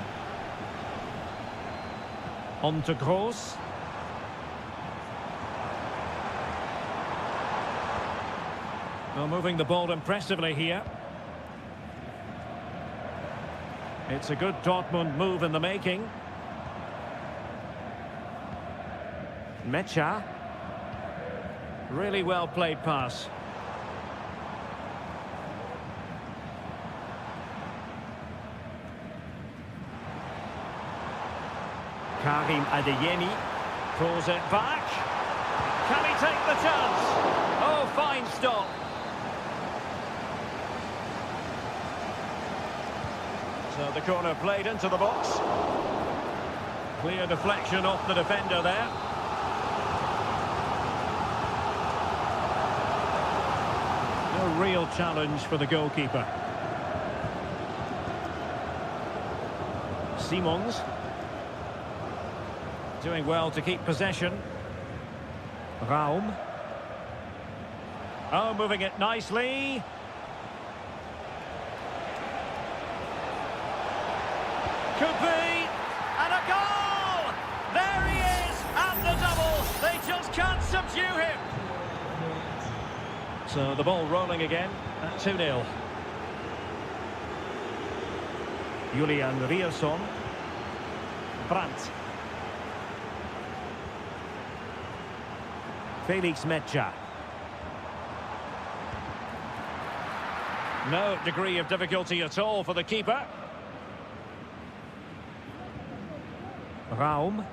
On to Gross. Well, moving the ball impressively here. It's a good Dortmund move in the making. Metscher. Really well played pass. Karim Adeyemi pulls it back. Can he take the chance? Oh, fine stop. So the corner played into the box. Clear deflection off the defender there. No real challenge for the goalkeeper. Simons. Doing well to keep possession. Raum. Oh, moving it nicely. Could be. And a goal! There he is! And the double! They just can't subdue him! So the ball rolling again at 2-0. Julian Ryerson. Brandt. Felix Metscher. No degree of difficulty at all for the keeper. Raum.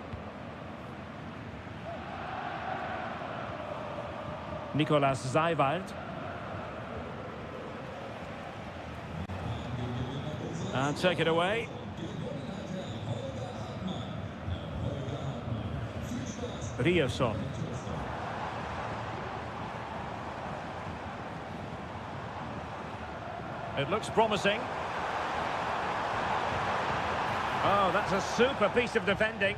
Zijwald. And take it away. Ryerson. It looks promising. Oh, that's a super piece of defending.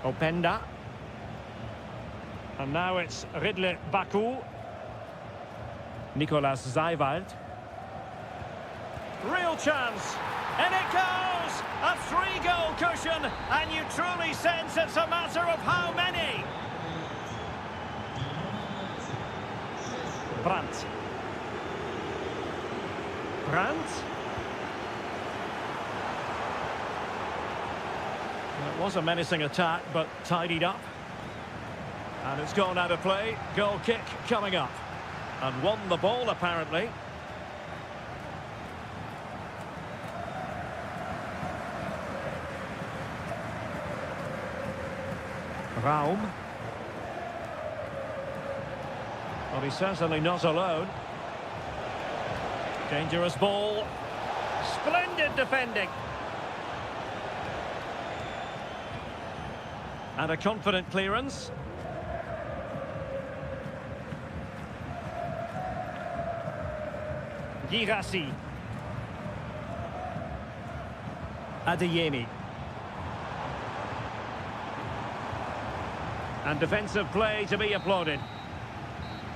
Openda. And now it's Ridley Baku. Zijwald. Real chance. And it goes! A 3-goal cushion, and you truly sense it's a matter of how many. Brandt. It was a menacing attack, but tidied up. And it's gone out of play. Goal kick coming up. And won the ball, apparently. Raum. Well, he's certainly not alone. Dangerous ball. Splendid defending. And a confident clearance. Girassi. Adeyemi. And defensive play to be applauded.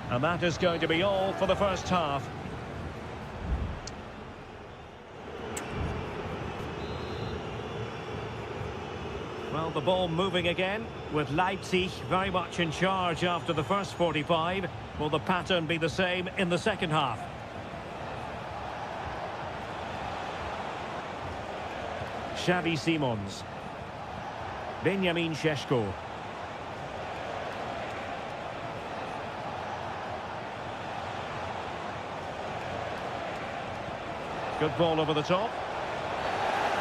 And that is going to be all for the first half. Well, the ball moving again, with Leipzig very much in charge after the first 45. Will the pattern be the same in the second half? Xavi Simons. Benjamin Šeško. Good ball over the top.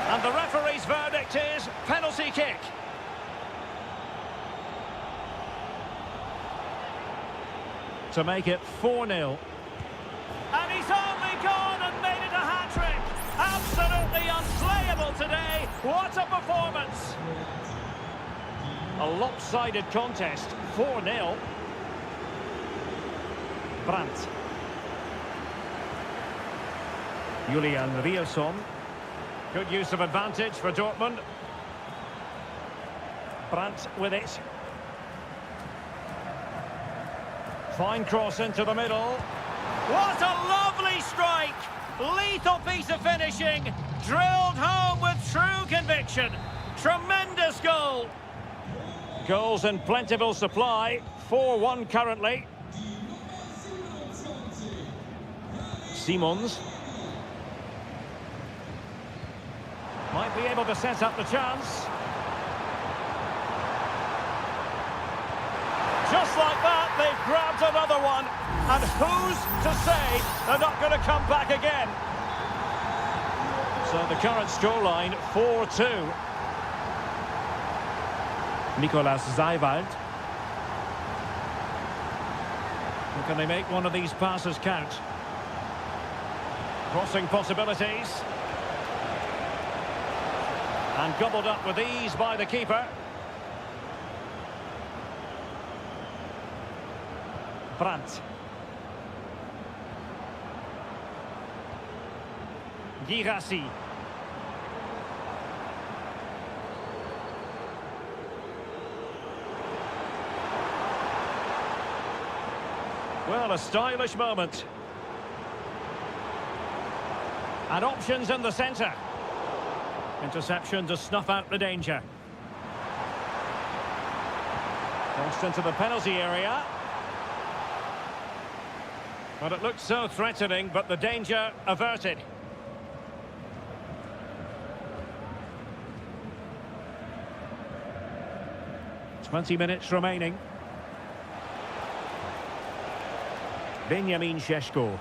And the referee's verdict is penalty kick. To make it 4-0. And he's only gone and made it a hat-trick. Absolutely unplayable today. What a performance. A lopsided contest, 4-0. Brandt. Julian Ryerson. Good use of advantage for Dortmund. Brandt with it. Fine cross into the middle. What a lovely strike! Lethal piece of finishing. Drilled home with true conviction. Tremendous goal. Goals in plentiful supply. 4-1 currently. Simons. Might be able to set up the chance. Just like that, they've grabbed another one. And who's to say they're not going to come back again? So the current scoreline, 4-2. Zijwald. And can they make one of these passes count? Crossing possibilities. And gobbled up with ease by the keeper. Brandt. Girassi. Well, a stylish moment. And options in the centre. Interception to snuff out the danger. Crossed into the penalty area. Well, it looked so threatening, but the danger averted. "20 minutes remaining. Benjamin Šeško.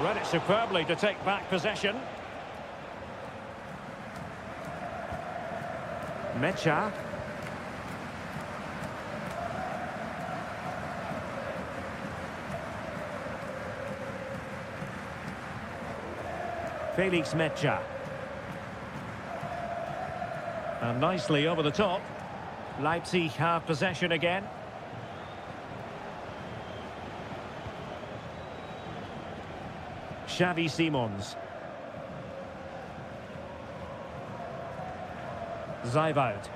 Read it superbly to take back possession. Mecha. Felix Mecha. And nicely over the top. Leipzig have possession again. Xavi Simons. Zijvoud.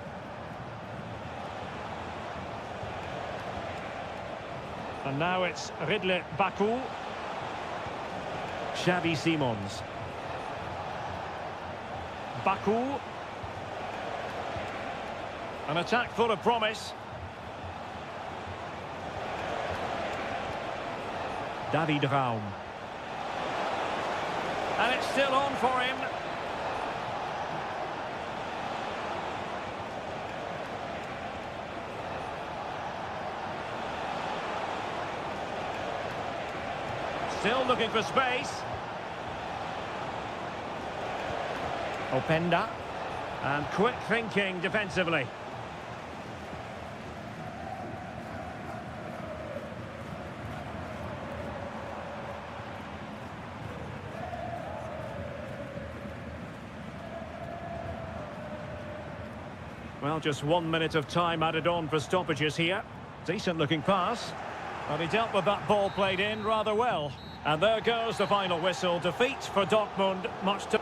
And now it's Ridley Baku. Xavi Simons. Baku. An attack full of promise. David Raum. And it's still on for him. Still looking for space. Openda. And quick thinking defensively. Well, just 1 minute of time added on for stoppages here. Decent looking pass. But he dealt with that ball played in rather well. And there goes the final whistle. Defeat for Dortmund, much to...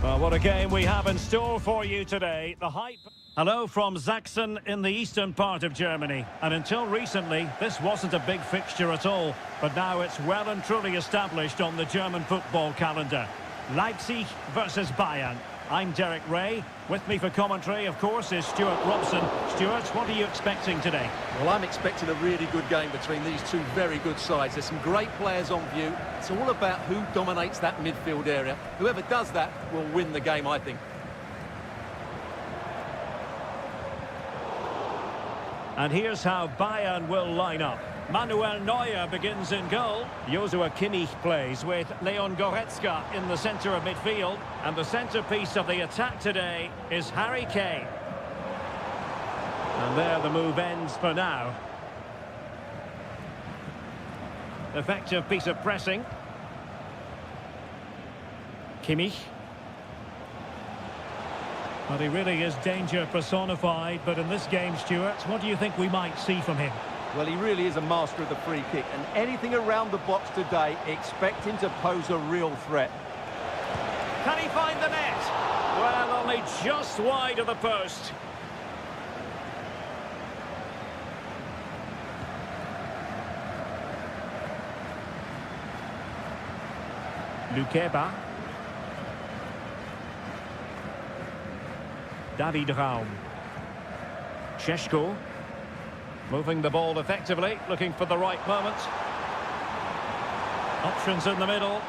Well, what a game we have in store for you today. The hype... Hello from Sachsen in the eastern part of Germany. And until recently, this wasn't a big fixture at all. But now it's well and truly established on the German football calendar. Leipzig versus Bayern. I'm Derek Ray. With me for commentary, of course, is Stuart Robson. Stuart, what are you expecting today? Well, I'm expecting a really good game between these two very good sides. There's some great players on view. It's all about who dominates that midfield area. Whoever does that will win the game, I think. And here's how Bayern will line up. Manuel Neuer begins in goal. Joshua Kimmich plays with Leon Goretzka in the centre of midfield. And the centrepiece of the attack today is Harry Kane. And there the move ends for now. Effective piece of pressing. Kimmich. Well, he really is danger personified, but in this game, Stuart, what do you think we might see from him? Well, he really is a master of the free kick, and anything around the box today, expect him to pose a real threat. Can he find the net? Well, only just wide of the post. Lukeba. David Raum. Šeško. Moving the ball effectively, looking for the right moment. Options in the middle.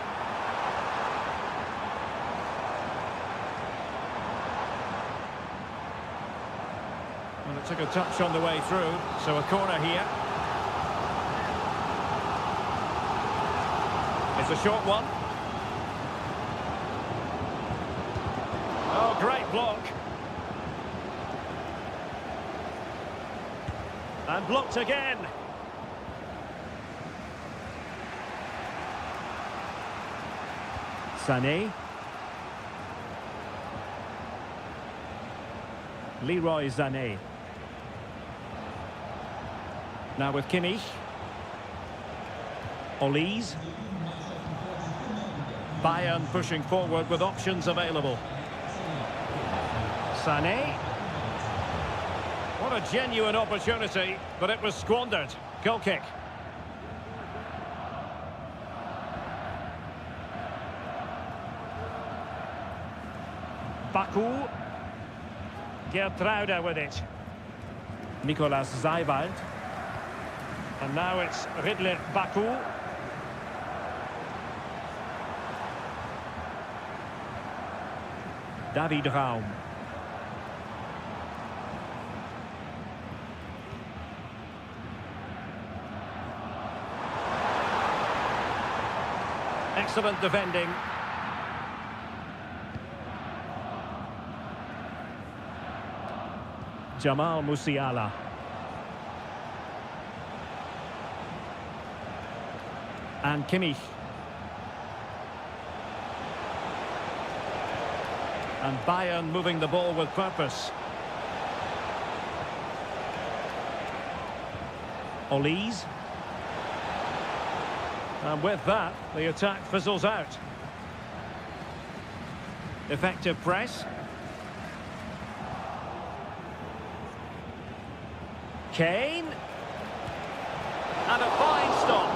Well, it took a touch on the way through, so a corner here. It's a short one. Oh, great block. And blocked again. Sané. Leroy Sané. Now with Kimmich. Olise. Bayern pushing forward with options available. Sané. What a genuine opportunity, but it was squandered. Goal kick. Baku. Gertruida with it. Nicolas Zeiwald. And now it's Ridley Baku. David Raum. Excellent defending. Jamal Musiala. And Kimmich. And Bayern moving the ball with purpose. Olise. And with that, the attack fizzles out. Effective press. Kane. And a fine stop.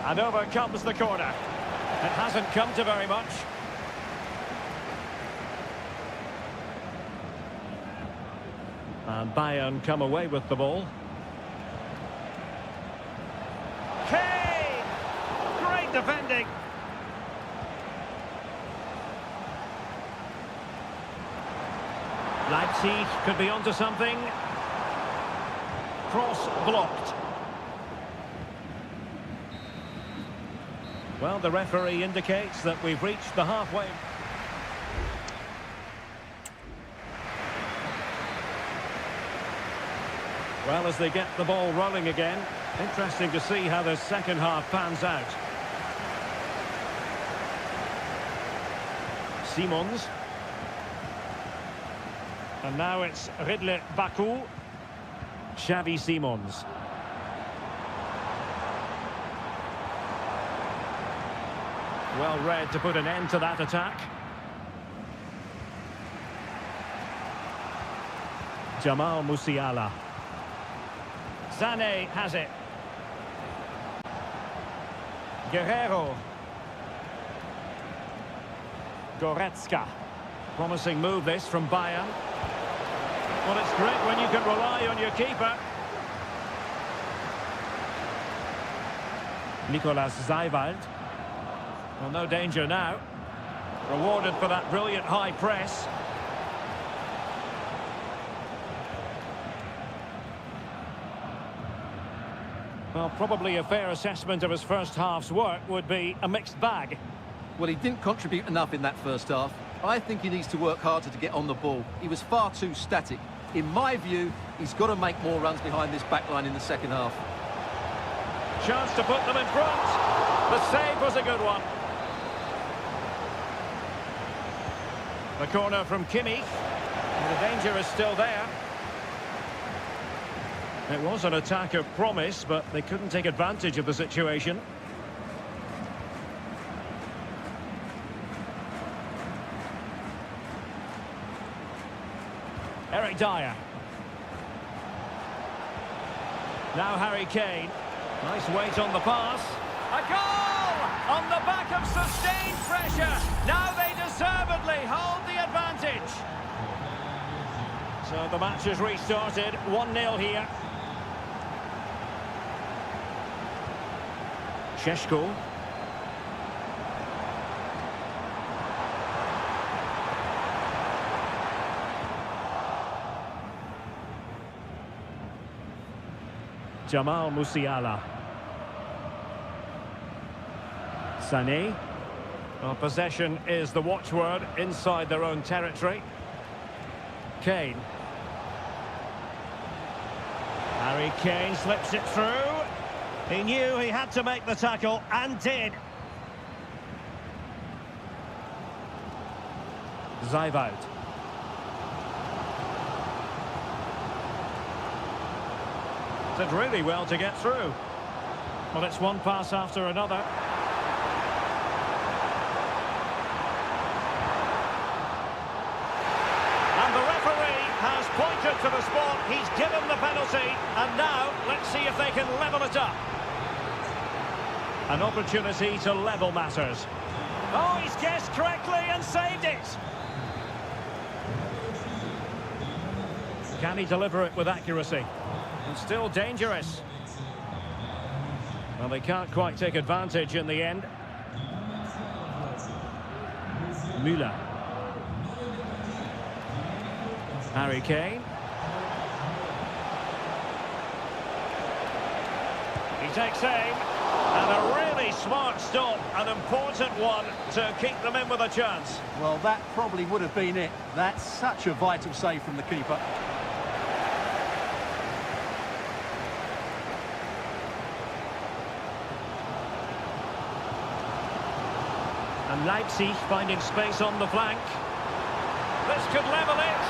And over comes the corner. It hasn't come to very much. And Bayern come away with the ball. Kane! Great defending. Leipzig could be onto something. Cross blocked. Well, the referee indicates that we've reached the halfway. Well, as they get the ball rolling again, interesting to see how the second half pans out. Simons. And now it's Ridley Baku. Xavi Simons. Well read to put an end to that attack. Jamal Musiala. Sané has it. Guerrero. Goretzka. Promising move this from Bayern. Well, it's great when you can rely on your keeper. Nicolas Zeiwald. Well, no danger now. Rewarded for that brilliant high press. Well, probably a fair assessment of his first half's work would be a mixed bag. Well, he didn't contribute enough in that first half. I think he needs to work harder to get on the ball. He was far too static. In my view, he's got to make more runs behind this back line in the second half. Chance to put them in front. The save was a good one. The corner from Kimmich. The danger is still there. It was an attack of promise, but they couldn't take advantage of the situation. Eric Dyer. Now Harry Kane. Nice weight on the pass. A goal! On the back of sustained pressure. Now they deservedly hold the advantage. So the match has restarted. 1-0 here. Sheshko. Jamal Musiala. Sané. Well, possession is the watchword inside their own territory. Kane. Harry Kane slips it through. He knew he had to make the tackle, and did. Zayvoud. Did really well to get through. Well, it's one pass after another. And the referee has pointed to the spot. He's given the penalty. And now, let's see if they can level it up. An opportunity to level matters. Oh, he's guessed correctly and saved it. Can he deliver it with accuracy? And still dangerous. Well, they can't quite take advantage in the end. Müller. Harry Kane. He takes aim. And a really smart stop, an important one to keep them in with a chance. Well, that probably would have been it. That's such a vital save from the keeper. And Leipzig finding space on the flank. This could level it,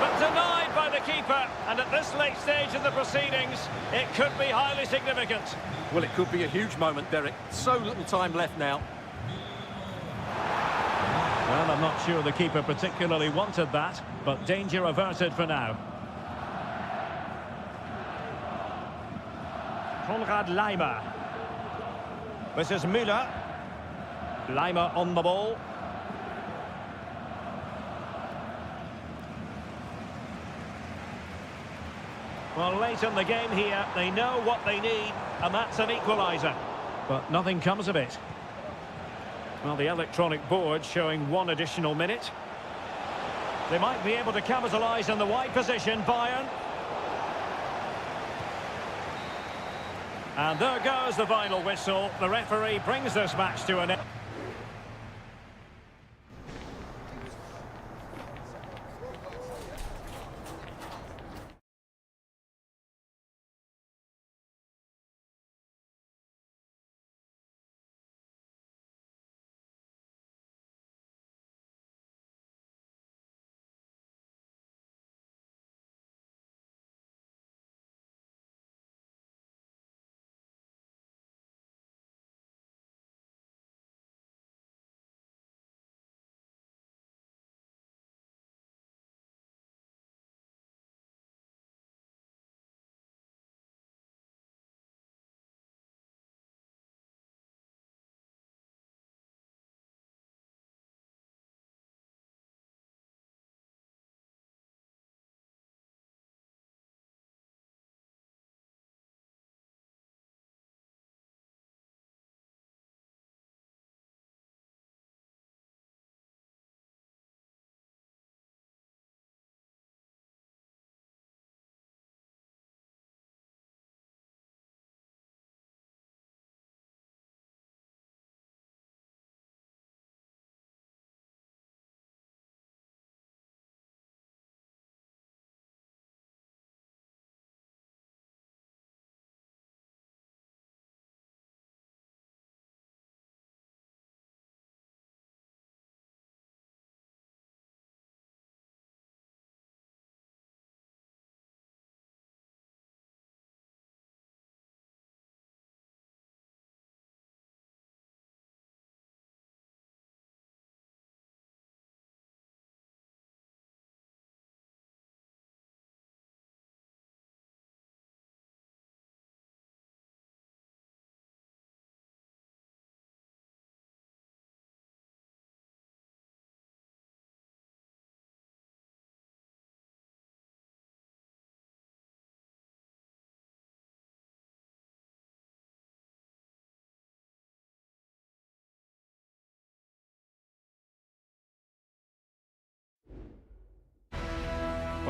but denied by the keeper. And at this late stage in the proceedings, it could be highly significant. Well, it could be a huge moment, Derek. So little time left now. Well, I'm not sure the keeper particularly wanted that, but danger averted for now. Konrad Laimer. This is Müller. Laimer on the ball. Well, late in the game here, they know what they need, and that's an equaliser. But nothing comes of it. Well, the electronic board showing one additional minute. They might be able to capitalise in the wide position, Bayern. And there goes the final whistle. The referee brings this match to an end.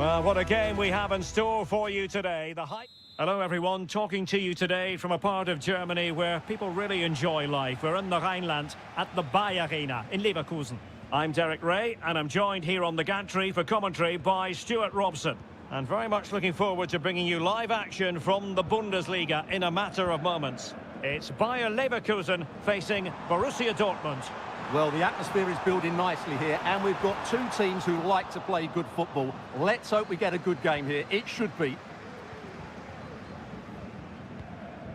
Well, what a game we have in store for you today. Hello, everyone. Talking to you today from a part of Germany where people really enjoy life. We're in the Rhineland at the Bayer Arena in Leverkusen. I'm Derek Ray, and I'm joined here on the gantry for commentary by Stuart Robson. And very much looking forward to bringing you live action from the Bundesliga in a matter of moments. It's Bayer Leverkusen facing Borussia Dortmund. Well, the atmosphere is building nicely here, and we've got two teams who like to play good football. Let's hope we get a good game here. It should be.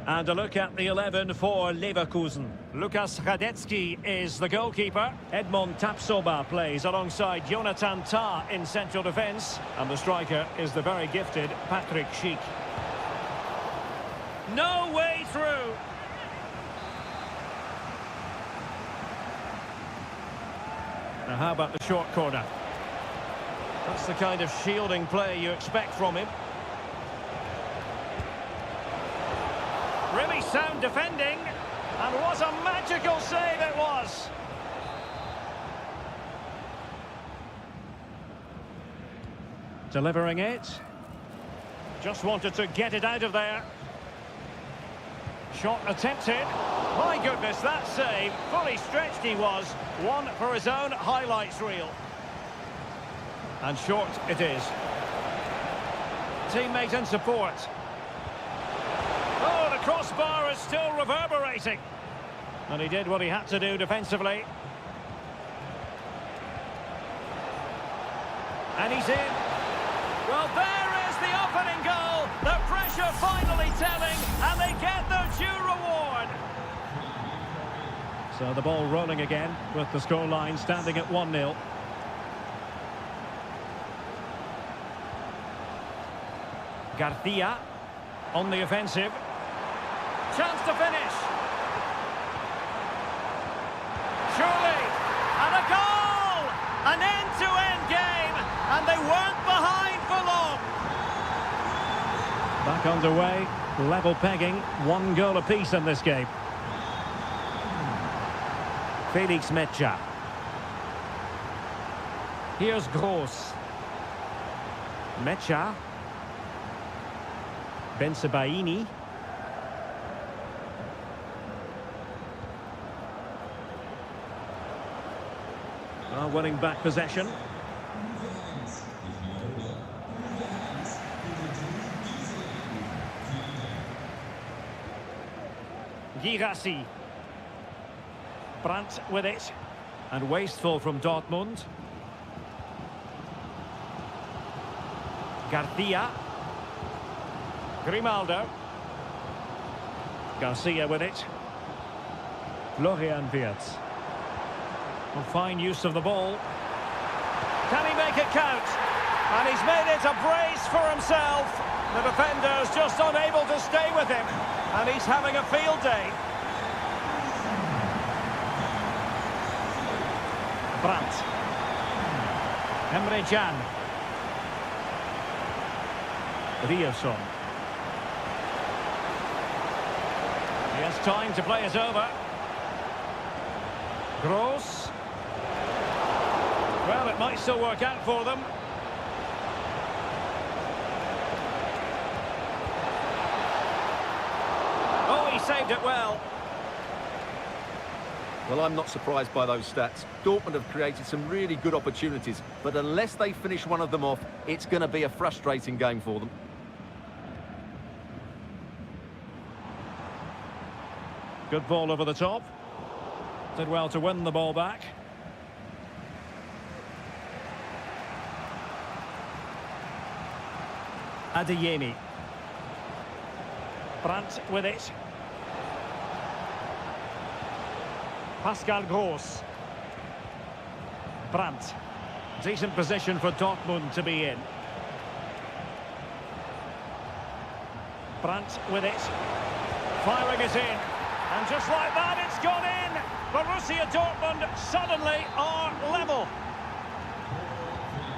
And a look at the 11 for Leverkusen. Lukas Radetzky is the goalkeeper. Edmond Tapsoba plays alongside Jonathan Tah in central defence. And the striker is the very gifted Patrick Schick. No way through. Now how about the short corner? That's the kind of shielding play you expect from him. Really sound defending, and what a magical save it was! Delivering it. Just wanted to get it out of there. Shot attempted. My goodness, that save. Fully stretched he was. One for his own highlights reel. And short it is. Teammate in support. Oh, the crossbar is still reverberating. And he did what he had to do defensively. And he's in. Well, there is the opening goal. The pressure finally telling, and they get their due reward. So the ball rolling again with the scoreline standing at 1-0. Garcia on the offensive. Chance to finish. Surely. And a goal! An end-to-end game. And they weren't behind for long. Back underway. Level pegging. 1 goal apiece in this game. Felix Mecha. Here's Gross. Mecha. Bensebaini. Winning back possession. Girassi. Brandt with it. And wasteful from Dortmund. Garcia. Grimaldo. Garcia with it. Florian Wirtz. Well, fine use of the ball. Can he make it count? And he's made it a brace for himself. The defender's just unable to stay with him. And he's having a field day. Brandt. Emre Can. Rierson. He has time to play it over. Gross. Well, it might still work out for them. Oh, he saved it well. Well, I'm not surprised by those stats. Dortmund have created some really good opportunities, but unless they finish one of them off, it's going to be a frustrating game for them. Good ball over the top. Did well to win the ball back. Adeyemi. Brandt with it. Pascal Gross. Brandt. Decent position for Dortmund to be in. Brandt with it. Firing it in. And just like that, it's gone in. Borussia Dortmund suddenly are level.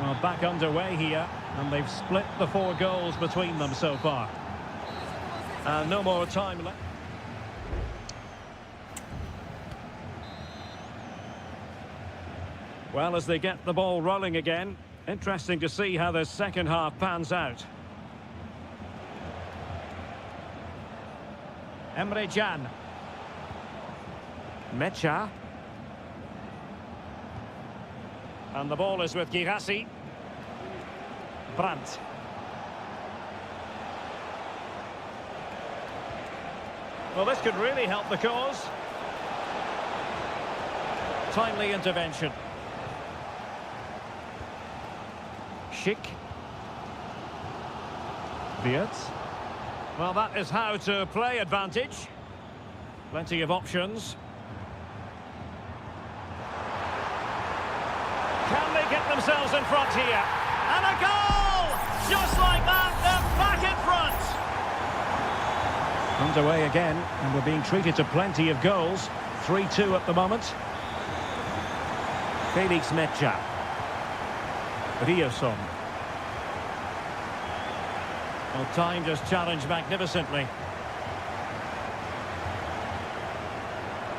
Well, back underway here, and they've split the 4 goals between them so far. And no more time left. Well, as they get the ball rolling again, Interesting to see how this second half pans out. Emre Can. Mecha. And the ball is with Girassi. Brandt. Well, this could really help the cause. Timely intervention. Schick. Wirtz. Well, that is how to play advantage. Plenty of options. Can they get themselves in front here? And a goal! Just like that, they're back in front. Underway again, and we're being treated to plenty of goals. 3-2 at the moment. Felix Mecha. Rioson. Well, time just challenged magnificently.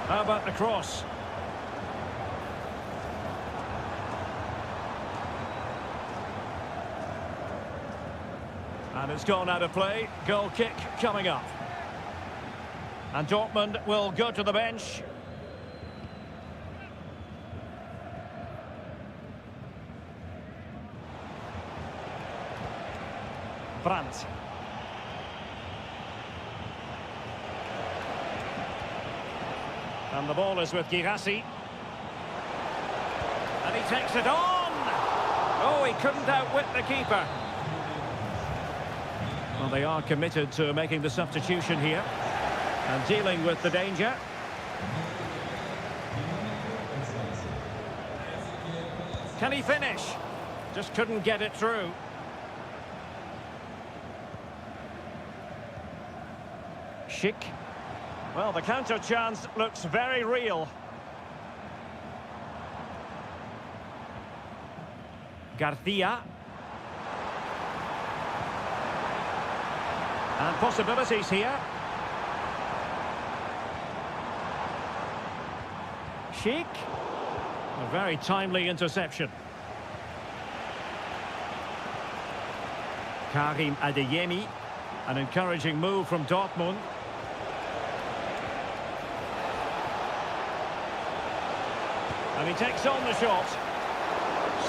How about the cross? And it's gone out of play. Goal kick coming up. And Dortmund will go to the bench. Brandt. And the ball is with Girassi. And he takes it on! Oh, he couldn't outwit the keeper. Well, they are committed to making the substitution here. And dealing with the danger. Can he finish? Just couldn't get it through. Schick. Well, the counter chance looks very real. Garcia. And possibilities here. Schick. A very timely interception. Karim Adeyemi. An encouraging move from Dortmund. And he takes on the shot.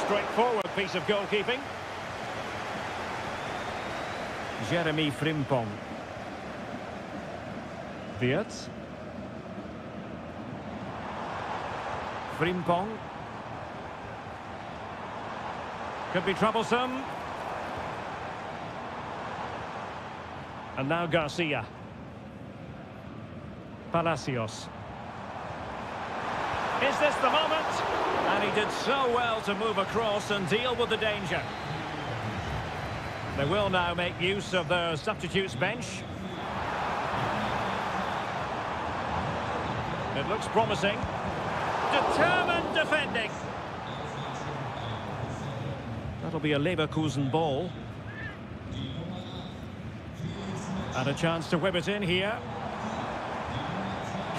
Straightforward piece of goalkeeping. Jeremy Frimpong. Wirtz. Frimpong. Could be troublesome. And now Garcia. Palacios. Is this the moment? And he did so well to move across and deal with the danger. They will now make use of their substitutes bench. It looks promising. Determined defending. That'll be a Leverkusen ball. And a chance to whip it in here.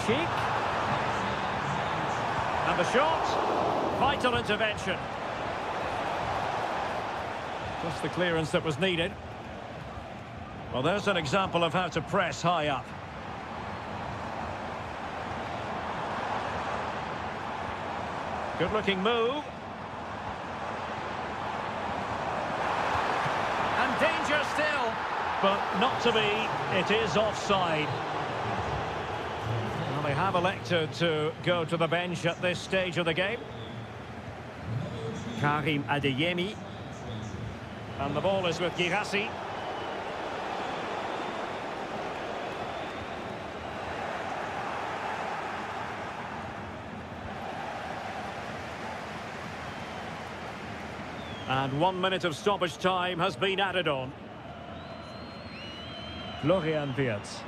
Schick. And the shot. Vital intervention. Just the clearance that was needed. Well, there's an example of how to press high up. Good-looking move. And danger still. But not to be. It is offside. Well, they have elected to go to the bench at this stage of the game. Karim Adeyemi. And the ball is with Girassi. And 1 minute of stoppage time has been added on. Florian Wirtz.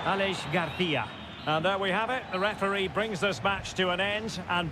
Aleix Garcia. And there we have it. The referee brings this match to an end. And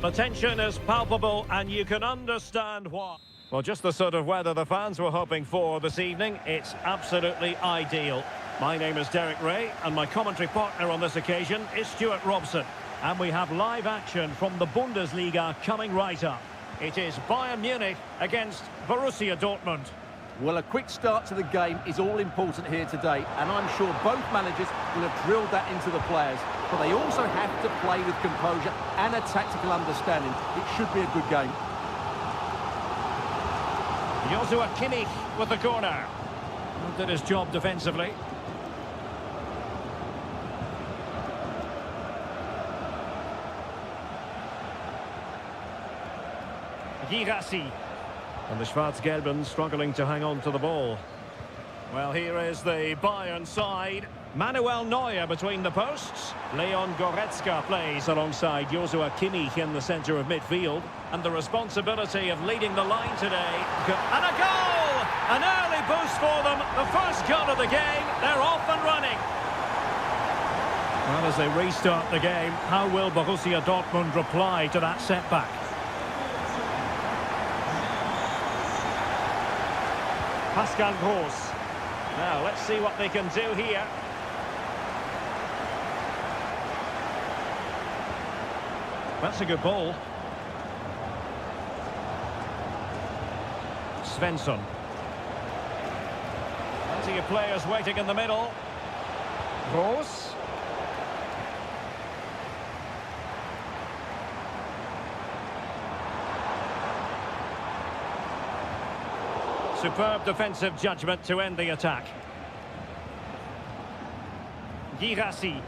The tension is palpable and you can understand why. Well, just the sort of weather the fans were hoping for this evening. It's absolutely ideal. My name is Derek Ray and my commentary partner on this occasion is Stuart Robson. And we have live action from the Bundesliga coming right up. It is Bayern Munich against Borussia Dortmund. Well, a quick start to the game is all important here today, and I'm sure both managers will have drilled that into the players. But they also have to play with composure and a tactical understanding. It should be a good game. Joshua Kimmich with the corner. Did his job defensively. Girassi. And the Schwarz-Gelben struggling to hang on to the ball. Well, here is the Bayern side. Manuel Neuer between the posts. Leon Goretzka plays alongside Joshua Kimmich in the centre of midfield. And the responsibility of leading the line today. And a goal! An early boost for them. The first goal of the game. They're off and running. Well, as they restart the game, how will Borussia Dortmund reply to that setback? Pascal Gross. Now, let's see what they can do here. That's a good ball. Svensson. Plenty of players waiting in the middle. Gross. Superb defensive judgment to end the attack. Girassi.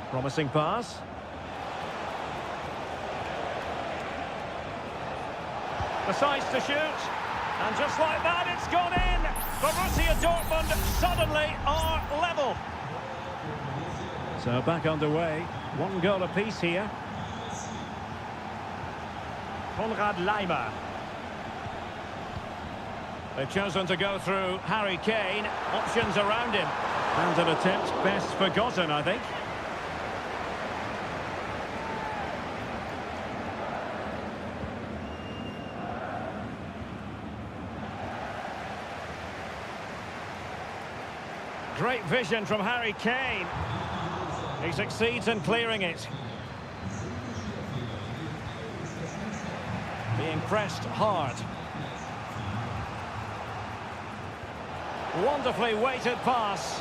Promising pass. Decides to shoot. And just like that, it's gone in. Borussia Dortmund suddenly are level. So back underway. One goal apiece here. Konrad Laimer. They've chosen to go through Harry Kane. Options around him. And an attempt best forgotten, I think. Great vision from Harry Kane. He succeeds in clearing it. Being pressed hard. Wonderfully weighted pass.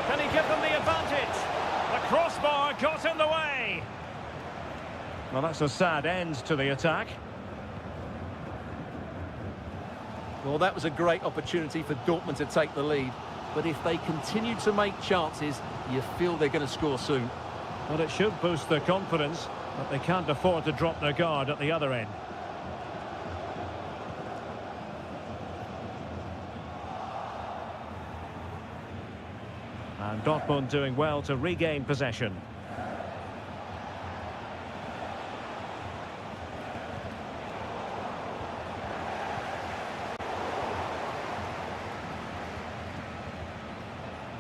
Can he give them the advantage? The crossbar got in the way. Well, that's a sad end to the attack. Well, that was a great opportunity for Dortmund to take the lead. But if they continue to make chances, you feel they're going to score soon. Well, it should boost their confidence, but they can't afford to drop their guard at the other end. And Dortmund doing well to regain possession.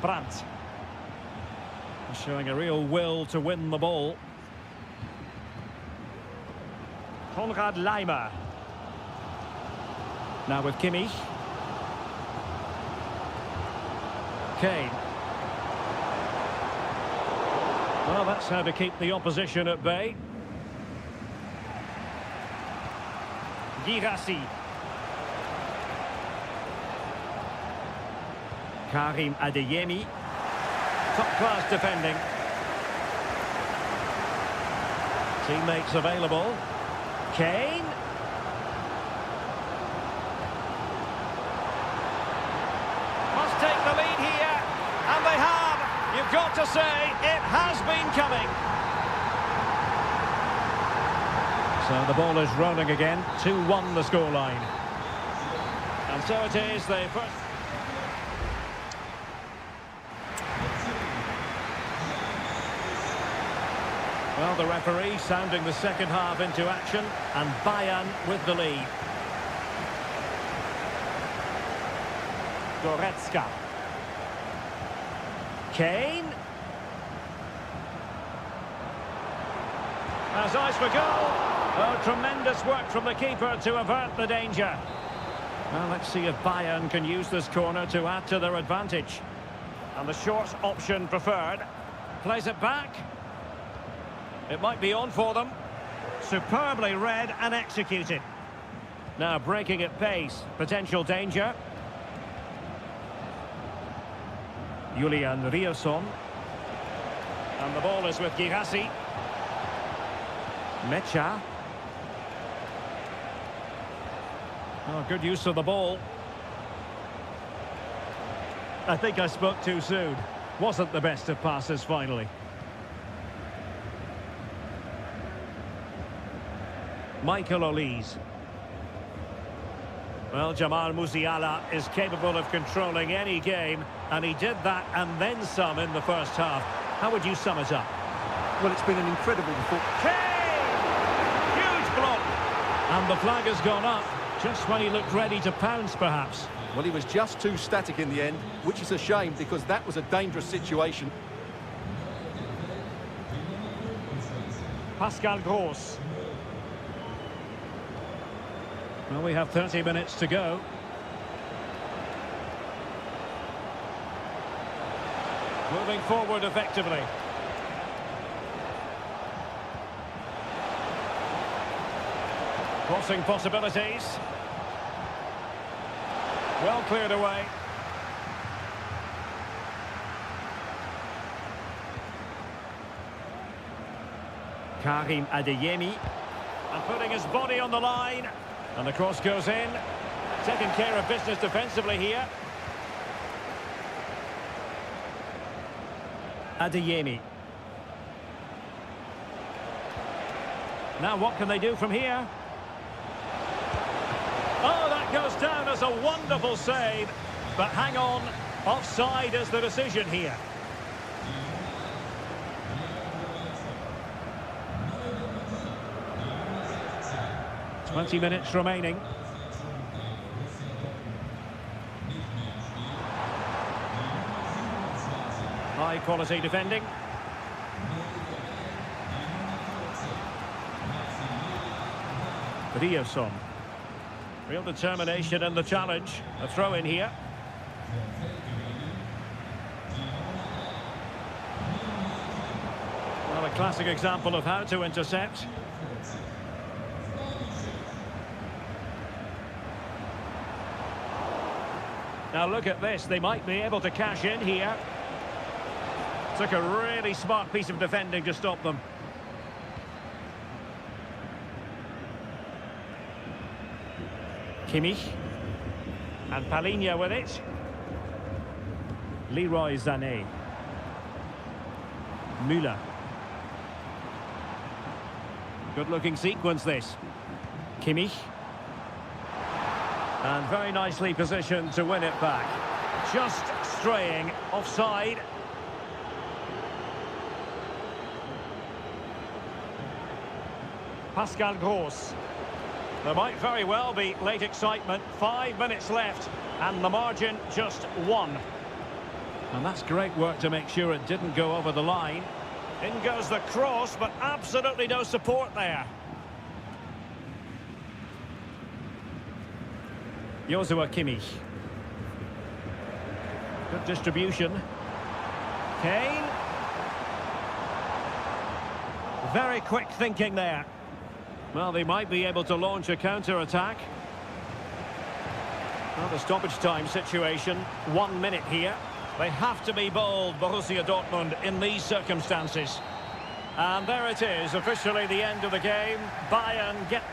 Brandt. Showing a real will to win the ball. Konrad Laimer. Now with Kimmich. Kane. Well, that's how to keep the opposition at bay. Girassi. Karim Adeyemi. Top-class defending. Teammates available. Kane. Must take the lead here. And they have. You've got to say, it has been coming. So the ball is rolling again. 2-1 the scoreline. And so it is, the first... Well, the referee sounding the second half into action, and Bayern with the lead. Goretzka. Kane. Has eyes for goal. Oh, tremendous work from the keeper to avert the danger. Well, let's see if Bayern can use this corner to add to their advantage. And the short option preferred. Plays it back. It might be on for them. Superbly read and executed. Now breaking at pace. Potential danger. Julian Rierson. And the ball is with Girassi. Mecha. Oh, good use of the ball. I think I spoke too soon. Wasn't the best of passes finally. Michael Olise. Well, Jamal Musiala is capable of controlling any game, and he did that and then some in the first half. How would you sum it up? Well, it's been an incredible performance. Kane! Huge block! And the flag has gone up, just when he looked ready to pounce, perhaps. Well, he was just too static in the end, which is a shame because that was a dangerous situation. Pascal Gross. Well, we have 30 minutes to go. Moving forward effectively. Crossing possibilities. Well cleared away. Karim Adeyemi. And putting his body on the line. And the cross goes in. Taking care of business defensively here. Adeyemi. Now what can they do from here? Oh, that goes down as a wonderful save. But hang on, offside is the decision here. Twenty minutes remaining. High quality defending. Rierson. Real determination in the challenge. A throw in here. Well, a classic example of how to intercept. Now look at this, they might be able to cash in here. Took a really smart piece of defending to stop them. Kimmich. And Palhinha with it. Leroy Sané. Müller. Good looking sequence this. Kimmich. And very nicely positioned to win it back. Just straying offside. Pascal Gross. There might very well be late excitement. 5 minutes left. And the margin just 1. And that's great work to make sure it didn't go over the line. In goes the cross, but absolutely no support there. Joshua Kimmich. Good distribution. Kane. Very quick thinking there. Well, they might be able to launch a counter-attack. Well, the stoppage time situation, 1 minute here. They have to be bold, Borussia Dortmund, in these circumstances. And there it is, officially the end of the game. Bayern get